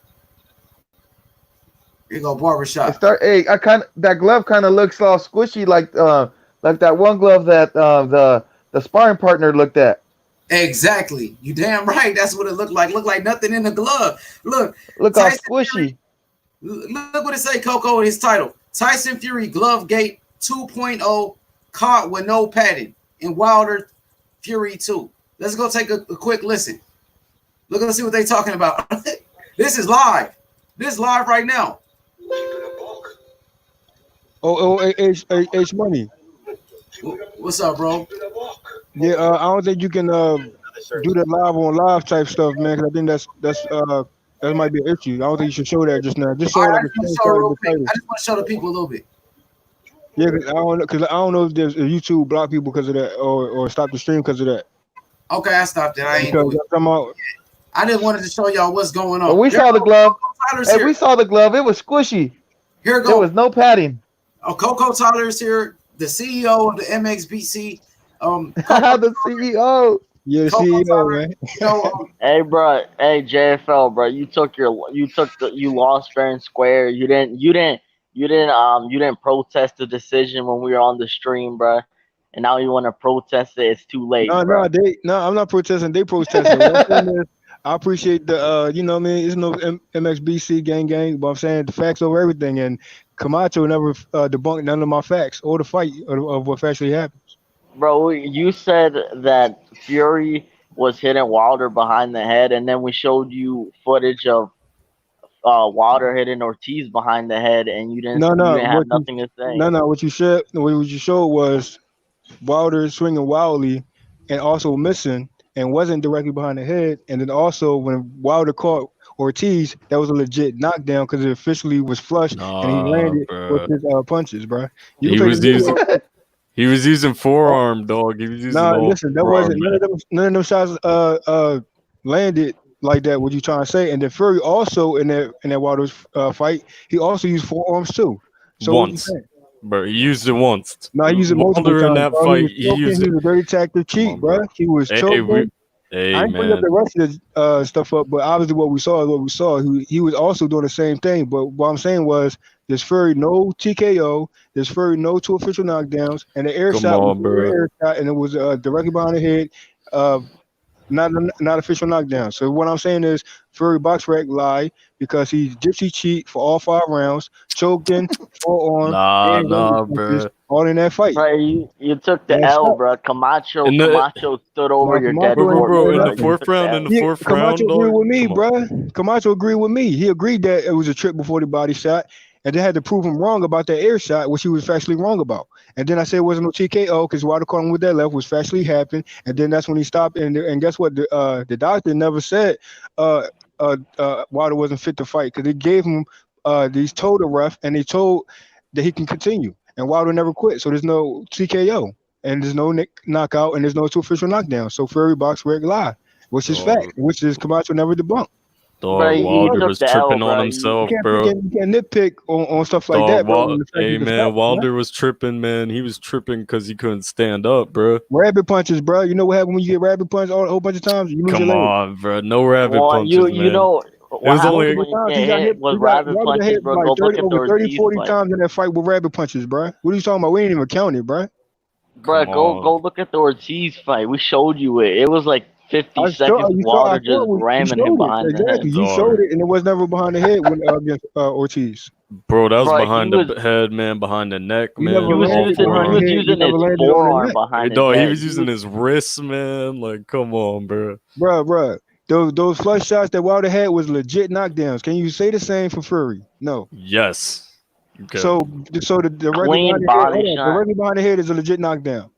Here you go, It barbershop. start. Hey, I kind of that glove kind of looks all squishy, like that one glove that the sparring partner looked at. Exactly. You damn right. That's what it looked like. Looked like nothing in the glove. Look, Look all Tyson Fury. squishy. Look what it say, Coco, in his title. Tyson Fury Glove Gate 2.0 caught with no padding and Wilder Fury 2. Let's go take a quick listen. Let's see what they talking about. This is live. This is live right now. H Money. What's up, bro? Yeah, I don't think you can do that live on live type stuff, man. 'Cause I think that might be an issue. I don't think you should show that just now. Just All show right, like I a just want to show it screenshot of real the quick. title. I just want to show the people a little bit. Yeah, because I don't know if there's if YouTube block people because of that or stop the stream because of that. Okay, I stopped it. I ain't Because do it. I'm out. I just wanted to show y'all what's going But on. we Here saw the goes glove. Coco Tyler's Hey, here. we saw the glove. It was squishy. Here There was go. no padding. Oh, Coco Tyler's here, the CEO of the MXBC. Coco, The CEO. Yeah, the Coco CEO, Tyler. man. You know, Hey, bro. Hey, JFL, bro. You lost fair and square. You didn't protest the decision when we were on the stream, bro. And now you want to protest it. It's too late, bro. I'm not protesting. They protesting. What I'm saying is, I appreciate the, what I mean, it's no MXBC gang, but I'm saying the facts over everything. And Camacho never debunked none of my facts or the fight of what actually happened. Bro, you said that Fury was hitting Wilder behind the head, and then we showed you footage of Wilder hitting Ortiz behind the head, and you didn't have nothing to say. What you showed was Wilder swinging wildly and also missing and wasn't directly behind the head. And then also when Wilder caught Ortiz, that was a legit knockdown because it officially was flush and he landed with Bro. his punches, bro. You He can play was the video. using he was using forearm, dog. He was using all Listen, that forearm, wasn't man. none of them shots landed like that. What you trying to say? And then Fury also in that Wilder's fight, he also used forearms too. So what you Once. saying? Bro, he used it once. No, he used it multiple Wilder in times, that bro. fight, He was choking. He was a very tactic Come cheat, on, bro. bro. He was Hey, choking. I hey, ain't bring up man. the rest of the stuff up, but obviously what we saw is what we saw. He was also doing the same thing. But what I'm saying was there's Fury no TKO, there's Fury no two official knockdowns, and the air Come shot was on, a real bro. air shot, and it was directly behind the head. Uh, not official knockdown. So what I'm saying is Fury box rec lie because he gypsy cheat for all 5 rounds, choked in, forearm, Nah, and nah, punches bro. all in that fight. Bro, you took the And L, stop. bro. Camacho In the stood over Now your dead Camacho bro, ain't corpse, bro, in bro. the You fourth took the round, L. Camacho agreed dog. with me, Come on. bruh. Camacho agreed with me. He agreed that it was a trip before the body shot, and they had to prove him wrong about that air shot, which he was factually wrong about. And then I said it wasn't no TKO because Wilder caught him with that left, was factually happened. And then that's when he stopped. And guess what? The doctor never said Wilder wasn't fit to fight because they gave him these told the ref and they told that he can continue. And Wilder never quit, so there's no TKO and there's no knockout and there's no two official knockdown. So Fury box reg lie, which is fact, Dog, which is Camacho never debunked. Bro, you Wilder took was the L, tripping on bro. You himself, can't bro. you can't nitpick on stuff like Dog, that, bro. When the fact hey is the man, fact, man. Wilder was tripping, man. He was tripping because he couldn't stand up, bro. Rabbit punches, bro. You know what happens when you get rabbit punched a whole bunch of times? You lose your Come leg. on, bro. No rabbit Well, punches, you man. know It what was happens only Multiple when you times get hit with rabbit Wilder got punches, hit bro. like Go look 30 at the over 30, Ortiz 40 fight. times in that fight with rabbit punches, bro. What are you talking about? We ain't even count it, bro. Bro, come on. go look at the Ortiz fight. We showed you it. It was like 50 I seconds. you saw Wilder I saw just it when you ramming him showed it. behind the head. Exactly. You Dog. showed it and it was never behind the head when against Ortiz. Bro, that was Bro, behind the head, man, behind the neck, You man. never he was All landed using behind the forearm. head. You never his landed on the forearm neck. behind his Dog, he head. was using his wrists, man. Like, come on, bro. Bruh. Those flush shots that Wilder had was legit knockdowns. Can you say the same for Fury? No. Yes. Okay. So the regular Clean behind the head, body hold on, the shot. regular behind the head is a legit knockdown.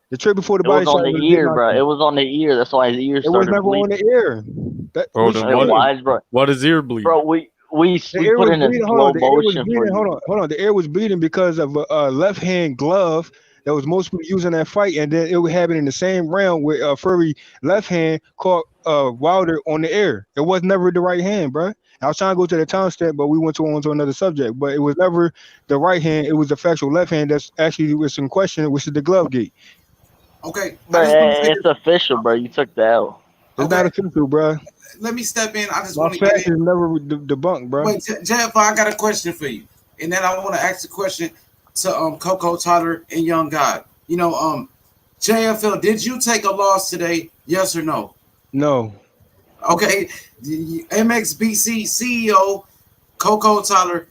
The trip before the It was body shot on the was a legit ear, bro. It knockdown. was on the ear. That's why his ear It was started never on bleeding. the air. Bro, What then you It what? saying? was, bro. What is ear bleed? Bro, we The air put was in a bleeding. Hold slow on. The air was motion for bleeding. you. Hold on. The air was bleeding because of a left hand glove that was mostly used in that fight, and then it would happen in the same round where Fury left hand caught Wilder on the air. It was never the right hand, bro. I was trying to go to the time step, but we went on to another subject. But it was never the right hand. It was the factual left hand that's actually was in question, which is the glove gate. Okay, I Bro, just want to say it's official, bro. You took the L. It's okay, not official, bro. let me step in. I just My want to get facts in. is never debunked, bro. Wait, Jeff, I got a question for you, and then I want to ask a question to Coco Tyler and Young God. You know, JFL, did you take a loss today? Yes or no? No. Okay, the MXBC CEO Coco Tyler,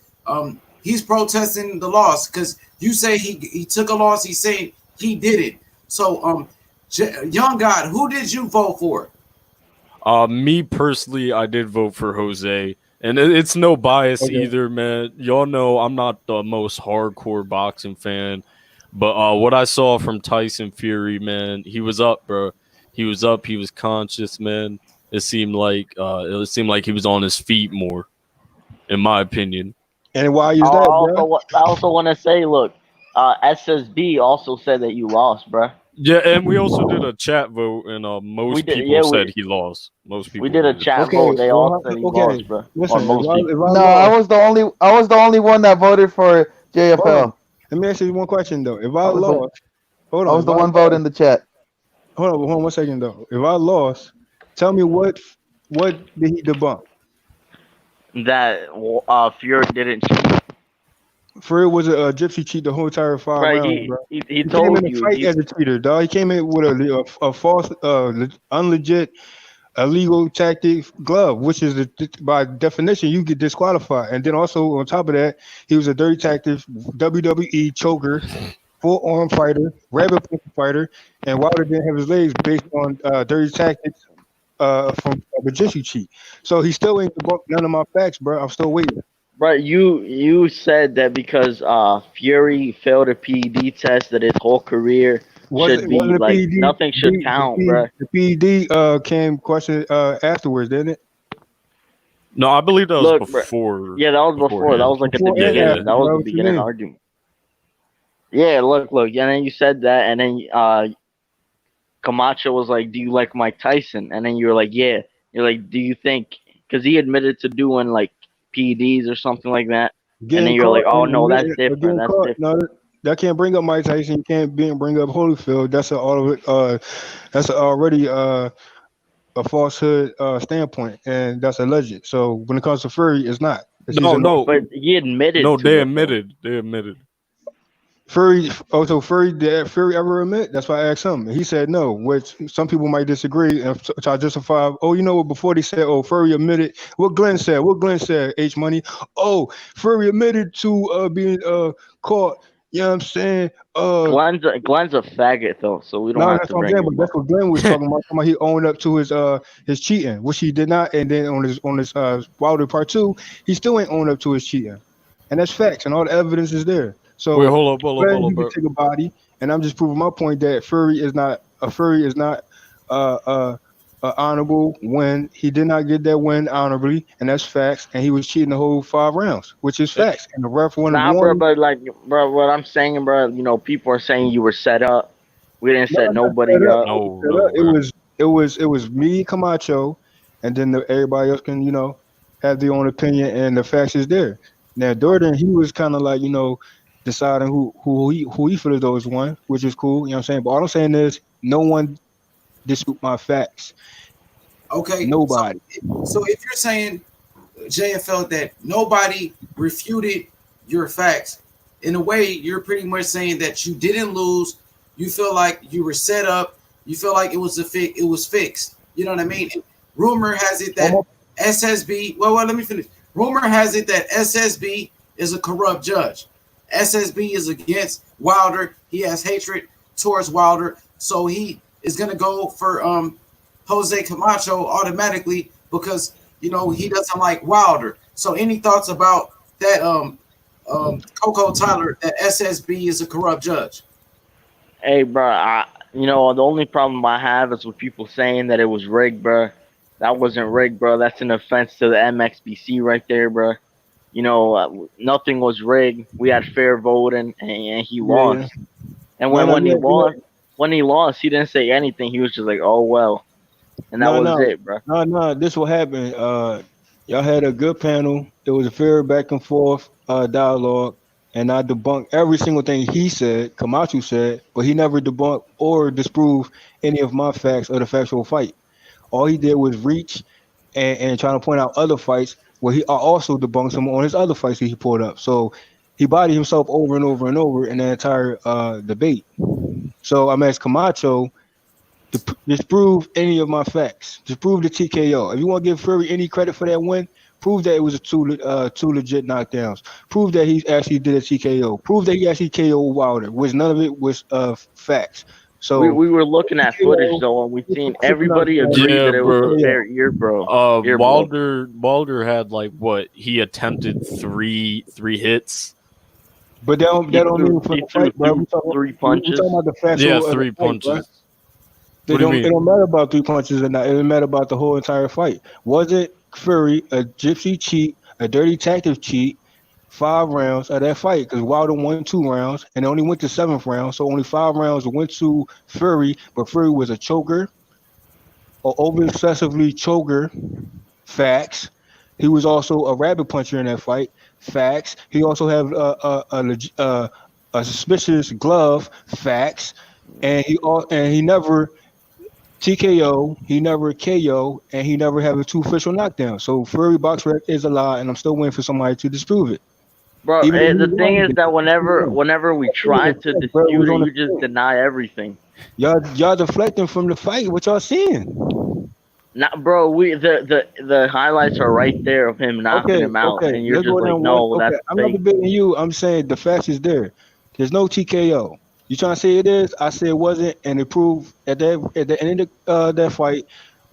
he's protesting the loss because you say he took a loss. He's saying he did it. So, Young God, who did you vote for? Me personally, I did vote for Jose, and it's no bias Okay. either, man. Y'all know I'm not the most hardcore boxing fan, But what I saw from Tyson Fury, man, he was up, bro. He was up. He was conscious, man. It seemed like he was on his feet more, in my opinion. And why I is that, bro? also want to say, look, SSB also said that you lost, bruh. Yeah, and we also did a chat vote, and We most did, people yeah, said he lost. Most we people did a did. chat Okay, vote. They all well, said he okay. lost, bruh. Or Listen, most people. if I No, lost, I was the only one that voted for hold on. JFL. Let me ask you one question though. If I I was the lost, hold I on. was If the I one vote lost, in the chat. hold on 1 second though. If I lost, tell me what did he debunk? That Fury didn't cheat. Fury was a gypsy cheat the whole entire 5 rounds, Right? bro. He He came in told the you. fight as a cheater, dog. He came in with a false, unlegit, illegal tactic glove, which is by definition you get disqualified. And then also on top of that, he was a dirty tactic WWE choker, full arm fighter, rabbit punch fighter, and Wilder didn't have his legs based on dirty tactics from a jiu cheat. So he still ain't debunked none of my facts, bro. I'm still waiting. Right, you said that because Fury failed a PED test that his whole career should Wasn't be wasn't like nothing should count, bruh. The PED came question afterwards, didn't it? No, I believe that was Look, bruh. before Yeah, that was before. That beforehand. was like at the Before and Yeah, beginning. after, That was bro. the What you beginning mean? argument. Yeah, look, and then you said that, and then Camacho was like, "Do you like Mike Tyson?" And then you were like, "Yeah." You're like, "Do you think?" Because he admitted to doing like PEDs or something like that, and then Getting you're like, caught "Oh and no, that's admitting or different. getting That's caught. different." No, that can't bring up Mike Tyson. You can't bring up Holyfield. That's already a falsehood standpoint, and that's alleged. So when it comes to Fury, it's not. Because he's no, in no, But he admitted no. to They it though. admitted. They admitted. Fury. Oh, so Fury did Fury ever admit? That's why I asked him. He said no, which some people might disagree and try to justify. Oh, you know what? Before they said, oh, Fury admitted. What Glenn said. What Glenn said. H Money. Oh, Fury admitted to being caught. You know what I'm saying? Glenn's a faggot though, so we don't No, have that's to what I'm bring saying. But him up. that's what Glenn was talking about. Talking about he owned up to his cheating, which he did not. And then on his Wilder Part 2, he still ain't owned up to his cheating, and that's facts, and all the evidence is there. Wait, So hold up, hold up, Glenn, hold he up, can bro. take a body, and I'm just proving my point that Fury is not uh, uh, honorable when he did not get that win honorably, and that's facts. And he was cheating the whole 5 rounds, which is Eh, facts. And the ref wanted Nah, bro, warning. but like, bro, what I'm saying, bro, people are saying you were set up. We didn't No, set not set nobody up. up. I was No, set up. no, bro. It was me, Camacho, and then everybody else can have their own opinion, and the facts is there. Now Jordan, he was kind of like deciding who he feels those won, which is cool. You know what I'm saying? But all I'm saying is no one dispute my facts. Okay, Nobody. so if you're saying JFL that nobody refuted your facts, in a way, you're pretty much saying that you didn't lose. You feel like you were set up. You feel like it was it was fixed. You know what I mean? Rumor has it One that more. SSB. Well, let me finish. Rumor has it that SSB is a corrupt judge. SSB is against Wilder. He has hatred towards Wilder, so he is going to go for Jose Camacho automatically because he doesn't like Wilder. So any thoughts about that Coco Tyler that SSB is a corrupt judge? Hey, bro, the only problem I have is with people saying that it was rigged, bro. That wasn't rigged, bro. That's an offense to the MXBC right there, bro. Nothing was rigged. We had fair voting, and he Yeah, yeah. lost. And No, when no, when he lost, he didn't say anything. He was just like, "Oh well," and that no, was no, it, bro. no, no. This what happened. Y'all had a good panel. It was a fair back and forth dialogue, and I debunked every single thing he said, Camacho said, but he never debunked or disproved any of my facts of the factual fight. All he did was reach and trying to point out other fights where he also debunked some on his other fights that he pulled up. So he bodied himself over and over and over in the entire debate. So I'm asking Camacho to disprove any of my facts. Disprove the TKO. If you want to give Fury any credit for that win, prove that it was two legit knockdowns. Prove that he actually did a TKO. Prove that he actually KO Wilder, which none of it was facts. We So we were looking at footage TKO, though, and we seen six everybody knockdowns, agreed Yeah, that it was a bro. TKO. fair ear blow. Wilder had like what he attempted three hits. But that don't mean for He the threw fight, bro. three We talking punches. about the Yeah, factual of the 3 fight, bro. punches. What do you It mean? don't matter about 3 punches or not. It matter about the whole entire fight. Was it Fury a gypsy cheat, a dirty tactic cheat? 5 rounds of that fight because Wilder won 2 rounds and it only went to 7th round, so only 5 rounds went to Fury. But Fury was a choker or over excessively choker. Facts. He was also a rabbit puncher in that fight. Facts. He also had a suspicious glove. Facts. And he never TKO, he never KO, and he never had a 2 official knockdown. So Fury box rec is a lie, and I'm still waiting for somebody to disprove it. Bro, Even if he the thing won, is that whenever we try to bro, it dispute was it, on the you just field. deny everything. Y'all deflecting from the fight. What y'all seeing? Not, bro. The highlights are right there of him knocking him out, Okay. and you're Let's just go like, down one. no, Okay, that's I'm not fake. debating you. I'm saying the facts is there. There's no TKO. You trying to say it is? I say it wasn't, and it proved at the end of that fight,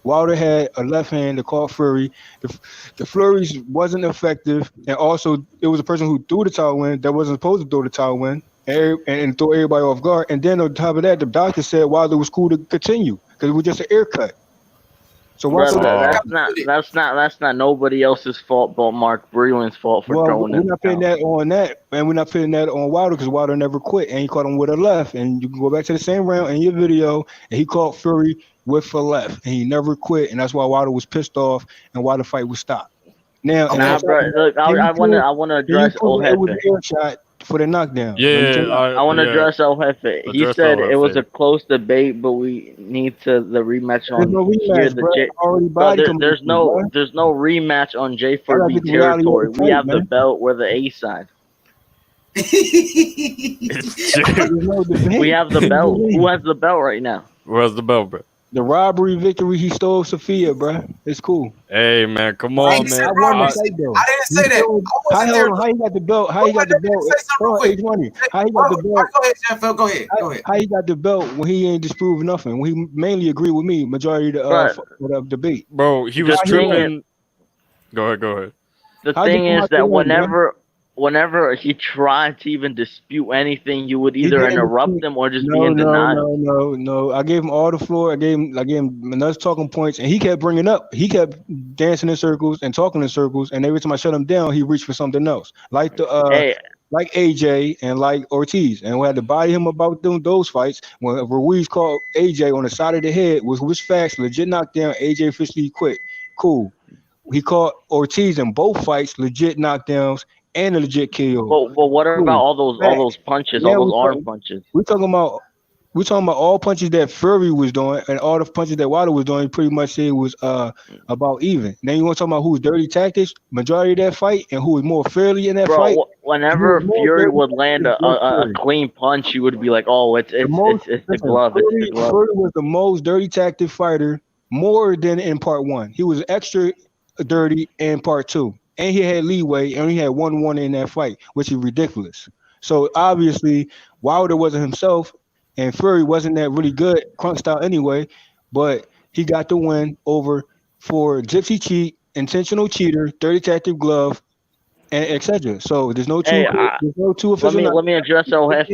Wilder had a left hand to call Fury. The flurries wasn't effective, and also it was a person who threw the towel in that wasn't supposed to throw the towel in, and throw everybody off guard. And then on top of that, the doctor said Wilder was cool to continue because it was just an ear cut. So Bro, Wilder, Oh, that's not nobody else's fault but Mark Breland's fault for well, throwing we're in the not putting towel. that on that, and we're not putting that on Wilder because Wilder never quit, and he caught him with a left. And you can go back to the same round in your video, and he caught Fury with a left, and he never quit, and that's why Wilder was pissed off and why the fight was stopped. Now, and Nah, Okay. also, bro. Look, can you prove I wanna can you address prove it was Ojefe. an air shot for the knockdown? Let me tell yeah, you. I want to yeah. address Ojefe. He Address said it was a Jefe. close debate, but we need the rematch There's on no here. rematch, The bro. J, Already bro. body coming bro. There's no rematch on J I for gotta B get the reality of the territory. We fight, have the man. belt. We're the A side. It's There's no We debate. have the belt. Who has the belt right now? Where's the bell, bro? The robbery victory he stole Sophia, bro. It's cool. Hey, man, come I on, ain't said man. I won the robbery. fight I though. didn't He say that. stole. I wasn't there. How he got the belt? How But he got wait, the let me belt? say something real Hold on, quick. H20. How he got Hold the on. belt? Go ahead, Jeff. Go ahead. Go ahead. How he got the belt when he ain't disproved nothing? When he mainly agreed with me majority of But the debate. Bro, he the was How he thing got is, tripping. Go ahead, go ahead. the how'd you thing come is out the that win, bro? whenever he tried to even dispute anything, you would He either didn't interrupt dispute. him or just be No, in no, denial. no, no, no. I gave him all the floor. I gave him enough talking points, and he kept bringing up. He kept dancing in circles and talking in circles, and every time I shut him down, he reached for something else, Hey, like AJ and like Ortiz, and we had to buy him about doing those fights. When Ruiz caught AJ on the side of the head was facts, legit knockdown. AJ officially quit. Cool. He caught Ortiz in both fights, legit knockdowns and a legit KO. but what about Cool. all Facts. those punches, all Now those arm punches? we talking about all punches that Fury was doing and all the punches that Wilder was doing. Pretty much say it was about even. Now you want to talk about who's dirty tactics, majority of that fight, and who was more fairly in that fight. Bro, Who was whenever more Fury dirty would land tactics was a Fury. clean punch, you would be like, "Oh, it's the Listen, glove, it's the glove." Fury was the most dirty tactic fighter, more than in part one. He was extra dirty in part two, and he had leeway, and he had 1-1 in that fight, which is ridiculous. So obviously, Wilder wasn't himself, and Fury wasn't that really good crunk style anyway. But he got the win over for Gypsy Cheat, intentional cheater, dirty tactic glove, and etc. So Hey, there's no two official. let me address El Jefe.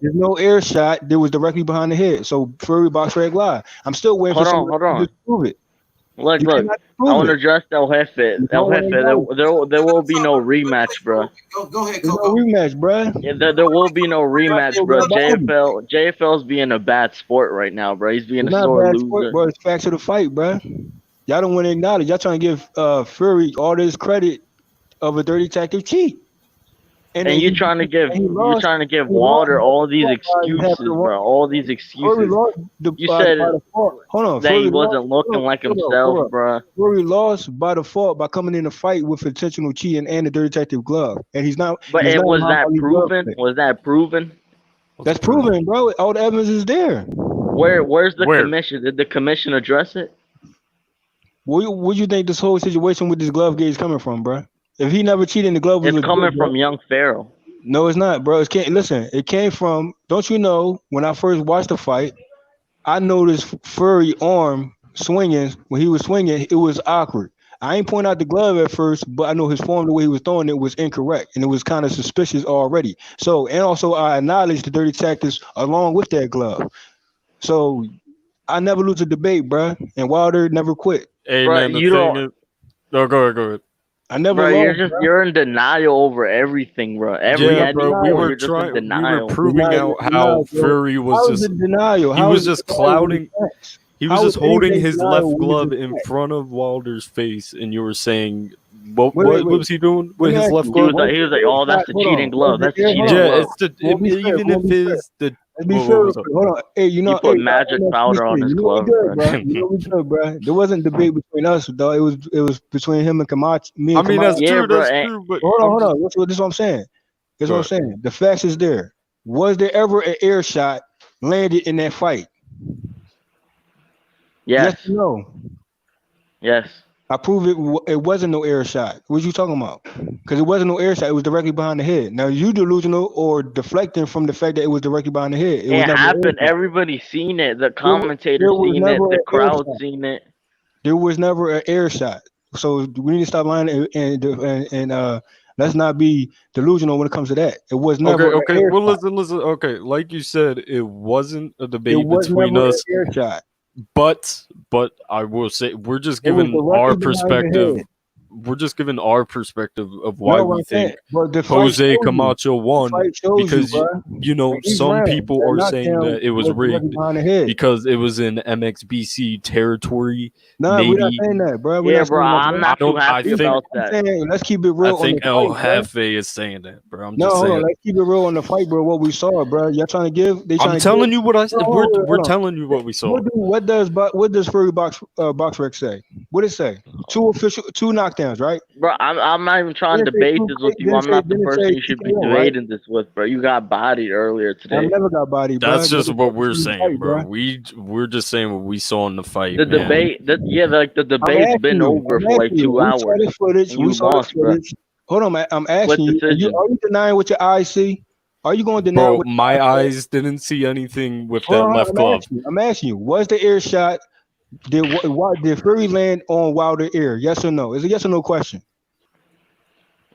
There's no air shot. There was directly behind the head. So Fury box red live. I'm still waiting for someone Hold to on. disprove it. Look, You look. cannot I prove want to it. address El Jefe. You El don't want Jefe, to know. there will be no rematch, bro. Go ahead, There's no Coco. rematch, bruh. Yeah, there will be no rematch, So bro. what about him? JFL's being a bad sport right now, bro. He's being It's a not a sore bad sport, loser. bro. It's facts of the fight, bruh. Y'all don't want to acknowledge. Y'all trying to give Fury all this credit of a dirty tactic cheat. And then And he you're lost. trying to give He lost Walder all these by half the excuses, one. bro. All these Fury excuses. lost You said by the fault. Hold on, that he Fury lost. wasn't looking like himself, Hold up. bro. Fury lost by default by coming in a fight with intentional cheating and a dirty tactic glove, and he's not. But He's it not a was Muhammad that Ali glove proven? player. Was that proven? That's proven, bro. All the evidence is there. Where's the Where? commission? Did the commission address it? Where you think this whole situation with this glove gate is coming from, bro? If he never cheated, the glove was It's legit, coming bro. from Young Pharaoh. No, it's not, bro. Listen, it came from. Don't you know? When I first watched the fight, I noticed Fury arm swinging. When he was swinging, it was awkward. I ain't point out the glove at first, but I know his form, the way he was throwing it, was incorrect, and it was kind of suspicious already. So, and also I acknowledge the dirty tactics along with that glove. So I never lose a debate, bruh, and Wilder never quit. Hey Bro, man, the you thing don't, is, no, go ahead. I never bro. lost, bruh. You're in denial over everything, bro. Yeah, I'm bro, Anything, denial. you're just in we were denial. proving out how Denial, bro. Fury was How is just it denial? he How was is it just denial when clouding. it's facts? He was How is just holding anything his denial left when it's glove just in facts? front of Wilder's face, and you were saying, what Wait. was he doing Let with me his ask left you. glove? Was He was the like, air oh, that's shot? the Hold cheating on. Was glove. the That's the air? Hold cheating on. Yeah, glove. it's the We'll be fair. even We'll if be fair. it's the Let's be fair. what was up? Hold on. Hey, you He know, put hey, magic let's be powder on fair. his You know we glove, good, bro. bro. You know we good, bro. There wasn't debate between us, though. It was between him and Camacho, me I and mean, Camacho. Yeah, bro. that's true, but Hold on, I'm hold just on. This is what I'm saying. That's go what I'm ahead. saying. The facts is there. Was there ever an air shot landed in that fight? Yes Yes, or no? yes. I prove it. It wasn't no air shot. What you talking about? Because it wasn't no air shot. It was directly behind the head. Now you delusional or deflecting from the fact that it was directly behind the head. It It was never an air happened. shot. Everybody seen it. The There, commentator there was seen it. never The an air crowd shot. seen it. There was never an air shot. So we need to stop lying and let's not be delusional when it comes to that. It was never an Okay. air Well, shot. listen. Okay, like you said, it wasn't a It debate was between never an us, air shot. but I will say we're just It was giving our directly behind the perspective. head. We're just giving our perspective of why No, what we I'm saying, think but the fight Jose shows you. Camacho The won fight shows you, because bro. Like each some round, people that are saying knockdown that it was was directly rigged behind the head. because it was in MXBC territory. Nah, we're not Maybe saying that, bro. We're Yeah, not bro. saying that, I'm bro. I not too don't. happy about I'm that. saying let's keep it I real on think the El fight, bro. Jefe is saying that, bro. I'm No, just hold on. saying. Let's keep it real on the fight, bro. What we saw, bro. Y'all trying to give? They I'm trying to give? telling you what I Hold said. on, We're hold on. telling you what we saw. What does Furry Box Rec say? What it say? Two knockdowns, right? Bro, I'm not even trying Then to it say debate two. this with you. Then it I'm say not the then it person say you should be TKO, right? debating this with, bro. You got bodied earlier I today. never got body, bro. That's just what we're Fight, saying, bro. bro. We're just saying what we saw in the fight, The man. debate, the I'm debate's asking been you. over for like 2 We saw hours, the footage. and We you saw the lost, bro. footage. Hold on, man. I'm Split asking you. decision. Are you denying what your eyes see? Are you going to deny Bro, what my your eyes see? eyes didn't see anything with Hold that on, hold left on. glove. I'm asking you. Was the air shot? Did Fury land on Wilder ear? Yes or no? It's a yes or no question.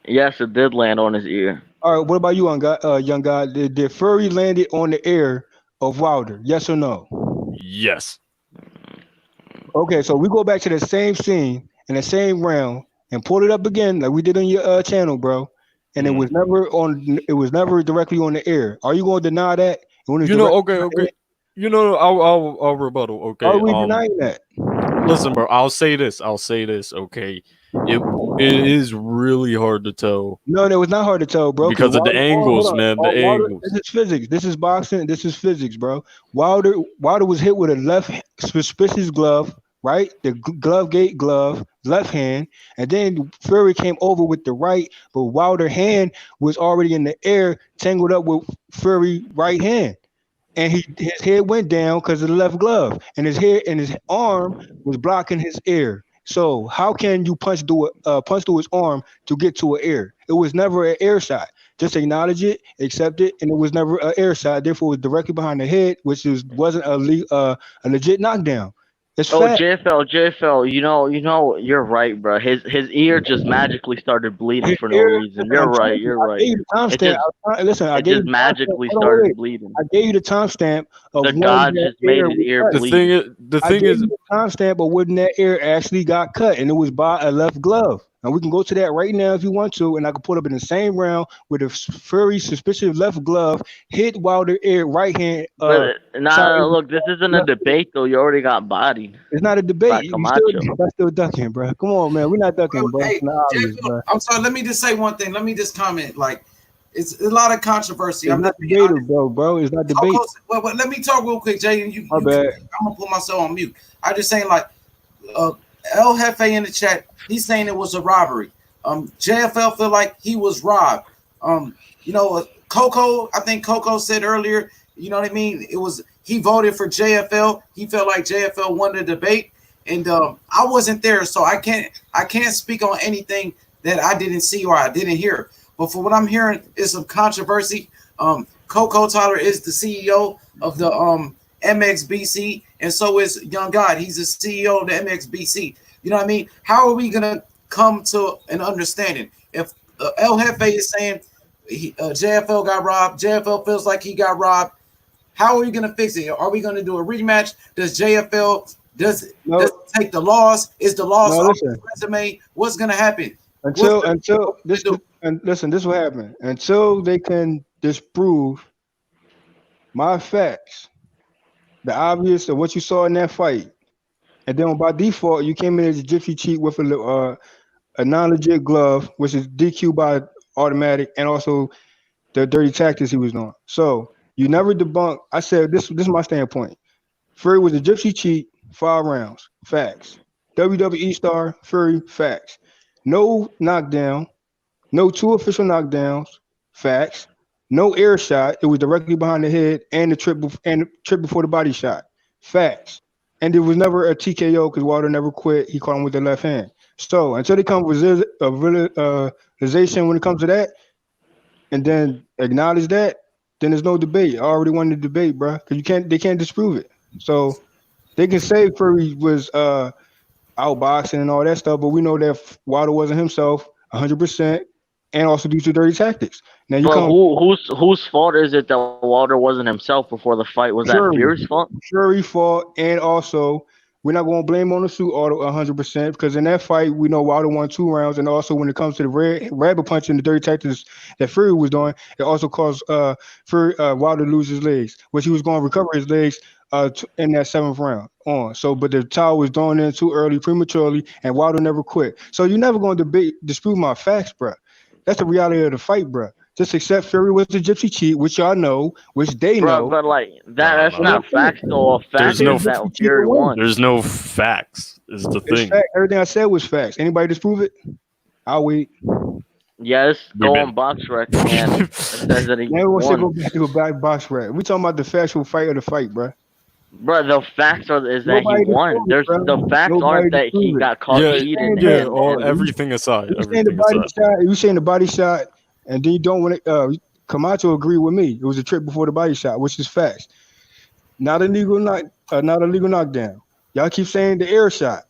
Yes, it did land on his ear. All right. What about you, young guy? Did Fury land it on the ear of Wilder? Yes or no? Yes. Okay, so we go back to the same scene in the same round and pull it up again like we did on your channel, bro. And it was never on. It was never directly on the air. Are you going to deny that? Okay. I'll rebuttal. Are Okay. we denying that? Listen, bro. I'll say this. Okay. It is really hard to tell No, it was not hard to tell, bro. because of the angles, Hold on. man. The Wilder, angles. this is physics. This is boxing. This is physics, bro. Wilder was hit with a left suspicious glove, right? The glove, left hand, and then Fury came over with the right, but Wilder hand was already in the air, tangled up with Fury right hand. And his head went down because of the left glove, and his arm was blocking his ear. So how can you punch through his arm to get to an ear? It was never an air shot. Just acknowledge it, accept it, and it was never an air shot. Therefore, it was directly behind the head, which wasn't a legit knockdown. It's Oh, fact. JFL, you're right, bro. His ear just magically started bleeding His for no ear. reason. Listen, You're I'm telling right. you, You're I right. gave you the It timestamp. just Listen, I it gave you just the timestamp. magically Hold on, started wait. bleeding. I gave you the timestamp of The when God that just made ear his was ear cut. bleed. The I thing gave is, you the timestamp of when that ear actually got cut, and it was by a left glove. And we can go to that right now if you want to, and I can put up in the same round with a Fury suspicious left glove hit Wilder ear right hand. But Side, look, this isn't a left. debate though. You already got bodied It's not a by debate. Camacho. That's still ducking, bro. Come on, man. We're not ducking, bro. It's Hey, not Jeff, obvious, bro. I'm sorry. Let me just say one thing. Let me just comment. Like, it's a lot of controversy. It's I'm not just being debatable, honest. bro. It's not debate. Well, let me talk real quick, Jay. And My bad. I'm gonna put myself on mute. I just saying, like, El Jefe in the chat, he's saying it was a robbery. JFL feel like he was robbed. Coco, I think Coco said earlier, you know what I mean? It was he voted for JFL. He felt like JFL won the debate, and I wasn't there, so I can't speak on anything that I didn't see or I didn't hear. But for what I'm hearing is some controversy. Coco Tyler is the CEO of the MXBC, and so is Young God. He's the CEO of the MXBC. You know what I mean? How are we gonna come to an understanding if El Jefe is saying JFL got robbed, JFL feels like he got robbed? How are we gonna fix it? Are we gonna do a rematch? Does JFL does it take the loss? Is the loss No, off listen. his resume? What's gonna happen? Until This this and listen, this will happen. Until they can disprove my facts, the obvious of what you saw in that fight, and then by default you came in as a gypsy cheat with a non-legit glove, which is DQ by automatic, and also the dirty tactics he was doing. So you never debunk. I said this. This is my standpoint. Fury was a gypsy cheat, 5 rounds. Facts. WWE star, Fury, facts. No knockdown, no 2 official knockdowns, facts. No air shot. It was directly behind the head and the trip before the body shot. Facts. And there was never a TKO because Wilder never quit. He caught him with the left hand. So until they come with realization when it comes to that, and then acknowledge that, then there's no debate. I already won the debate, bro, because they can't disprove it. So they can say Fury was outboxing and all that stuff, but we know that Wilder wasn't himself 100%, and also due to dirty tactics. Now you But whose fault is it that Wilder wasn't himself before the fight? Was that Fury's fault? Fury's fault, and also we're not going to blame on the suit auto 100% because in that fight we know Wilder won 2 rounds, and also when it comes to the rabbit punch and the dirty tactics that Fury was doing, it also caused Wilder to lose his legs, which he was going to recover his legs in that 7th round on. So, but the towel was thrown in too early, prematurely, and Wilder never quit. So you're never going to dispute my facts, bro. That's the reality of the fight, bro. Just accept Fury was the gypsy cheat, which y'all know, which they know. But like that's not facts though. A fact is that Fury won. There's no facts. Is the thing. Fact. Everything I said was facts. Anybody disprove it? I'll wait. Yes, go on box record, man. It says that he Never won. go back to a back box record. We talking about the factual fight of the fight, bro. Bro, the facts is that he won. There's the facts aren't that he got caught cheating. Everything aside. You saying the body shot, and then you don't want to. Camacho agreed with me. It was a trip before the body shot, which is facts. Not a legal knockdown. Y'all keep saying the air shot,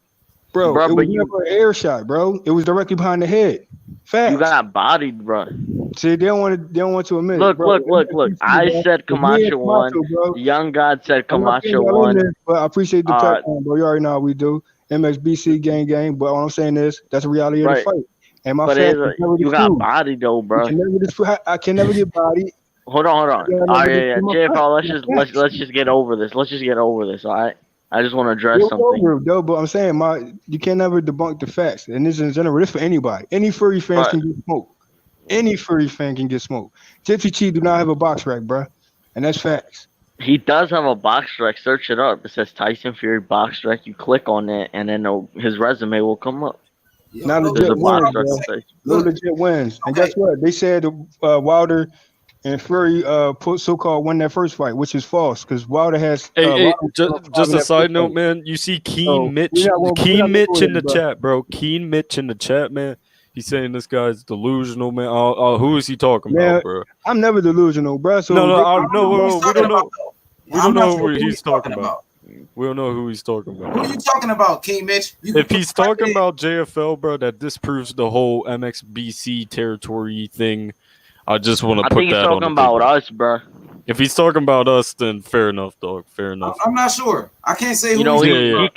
bro. It was never an air shot, bro. It was directly behind the head. Facts. You got bodied, bro. See, they don't want to admit. Look, bro. look. I said Camacho won. Young God said Camacho won. But I appreciate the platform, bro. You already know how we do. MXBC gang. But all I'm saying is that's the reality of the fight. And my you got bodied though, bro. I can never get bodied. Hold on. All right, JFL, let's just get over this. All right. I just want to address something. But I'm saying you can never debunk the facts. And this is in general. This for anybody. Any Fury fans can get smoked. Any Fury fan can get smoked. Gypsy Cheat do not have a box rack, bro. And that's facts. He does have a box rack. Search it up. It says Tyson Fury box rack. You click on it, and then his resume will come up. Not legit wins, bro. No legit wins. And guess what? They said Wilder and Fury so-called won that first fight, which is false because Wilder has. Just a side note, man. You see Keen Mitch in the chat, bro. Keen Mitch in the chat, man. He's saying this guy's delusional, man. Who is he talking about, bro? I'm never delusional, bro. So we don't know. We don't know who he's talking about. We don't know who he's talking about. Who are you talking about, King Mitch? If he's talking about JFL, bro, that disproves the whole MXBC territory thing. I just want to put that on. I think he's talking about us, bro. If he's talking about us, then fair enough, dog. Fair enough. I'm not sure. I can't say who. He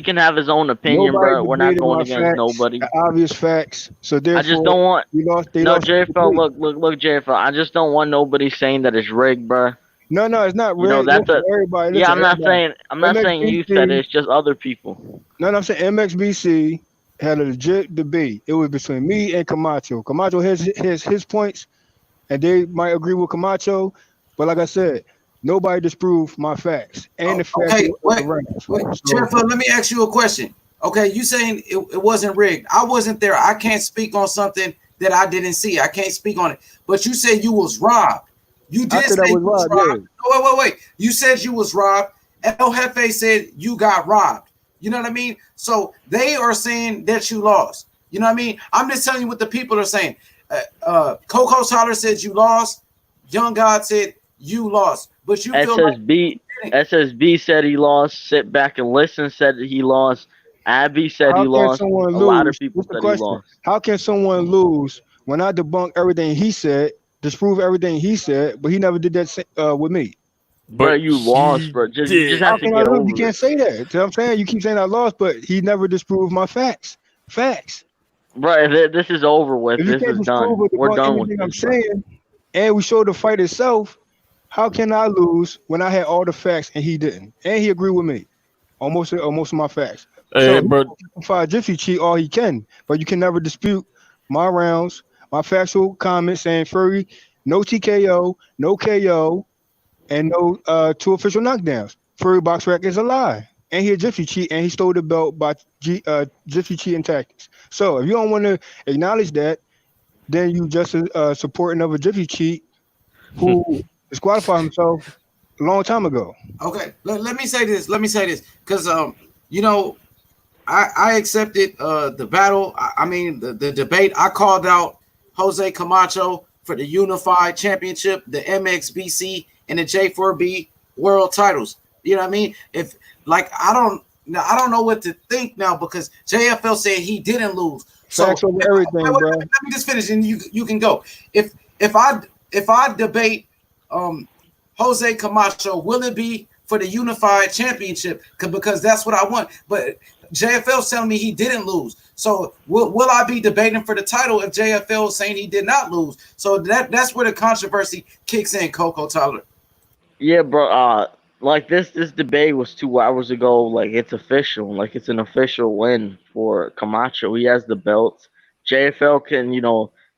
can have his own opinion, bro. We're not going against nobody. The obvious facts. So therefore, I just don't want. JFL. Look, JFL. I just don't want nobody saying that it's rigged, bro. No, it's not rigged. That's everybody. Yeah, I'm not saying you said it. It's just other people. No, I'm saying MXBC had a legit debate. It was between me and Camacho. Camacho has his points, and they might agree with Camacho. But like I said, nobody disproved my facts and the facts. Okay, wait, Jennifer, let me ask you a question. Okay, you saying it wasn't rigged? I wasn't there. I can't speak on something that I didn't see. I can't speak on it. But you said you was robbed. You did say you was robbed. No, wait. You said you was robbed. El Jefe said you got robbed. You know what I mean? So they are saying that you lost. You know what I mean? I'm just telling you what the people are saying. Coco Tyler said you lost. Young God said you lost. But you feel SSB said he lost. Sit back and listen said that he lost. Abby said How he can lost. someone A lot of lose? people What's the said he question? lost. How can someone lose when I debunk everything he said, disprove everything he said, but he never did that with me? Bro, But you lost, he bro. You just did. How have to can I get lose? You over it. can't say that. You know what I'm saying? You keep saying I lost, but he never disproved my facts. Facts. Bro, this is over with. If you This can't is disprove done. or We're debunk done with anything I'm this, bro. saying, and we show the fight itself, how can I lose when I had all the facts and he didn't? And he agreed with me on most of my facts. Hey, So he bro. can justify Jiffy cheat all he can, but you can never dispute my rounds, my factual comments saying Fury, no TKO, no KO, and no two official knockdowns. Fury box record is a lie. And he a Jiffy cheat, and he stole the belt by Jiffy cheating tactics. So if you don't want to acknowledge that, then you just supporting of a Jiffy cheat who disqualified himself a long time ago. Okay, let me say this. Let me say this, because you know, I accepted the battle. I mean the debate. I called out Jose Camacho for the unified championship, the MXBC and the J4B world titles. You know what I mean? If like I don't know what to think now because JFL said he didn't lose. So Facts over everything, bro. let me just finish and you can go. If I debate Jose Camacho, will it be for the unified championship? Because that's what I want. But JFL's telling me he didn't lose. So will I be debating for the title if JFL is saying he did not lose? So that's where the controversy kicks in, Coco Tyler. Yeah, bro. Like this debate was 2 hours ago. Like it's official. Like it's an official win for Camacho. He has the belt. JFL can,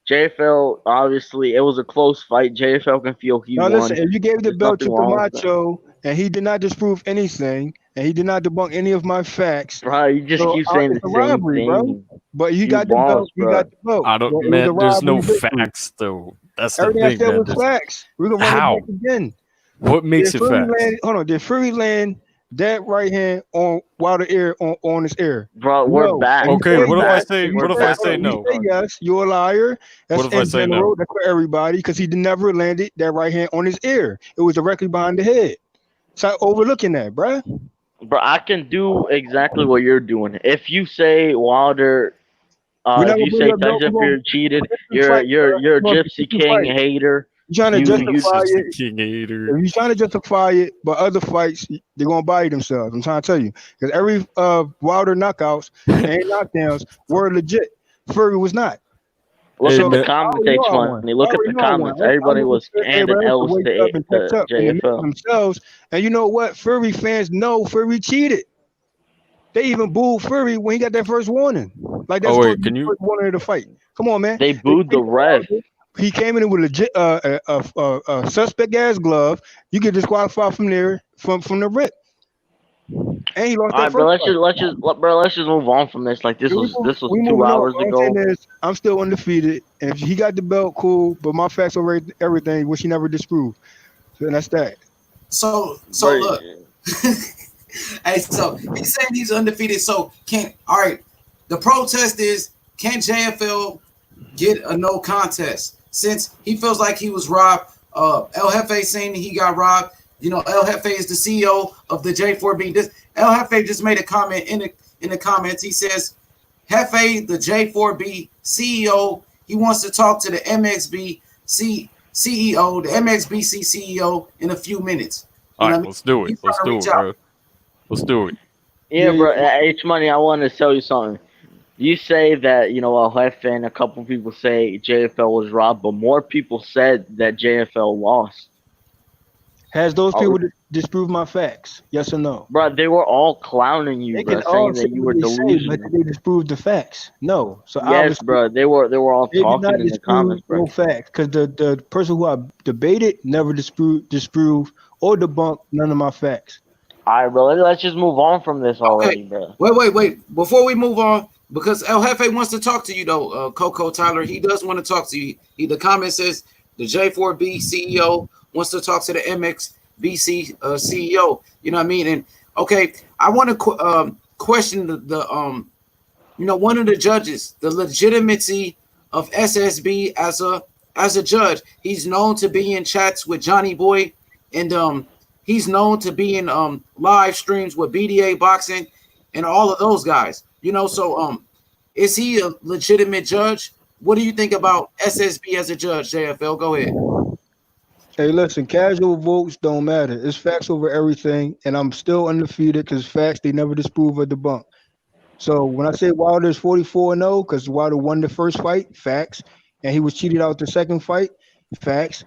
JFL obviously it was a close fight. JFL can feel he Now listen, won. if you gave the There's belt nothing to wrong with that. Camacho and he did not disprove anything and he did not debunk any of my facts, Bro, you just so keep saying it's the a same robbery, bro. thing. But he You got the belt. lost, He got bro. the belt. I don't, Well, it was a man. There's no robbery victory. facts though. That's the Everything I thing, said man. was facts. We're gonna run it How? back again. What makes Did it Fury facts? land? Hold on. Did Fury land that right hand on Wilder ear on his ear? Bro, we're No. back. If you Okay, say We're what if I yes, back. say? if you What if say, I Back hold say to on, you no? say refunds. yes, you're a liar. What That's if I in say no? general. That's for everybody because he never landed that right hand on his ear. It was directly behind the head. So overlooking that, bruh. Bro, I can do exactly what you're doing. If you say Wilder, We're not if gonna you bring say up no. Tyson We're gonna Fury cheated, forget the you're fight, you're bruh. you're a We're gonna forget Gypsy the King fight. hater. You're trying to You justify Just the it. king hater. If you're trying to justify it, but other fights, they're gonna buy themselves. I'm trying to tell you, because every Wilder knockouts and knockdowns were legit. Fury was not. look Hey at So the man. I already know commentates I won. money. I Look at already the know I won. comments. I'm Everybody looking was for handing everybody else to L's wake up and catch to up and admit to JFL. themselves. And you know what? Fury fans know Fury cheated. They even booed Fury when he got that first warning. Like that's Oh supposed wait, to be can the you? first warning of the fight. Come on, man. They They booed the cheated ref. Wilder. He came in with legit a suspect ass glove. You get disqualified from there from the rip, and he lost All that right, bro. first Let's fight. just let's just move on from this. Like Yeah, this was we two moving on. hours What I'm ago. saying is, I'm still undefeated, and if he got the belt, cool. But my facts over everything, which he never disproved. So that's that. So But look. Hey, so he's saying he's undefeated. So all right. The protest is, can JFL get a no contest since he feels like he was robbed? El Jefe saying he got robbed. You know, El Jefe is the CEO of the J4B. El Jefe just made a comment in the comments. He says, Jefe, the J4B CEO, he wants to talk to the MXB CEO, the MXBC CEO in a few minutes. You All know right, what I mean? let's do it. He's trying Let's to do reach it, out. bro. Let's do it. yeah, Yeah, bro. H Money, I want to tell you something. You say that El Jefe and a couple people say JFL was robbed, but more people said that JFL lost. has those Oh, people disproved my facts? Yes or no? bro, they were all clowning you, They can bro, all saying say that you what were they say, but delusional. did they disprove the facts? No. So Yes, obviously bro, they were all they did talking not in the disprove comments, bro. no facts because the person who I debated never disprove or debunked none of my facts. All right, bro. Let's just move on from this Okay. already, bro. Wait. Before we move on, because El Jefe wants to talk to you, though, Coco Tyler. He does want to talk to you. The comment says the J4B CEO wants to talk to the MXBC CEO. You know what I mean? And okay, I want to question the one of the judges, the legitimacy of SSB as a judge. He's known to be in chats with Johnny Boy, and he's known to be in live streams with BDA Boxing. and all of those guys. So is he a legitimate judge? What do you think about SSB as a judge, JFL? Go ahead. Hey, listen, casual votes don't matter. It's facts over everything, and I'm still undefeated because facts they never disprove or debunk. So when I say Wilder's 44-0, because Wilder won the first fight, facts, and he was cheated out the second fight, facts.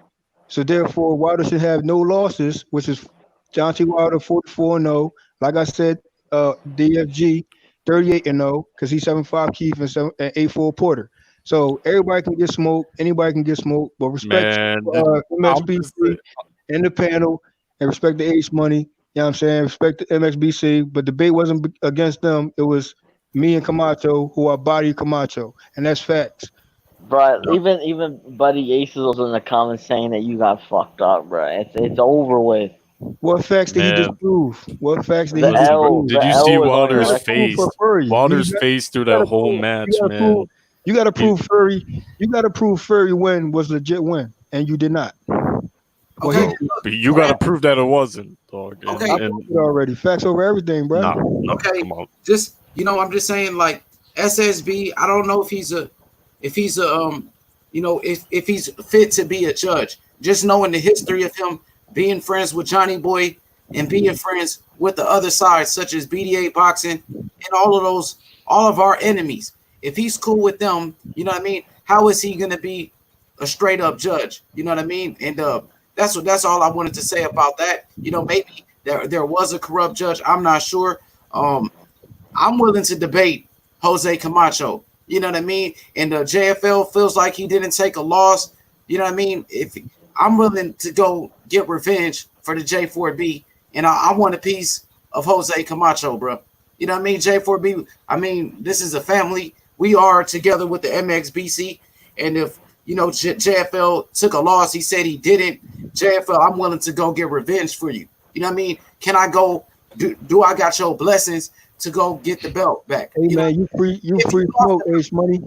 So therefore, Wilder should have no losses, which is Deontay Wilder 44-0. Like I said, DFG 38-0 because he's 7-5 Keith and 8-4 Porter. So everybody can get smoked, anybody can get smoked, but respect Man, I'm just MXBC and the panel and respect the H Money. You know what I'm saying? Respect the MXBC, but the debate wasn't against them. It was me and Camacho, who are body Camacho, and that's facts. Bro, even Buddy Aces was in the comments saying that you got fucked up, bro. It's over with. What facts did he man. disprove? What facts did The he Listen, bro, disprove? did the you L see was Wilder's uncorrect. face? For Fury. Wilder's face through that whole match, man. You gotta prove Fury. You gotta prove Fury win was legit win, and you did not. Well, Okay. But you got to prove that it wasn't, dog. And, Okay. and already facts over everything, bro. nah, Okay. come on. Just I'm just saying, like, SSB. I don't know if he's a if he's fit to be a judge. Just knowing the history of him being friends with Johnny Boy and being friends with the other side, such as BDA boxing and all of our enemies. If he's cool with them, you know what I mean? How is he gonna be a straight up judge? You know what I mean? And that's all I wanted to say about that. Maybe there was a corrupt judge. I'm not sure. I'm willing to debate Jose Camacho. You know what I mean? And the JFL feels like he didn't take a loss. You know what I mean? If I'm willing to go get revenge for the J4B, and I want a piece of Jose Camacho, bro. You know what I mean? J4B. I mean, this is a family. We are together with the MXBC, and if JFL took a loss, he said he didn't. JFL, I'm willing to go get revenge for you. You know what I mean? Can I go? Do I got your blessings to go get the belt back? Hey man, you free smoke, H Money.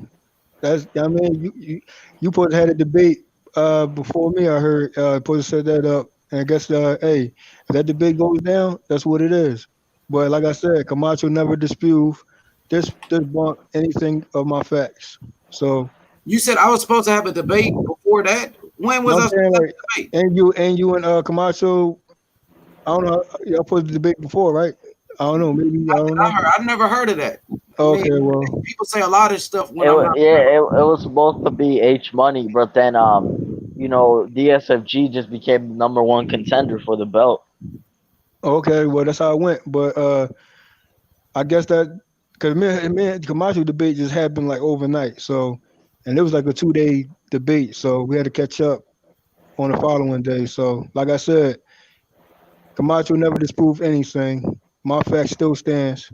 That's you supposed to had a debate before me. I heard supposed to set that up, and I guess hey, if that debate goes down, that's what it is. But like I said, Camacho never disprove this bunk anything of my facts. So you said I was supposed to have a debate before that. When was I supposed to have a debate? And you and Camacho, I don't know. Y'all supposed to debate before, right? I don't know. Maybe I don't know. I've never heard of that. Okay, well, people say a lot of stuff. It was supposed to be H Money, but then DSFG just became the number one contender for the belt. Okay, well that's how it went. But I guess that because me and Camacho debate just happened like overnight. So, and it was like a 2-day debate. So we had to catch up on the following day. So, like I said, Camacho never disproved anything. My fact still stands.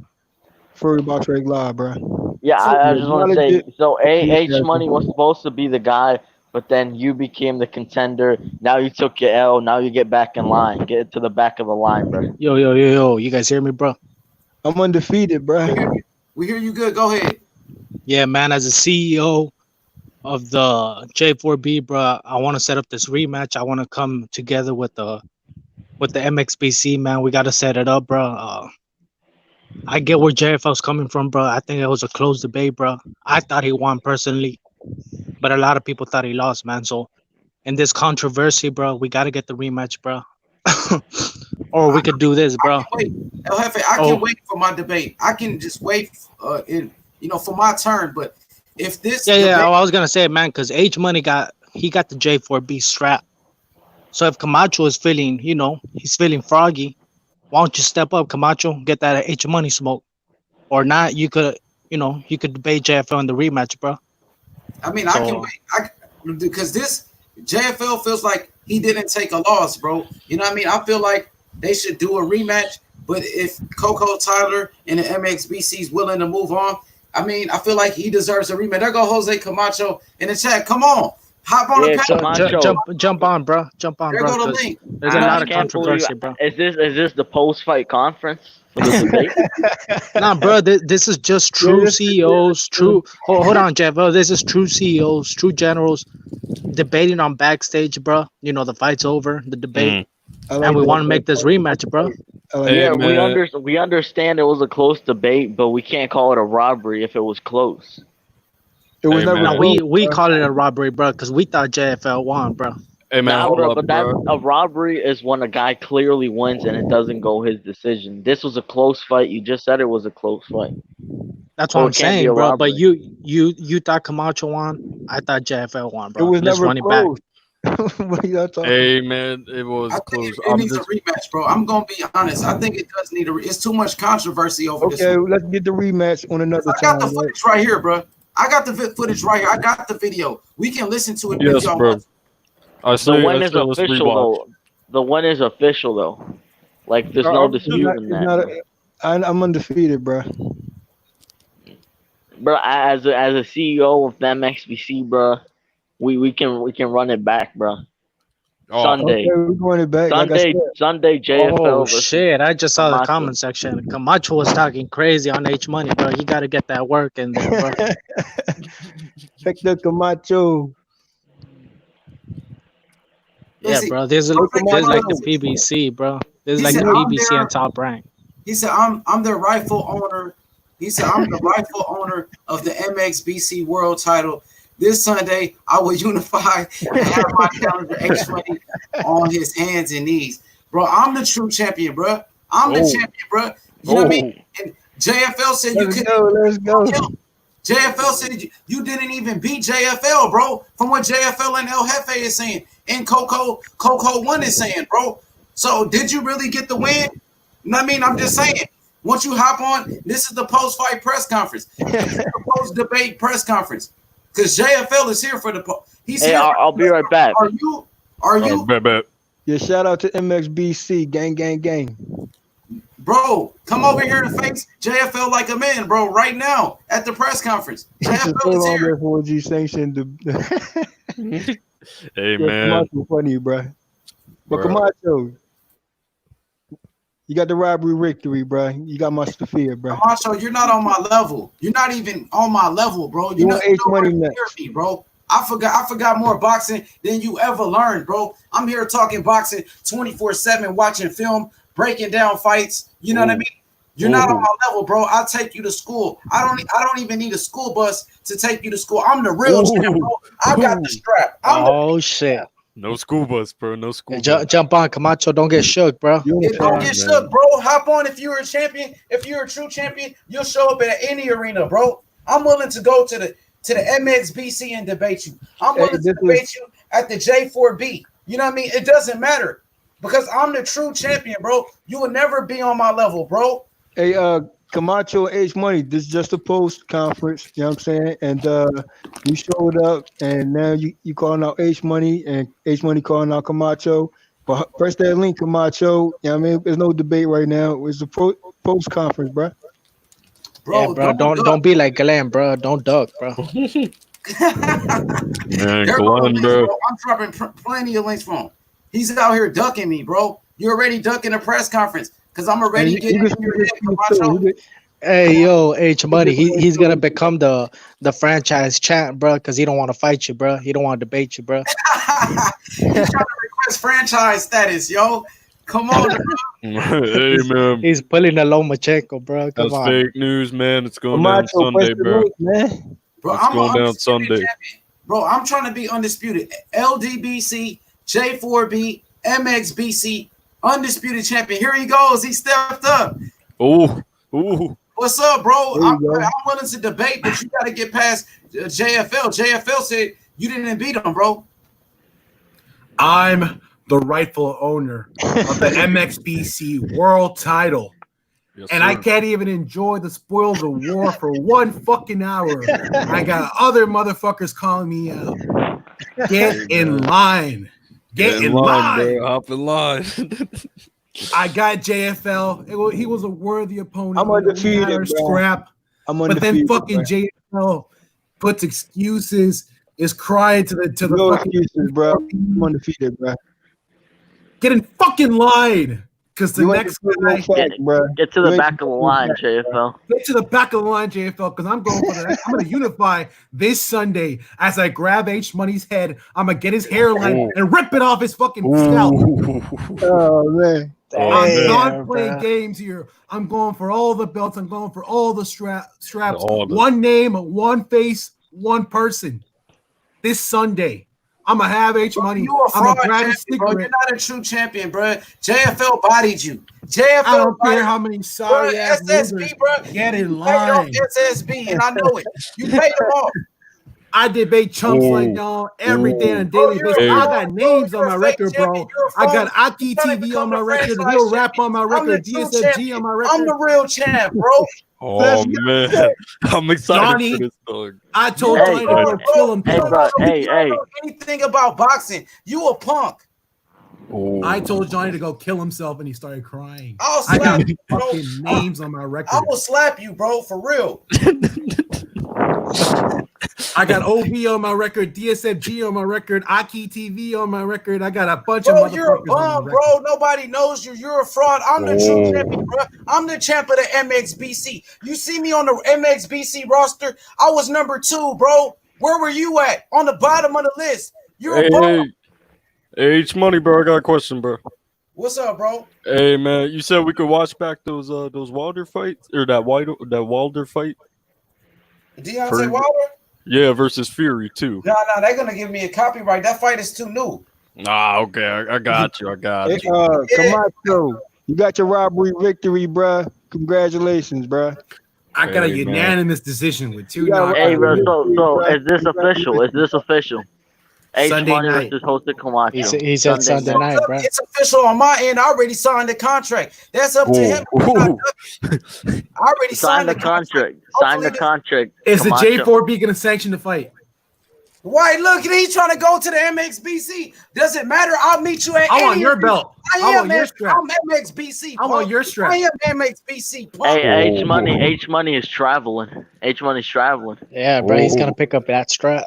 Furry Box Reg Live, bro. Yeah, I just want to say, so H Money was supposed to be the guy, but then you became the contender. Now you took your L. Now you get back in line. Get to the back of the line, bro. Yo. You guys hear me, bro? I'm undefeated, bro. We hear you good. Go ahead. Yeah, man. As a CEO of the J4B, bro, I want to set up this rematch. I want to come together with the MXBC, man. We got to set it up, bro. I get where JFL's coming from, bro. I think it was a close debate, bro. I thought he won personally, but a lot of people thought he lost, man. So in this controversy, bro, we got to get the rematch, bro. Or we could do this, bro. I can wait for my debate. I can just wait, for my turn. But if this, I was gonna say, man, because H Money got the J4B strap. So if Camacho is feeling, he's feeling froggy, why don't you step up, Camacho, get that H Money smoke, or not? You could debate JFL in the rematch, bro. I mean, I can wait. Because this JFL feels like he didn't take a loss, bro. You know what I mean? I feel like they should do a rematch. But if Coco Tyler and the MXBC is willing to move on, I mean, I feel like he deserves a rematch. There go Jose Camacho in the chat. Come on. Hop on the panel. Jump on, bro. Jump on, bro. Go the link. There's a lot of controversy, bro. Is this the post-fight conference for the debate? Nah, bro. This is just true CEOs, hold on, Jeff. This is true CEOs, true generals debating on backstage, bro. The fight's over, the debate. I like And we that. want to make this rematch, bro. I like Hey, that. man. we understand it was a close debate, but we can't call it a robbery if it was close. It was Hey, never No, man. close, we bro. call it a robbery, bro, because we thought JFL won, bro. Hey, man, Nah, hold bro, up, but that bro. a robbery is when a guy clearly wins and it doesn't go his decision. This was a close fight. You just said it was a close fight, That's what so I'm it can't be a saying, bro. But robbery. you thought Camacho won. I thought JFL won, It bro. was Let's never run it back. close. What are y'all talking Hey, man, it I was think close. it I'm needs a just. rematch, bro. I'm gonna be honest. I think it does need a. It's too much controversy over about? this Okay, one. let's get the rematch on another I got the time, right? footage right here, bro. I got the footage right here. I got the video. We can listen to it if Yes, y'all bro. want. I The say win is let's official rewatch. though. The win is official though. Like there's no dispute in It's that, not bro. I'm undefeated, bro. Bro, as a CEO of the MXBC, bro, we can run it back, bro. Oh, Okay, Sunday, we're going it back. Like I said, Sunday, Oh JFL versus shit! I just saw the Camacho. comment section. Camacho was talking crazy on H Money, bro. You got to get that work in there, bro. Hector Camacho. Yeah, Listen, bro. This is Hey, this is like Camacho. the PBC, bro. This is he like said, the "I'm PBC on there." Top Rank. He said, I'm the rightful owner. He said, I'm the rightful owner of the MXBC World Title. This Sunday, I will unify and have my challenger H Money on his hands and knees, bro. I'm the true champion, bro. I'm the oh, champion, bro. You know what I mean? oh. And JFL said you Let's couldn't. go. Let's go. JFL said you didn't even beat JFL, bro. From what JFL and El Jefe is saying, and Coco One is saying, bro. So did you really get the win? You know what I mean? I'm just saying. Once you hop on, this is the post-fight press conference. This is the post-debate press conference. Because JFL is here for the he's Hey, here for I'll be right back. Are you? Are Oh, you? bet. Yeah, shout out to MXBC. Gang, gang, gang. Bro, come over here and face JFL like a man, bro, right now at the press conference. It's so JFL is long here. before G sanctioned Hey, yeah, man. Camacho funny, bro. But Bro. Camacho, you got the robbery victory, bro. You got much to fear, bro. Camacho, you're not on my level. You're not even on my level, bro. You want H Money next? Me, bro. I forgot more boxing than you ever learned, bro. I'm here talking boxing 24/7, watching film, breaking down fights. You know what I mean? You're not on my level, bro. I'll take you to school. I don't even need a school bus to take you to school. I'm the real champ, bro. I got the strap. Oh shit! No school bus, bro. No school Hey, bus. jump on, Camacho. Don't get shook, bro. Don't Unify. get man. shook, bro. Hop on if you're a champion. If you're a true champion, you'll show up at any arena, bro. I'm willing to go to the MXBC and debate you. I'm willing to debate you at the J4B. You know what I mean? It doesn't matter because I'm the true champion, bro. You will never be on my level, bro. Hey, Camacho and H Money, this is just a post conference, you know what I'm saying? And you showed up, and now you calling out H Money, and H Money calling out Camacho. But press that link, Camacho. You know what I mean? There's no debate right now. It's a post conference, bro. Yeah, bro. Don't be like Glenn, bro. Don't duck, bro. Man, There go the Glenn, links, bro. bro. I'm dropping plenty of links for him. He's out here ducking me, bro. You're already ducking a press conference because I'm already getting in your head, Camacho. Hey, yo, H Money. He's gonna become the franchise champ, bro, because he don't want to fight you, bro. He don't want to debate you, bro. He's trying to request franchise status, yo. Come on, bro. Hey, man. He's pulling a Lomachenko, bro. Come That's on. fake news, man. It's going down Camacho, press Sunday, the bro. link, man. Bro, It's I'm going an down undisputed Sunday. champion. Bro, I'm trying to be undisputed. LDBC, J4B, MXBC, undisputed champion. Here he goes. He stepped up. Ooh. What's up, bro? There you I'm go. willing to debate, but you got to get past JFL. JFL said you didn't beat him, bro. I'm the rightful owner of the MXBC World Title. Yes, And I sir. can't even enjoy the spoils of war for 1 fucking hour. I got other motherfuckers calling me out. Get in line. Get in line. bro. Hop in line. I got JFL. He was a worthy opponent. I'm We had undefeated, our bro. scrap. I'm But then undefeated, fucking bro. JFL puts excuses, is crying to the No fucking excuses, bro. I'm undefeated, bro. get in fucking line. Because the You ain't next spit no guy, fact, bro. Get to You the ain't back of the spit no line, fact. JFL. get to the back of the line, JFL, because I'm going for the. I'm going to unify this Sunday as I grab H Money's head. I'm going to get his hairline and rip it off his fucking scalp. Oh man. I'm Damn, not playing bro. games here. I'm going for all the belts. I'm going for all the straps. All the- One name, one face, one person. This Sunday, I'm gonna have H Money. You a I'm fraud gonna grab his champion, bro. You're cigarette. not a true champion, bro. JFL bodied you. JFL I don't care bodied how many sorry ass losers. SSB, bro. Get in You paid off line. SSB, and I know it. You paid them off. I debate chumps like Ooh. y'all every day on a Ooh. daily Bro, you're basis. a I fraud, got bro. names on You're my a fake record, champion. bro. You're a I got phony. Aki You're trying to TV become on my the record, franchise Real Rap champion. on my I'm the record, true DSFG champion. on my I'm record. the real champ, bro. Oh man, I'm excited Johnny, for this dog. I told Hey, Johnny to go kill him. Hey, bro. Hey, You don't hey. know anything about boxing. You a punk. I told Johnny to go kill himself, and he started crying. I'll I got slap you, bro. fucking names on my I record. will slap you, bro, for real. I got OV on my record, DSFG on my record, Aki TV on my record. I got a bunch Bro, of you're a motherfuckers on my bum, record. bro. Nobody knows you. You're a fraud. I'm the true champion, bro. I'm the champ of the MXBC. You see me on the MXBC roster? I was number 2, bro. Where were you at? On the bottom of the list. You're a bum. Hey, H Money, bro. I got a question, bro. What's up, bro? Hey, man, you said we could watch back those Wilder fights or that Wilder fight? Deontay Wilder? Yeah, versus Fury too. No, they're gonna give me a copyright. That fight is too new. Ah, okay, I got you. I got Hey, you. Camacho, you got your robbery victory, bruh. Congratulations, bruh. I got a Hey, man. unanimous decision with 2 You got knockouts. Hey, bro. So Bruh. is this official? Is this official? H Sunday Money night. versus Jose Camacho. He said Sunday night, bro. It's official on my end. I already signed the contract. That's up to him. Ooh. I already Sign the contract. Sign the Hopefully contract. Is the Camacho. J4B going to sanction the fight? Why? Look, he's trying to go to the MXBC. Does it matter? I'll meet you at I want any your of these. belt. I I am want your strap. I'm MXBC. I want your strap. I am MXBC. Punk. Hey, H Money is traveling. H Money's traveling. Yeah, bro. He's gonna pick up that strap.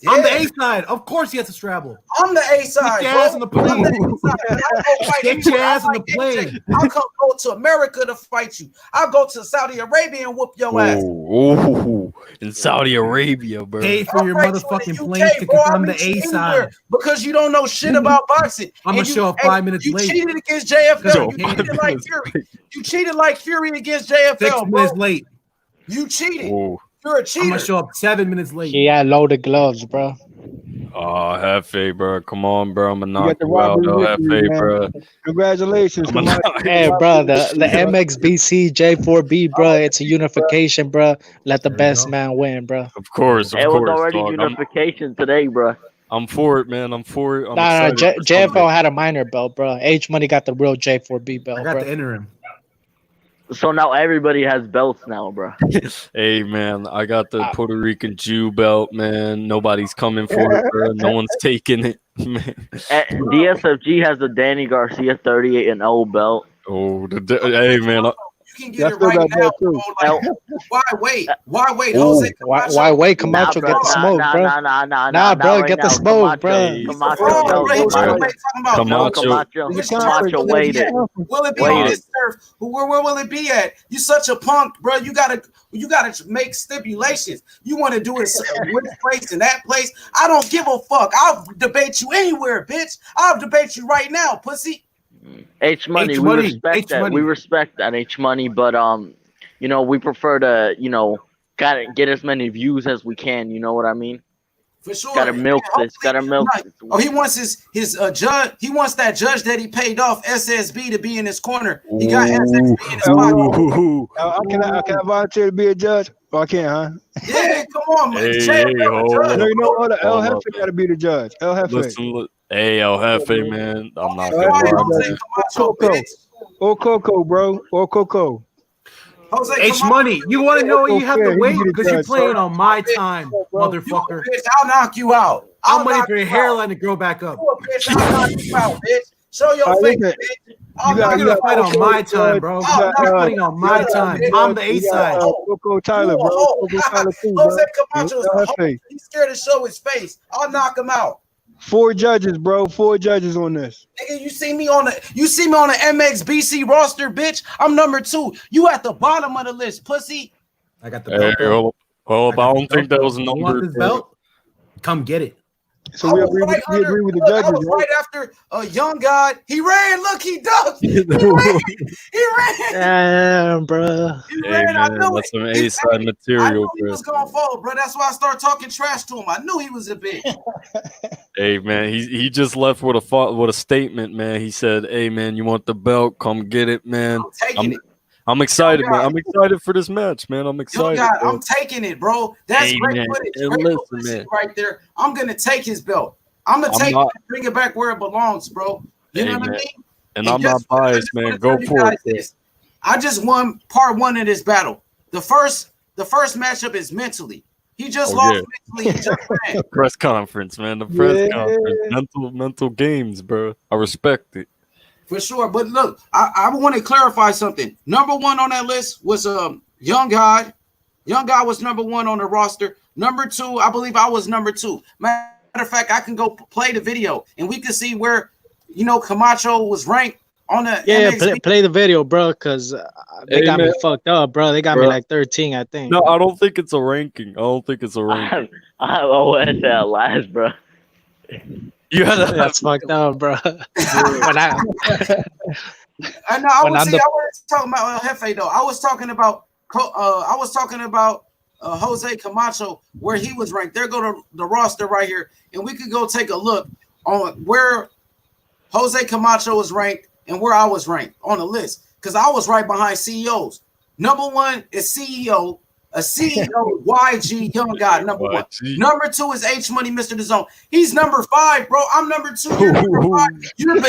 I'm the Yeah. A side. Of course, he has to travel. I'm the A side. Get your ass on the plane. I'm the A side. I'll go fight Get your anywhere. ass on I the like plane. AJ. I'll come go to America to fight you. I'll go to Saudi Arabia and whoop your ass. Ooh, in Saudi Arabia, bro. Pay for your I'll fight you motherfucking in the plane UK, ticket. bro. I'll I'm the meet you A anywhere side. because you don't know shit about boxing. I'm And gonna show up 5 minutes you late. cheated against JFL. You Yo, cheated like Fury. You cheated like Fury against JFL, 6 bro. minutes late. You cheated. Ooh. You're a I'm cheater. gonna show up 7 minutes late. He had loaded gloves, bro. Oh, Hefe, bro. Come on, bro. I'm gonna You knock got the you out, robbery though, victory, Hefe, man. bro. Congratulations, I'm gonna Camacho. knock Hey, bro, the MXBC J4B, bro. It's a unification, bro. Let the There you best go. man win, bro. Of course, It was dog. already unification today, bro. I'm for it, man. I'm for it. I'm Nah, excited. for JFL Sunday. had a minor belt, bro. H Money got the real J4B I belt, got bro. the interim. So now everybody has belts now, bro. Hey, man, I got the Puerto Rican Jew belt, man. Nobody's coming for it, bro. No one's taking it, man. DSFG has the Danny Garcia 38-0 belt. Oh, hey, man. You can get it right now, bro. Like, why wait? Why wait? Jose Camacho. Why wait, Camacho? Get the smoke, bro. Nah, bro, get the smoke, bro. Camacho, Camacho waited. Will it be on this turf? Where will it be at? You such a punk, bro. You gotta make stipulations. You want to do it which place and that place? I don't give a fuck. I'll debate you anywhere, bitch. I'll debate you right now, pussy. H Money, we respect that. We respect that, H Money, but you know, we prefer to, you know, gotta get as many views as we can. You know what I mean? For sure. Gotta milk this. Gotta milk this. Oh, he wants his judge. He wants that judge that he paid off SSB to be in his corner. He got SSB in his pocket. Can I volunteer to be a judge? Oh, I can't, huh? Yeah, come on, man. No, you know what? El Jefe got to be the judge. El Jefe. Listen, hey, El Jefe, man. I'm not El gonna Jefe, lie, man. Or Coco, bro. Or Coco. H Money, you want to know what you have to wait because you're playing on my time, motherfucker. Bitch, I'll knock you out. I'm waiting for your hairline to grow back up. Bitch, I'll knock you out, bitch. Show your face, bitch. You're gonna fight on my time, bro. You're fighting on my time. I'm the A side. Coco Tyler, bro. Coco Tyler too, bro. Jose Camacho's he's scared to show his face. I'll knock him out. 4 judges, bro. 4 judges on this. Nigga, you see me on the MXBC roster, bitch. I'm number 2. You at the bottom of the list, pussy. I got the Hey, belt. though. well, I but I got don't the think belt, that was though. You want numbered, this bro. belt? Come get it. So I we was agree with right we agree with the look, I judges, was right? right after a young god. He ran. Look, he ducked. He ran. He ran. Damn, bro. He Hey ran. I man, knew that's it. some He, A-side I knew material, he bro. was gonna fold, bro. That's why I started talking trash to him. I knew he was a bitch. Hey man, he just left with a statement, man. He said, "Hey man, you want the belt? Come get it, man." I'm taking it. I'm excited, Young man. God. I'm excited for this match, man. I'm Young excited. God, bro. I'm taking it, bro. That's Hey, great man, footage. and Great listen, publicity man. right there. I'm gonna take his belt. I'm gonna take it not- and bring it back where it belongs, bro. You know Hey, what I man. mean? And I'm not I biased, just man. wanna Go tell you for it, guys bro. this. I just won part 1 of this battle. The first matchup is mentally. He just lost mentally. He just ran. Press conference, man. The press conference. Mental games, bro. I respect it. For sure. But look, I want to clarify something. Number 1 on that list was Young God. Young God was number 1 on the roster. Number 2, I believe I was number 2. Matter of fact, I can go play the video and we can see where, Camacho was ranked on the MXB. Play the video, bro, because they got me fucked up, bro. They got me like 13, I think. No, I don't think it's a ranking. I don't think it's a ranking. I always say last, bro. Yeah, that's fucked up, bro. When I wasn't talking about Jefe though. I was talking about Jose Camacho, where he was ranked. There go to the roster right here, and we could go take a look on where Jose Camacho was ranked and where I was ranked on the list, because I was right behind CEOs. Number 1 is CEO. A CEO YG Young God, number 1. Number 2 is H Money, Mr. The Zone. He's number 5, bro. I'm number 2. You're number 5. You're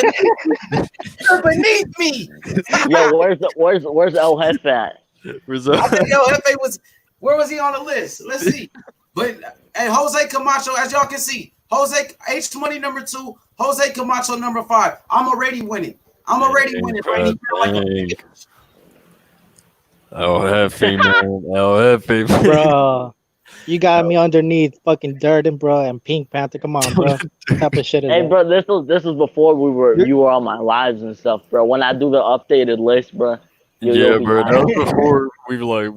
beneath me. Yo, where's El Jefe at? I think El Jefe where was he on the list? Let's see. But Jose Camacho, as y'all can see, Jose H Money number 2, Jose Camacho number 5. I'm already winning. Right? El Jefe, man. El Jefe, man. Bro, you got me underneath fucking Durden, bro, and Pink Panther. Come on, bro. What type of shit is Hey, that? bro, this was before you were on my lives and stuff, bro. When I do the updated list, bro. Yeah, bro. That was before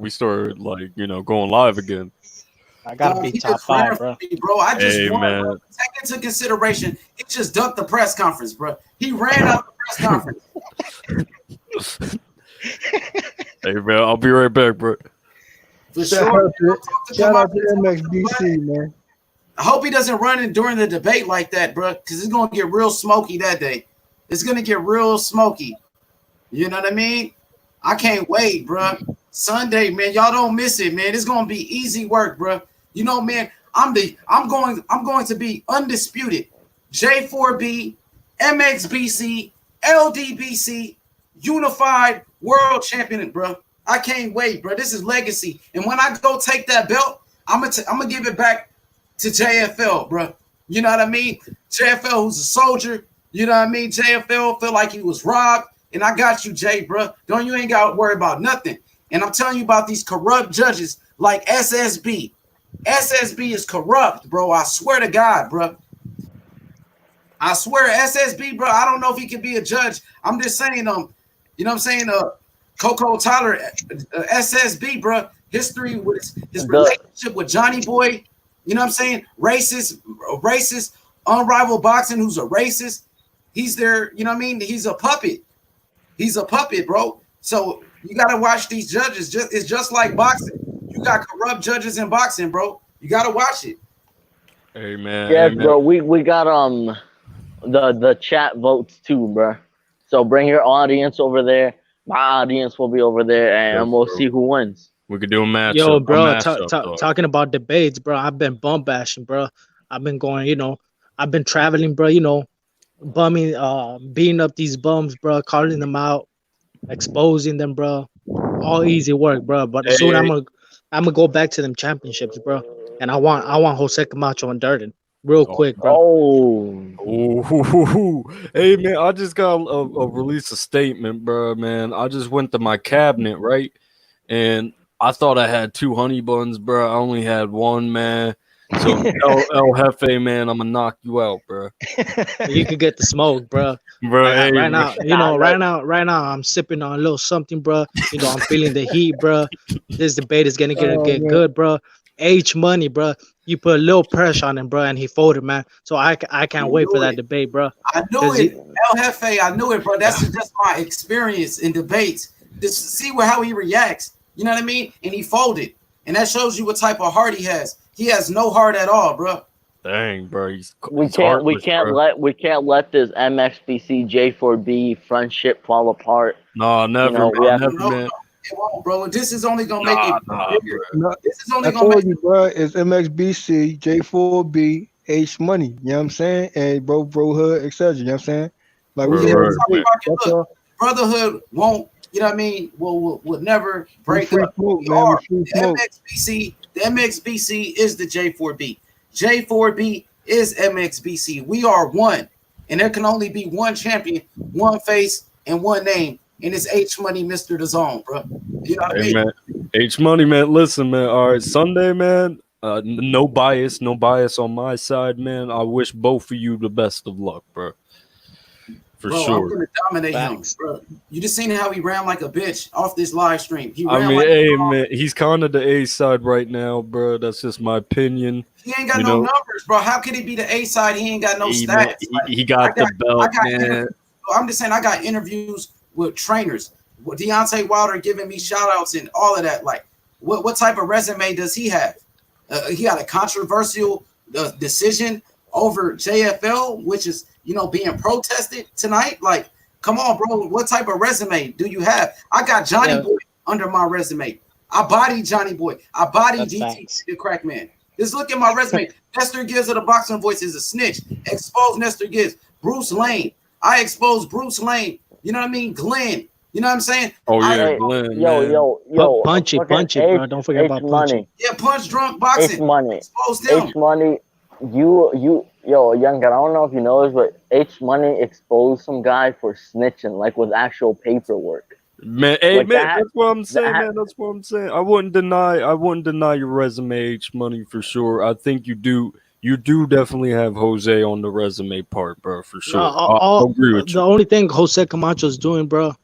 we started going live again. I gotta be top 5, bro. Bro, I just won, bro. Take into consideration, he just ducked the press conference, bro. He ran out the press conference. Hey, man, I'll be right back, bro. For sure. Shout out to MXBC, man. I hope he doesn't run in during the debate like that, bro, because it's going to get real smoky that day. It's going to get real smoky. You know what I mean? I can't wait, bro. Sunday, man, y'all don't miss it, man. It's going to be easy work, bro. You know, man, I'm going to be undisputed. J4B, MXBC, LDBC, unified world champion, bro. I can't wait, bro. This is legacy. And when I go take that belt, I'm gonna give it back to JFL, bro. You know what I mean? JFL, who's a soldier. You know what I mean? JFL feel like he was robbed. And I got you, Jay, bro. You ain't got to worry about nothing. And I'm telling you about these corrupt judges like SSB. SSB is corrupt, bro. I swear to God, bro. I swear, SSB, bro. I don't know if he can be a judge. I'm just saying, you know what I'm saying? Coco Tyler, SSB, bro. History with his relationship with Johnny Boy. You know what I'm saying? Racist, unrivaled boxing. Who's a racist? He's there. You know what I mean? He's a puppet. He's a puppet, bro. So you gotta watch these judges. It's just like boxing. You got corrupt judges in boxing, bro. You gotta watch it. Hey man. Yes, hey, man. bro. We got the chat votes too, bro. So bring your audience over there. My audience will be over there, and we'll see who wins. We could do a match. Yo, bro, talking about debates, bro. I've been bum bashing, bro. I've been going, I've been traveling, bro. Bumming, beating up these bums, bro. Calling them out, exposing them, bro. All easy work, bro. But soon I'm gonna go back to them championships, bro. And I want Jose Camacho and Durden real quick, bro. Hey man, I just got a release a statement, bro. Man, I just went to my cabinet, right, and I thought I had 2 honey buns, bro. I only had 1, man. So El Jefe, man, I'm gonna knock you out, bro. You could get the smoke, bro. Bro, Like, hey, right bro. now, right now, I'm sipping on a little something, bro. I'm feeling the heat, bro. This debate is gonna Oh, get man. good, bro. H Money, bro. You put a little pressure on him, bro, and he folded, man. So I can't wait for that debate, bro. I knew 'Cause it. El Jefe, I knew it, bro. That's just my experience in debates. Just see how he reacts. You know what I mean? And he folded. And that shows you what type of heart he has. He has no heart at all, bro. Dang, bro. We He's can't heartless, bro. let this MXBC J4B friendship fall apart. Nah, never, know, we man. have Never, No, man. it won't, bro. This is only gonna make it Nah, bigger. bro. No, This is only I gonna make told you, bro. It's MXBC, J4B, H Money. You know what I'm saying? And bro hood, etc. You know what I'm saying? Like we Right, just yeah, have a right, debate. right. That's look, all. brotherhood won't, you know what I mean, will never We break free up. smoke, We man. We are free smoke. the MXBC is the J4B. J4B is MXBC. We are one. And there can only be one champion, one face, and one name. And it's H Money, Mr. The Zone, bro. You know what I Hey, mean? man. H Money, man. Listen, man. All right, Sunday, man. No bias on my side, man. I wish both of you the best of luck, bro. For Bro, I'm sure. gonna dominate Facts. him, bro. You just seen how he ran like a bitch off this live stream. He I ran mean, like hey, man. He's kind of the A side right now, bro. That's just my opinion. he ain't got You no know, numbers, bro. How could he be the A side? He ain't got no he, man, stats. he I got the I belt, got man. interviews. I'm just saying I got interviews with trainers. With Deontay Wilder giving me shout outs and all of that. Like, what type of resume does he have? He got a controversial decision over JFL, which is being protested tonight. Like, come on, bro. What type of resume do you have? I got Johnny Boy under my resume. I bodied Johnny Boy. I bodied DT the Crack Man. Just look at my resume. Nestor Gibbs of the Boxing Voice is a snitch. Expose Nestor Gibbs. Bruce Lane. I exposed Bruce Lane. You know what I mean? Glenn. You know what I'm saying? Oh yeah, Hey, Glenn, yo, man. Punchy, bro. Don't forget about Punchy. Money. Yeah, Punch Drunk Boxing. H Money. Exposed him. H Money. Young guy. I don't know if you know this, but H Money exposed some guy for snitching, like with actual paperwork. Man, hey, Like man, that- that's what I'm saying, that- man. That's what I'm saying. I wouldn't deny your resume, H Money, for sure. I think you do definitely have Jose on the resume part, bro, for sure. I agree with The you. only thing Jose Camacho's doing, bro,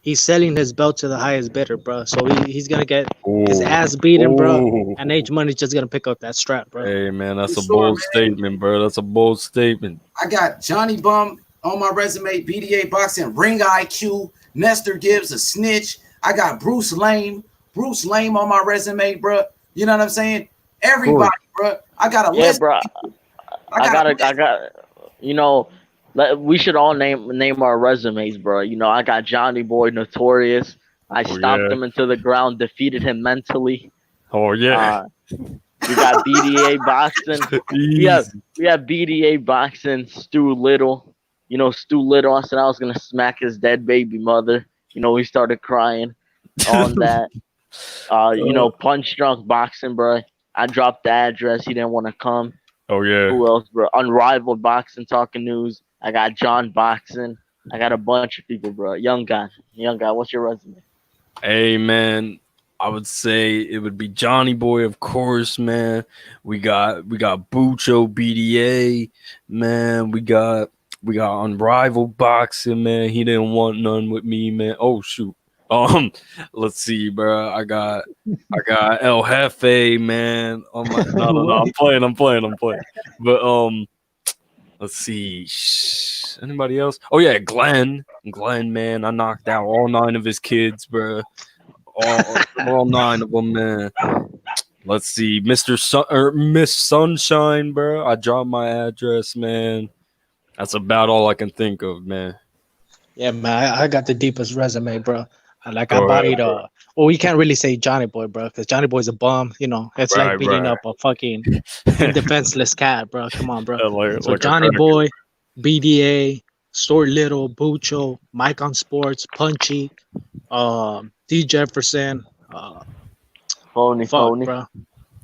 he's selling his belt to the highest bidder, bro. So he's gonna get his ass beaten, bro. And H Money's just gonna pick up that strap, bro. Hey, man, that's For a sure, bold man. statement, bro. That's a bold statement. I got Johnny Bum on my resume, BDA Boxing, Ring IQ, Nestor Gibbs, a snitch. I got Bruce Lame on my resume, bro. You know what I'm saying? Everybody, bro. I got a list. bro. I got. We should all name our resumes, bro. I got Johnny Boy Notorious. I stomped him into the ground, defeated him mentally. Oh yeah. We got BDA Boxing. we have BDA Boxing, Stu Little. Stu Little. I said I was gonna smack his dead baby mother. We started crying on that. Punch Drunk Boxing, bro. I dropped the address. He didn't want to come. Oh yeah. Who else, bro? Unrivaled Boxing, Talking News. I got John Boxing. I got a bunch of people, bro. Young guy. What's your resume? Hey, man. I would say it would be Johnny Boy, of course, man. We got Bucho BDA, man. We got Unrivaled Boxing, man. He didn't want none with me, man. Oh shoot. Let's see, bro. I got El Jefe, man. Oh my, no. I'm playing. But let's see. Anybody else? Oh yeah, Glenn, man. I knocked out all 9 of his kids, bro. All 9 of them, man. Let's see, Miss Sunshine, bro. I dropped my address, man. That's about all I can think of, man. Yeah, man. I got the deepest resume, bro. Like Go I bodied ahead, bro. well, we can't really say Johnny Boy, bro, because Johnny Boy's a bum. It's like beating up a fucking defenseless cat, bro. Come on, bro. So like Johnny Boy, BDA, Stuart Little, Bucho, Mike on Sports, Punchy, D Jefferson, Phony, bro.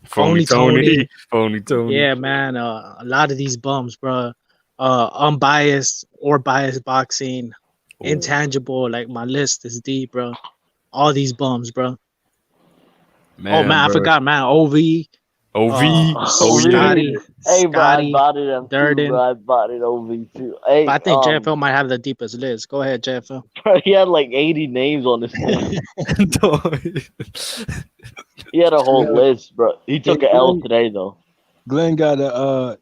Phony Tony. Yeah, man. A lot of these bums, bro. Unbiased or biased boxing, intangible. Like my list is deep, bro. All these bums, bro. Man, I forgot, man. OV, OV. Oh yeah. Scotty, Hey, bro, I Scotty, bought it them too, bro. Durden. I bought it OV too. But Hey, I think JFL might have the deepest list. Go ahead, JFL. bro, he had like 80 names on his list. He had a whole list, bro. He Hey, took an L today though. Glenn got a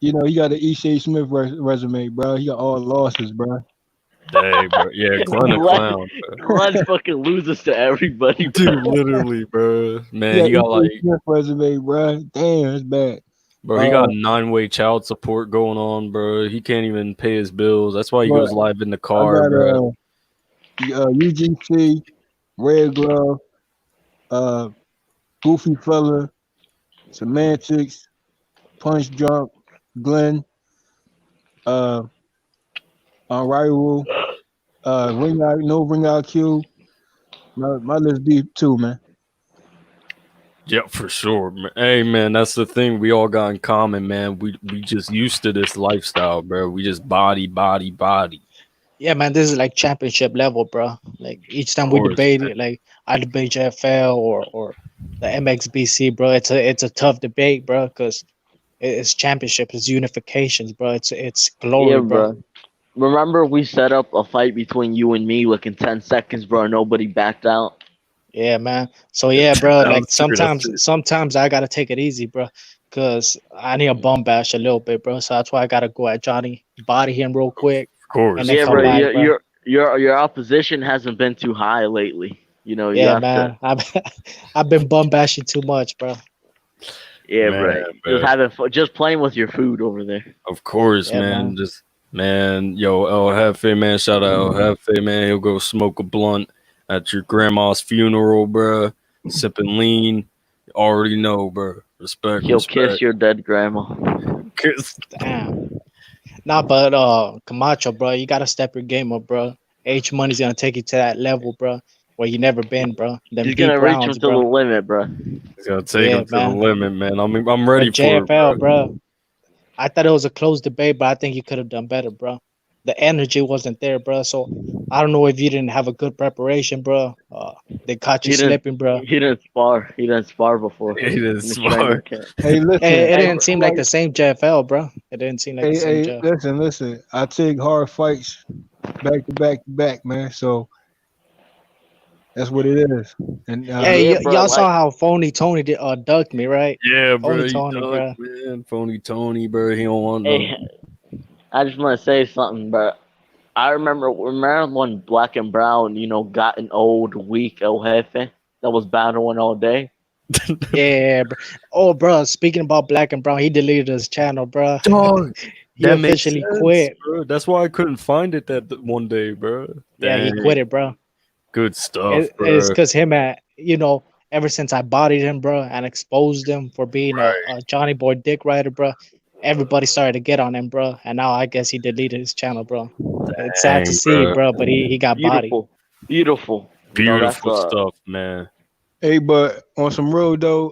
he got an E.J. Smith resume, bro. He got all losses, bro. Dang, bro. Yeah, Glenn a clown, bro. Glenn fucking loses to everybody, bro. Dude, literally, bro. Man, Yeah, he got E.J. like, Smith resume, bro. Damn, that's bad. bro, he got 9-way child support going on, bro. He can't even pay his bills. That's why he But goes live in the I car, got bro. UGC, Red Glove, Goofy Fella, Semantics, Punch Drunk, Glenn, Unrival, Ring Out, no Ring Out Q. My list deep too, man. Yeah, for sure. Hey, man, that's the thing we all got in common, man. We just used to this lifestyle, bro. We just body. Yeah, man, this is like championship level, bro. Like each time Of we course, debate man. it, like I debate JFL or the MXBC, bro. It's a tough debate, bro, because it's championship, it's unifications, bro. It's Yeah, glory, bro. bro. Remember we set up a fight between you and me like in 10 seconds, bro. Nobody backed out. Yeah, man. So yeah, bro. That Like was true. That's it. sometimes I gotta take it easy, bro, because I need a bum bash a little bit, bro. So that's why I gotta go at Johnny, body him real quick, Of course. and then Yeah, come bro. back, bro. Your opposition hasn't been too high lately. You know, you Yeah, have to. man. I've been bum bashing too much, bro. Yeah, Man, bro. bro. Just playing with your food over there. Of course, Yeah, man. man. Just man, yo, El Jefe, man. Shout out El Jefe, man. He'll go smoke a blunt at your grandma's funeral, bro. Sipping lean. You already know, bro. Respect, He'll kiss respect. your dead grandma. Kiss. Damn. Nah, but Camacho, bro, you gotta step your game up, bro. H Money's gonna take you to that level, bro, where you never been, bro. Them He's deep gonna reach him rounds, to the bro. limit, bro. He's gonna take Yeah, him to the man. limit, man. I'm ready But for it, JFL, bro. bro, I thought it was a close debate, but I think you could have done better, bro. The energy wasn't there, bro. So I don't know if you didn't have a good preparation, bro. They caught you He didn't. slipping, bro. He didn't spar. He didn't spar before He is in the training smart. camp. Hey, listen. It Hey, didn't seem like the same JFL, bro. It didn't seem like the same Hey, Jeff. listen. I take hard fights back to back, man. So that's what it is. And Hey, yeah, bro. y'all Like, saw how phony Tony did, ducked me, right? Yeah, Phony bro. He Tony, dug, bro. man. Phony Tony, bro. He don't want hey, no. I just want to say something, bro. I remember when Black and Brown, got an old, weak El Jefe that was battling all day. Yeah, bro. Oh, bro. Speaking about Black and Brown, he deleted his channel, bro. Dog. He That makes officially sense, quit. bro. That's why I couldn't find it that one day, bro. Yeah, he Dang. quit it, bro. Good stuff, It's bro. because ever since I bodied him, bro, and exposed him for being a Johnny Boy dick rider, bro, everybody started to get on him, bro. And now I guess he deleted his channel, bro. It's sad to Dang, see, bro. bro, but he got bodied. Beautiful. Beautiful stuff, man. hey, but on some real though,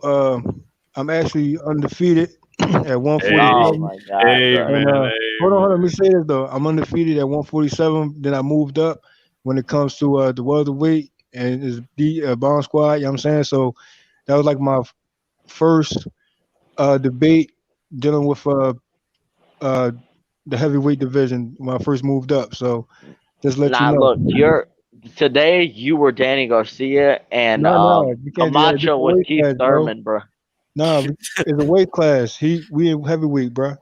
I'm actually undefeated at Hey, Oh 147. my god, hey, bro. And man. Hey, hold on, man. let me say this though. I'm undefeated at 147. Then I moved up when it comes to the welterweight and is the bomb squad. You know what I'm saying? So that was like my first debate dealing with the heavyweight division when I first moved up. So just let you Nah, know. look, today you were Danny Garcia and No, you can't do that. It's Camacho a was weight Keith class, bro. Thurman, bro. No, it's a weight class. We in heavyweight, bro.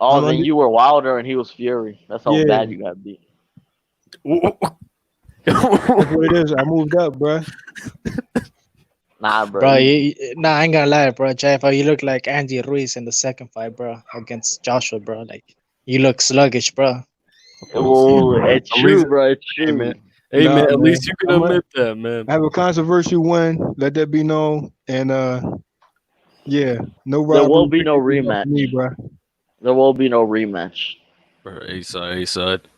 Oh, I'm then under. you were Wilder and he was Fury. That's how Yeah, bad you got beat. that's what it is. I moved up, bro. Nah, bro. Bro, I ain't gonna lie, bro. JFL, you look like Andy Ruiz in the second fight, bro, against Joshua, bro. Like, you look sluggish, bro. Oh, it's At true, least, bro. It's hey, true. man. Hey, Nah, man. At man. least you can admit that, man. I have a controversial win. Let that be known. And yeah, no There will robbery. be no For me, rematch. bro. There will be no rematch. Bro, A side.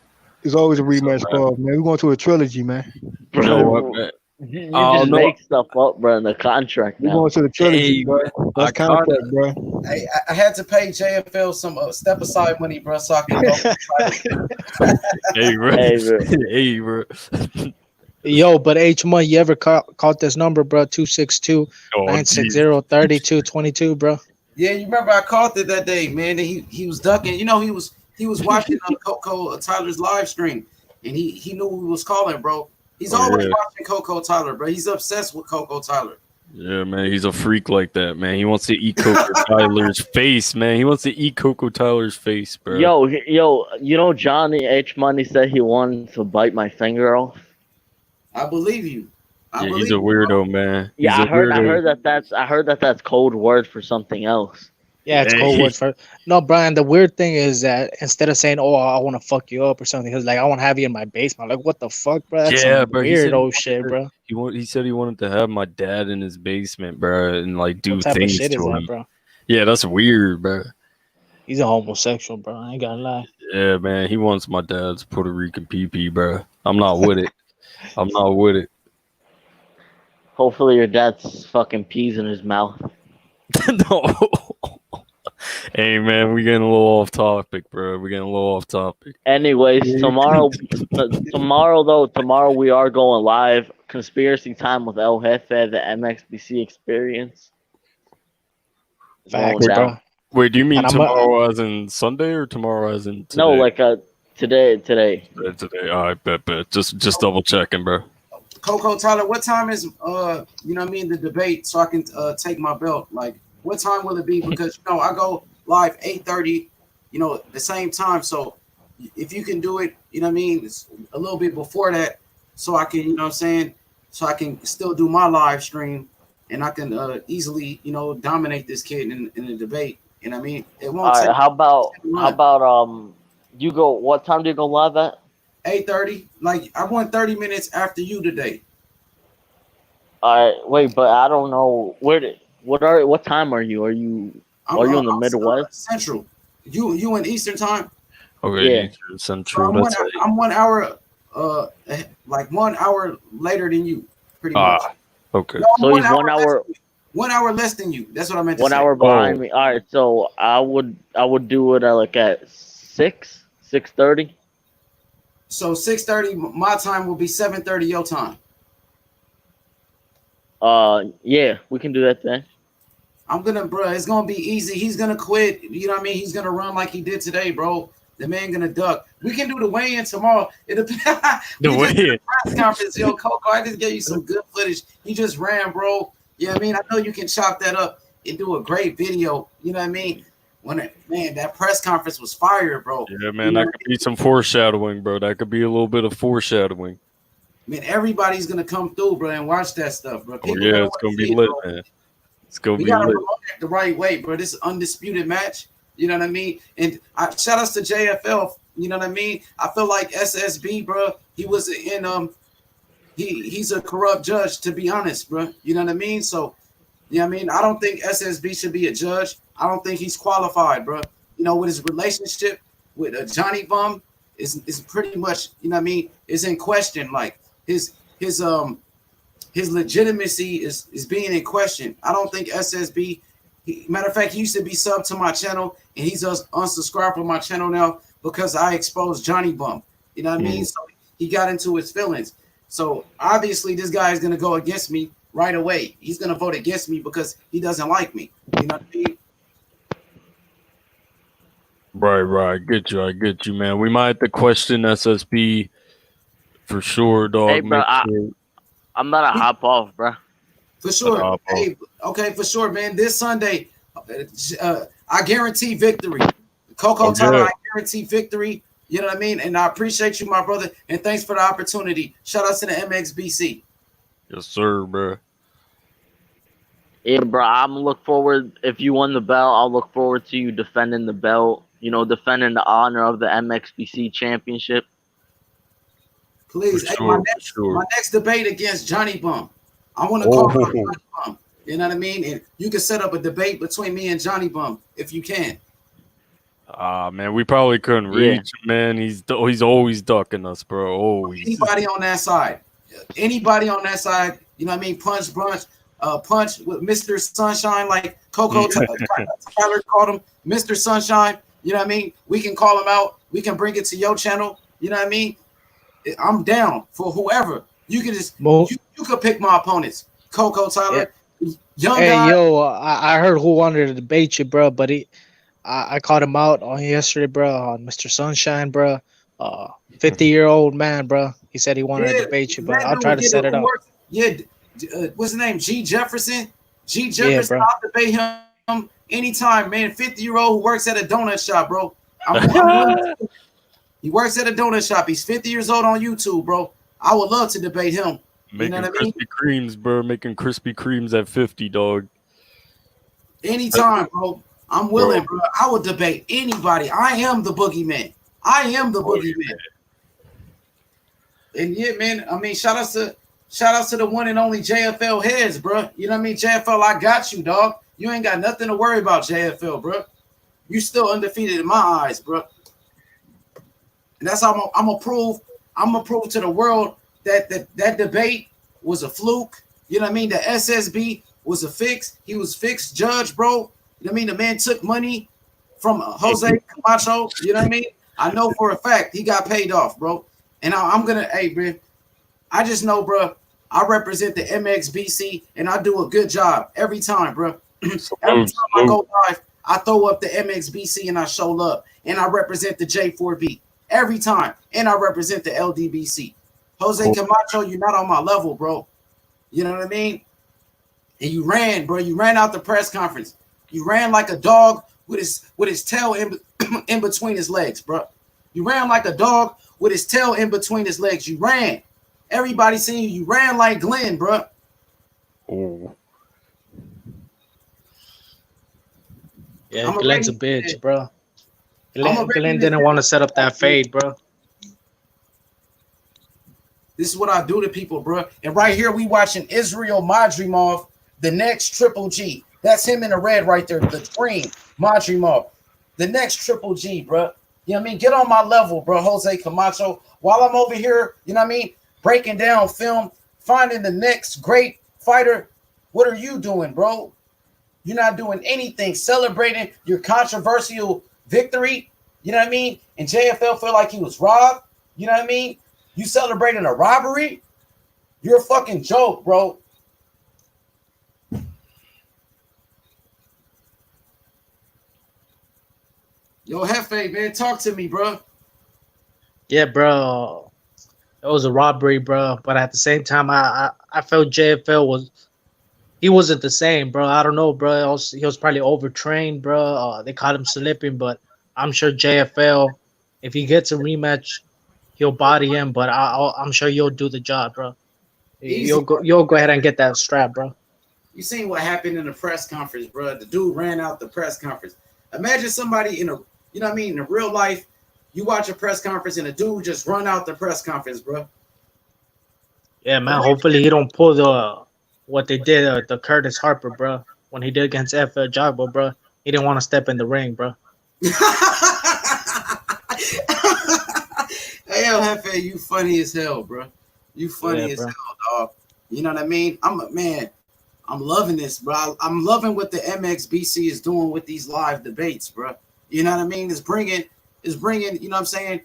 It's always a So, rematch call, man. We're going to a trilogy, man. you know what, Bro, man? you I just don't know. make stuff up, bro, in the contract We're now. going to the trilogy, Hey, bro. man. That's I kinda, contract, bro. I had to pay JFL some step aside money, bro, so I can go. hey, bro. Hey, bro. Hey, bro. Yo, but H Money, you ever caught this number, bro? 262-960-3222, bro. Yeah, you remember I called it that day, man. And he was ducking. You know, he was watching Coco Tyler's live stream, and he knew who was calling, bro. He's always watching Coco Tyler, bro. He's obsessed with Coco Tyler. Yeah, man, he's a freak like that, man. He wants to eat Coco Tyler's face, man. He wants to eat Coco Tyler's face, bro. Yo, you know Johnny H Money said he wanted to bite my finger off. I believe you. He's a weirdo, man. Yeah, I heard that's code word for something else. Yeah, it's code word for no, Brian. The weird thing is that instead of saying, "Oh, I want to fuck you up" or something, he's like, "I want to have you in my basement." Like, what the fuck, bro? That's some bro. Weirdo shit, bro. He said he wanted to have my dad in his basement, bro, and like do What type things of shit to is him, that, bro? Yeah, that's weird, bro. He's a homosexual, bro. I ain't gonna lie. Yeah, man. He wants my dad's Puerto Rican pee, bro. I'm not with it. I'm not with it. Hopefully your dad's fucking peas in his mouth. No. Hey, man, we're getting a little off topic, bro. We're getting a little off topic. Anyways, tomorrow we are going live. Conspiracy time with El Jefe, the MXBC experience. Facts, bro. Wait, do you mean tomorrow as in Sunday or tomorrow as in today? No, like today. Today. All right, bet. Just double checking, bro. Coco Tyler, what time is the debate so I can take my belt? Like, what time will it be? Because I go live 8:30, the same time. So if you can do it, it's a little bit before that, so I can, so I can still do my live stream and I can easily, dominate this kid in the debate. You know what I mean? It won't. All right, how about you go? What time do you go live at? 8:30. Like, I went 30 minutes after you today. All right, wait, but I don't know what time are you? Are you in the Midwest? Central. You in Eastern time? Okay, yeah. Eastern Central. So I'm 1 hour, like 1 hour later than you, pretty much. Okay. No, so he's 1 hour. 1 hour less than you. That's what I meant to say. 1 hour behind me. All right, so I would do it at 6:30. So 6:30 my time will be 7:30 your time. Yeah, we can do that then. Bro, it's gonna be easy. He's gonna quit. You know what I mean? He's gonna run like he did today, bro. The man gonna duck. We can do the weigh-in tomorrow. The weigh-in. Press conference, yo, Coco. I just gave you some good footage. He just ran, bro. You know what I mean? I know you can chop that up and do a great video. You know what I mean? That press conference was fire, bro. Yeah, man, that could be some foreshadowing, bro. That could be a little bit of foreshadowing. Man, everybody's gonna come through, bro, and watch that stuff, bro. It's gonna be lit, man. It's gonna be lit. We gotta promote it the right way, bro. This is an undisputed match. You know what I mean? And shout outs to JFL. You know what I mean? I feel like SSB, bro. He was in he's a corrupt judge, to be honest, bro. You know what I mean? So, you know what I mean? I don't think SSB should be a judge. I don't think he's qualified, bro. With his relationship with Johnny Bum is pretty much, you know what I mean, is in question. Like his legitimacy is being in question. I don't think SSB. Matter of fact, he used to be sub to my channel, and he's unsubscribed from my channel now because I exposed Johnny Bum. You know what I mean? So he got into his feelings. So obviously, this guy is gonna go against me right away. He's gonna vote against me because he doesn't like me. You know what I mean? Right. I get you, man. We might have to question SSB for sure, dog. Hey, bro, I'm about to hop off, bro. For sure. Hey, okay, for sure, man. This Sunday, I guarantee victory. Coco Tyler, I guarantee victory. You know what I mean? And I appreciate you, my brother. And thanks for the opportunity. Shout out to the MXBC. Yes, sir, bro. Yeah, bro. I'm look forward. If you won the belt, I'll look forward to you defending the belt. Defending the honor of the MXBC championship. Please, my next debate against Johnny Bum. I want to call out Johnny Bum. You know what I mean? And you can set up a debate between me and Johnny Bum if you can. Man, we probably couldn't reach him, man. He's always ducking us, bro. Always. Anybody on that side, you know what I mean? Punch with Mr. Sunshine, like Coco Tyler called him Mr. Sunshine. You know what I mean? We can call him out. We can bring it to your channel. You know what I mean? I'm down for whoever. You can just Mo, you could pick my opponents. Coco yeah. Tyler, young Hey, guy. yo, I heard who wanted to debate you, bro, but I caught him out on yesterday, bro, on Mr. Sunshine, bro. 50-year-old man, bro. He said he wanted to Yeah, debate you, but that I'll try dude to did set it. it Who up. works? Yeah, what's his name? G Jefferson. G Yeah, Jefferson. bro. I'll debate him anytime, man. 50-year-old who works at a donut shop, bro. I'm willing to. He works at a donut shop. He's 50 years old on YouTube, bro. I would love to debate him. You know Making what I mean? Krispy Kremes, bro. Making Krispy Kremes at 50, dog. Anytime, bro. I'm Bro. willing, bro. I would debate anybody. I am the boogeyman. I am the boogeyman. And yeah, man. I mean, shout outs to the one and only JFL heads, bro. You know what I mean? JFL, I got you, dog. You ain't got nothing to worry about, JFL, bro. You still undefeated in my eyes, bro. And that's how I'm gonna prove. I'm gonna prove to the world that that debate was a fluke. You know what I mean? The SSB was a fix. He was fixed judge, bro. You know what I mean? The man took money from Jose Camacho. You know what I mean? I know for a fact he got paid off, bro. And I'm gonna, hey, bro. I just know, bro. I represent the MXBC and I do a good job every time, bro. Every time I go live, I throw up the MXBC and I show love. And I represent the J4B every time. And I represent the LDBC. Jose Camacho, you're not on my level, bro. You know what I mean? And you ran, bro. You ran out the press conference. You ran like a dog with his tail in between his legs, bro. You ran like a dog with his tail in between his legs. You ran. Everybody seen you. You ran like Glenn, bro. Oh. Yeah, Glenn's a bitch, bro. Glenn regular didn't want to set up that fade, bro. This is what I do to people, bro. And right here, we watching Israil Madrimov, the next Triple G. That's him in the red right there, the green Madrimov. The next Triple G, bro. You know what I mean? Get on my level, bro, Jose Camacho. While I'm over here, you know what I mean? Breaking down film, finding the next great fighter. What are you doing, bro? You're not doing anything. Celebrating your controversial victory. You know what I mean? And JFL feel like he was robbed. You know what I mean? You celebrating a robbery? You're a fucking joke, bro. Yo, Hefe, man, talk to me, bro. Yeah, bro. It was a robbery, bro. But at the same time, I felt JFL wasn't the same, bro. I don't know, bro. He was probably overtrained, bro. They caught him slipping, but I'm sure JFL, if he gets a rematch, he'll body him. But I'm sure you'll do the job, bro. You'll go ahead and get that strap, bro. You seen what happened in the press conference, bro? The dude ran out the press conference. Imagine somebody in a, you know what I mean, in real life, you watch a press conference and a dude just run out the press conference, bro. Yeah, man. Hopefully he don't pull what they did, the Curtis Harper, bro, when he did against FL Jogbo, bro. He didn't want to step in the ring, bro. Hey, yo, Hefe, you funny as hell, bro. You funny as hell, dog. You know what I mean? I'm loving this, bro. I'm loving what the MXBC is doing with these live debates, bro. You know what I mean? It's bringing, you know what I'm saying,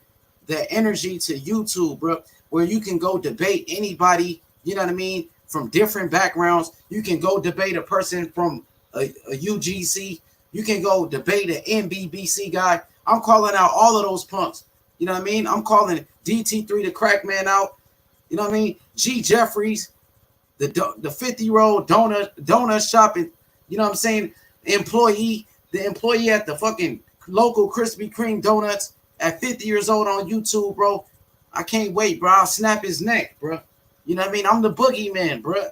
the energy to YouTube, bro, where you can go debate anybody, you know what I mean, from different backgrounds. You can go debate a person from a UGC. You can go debate an MBBC guy. I'm calling out all of those punks. You know what I mean? I'm calling DT3 the crack man out. You know what I mean? G Jeffries, the 50-year-old donut shopping, you know what I'm saying, the employee at the fucking local Krispy Kreme donuts at 50 years old on YouTube, bro. I can't wait, bro. I'll snap his neck, bro. You know what I mean? I'm the boogeyman, bro.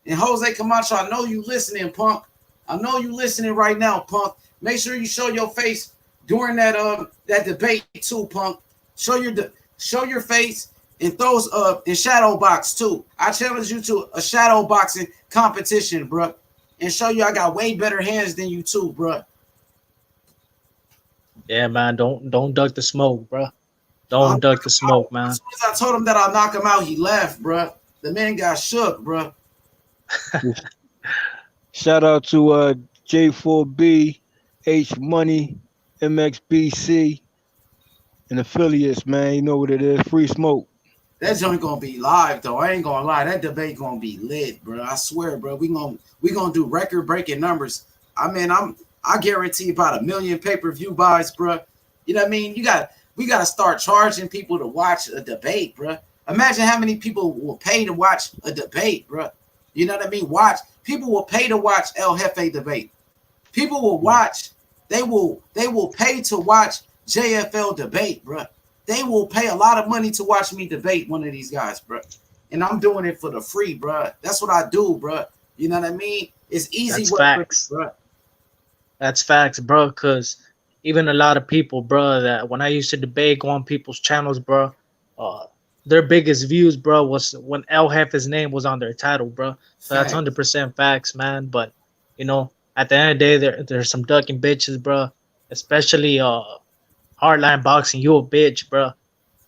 And Jose Camacho, I know you listening, punk. I know you listening right now, punk. Make sure you show your face during that debate too, punk. Show your face and throws in shadow box too. I challenge you to a shadow boxing competition, bro, and show you I got way better hands than you too, bro. Yeah, man. Don't duck the smoke, bro. Don't duck the smoke, man. As soon as I told him that I'll knock him out, he left, bro. The man got shook, bro. Shout out to J4B, H Money, MXBC, and affiliates, man. You know what it is. Free smoke. That joint gonna be live though. I ain't gonna lie. That debate gonna be lit, bro. I swear, bro. We gonna do record breaking numbers. I mean, I guarantee about 1 million pay-per-view buys, bro. You know what I mean? We gotta start charging people to watch a debate, bro. Imagine how many people will pay to watch a debate, bro. You know what I mean? People will pay to watch El Jefe debate. People will watch. They will pay to watch JFL debate, bro. They will pay a lot of money to watch me debate one of these guys, bro. And I'm doing it for the free, bro. That's what I do, bro. You know what I mean? It's easy That's work, facts. bro. That's facts, bro. Because even a lot of people, bro, that when I used to debate, go on people's channels, bro, uh, their biggest views, bro, was when El Jefe's name was on their title, bro. So that's Fact. 100% facts, man. But you know, at the end of the day, there's some ducking bitches, bro. Especially hardline boxing. You a bitch, bro.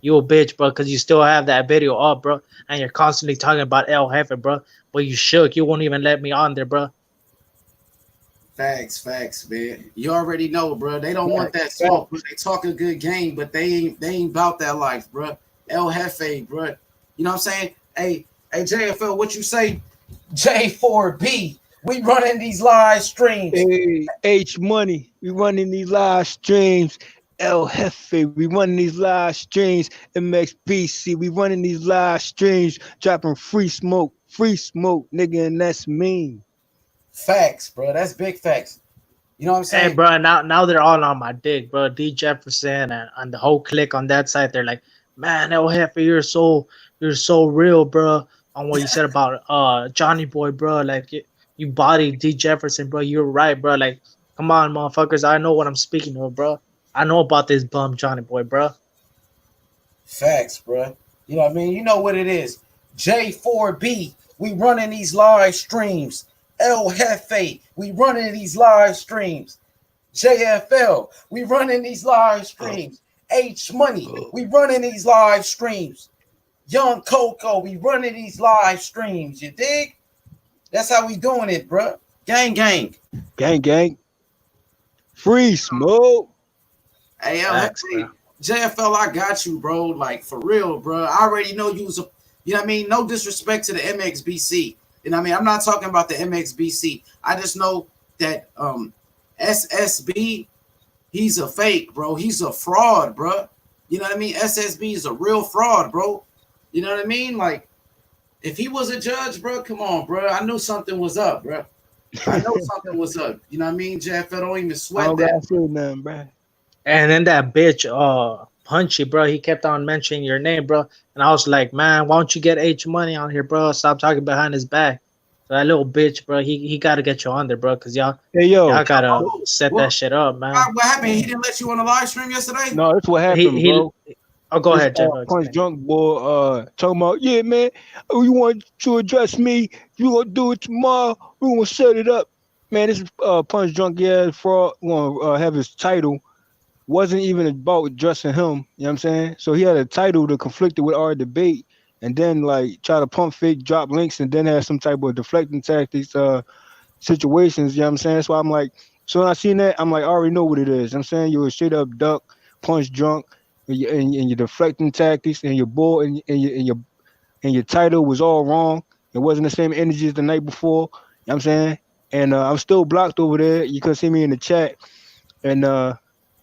You a bitch, bro, because you still have that video up, bro, and you're constantly talking about El Jefe, bro. But you shook. You won't even let me on there, bro. Facts, man. You already know, bro. They don't want that smoke, bro. They talk a good game, but they ain't about that life, bro. El Jefe, bro. You know what I'm saying? Hey, JFL, what you say? J4B. We running these live streams. Hey, H Money, we running these live streams. El Jefe, we running these live streams. MXBC, we running these live streams. Dropping free smoke, nigga, and that's mean. Facts, bro. That's big facts. You know what I'm saying? Hey, bro, now they're all on my dick, bro. D Jefferson and the whole clique on that side, they're like, man, El Jefe, you're so real, bro. On what you said about Johnny Boy, bro. Like you bodied D Jefferson, bro. You're right, bro. Like, come on, motherfuckers. I know what I'm speaking of, bro. I know about this bum Johnny Boy, bro. Facts, bro. You know what I mean? You know what it is. J4B, we running these live streams. El Jefe, we running these live streams. JFL, we running these live streams. H Money, we running these live streams. Young Coco, we running these live streams. You dig? That's how we doing it, bro. Gang. Gang. Free smoke. Hey, Facts, JFL, I got you, bro. Like, for real, bro. I already know you was a, you know what I mean? No disrespect to the MXBC. You know what I mean? I'm not talking about the MXBC. I just know that SSB, he's a fake, bro. He's a fraud, bro. You know what I mean? SSB is a real fraud, bro. You know what I mean? Like, if he was a judge, bro, come on, bro. I knew something was up, bro. I know something was up. You know what I mean? JFL, don't even sweat that. Nothing, bro. And then that bitch, Punchy, bro, he kept on mentioning your name, bro. And I was like, man, why don't you get H Money on here, bro? Stop talking behind his back. So that little bitch, bro, he got to get you on there, bro, because y'all got to set that shit up, man. What happened? He didn't let you on the live stream yesterday? No, that's what happened, bro. Oh, go ahead, Jeff. Punch Drunk Boy talking about, yeah, man, you want to address me, you going to do it tomorrow, we going to set it up. Man, this Punch Drunk, fraud, going to have his title. Wasn't even about addressing him, you know what I'm saying? So he had a title that conflicted with our debate, and then like try to pump fake, drop links, and then have some type of deflecting tactics situations, you know what I'm saying? That's why I'm like, so when I seen that, I'm like, I already know what it is. You know what I'm saying? You're a straight up duck, Punch Drunk, and your deflecting tactics, and your bull and your title was all wrong. It wasn't the same energy as the night before, you know what I'm saying? And I'm still blocked over there. You can see me in the chat, and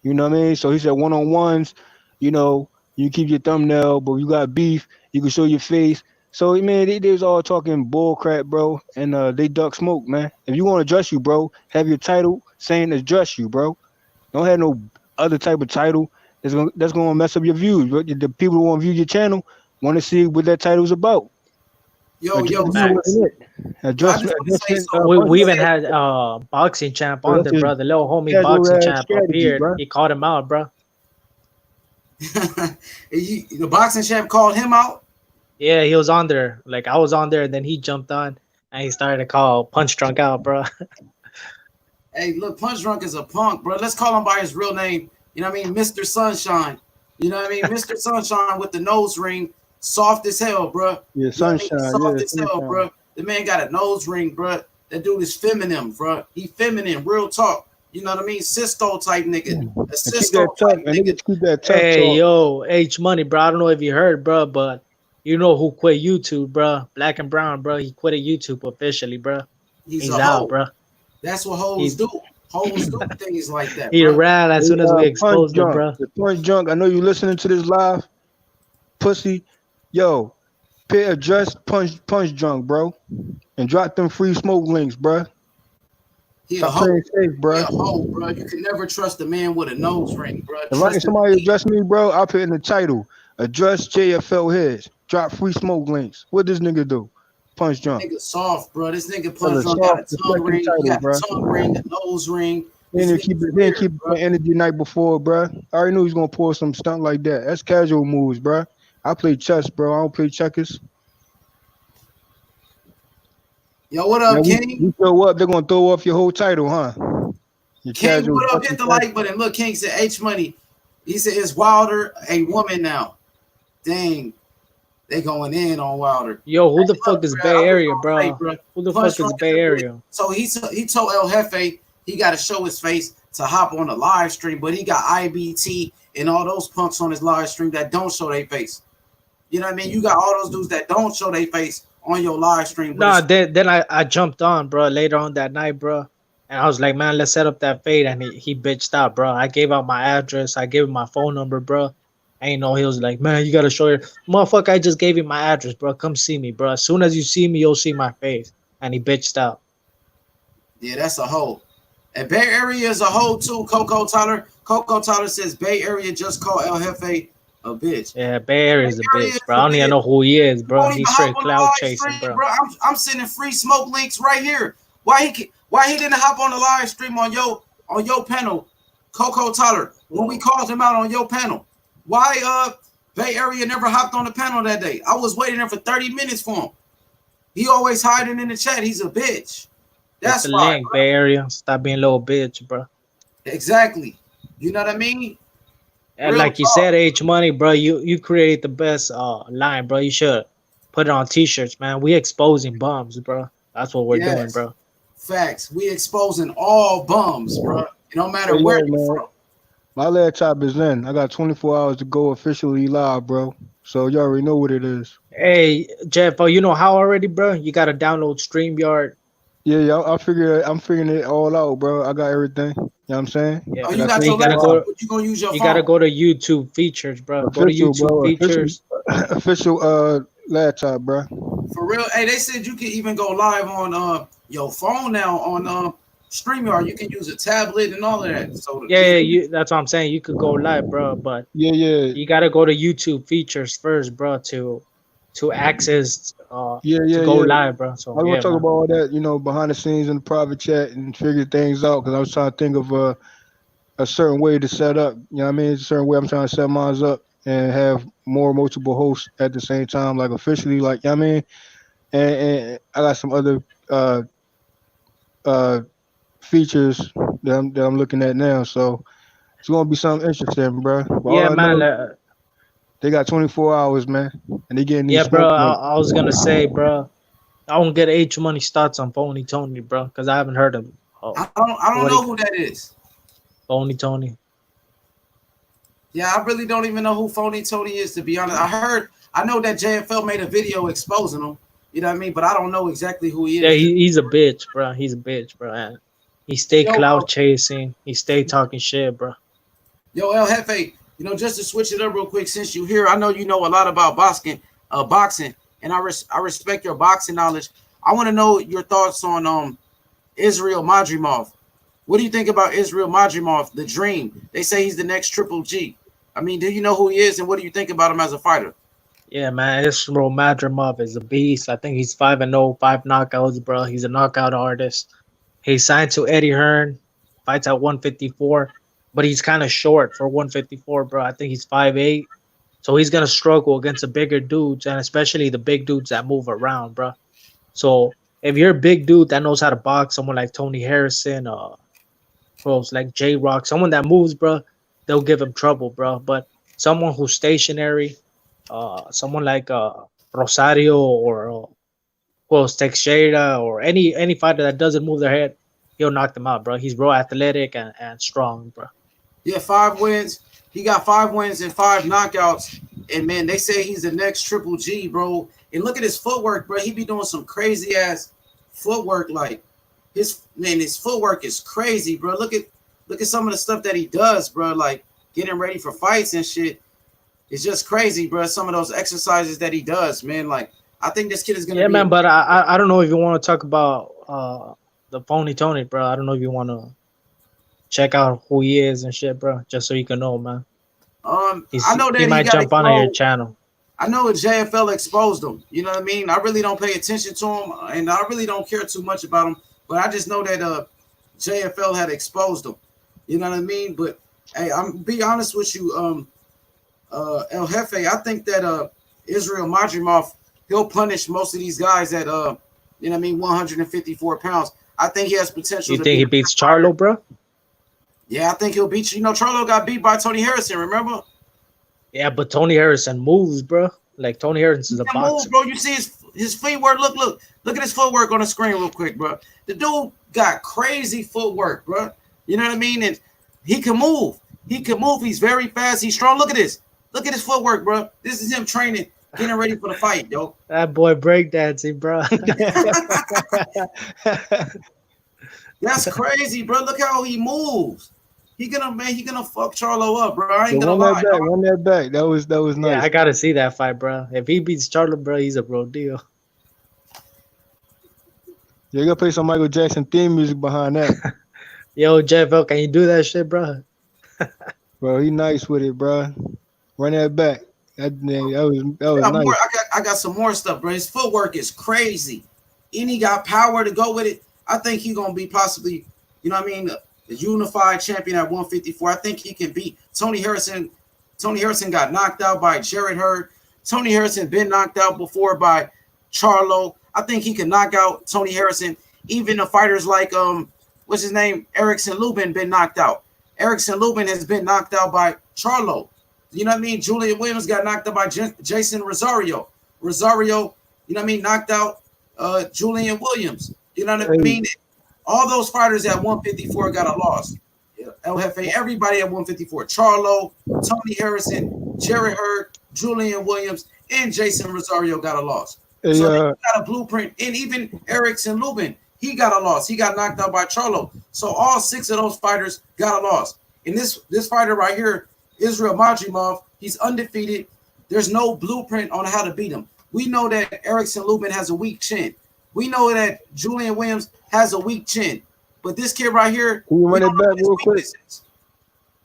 you know what I mean? So he said one-on-ones, you know, you keep your thumbnail, but you got beef, you can show your face. So, man, they was all talking bull crap, bro, and they duck smoke, man. If you want to address you, bro, have your title saying address you, bro. Don't have no other type of title that's gonna mess up your views. But the people who want to view your channel want to see what that title's about. Yo, we even had boxing champ on there, bro. The little homie boxing champ appeared. Bro. He called him out, bro. The boxing champ called him out? Yeah, he was on there. Like, I was on there, and then he jumped on, and he started to call Punch Drunk out, bro. Hey, look, Punch Drunk is a punk, bro. Let's call him by his real name. You know what I mean? Mr. Sunshine. You know what I mean? Mr. Sunshine with the nose ring. Soft as hell, bro. Yeah, Sunshine. Soft as hell, bro. The man got a nose ring, bro. That dude is feminine, bro. He feminine, real talk. You know what I mean? Sisto type nigga. A Sisto type nigga. Hey, yo, H Money, bro. I don't know if you heard, bro, but You know who quit YouTube, bro? Black and Brown, bro. He quit YouTube officially, bro. He's He's a out, hoe. bro. That's what hoes He do. Hoes do things like that, he bro. ran as Hey, soon as we Punch exposed him, Drunk. bro. The Punch Drunk. I know you listening to this live, pussy. Yo, pay address Punch Drunk, bro, and drop them free smoke links, bro. He a Stop hoe. playing safe, He bro. a hoe, bro. You can never trust a man with a nose ring, bro. If I Trust get him. somebody address me, bro, I'll put in the title. Address JFL heads. Drop free smoke links. What this nigga do? Punch Drunk. Nigga soft, bro. This nigga That's Punch a Drunk got a soft, tongue deflecting ring. He title, got bro. a tongue ring, a nose ring. He This didn't keep nigga's it. He didn't weird, keep bro. the energy night before, bro. I already knew he was gonna pull some stunt like that. That's casual moves, bro. I play chess, bro. I don't play checkers. Yo, what Now up, King? we show up, they're gonna throw off your whole title, huh? Your King, casual what up? fucking Hit the chess. like button. Look, King said H Money. He said is Wilder a woman now? Dang, they going in on Wilder. Yo, who the Hey, fuck look, is bro, Bay I'm just Area, gonna say, bro? bro. Who the Punch fuck is Drunk Bay is a Area? bitch. So he told El Jefe he got to show his face to hop on the live stream, but he got IBT and all those punks on his live stream that don't show their face. You know what I mean? You got all those dudes that don't show their face on your live stream, but Nah, it's then I jumped on, bro, later on that night, bro. And I was like, man, let's set up that fade. And he bitched out, bro. I gave out my address. I gave him my phone number, bro. I ain't know he was like, man, you gotta show your motherfucker. I just gave you my address, bro. Come see me, bro. As soon as you see me, you'll see my face. And he bitched out. yeah, that's a hoe. And Bay Area is a hoe too. Coco Tyler. Coco Tyler says Bay Area just called El Jefe a bitch. Yeah, Bay Area is a Area is bitch, bro. a I don't even bitch. know who he is, You bro. won't even He's hop straight on the cloud live chasing, stream, bro. bro. I'm sending free smoke links right here. Why he didn't hop on the live stream on your panel, Coco Tyler, when we called him out on your panel? Why Bay Area never hopped on the panel that day? I was waiting there for 30 minutes for him. He always hiding in the chat. He's a bitch. Get That's the why, link, bro. Bay Area. Stop being a little bitch, bro. Exactly. You know what I mean? And Real like you talk. said, H Money, bro, you create the best line, bro. You should put it on t-shirts, man. We exposing bums, bro. That's what we're doing, Yes. bro. Facts. We exposing all bums, bro. It don't matter Hey, where yo, you man. from. My laptop is in. I got 24 hours to go officially live, bro. So you already know what it is. Hey, Jeff, oh, you know how already, bro? You gotta download StreamYard. Yeah, I'm figuring it all out, bro. I got everything. You know what I'm saying? Yeah, Oh, I you got got and you your 24 gotta laptop, hours. go. but you gonna use your You phone. gotta go to YouTube features, bro. Go to Official, YouTube bro. features. Official laptop, bro. For real. Hey, they said you can even go live on your phone now on StreamYard. You can use a tablet and all of that. So Yeah, that's what I'm saying. You could go live, bro, but Yeah. you gotta go to YouTube features first, bro, to access to go Yeah. live, bro. I So was gonna yeah, talk man. about all that, behind the scenes in the private chat and figure things out because I was trying to think of a certain way to set up. You know what I mean? It's a certain way I'm trying to set mine up and have more multiple hosts at the same time, like officially, like, you know what I mean? And I got some other uh uh features that I'm looking at now. So it's gonna be something interesting, bro. But all Yeah, I know man. is they got 24 hours, man, and they getting Yeah, these bro. smoke I, links. I was gonna say, bro. I don't get H Money stats on Phony Tony, bro, because I haven't heard of him. Oh, I don't what know he who that is. Phony Tony. Yeah, I really don't even know who Phony Tony is, to be honest. I know that JFL made a video exposing him. You know what I mean? But I don't know exactly who he Yeah, is. he's a bitch, bro. He's a bitch, bro. And he stay Yo, cloud chasing. He stay talking shit, bro. El Jefe, just to switch it up real quick, since you're here, I know you know a lot about boxing, and I respect your boxing knowledge. I want to know your thoughts on Israil Madrimov. What do you think about Israil Madrimov, the Dream? They say he's the next Triple G. I mean, do you know who he is, and what do you think about him as a fighter? Yeah, man. Israil Madrimov is a beast. I think he's 5-0, 5 knockouts, bro. He's a knockout artist. He signed to Eddie Hearn, fights at 154, but he's kind of short for 154, bro. I think he's 5'8", so he's gonna struggle against the bigger dudes, and especially the big dudes that move around, bro. So if you're a big dude that knows how to box, someone like Tony Harrison, pros like J Rock, someone that moves, bro, they'll give him trouble, bro. But someone who's stationary, someone like Rosario or Teixeira or any fighter that doesn't move their head, he'll knock them out, bro. He's real athletic and strong, bro. Yeah, 5 wins. He got 5 wins and 5 knockouts. And man, they say he's the next Triple G, bro. And look at his footwork, bro. He be doing some crazy ass footwork. Like his footwork is crazy, bro. Look at some of the stuff that he does, bro. Like getting ready for fights and shit. It's just crazy, bro. Some of those exercises that he does, man. Like I think this kid is gonna. Yeah, be man. But I don't know if you want to talk about the Phony Tony, bro. I don't know if you want to check out who he is and shit, bro. Just so you can know, man. I know that he might got jump on your exposed. channel. I know JFL exposed him. You know what I mean? I really don't pay attention to him, and I really don't care too much about him. But I just know that JFL had exposed him. You know what I mean? But hey, I'm be honest with you, El Jefe. I think that Israil Madrimov, he'll punish most of these guys at you know what I mean, 154 pounds. I think he has potential. You think he beats Charlo, bro? Yeah, I think he'll beat you. You know, Charlo got beat by Tony Harrison. Remember? Yeah, but Tony Harrison moves, bro. Like Tony Harrison is a boxer, bro. You see his footwork. Look at his footwork on the screen real quick, bro. The dude got crazy footwork, bro. You know what I mean? And he can move. He can move. He's very fast. He's strong. Look at this. Look at his footwork, bro. This is him training, getting ready for the fight, yo. That boy breakdancing, bro. That's crazy, bro. Look how he moves. He gonna fuck Charlo up, bro. I ain't gonna lie. Run that back. That was nice. Yeah, I gotta see that fight, bro. If he beats Charlo, bro, he's a bro deal. You gotta play some Michael Jackson theme music behind that. Yo, JFL, can you do that shit, bro? Bro, he nice with it, bro. Run that back. That was nice. I got some more stuff, bro. His footwork is crazy, and he got power to go with it. I think he's gonna be possibly, you know what I mean, the unified champion at 154. I think he can beat Tony Harrison. Tony Harrison got knocked out by Jarrett Hurd. Tony Harrison been knocked out before by Charlo. I think he can knock out Tony Harrison. Even the fighters like what's his name, Erickson Lubin, been knocked out. Erickson Lubin has been knocked out by Charlo. You know what I mean? Julian Williams got knocked out by Jason Rosario. Rosario, you know what I mean, knocked out Julian Williams. You know what I mean? All those fighters at 154 got a loss. El Jefe, everybody at 154. Charlo, Tony Harrison, Jarrett Hurd, Julian Williams, and Jason Rosario got a loss. So they got a blueprint. And even Erickson Lubin, he got a loss. He got knocked out by Charlo. So all 6 of those fighters got a loss. And this fighter right here, Israil Madrimov, he's undefeated. There's no blueprint on how to beat him. We know that Erickson Lubin has a weak chin. We know that Julian Williams has a weak chin. But this kid right here, can you run it back real quick?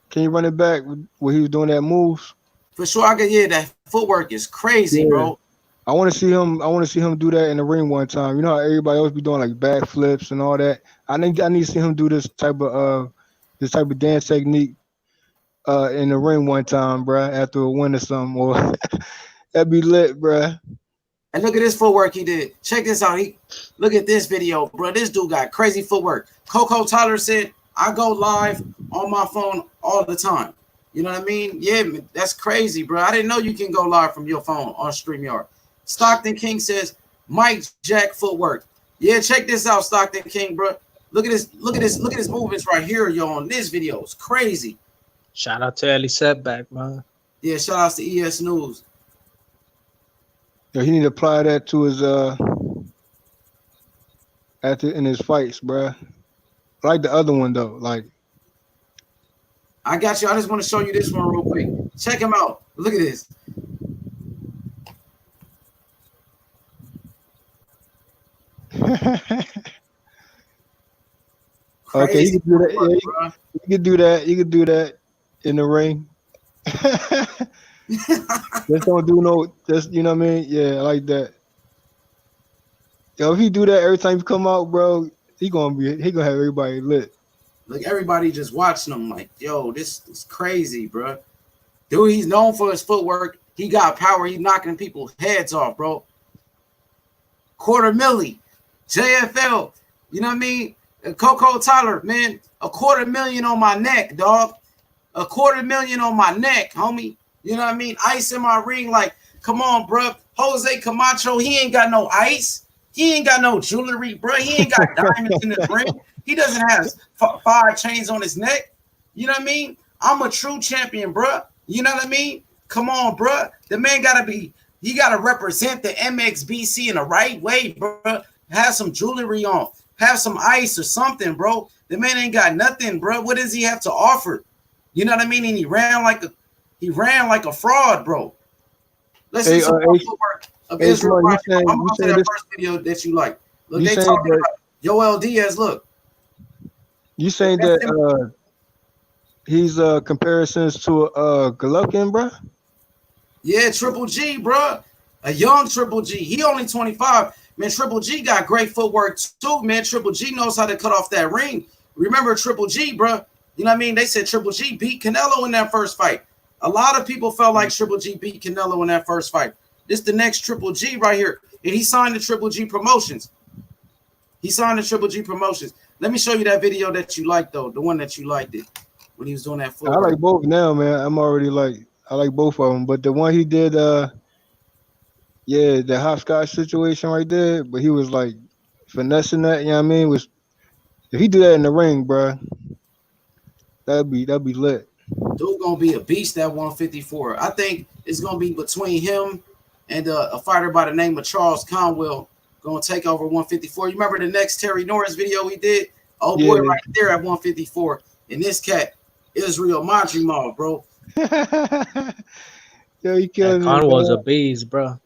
Can you run it back where he was doing that moves? For sure, I can. Yeah, that footwork is crazy, bro. I want to see him. I want to see him do that in the ring one time. You know how everybody else be doing like back flips and all that. I need to see him do this type of dance technique in the ring one time, bro. After a win or something, or that'd be lit, bro. And look at this footwork he did. Check this out. Look at this video, bro. This dude got crazy footwork. Coco Tyler said, I go live on my phone all the time. You know what I mean? Yeah, that's crazy, bro. I didn't know you can go live from your phone on StreamYard. Stockton King says, Mike Jack footwork. Yeah, check this out, Stockton King, bro. Look at this movements right here, yo, on this video. It's crazy. Shout out to Ellie Setback, man. Yeah, shout out to ES News. Yeah, he need to apply that to his in his fights, bro. I like the other one though. Like, I got you. I just want to show you this one real quick. Check him out. Look at this. Okay, you can do that. Yeah, you can do that. You can do that in the ring. Just don't do no. Just, you know what I mean? Yeah, I like that. Yo, if he do that every time he come out, bro, he gonna have everybody lit. Like everybody just watching him, like, yo, this is crazy, bro. Dude, he's known for his footwork. He got power. He's knocking people's heads off, bro. $250,000, JFL. You know what I mean? Coco Tyler, man, $250,000 on my neck, dog. $250,000 on my neck, homie. You know what I mean? Ice in my ring, like, come on, bro. Jose Camacho, he ain't got no ice. He ain't got no jewelry, bro. He ain't got diamonds in his ring. He doesn't have 5 chains on his neck. You know what I mean? I'm a true champion, bro. You know what I mean? Come on, bro. The man gotta represent the MXBC in the right way, bro. Have some jewelry on, have some ice or something, bro. The man ain't got nothing, bro. What does he have to offer? You know what I mean? And he ran like a fraud, bro. Let's see some more footwork of Israil. I'm going to that first video that you like. Look, they talking about Yoel Diaz. Look. You saying that he's comparisons to Golovkin, bro? Yeah, Triple G, bro. A young Triple G. He only 25. Man, Triple G got great footwork too, man. Triple G knows how to cut off that ring. Remember Triple G, bro. You know what I mean? They said Triple G beat Canelo in that first fight. A lot of people felt like Triple G beat Canelo in that first fight. This the next Triple G right here. And he signed the Triple G Promotions. Let me show you that video that you liked, though. The one that you liked it when he was doing that footwork. I like both now, man. I like both of them. But the one he did, the hopscotch situation right there, but he was like finessing that, you know what I mean? If he do that in the ring, bro, that'd be lit. Dude gonna be a beast at 154. I think it's gonna be between him and a fighter by the name of Charles Conwell gonna take over 154. You remember the next Terry Norris video we did? Oh boy, right there at 154. And this cat, Israil Madrimov, bro. Yo, he killing me. Conwell's a beast, bro.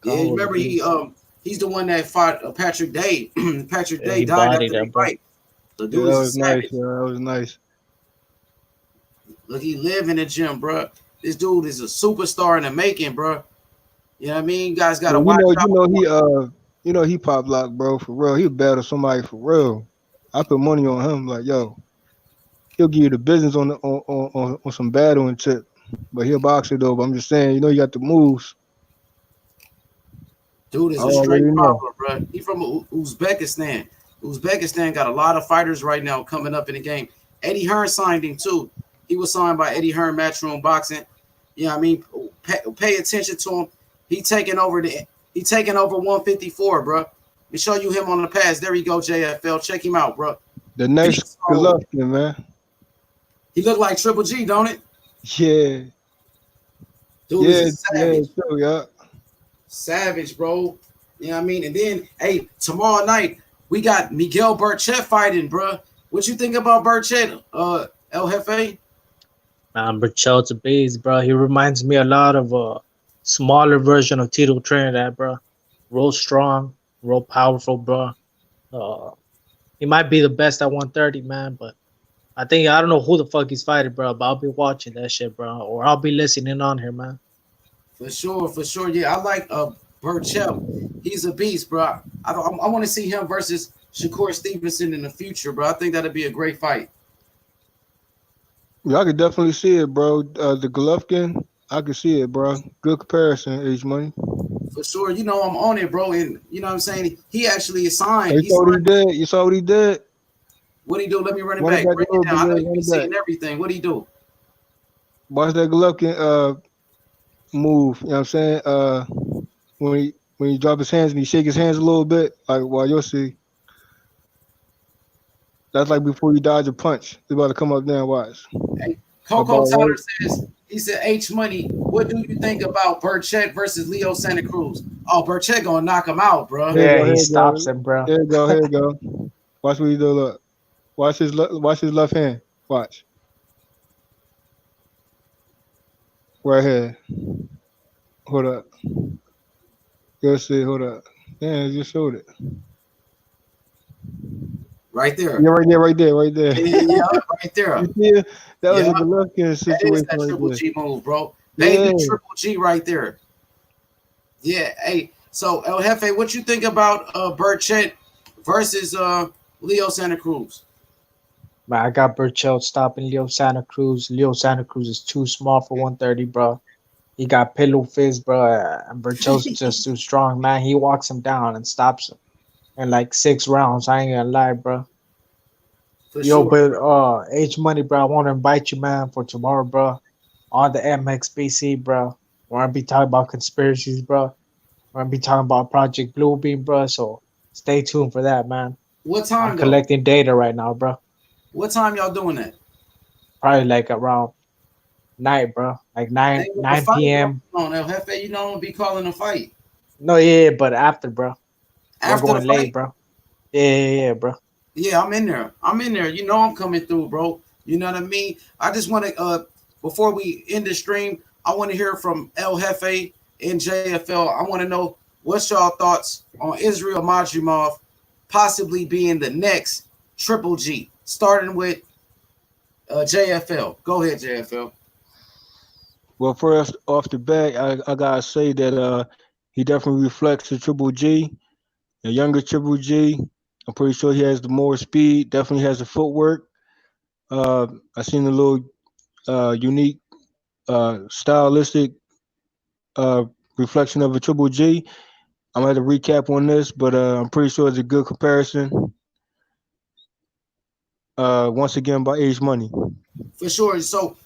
Yeah, remember he's the one that fought Patrick Day. Patrick Day died after the fight. The dude that was nice. Yeah, that was nice. Look, he live in the gym, bro. This dude is a superstar in the making, bro. You know what I mean? You guys gotta watch out. He pop lock, bro, for real. He'll battle somebody for real. I put money on him, like, yo, he'll give you the business on some battling tip. But he'll boxer though. But I'm just saying, you got the moves. Dude is a straight problem, bro. He from Uzbekistan. Uzbekistan got a lot of fighters right now coming up in the game. Eddie Hearn signed him too. He was signed by Eddie Hearn Matchroom Boxing. You know what I mean? Pay attention to him. He taking over 154, bro. Let me show you him on the pass. There you go, JFL. Check him out, bro. The next Golovkin, man. He look like Triple G, don't it? Yeah. Dude is savage. Yeah. Savage, bro. You know what I mean? And then, hey, tomorrow night, we got Miguel Burchett fighting, bro. What you think about Burchett, El Jefe? Man, Burchett's a beast, bro. He reminds me a lot of a smaller version of Tito Trinidad, bro. Real strong, real powerful, bro. He might be the best at 130, man, but I don't know who the fuck he's fighting, bro, but I'll be watching that shit, bro, or I'll be listening on here, man. For sure. Yeah, I like Burchett. He's a beast, bro. I want to see him versus Shakur Stevenson in the future, bro. I think that'd be a great fight. Yeah, I could definitely see it, bro. The Golovkin, I could see it, bro. Good comparison, H Money. For sure. I'm on it, bro. And you know what I'm saying? He actually is signed. You saw what he did. You saw what he did. What'd he do? Let me run it back. Break it down. I know you've seen everything. What'd he do? Watch that Golovkin move. You know what I'm saying? When he drop his hands and he shake his hands a little bit, like while you'll see. That's like before you dodge a punch. He's about to come up there and watch. Hey, Coco Tyler he said, H Money, what do you think about Burchett versus Leo Santa Cruz? Oh, Burchett gonna knock him out, bro. Yeah, he stops him, bro. Here you go. Watch what he do. Look. Watch his left hand. Watch. Right here. Hold up. You'll see. Hold up. Yeah, I just showed it. Right there. Yeah, right there. Yeah, right there. Yeah, that was a Golovkin situation. That is that Triple G move, bro. Baby Triple G right there. Yeah, hey. So El Jefe, what you think about Burchett versus Leo Santa Cruz? Man, I got Burchett stopping Leo Santa Cruz. Leo Santa Cruz is too small for 130, bro. He got pillow fist, bro. And Burchett's just too strong, man. He walks him down and stops him in like 6 rounds. I ain't gonna lie, bro. But H Money, bro, I want to invite you, man, for tomorrow, bro, on the MXBC, bro. We're gonna be talking about conspiracies, bro. We're gonna be talking about Project Bluebeam, bro. So stay tuned for that, man. What time? I'm collecting data right now, bro. What time y'all doing that? Probably like around night, bro. Like It 9 ain't with the 9 fight, bro. p.m. Come on, El Jefe, you know I'm gonna be calling a fight No, yeah, but after, bro. We're after the going late, fight. bro. Yeah, bro. Yeah, I'm in there. I'm in there. You know I'm coming through, bro. You know what I mean? I just want to before we end the stream, I want to hear from El Jefe and JFL. I want to know what's y'all thoughts on Israil Madrimov possibly being the next Triple G, starting with JFL. Go ahead, JFL. Well, first off the bat, I gotta say that he definitely reflects the Triple G, a younger Triple G. I'm pretty sure he has the more speed. Definitely has the footwork. I seen a little unique, stylistic reflection of a Triple G. I'm gonna have to recap on this, but I'm pretty sure it's a good comparison. Once again, by Age Money. For sure. So,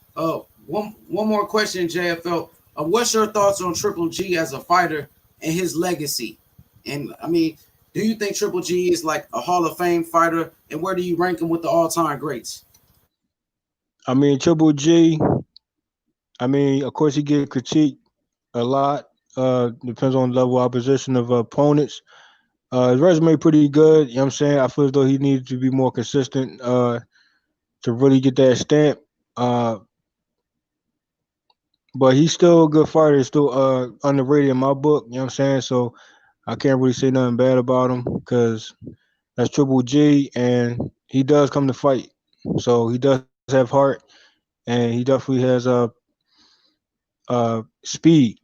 one more question, JFL. What's your thoughts on Triple G as a fighter and his legacy? And I mean, do you think Triple G is like a Hall of Fame fighter? And where do you rank him with the all-time greats? I mean, Triple G. I mean, of course, he get critiqued a lot. Depends on the level of opposition of opponents. His resume pretty good. You know what I'm saying? I feel as though he needs to be more consistent to really get that stamp. Uh, but he's still a good fighter. He's still underrated in my book. You know what I'm saying? So I can't really say nothing bad about him because that's Triple G, and he does come to fight. So he does have heart, and he definitely has speed.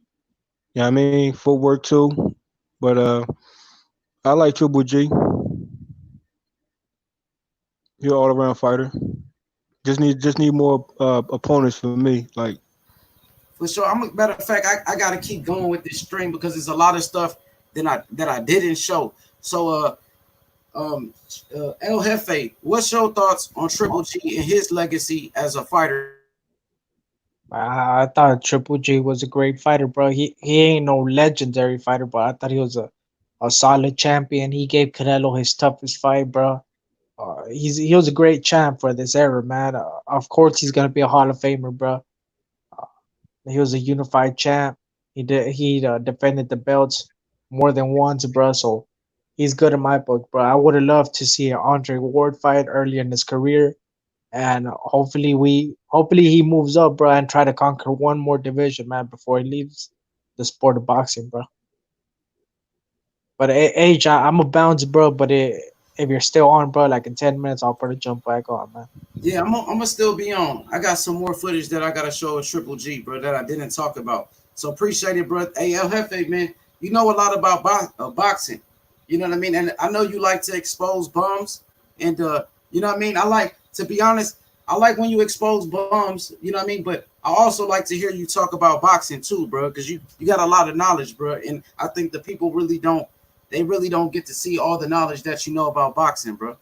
You know what I mean? Footwork too. But I like Triple G. He's an all around fighter. Just need more opponents for me. Like For sure. Matter of fact, I gotta keep going with this stream because there's a lot of stuff that I didn't show. So El Jefe, what's your thoughts on Triple G and his legacy as a fighter? I thought Triple G was a great fighter, bro. He ain't no legendary fighter, but I thought he was a solid champion. He gave Canelo his toughest fight, bro. He was a great champ for this era, man. Of course, he's gonna be a Hall of Famer, bro. He was a unified champ. He defended the belts more than once, bro. So he's good in my book, bro. I would have loved to see an Andre Ward fight early in his career, and hopefully he moves up, bro, and try to conquer one more division, man, before he leaves the sport of boxing, bro. But age, I'm a bounce, bro. But if you're still on, bro, like in 10 minutes, I'll probably jump back on, man. Yeah, I'm gonna still be on. I got some more footage that I gotta show of Triple G, bro, that I didn't talk about. So appreciate it, bro. Hey, El Jefe, man, you know a lot about boxing. You know what I mean? And I know you like to expose bums, and you know what I mean. I like to be honest. I like when you expose bums. You know what I mean. But I also like to hear you talk about boxing too, bro, because you got a lot of knowledge, bro. And I think the people really don't. They really don't get to see all the knowledge that you know about boxing, bro.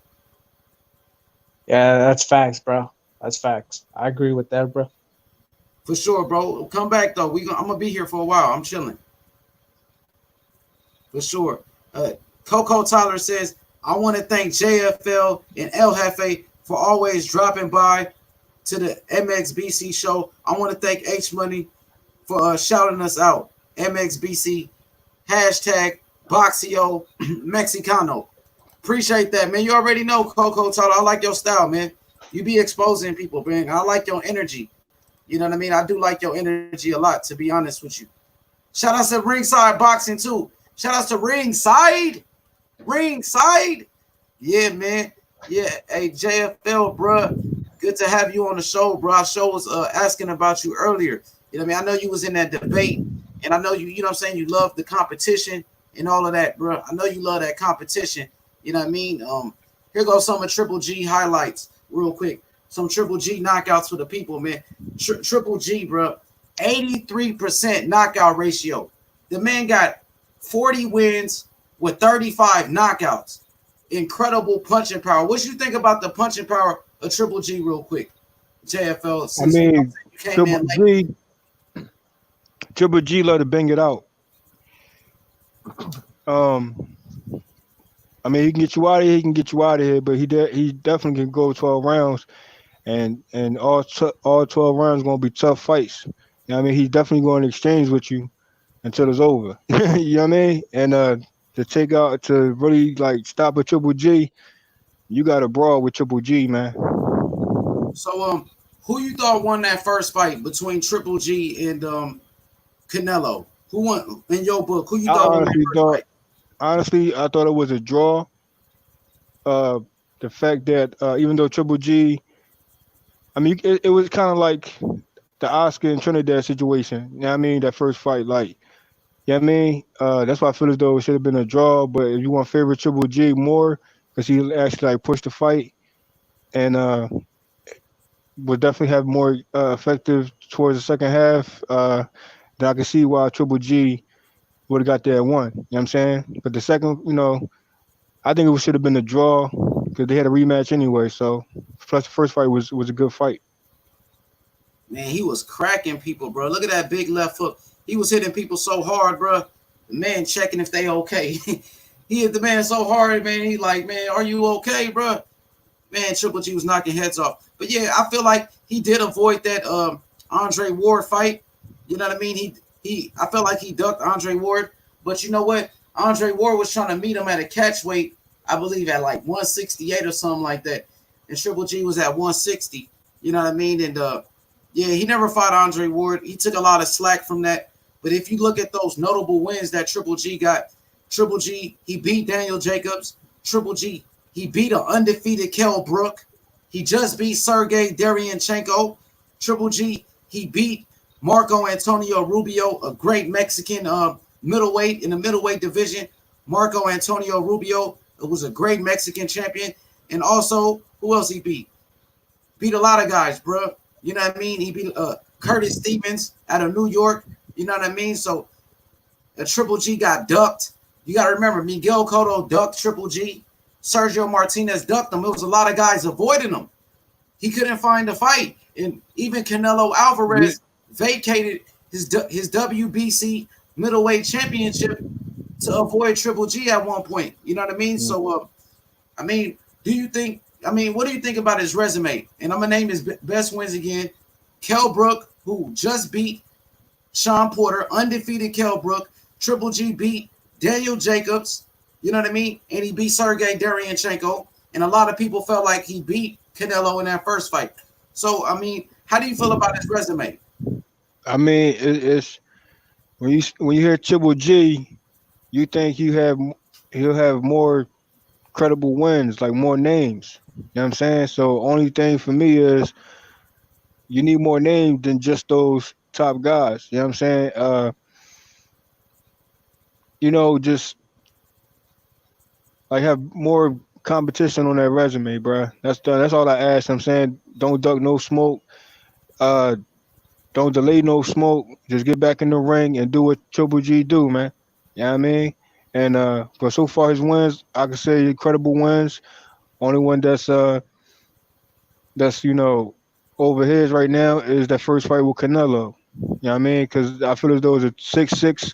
Yeah, that's facts, bro. That's facts. I agree with that, bro. For sure, bro. Come back though. I'm gonna be here for a while. I'm chilling. For sure. Coco Tyler says, I want to thank JFL and El Jefe for always dropping by to the MXBC show. I want to thank H Money for shouting us out. MXBC hashtag Boxio Mexicano. Appreciate that, man. You already know, Coco Tyler. I like your style, man. You be exposing people, man. I like your energy. You know what I mean? I do like your energy a lot, to be honest with you. Shout out to Ringside Boxing, too. Shout out to Ringside. Ringside. Yeah, man. Yeah. Hey, JFL, bro. Good to have you on the show, bro. Our show was asking about you earlier. You know what I mean? I know you was in that debate, and I know you know what I'm saying? You love the competition and all of that, bro. I know you love that competition. You know what I mean? Here goes some of Triple G highlights real quick. Some Triple G knockouts for the people, man. Triple G, bro. 83% knockout ratio. The man got 40 wins with 35 knockouts. Incredible punching power. What you think about the punching power of Triple G real quick? JFL, I since mean, you came in late. Triple G love to bang it out. I mean, he can get you out of here. He can get you out of here, but he definitely can go 12 rounds. and all 12 rounds gonna be tough fights. You know what I mean, he's definitely going to exchange with you until it's over. You know what I mean? And to take out to really like stop a Triple G, you got to brawl with Triple G, man. So who you thought won that first fight between Triple G and Canelo? Who won in your book? Who you I thought won that first fight? honestly, I thought it was a draw. Uh, the fact that even though Triple G, I mean, it was kind of like the Oscar and Trinidad situation. You know what I mean? That first fight, like, you know what I mean? That's why I feel as though it should have been a draw. But if you want to favor Triple G more, because he actually like pushed the fight and would definitely have more effective towards the second half, then I can see why Triple G would have got there at one. You know what I'm saying? But the second, I think it should have been a draw because they had a rematch anyway. So plus the first fight was a good fight. Man, he was cracking people, bro. Look at that big left hook. He was hitting people so hard, bro. The man checking if they okay. He hit the man so hard, man. He like, man, are you okay, bro? Man, Triple G was knocking heads off. But yeah, I feel like he did avoid that Andre Ward fight. You know what I mean? I felt like he ducked Andre Ward. But you know what? Andre Ward was trying to meet him at a catch weight, I believe at like 168 or something like that. And Triple G was at 160. You know what I mean? And yeah, he never fought Andre Ward. He took a lot of slack from that. But if you look at those notable wins that Triple G got, Triple G, he beat Daniel Jacobs. Triple G, he beat an undefeated Kell Brook. He just beat Sergey Deryanchenko. Triple G, he beat Marco Antonio Rubio, a great Mexican middleweight in the middleweight division. Marco Antonio Rubio was a great Mexican champion. And also, who else he beat? Beat a lot of guys, bro. You know what I mean? He beat Curtis Stevens out of New York. You know what I mean? So Triple G got ducked. You got to remember, Miguel Cotto ducked Triple G. Sergio Martinez ducked him. It was a lot of guys avoiding him. He couldn't find a fight. And even Canelo Alvarez vacated his WBC middleweight championship to avoid Triple G at one point. You know what I mean? So, I mean, what do you think about his resume? And I'm going to name his best wins again. Kell Brook, who just beat Sean Porter, undefeated Kell Brook. Triple G beat Daniel Jacobs. You know what I mean? And he beat Sergey Deryanchenko. And a lot of people felt like he beat Canelo in that first fight. So, I mean, how do you feel about his resume? I mean, it's when you hear Triple G, you think he'll have more credible wins, like more names. You know what I'm saying? So only thing for me is you need more names than just those top guys. You know what I'm saying? Just like have more competition on that resume, bro. That's all I ask. I'm saying don't duck no smoke. Don't delay no smoke. Just get back in the ring and do what Triple G do, man. You know what I mean? And but so far his wins, I can say incredible wins. Only one that's over his right now is that first fight with Canelo. You know what I mean? Because I feel as though it's a 6-6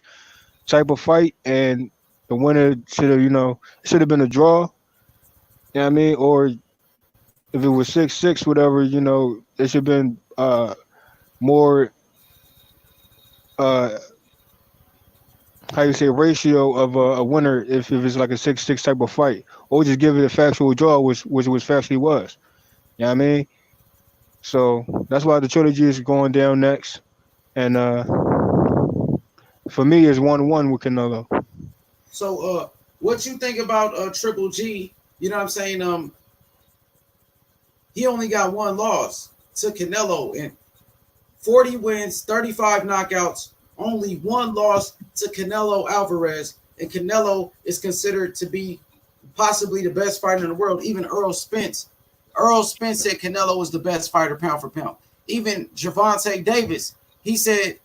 type of fight, and the winner should have been a draw. You know what I mean? Or if it was 6-6, whatever, it should have been more how you say ratio of a winner if it's like a 6-6 type of fight, or just give it a factual draw, which factually was. You know what I mean? So that's why the trilogy is going down next, and for me, it's 1-1 with Canelo. So, what you think about Triple G? You know what I'm saying? He only got one loss to Canelo and 40 wins, 35 knockouts, only one loss to Canelo Alvarez. And Canelo is considered to be possibly the best fighter in the world. Even Earl Spence said Canelo was the best fighter pound for pound. Even Gervonta Davis, he said,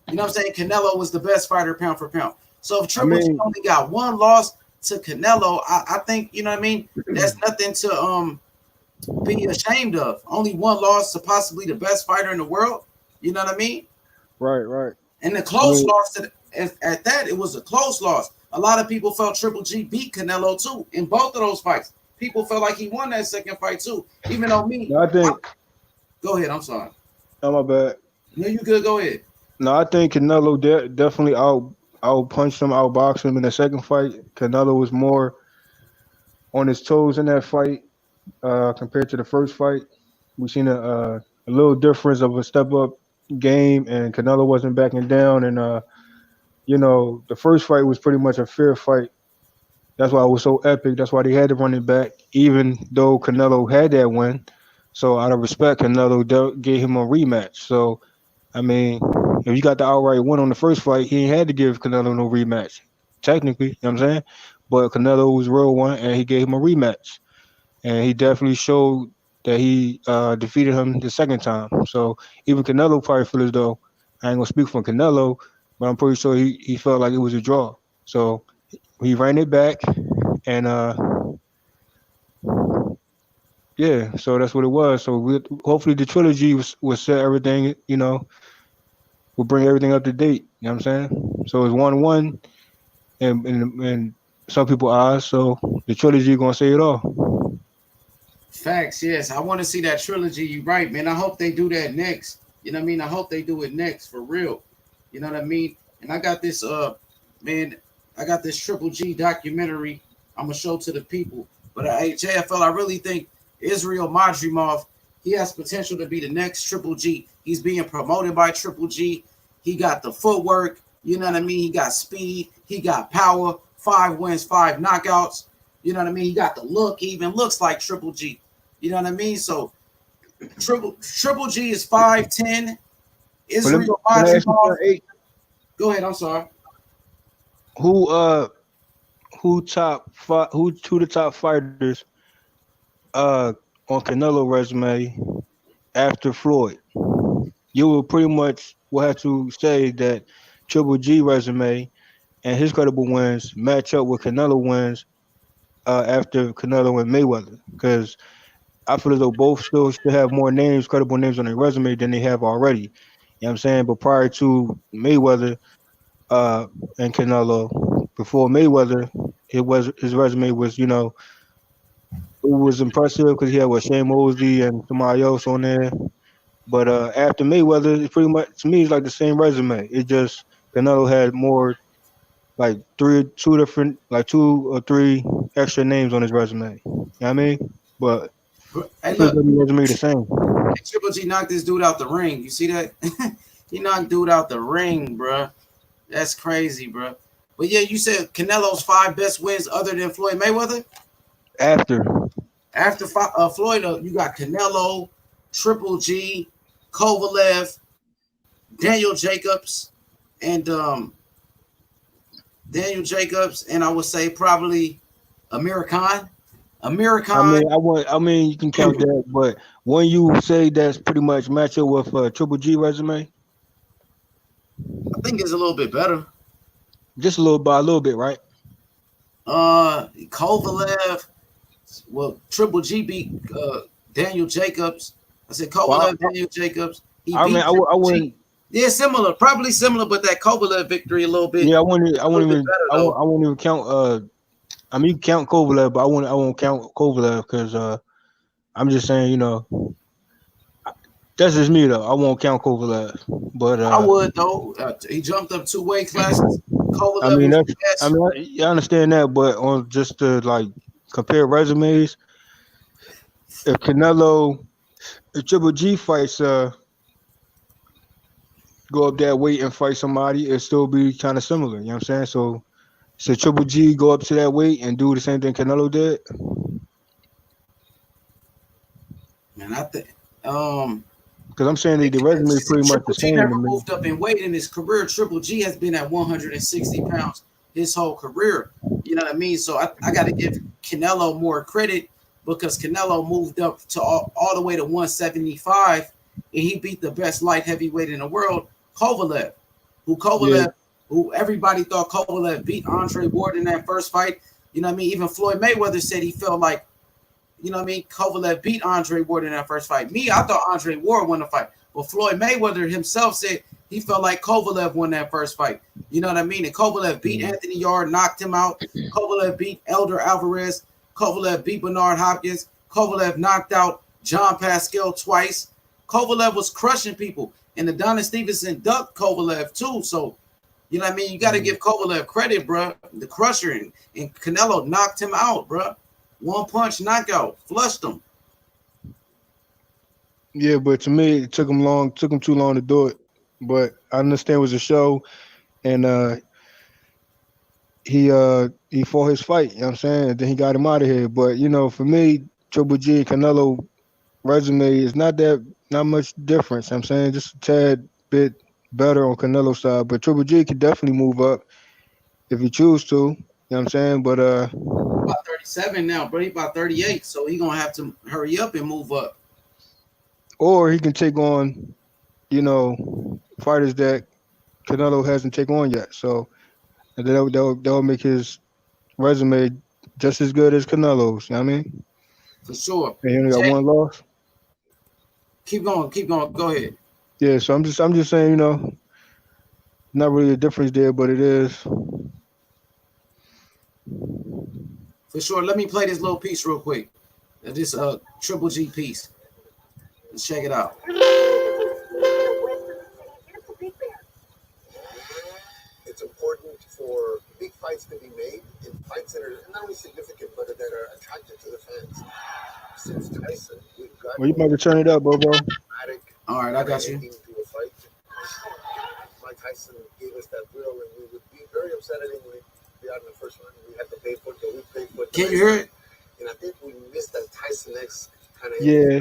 you know what I'm saying, Canelo was the best fighter pound for pound. So if Triple G only got one loss to Canelo, I think, you know what I mean, that's nothing to be ashamed of. Only one loss to possibly the best fighter in the world. You know what I mean? Right. And the close loss at that, it was a close loss. A lot of people felt Triple G beat Canelo too in both of those fights. People felt like he won that second fight too. Even though Go ahead. I'm sorry. Oh, my bad. No, you good. Go ahead. No, I think Canelo definitely out punched him, outboxed him in the second fight. Canelo was more on his toes in that fight compared to the first fight. We seen a little difference of a step up game, and Canelo wasn't backing down. And the first fight was pretty much a fair fight. That's why it was so epic. That's why they had to run it back, even though Canelo had that win. So out of respect, Canelo gave him a rematch. So I mean, if you got the outright win on the first fight, he ain't had to give Canelo no rematch. Technically, you know what I'm saying? But Canelo was real one, and he gave him a rematch. And he definitely showed that he defeated him the second time. So even Canelo probably feel as though, I ain't going to speak for Canelo, but I'm pretty sure he felt like it was a draw. So he ran it back, and yeah, so that's what it was. So hopefully the trilogy will set everything, will bring everything up to date. You know what I'm saying? So it's 1-1, and some people eyes. So the trilogy gonna say it all. Facts, yes. I want to see that trilogy. You right, man. I hope they do that next. You know what I mean? I hope they do it next for real. You know what I mean? And I got this man, I got this Triple G documentary I'm gonna show to the people. But JFL, I really think Israil Madrimov, he has potential to be the next Triple G. He's being promoted by Triple G. He got the footwork, you know what I mean? He got speed, he got power, 5 wins, 5 knockouts. You know what I mean? He got the look. He even looks like Triple G. You know what I mean? So Triple G is 5'10". Israil Madrimov. Go ahead. I'm sorry. Who the top fighters on Canelo resume after Floyd? You will pretty much will have to say that Triple G resume and his credible wins match up with Canelo wins after Canelo and Mayweather, because I feel as though both still have more names, credible names on their resume than they have already. You know what I'm saying? But prior to Mayweather and Canelo, before Mayweather, his resume was, it was impressive because he had Shane Mosley and somebody else on there. But after Mayweather, it's pretty much, to me, it's like the same resume. It just Canelo had more, like two or three extra names on his resume. You know what I mean? But Hey, look, the resume the same. Triple G knocked this dude out the ring. You see that? He knocked dude out the ring, bro. That's crazy, bro. But yeah, you said Canelo's 5 best wins other than Floyd Mayweather? After Floyd, you got Canelo, Triple G, Kovalev, Daniel Jacobs, and I would say probably Amir Khan. Amir Khan. I mean, you can count that, but when you say that's pretty much match up with Triple G resume, I think it's a little bit better. Just a little bit, right? Kovalev. Well, Triple G beat Daniel Jacobs. I said Kovalev, Daniel Jacobs. I wouldn't. Yeah, similar, probably similar, but that Kovalev victory a little bit. Yeah, I wouldn't even count. I mean, you count Kovalev, but I won't count Kovalev because I'm just saying, that's just me though. I won't count Kovalev, but I would though. He jumped up 2 weight classes. Kovalev I understand that, but on just to compare resumes, if Triple G fights go up that weight and fight somebody, it'll still be kind of similar. You know what I'm saying? So Triple G go up to that weight and do the same thing Canelo did? Man, I think because I'm saying the resume is pretty much the same. Never moved up in weight in his career. Triple G has been at 160 pounds his whole career. You know what I mean? So I got to give Canelo more credit because Canelo moved up to all the way to 175, and he beat the best light heavyweight in the world, Kovalev, who everybody thought Kovalev beat Andre Ward in that first fight. You know what I mean? Even Floyd Mayweather said he felt like, Kovalev beat Andre Ward in that first fight. I thought Andre Ward won the fight. But Floyd Mayweather himself said he felt like Kovalev won that first fight. You know what I mean? And Kovalev beat Anthony Yarde, knocked him out. Kovalev beat Elder Alvarez. Kovalev beat Bernard Hopkins. Kovalev knocked out John Pascal twice. Kovalev was crushing people, and Adonis Stevenson ducked Kovalev too. So, you know what I mean? You got to give Kovalev credit, bro. The crusher, and Canelo knocked him out, bro. One punch knockout, flushed him. Yeah, but to me, it took him too long to do it. But I understand it was a show, and he fought his fight. You know what I'm saying? And then he got him out of here. But for me, Triple G Canelo resume is not much difference. You know what I'm saying, just a tad bit better on Canelo's side. But Triple G could definitely move up if he choose to. You know what I'm saying? But About 37 now, bro. He about 38, so he gonna have to hurry up and move up. or he can take on, fighters that Canelo hasn't taken on yet. So that'll make his resume just as good as Canelo's. You know what I mean? For sure. And he only got Jay, one loss. keep going. Go ahead. Yeah. So I'm just saying, not really a difference there, but it is. For sure. Let me play this little piece real quick. This Triple G piece. Let's check it out. It's important for big fights to be made and fights that are not only significant but that are attractive to the fans. Since Tyson, we've got Well, you might have turn it up, bro. All right, I got you. to a fight. Mike Tyson gave us that thrill, and we would be very upset at him when he'd be out in the first round. We had to pay for it, but we paid for it. Can you hear it? And I think we missed that Tyson X kind of. Yeah.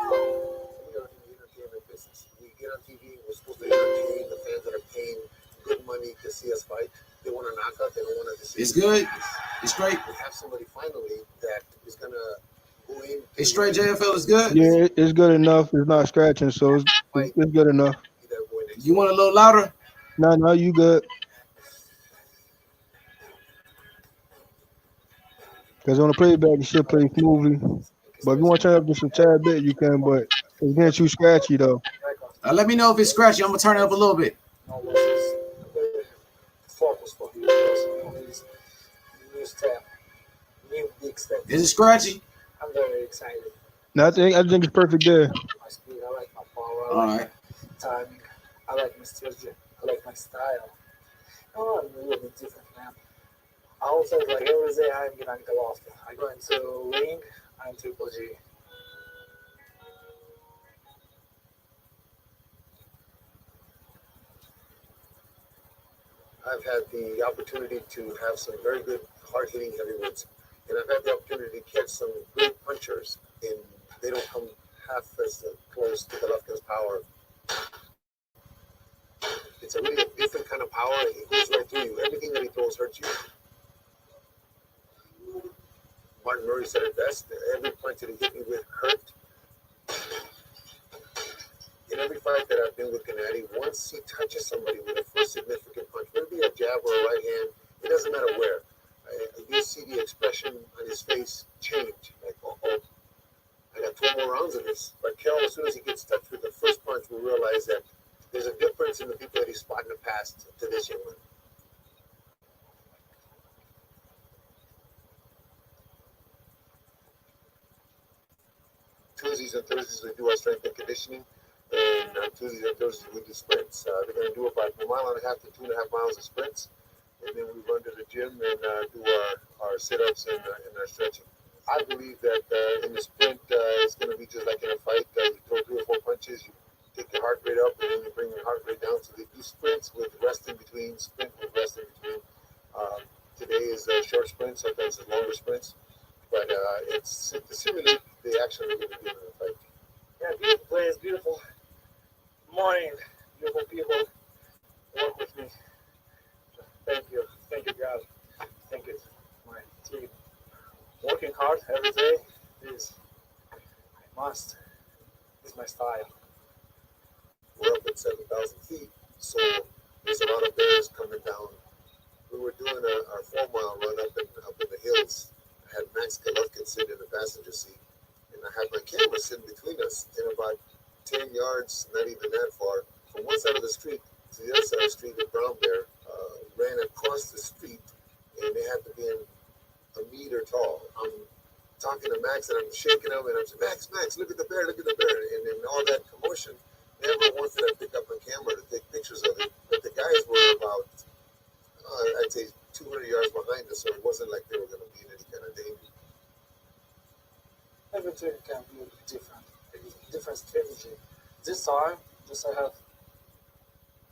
We are in the entertainment business. We get on TV. We're supposed to entertain the fans that are paying good money to see us fight. They want a knockout. They don't want to see. It's good. It's great. We have somebody finally that is gonna go in. It's straight. JFL is good. Yeah, it's good enough. It's not scratching, so it's good enough. You want a little louder? No, you good. Because on the playback, it should play smoothly. But if you want to turn up just a tad bit, you can. But it's getting too scratchy, though. Let me know if it's scratchy. I'm going to turn it up a little bit. Is it scratchy? I'm very excited. No, I think it's perfect there. My speed, I like my power, All right. timing, I like my strategy, I like my style. Oh, I'm a little bit different, man. I also like every day I'm Gennady Golovkin. I go into ring, I'm Triple G. I've had the opportunity to have some very good hard-hitting heavyweights, and I've had the opportunity to catch some good punchers, and they don't come half as close to Golovkin's power. It's a really different kind of power. It goes right through you. Everything that he throws hurts you. Martin Murray said it best. Every punch that he hit me with hurt. In every fight that I've been with Gennady, once he touches somebody with a first significant punch, whether it be a jab or a right hand, it doesn't matter where. You see the expression on his face change. Like, oh, I got 12 more rounds of this. But Kel, as soon as he gets touched with the first punch, we realize that there's a difference in the people that he's fought in the past to this young man. Tuesdays and Thursdays we do our strength and conditioning, and Tuesdays and Thursdays we do sprints. They're going to do about 1.5 miles to 2.5 miles of sprints, and then we run to the gym and do our sit-ups and our stretching. I believe that in the sprint, it's going to be just like in a fight. You throw 3 or 4 punches, you take your heart rate up, and then you bring your heart rate down. So they do sprints with rest in between, sprint with rest in between. Today is short sprints, sometimes it's longer sprints. But it's to simulate the action we're going to do in the fight. Yeah, beautiful place, beautiful morning, beautiful people. Work with me. Thank you, God. Thank you, my team. Working hard every day is I must. It's my style. We're up at 7,000 feet, so there's a lot of bears coming down. We were doing our 4-mile run up in the hills. I had Max Golovkin sitting in the passenger seat, and I had my camera sitting between us. And about 10 yards, not even that far, from one side of the street to the other side of the street, a brown bear ran across the street, and they had to be a meter tall. I'm talking to Max, and I'm shaking him, and I'm saying, Max, look at the bear, look at the bear. And then all that commotion, never once did I pick up on camera to take pictures of it. But the guys were about, I'd say, 200 yards behind us, so it wasn't like they were going to be in any kind of danger. Everything can be different strategy. This time, just I have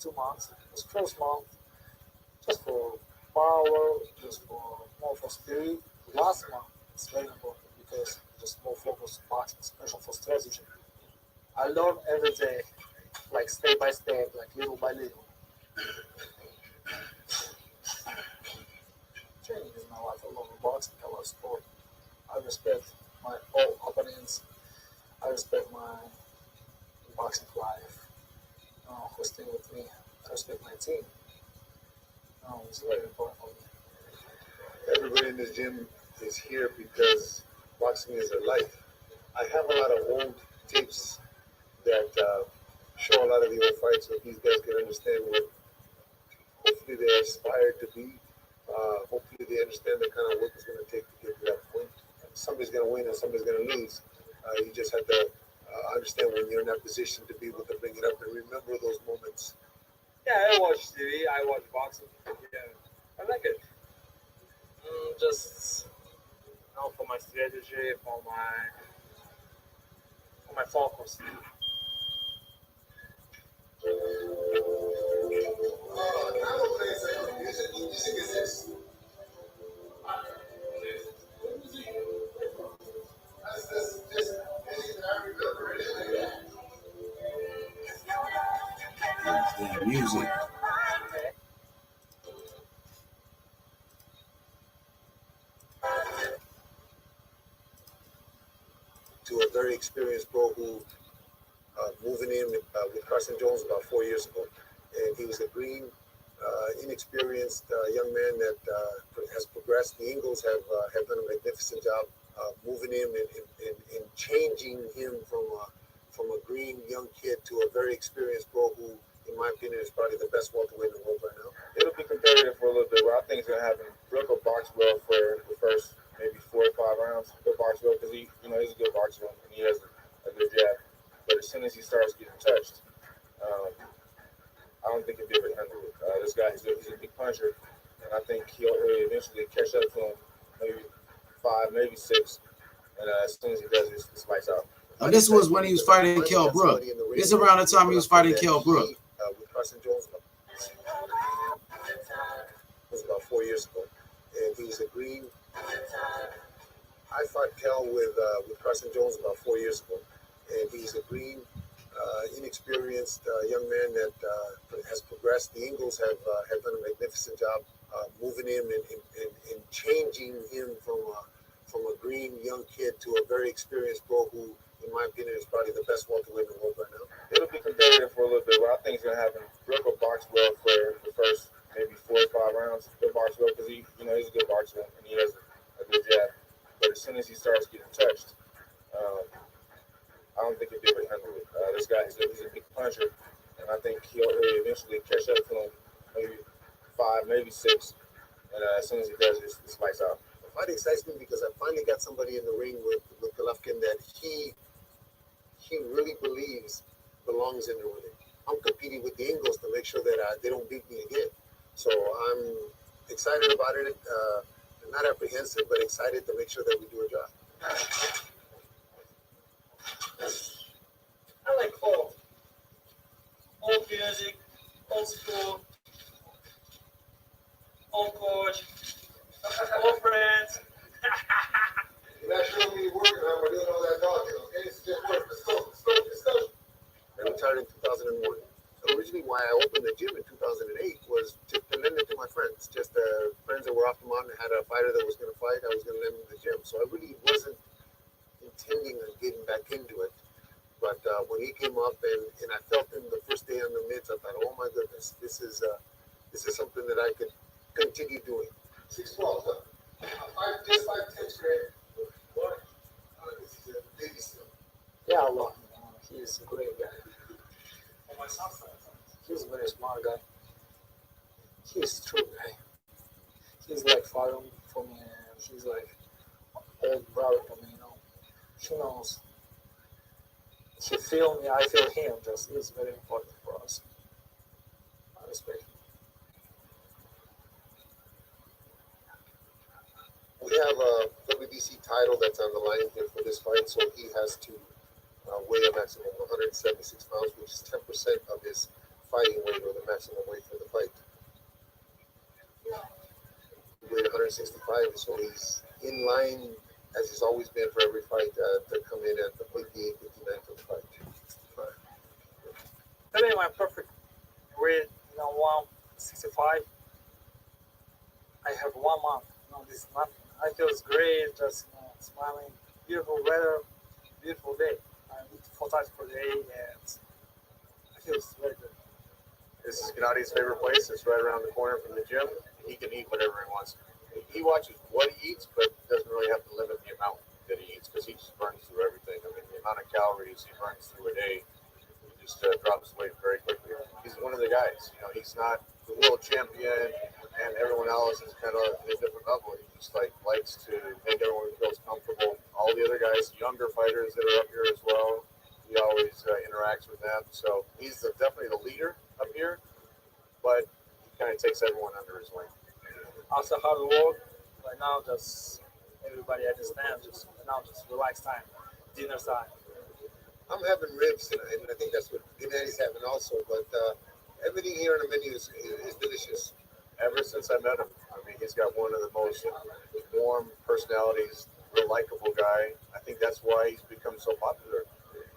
2 months. This first month, just for power, just for more for speed. Last month, it's very important because just more focus boxing, special for strategy. I learn every day, like step by step, like little by little. Training is my life. I love boxing. I love sport. I respect my all opponents. I respect my boxing life. Who stay with me. I respect my team. It's very important for me. Everybody in this gym is here because boxing is their life. I have a lot of old tapes that show a lot of the old fights so these guys can understand what hopefully they aspire to be. Hopefully they understand the kind of work it's going to take to get to that point. Somebody's going to win and somebody's going to lose. You just have to understand when you're in that position to be able to bring it up and remember those moments. Yeah, I watch TV. I watch boxing. Yeah, I like it. Just for my strategy, for my focus. Music. To a very experienced pro who moving in with Carson Jones about 4 years ago, and he was a green, inexperienced young man that has progressed. The Eagles have done a magnificent job moving him and changing him from a green young kid to a very experienced pro who, in my opinion, is probably the best welterweight in the world right now. It'll be competitive for a little bit, but I think it's gonna happen. Brooke will box well for the first maybe 4 or 5 rounds. He'll box well because he's a good boxer and he has a good jab. But as soon as he starts getting touched, I don't think he'll be able to handle it. This guy, he's a big puncher, and I think he'll eventually catch up to him, maybe 5, maybe 6. And as soon as he does, it's lights out. Now, this was when he was fighting Kell Brook. This is around the time he was fighting Kell Brook. With Carson Jones was about 4 years ago, and he was a green. I fought Kell with Carson Jones about 4 years ago, and he's a green, inexperienced young man that has progressed. The Eagles have done a magnificent job moving him and changing him from a green young kid to a very experienced pro who, in my opinion, is probably the best welterweight in the world right now. It'll be competitive for a little bit, but I think it's gonna happen. Brooke will box well for the first maybe 4 or 5 rounds. He'll box well because he's a good boxer and he has a good jab. But as soon as he starts getting touched, I don't think he'll be able to handle it. This guy, he's a big puncher, and I think he'll eventually catch up to him, maybe 5, maybe 6. And as soon as he does, it's lights out. The fight excites me because I finally got somebody in the ring with Golovkin that he really believes belongs in the ring. I'm competing with the Eagles to make sure that they don't beat me again. So I'm excited about it. Not apprehensive, but excited to make sure that we do a job. I like old music, old school, old coach, old friends. You're not showing me working, we're doing all that talking, okay? It's just work. Let's go. I retired in 2001. Originally, why I opened the gym in 2008 was just to lend it to my friends. Just friends that were off the mountain had a fighter that was going to fight. I was going to lend them the gym. So I really wasn't intending on getting back into it. But when he came up and I felt him the first day on the mitts, I thought, oh my goodness, this is something that I could continue doing. 6'12", huh? 5'10" straight. What? This is a baby still. Yeah, I love him. He's a great guy. He's a very smart guy. He's a true guy. He's like fighting for me. He's like old brother for me. She knows. She feel me. I feel him. Just it's very important for us. I respect. We have a WBC title that's on the line here for this fight, so he has to weigh a maximum of 176 pounds, which is 10% of his fighting weight or the maximum weight for the fight. He weighed 165, so he's in line as he's always been for every fight to come in at the 58, 59 for the fight. Today my perfect weight, 165. I have 1 month. This is nothing. I feel great, just smiling. Beautiful weather, beautiful day. I eat 4 times per day, and I feel very good. This is Gennady's favorite place. It's right around the corner from the gym. He can eat whatever he wants. He watches what he eats, but doesn't really have to limit the amount that he eats because he just burns through everything. I mean, the amount of calories he burns through a day, he just drops weight very quickly. He's one of the guys. He's not the world champion, and everyone else is kind of at a different level. He just likes to make everyone feels comfortable. All the other guys, younger fighters that are up here as well, he always interacts with them. So he's definitely the leader up here, but he kind of takes everyone under his wing. After hard work, right now just everybody understands. Just relax time, dinner time. I'm having ribs tonight, and I think that's what Gennady's having also. But everything here on the menu is delicious. Ever since I met him, I mean, he's got one of the most warm personalities, real likable guy. I think that's why he's become so popular.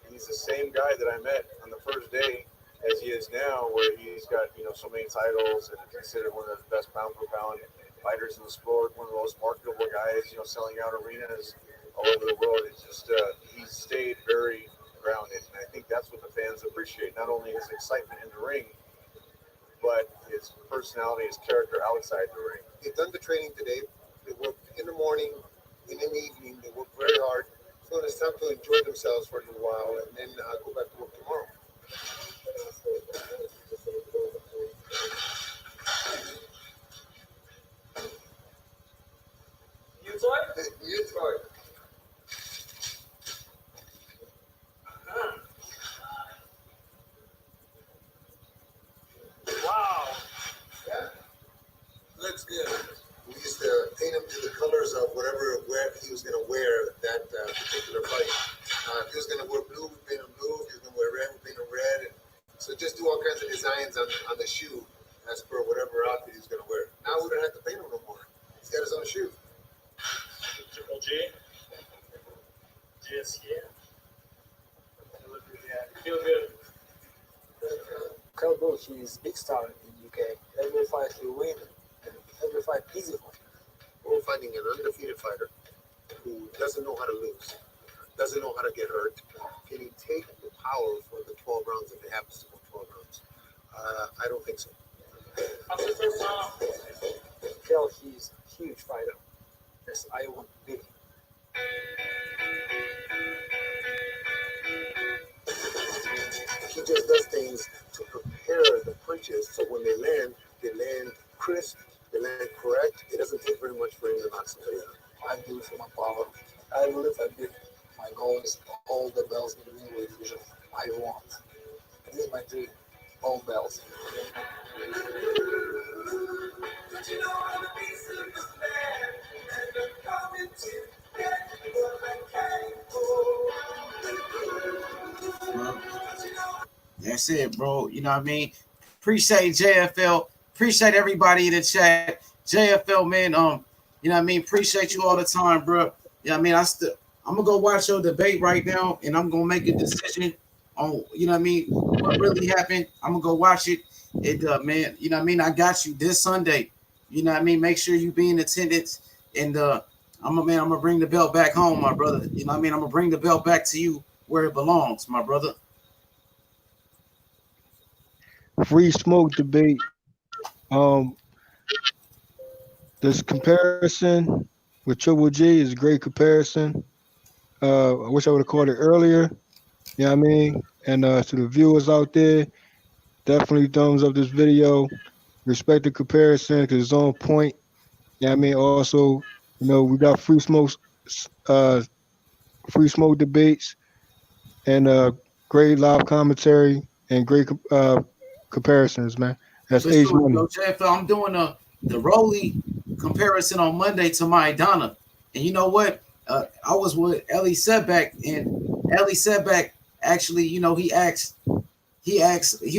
He's the same guy that I met on the first day as he is now, where he's got so many titles and considered one of the best pound for pound fighters in the sport, one of the most marketable guys, selling out arenas all over the world. It's just he's stayed very grounded, and I think that's what the fans appreciate. Not only his excitement in the ring, but his personality, his character outside the ring. They've done the training today. They work in the morning and in the evening. They work very hard. So it's time to enjoy themselves for a little while and then go back to work tomorrow. You talk? You talk. Wow. Yeah. Looks good. We used to paint him to the colors of whatever he was going to wear that particular fight. If he was going to wear blue, we paint him blue. If he was going to wear red, we paint him red. And so just do all kinds of designs on the shoe as per whatever outfit he's going to wear. Now we don't have to paint him no more. He's got his own shoe. Triple G. G is here. Feel good. Calbo, he's big star in UK. Every fight he win, and every fight easy for him. We're fighting an undefeated fighter who doesn't know how to lose, doesn't know how to get hurt. Can he take the power for the 12 rounds if it happens to go 12 rounds? I don't think so. After the first round, Kel, he's a huge fighter. Yes, I want to beat him. He just does things to prepare the punches so when they land crisp, they land correct. It doesn't take very much for him to knock somebody out. I do it for my power. I believe I beat my goal is all the belts in the middleweight division I want. This is my dream. All belts. That's it, bro. You know what I mean? Appreciate JFL. Appreciate everybody in the chat. JFL, man. You know what I mean? Appreciate you all the time, bro. You know what I mean? I'm gonna go watch your debate right now, and I'm gonna make a decision on, you know what I mean, what really happened. I'm gonna go watch it. Man, you know what I mean? I got you this Sunday. You know what I mean? Make sure you be in attendance, and I'm gonna bring the belt back home, my brother. You know what I mean? I'm gonna bring the belt back to you where it belongs, my brother. Free smoke debate. This comparison with Triple G is a great comparison. I wish I would have caught it earlier. You know what I mean? And to the viewers out there, definitely thumbs up this video. Respect the comparison because it's on point. You know what I mean? Also, we got Free Smoke's uh, free smoke debates, and great live commentary and great comparisons, man. That's For H sure, Money. yo, JFL. I'm doing the Rolly comparison on Monday to Maidana, and you know what? I was with Ellie Setback, and Ellie Setback actually, he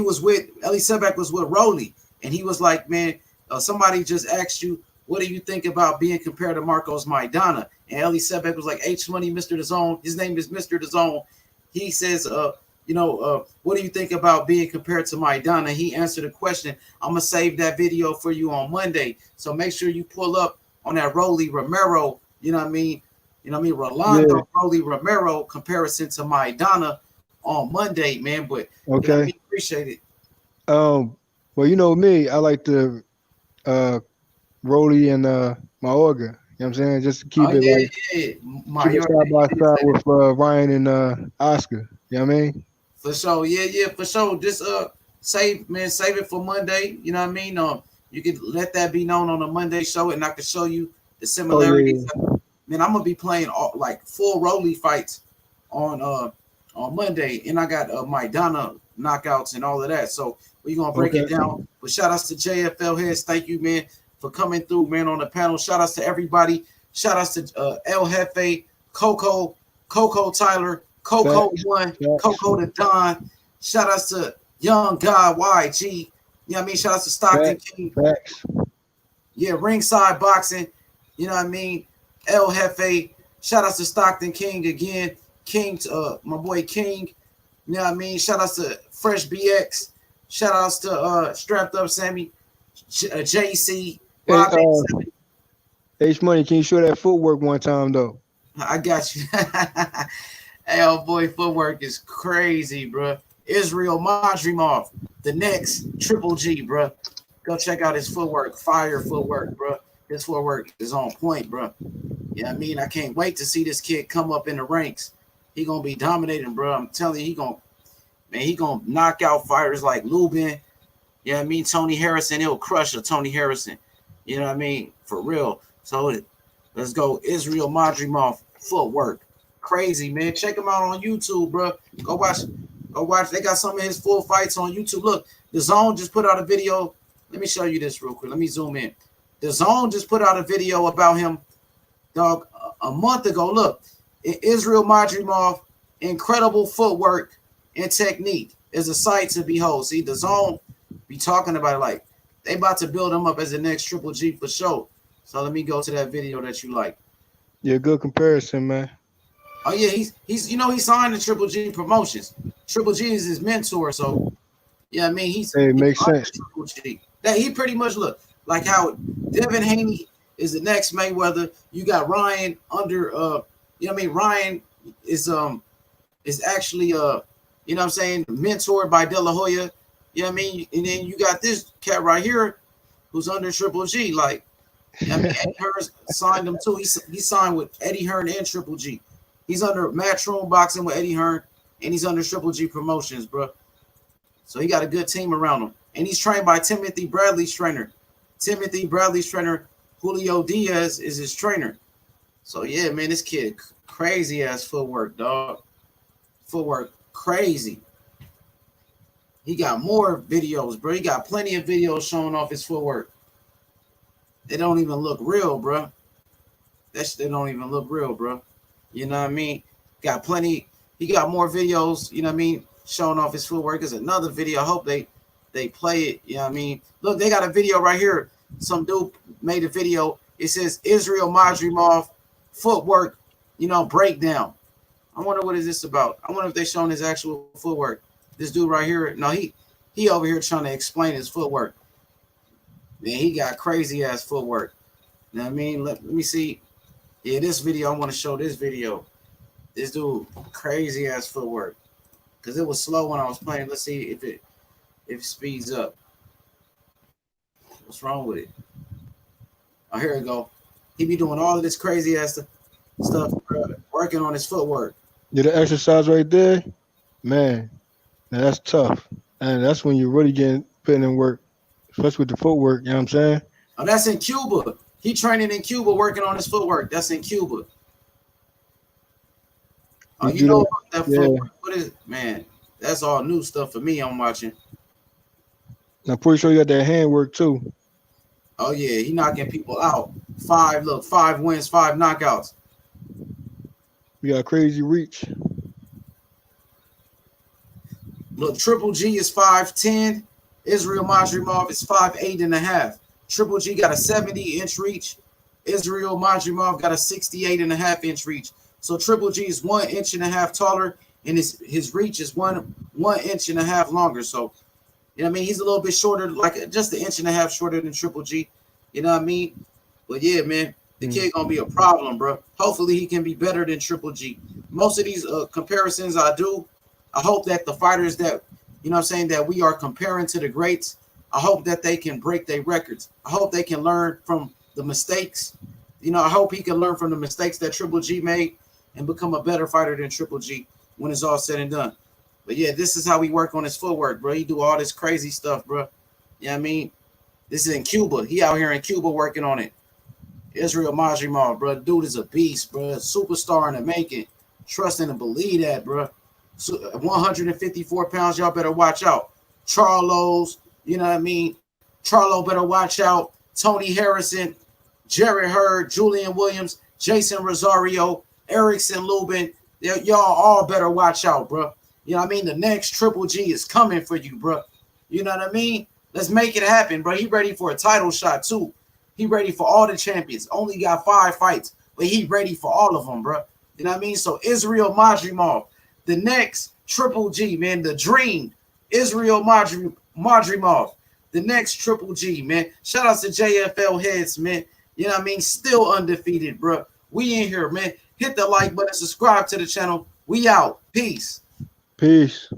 was with Ellie Setback was with Rolly, and he was like, man, somebody just asked you, what do you think about being compared to Marcos Maidana? And Ellie Setback was like, H Money, Mr. DAZN. His name is Mr. DAZN. He says, what do you think about being compared to Maidana? He answered the question. I'm gonna save that video for you on Monday, so make sure you pull up on that Rolly Romero. You know what I mean? Rolando Yeah. Rolly Romero comparison to Maidana on Monday, man. But Okay. appreciate it. Well, you know me, I like to Rolly and Maorga. You know what I'm saying? Just to keep Oh it yeah, like keep it Mayor, side by side with Ryan and Oscar. You know what I mean? for sure. Yeah, for sure. Just save it for Monday. You know what I mean? You could let that be known on a Monday show, and I can show you the Oh similarities. yeah. Man, I'm gonna be playing like full Rolly fights on Monday, and I got Maidana knockouts and all of that. So we're gonna break it Okay. down. But shout outs to JFL Heads. Thank you, man, for coming through, man, on the panel. Shout outs to everybody. Shout outs to El Jefe, Coco Tyler, Coco Facts. One, Facts. Coco the Don. Shout outs to Young God YG. You know what I mean? Shout outs to Stockton Facts. King. Facts. Yeah, Ringside Boxing. You know what I mean? El Jefe. Shout outs to Stockton King again. King, my boy King. You know what I mean? Shout outs to Fresh BX. Shout outs to Strapped Up Sammy, JC, Hey, Rob. H Money, can you show that footwork one time though? I got you. Hey, old boy, footwork is crazy, bro. Israil Madrimov, the next Triple G, bro. Go check out his footwork. Fire footwork, bro. His footwork is on point, bro. Yeah, I mean, I can't wait to see this kid come up in the ranks. He gonna be dominating, bro. I'm telling you, he gonna knock out fighters like Lubin. You know what I mean? Tony Harrison, he'll crush a Tony Harrison. You know what I mean? For real. So let's go. Israil Madrimov footwork. Crazy, man. Check him out on YouTube, bro. Go watch. They got some of his full fights on YouTube. Look, DAZN just put out a video. Let me show you this real quick. Let me zoom in. DAZN just put out a video about him, dog, a month ago. Look, Israil Madrimov, incredible footwork and technique is a sight to behold. See, DAZN be talking about it like they about to build him up as the next Triple G for sure. So let me go to that video that you like. Yeah, good comparison, man. Oh yeah, he's he signed to Triple G Promotions. Triple G is his mentor, so yeah, I mean he's makes sense. Triple G. That he pretty much look like how Devin Haney is the next Mayweather. You got Ryan under you know what I mean? Ryan is actually you know what I'm saying, mentored by De La Hoya. You know what I mean? And then you got this cat right here who's under Triple G. Like, I mean, Eddie Hearn signed him too. He signed with Eddie Hearn and Triple G. He's under Matchroom Boxing with Eddie Hearn, and he's under Triple G Promotions, bro. So he got a good team around him. And he's trained by Timothy Bradley's trainer. Timothy Bradley's trainer, Julio Diaz, is his trainer. So, yeah, man, this kid, crazy-ass footwork, dog. Footwork, crazy. He got more videos, bro. He got plenty of videos showing off his footwork. They don't even look real, bro. They don't even look real, bro. You know what I mean? Got plenty. He got more videos, you know what I mean, showing off his footwork. There's another video. I hope they play it. You know what I mean? Look, they got a video right here. Some dude made a video. It says Israil Madrimov footwork, you know, breakdown. I wonder what is this about. I wonder if they're showing his actual footwork. This dude right here, no, he over here trying to explain his footwork. Man, he got crazy ass footwork. You know what I mean? Let me see. Yeah, this video, I want to show this video. This dude, crazy ass footwork. Because it was slow when I was playing. Let's see if it speeds up. What's wrong with it? Oh, here we go. He be doing all of this crazy ass stuff, working on his footwork. Yeah, the exercise right there, man. Now that's tough. And that's when you're really putting in work, especially with the footwork, you know what I'm saying? Oh, that's in Cuba. He training in Cuba, working on his footwork. That's in Cuba. Oh, He you do know that. about that Yeah. footwork? What is man? That's all new stuff for me. I'm watching. I'm pretty sure you got that handwork too. Oh yeah, he knocking people out. 5 wins, 5 knockouts. You got crazy reach. Look, Triple G is 5'10". Israil Madrimov is 5'8.5". Triple G got a 70-inch reach. Israil Madrimov got a 68.5-inch reach. So Triple G is 1.5 inches taller, and his reach is 1.5 inches longer. So you know what I mean? He's a little bit shorter, like just 1.5 inches shorter than Triple G. You know what I mean? But yeah, man, the kid gonna be a problem, bro. Hopefully he can be better than Triple G. Most of these comparisons I do, I hope that the fighters that, you know what I'm saying, that we are comparing to the greats, I hope that they can break their records. I hope they can learn from the mistakes. You know, I hope he can learn from the mistakes that Triple G made and become a better fighter than Triple G when it's all said and done. But yeah, this is how we work on his footwork, bro. He do all this crazy stuff, bro. You know what I mean? This is in Cuba. He out here in Cuba working on it. Israil Madrimov, bro. Dude is a beast, bro. Superstar in the making. Trust and believe that, bro. So 154 pounds, y'all better watch out. Charlo's, you know what I mean? Charlo better watch out. Tony Harrison, Jared Hurd, Julian Williams, Jason Rosario, Erickson Lubin. Y'all all better watch out, bro. You know what I mean? The next Triple G is coming for you, bro. You know what I mean? Let's make it happen, bro. He ready for a title shot, too. He ready for all the champions. Only got 5 fights, but he ready for all of them, bro. You know what I mean? So Israil Madrimov, the next Triple G, man, the dream. Israil Madrimov, the next Triple G, man. Shout out to JFL heads, man. You know what I mean? Still undefeated, bro. We in here, man. Hit the like button, subscribe to the channel. We out. Peace. Peace.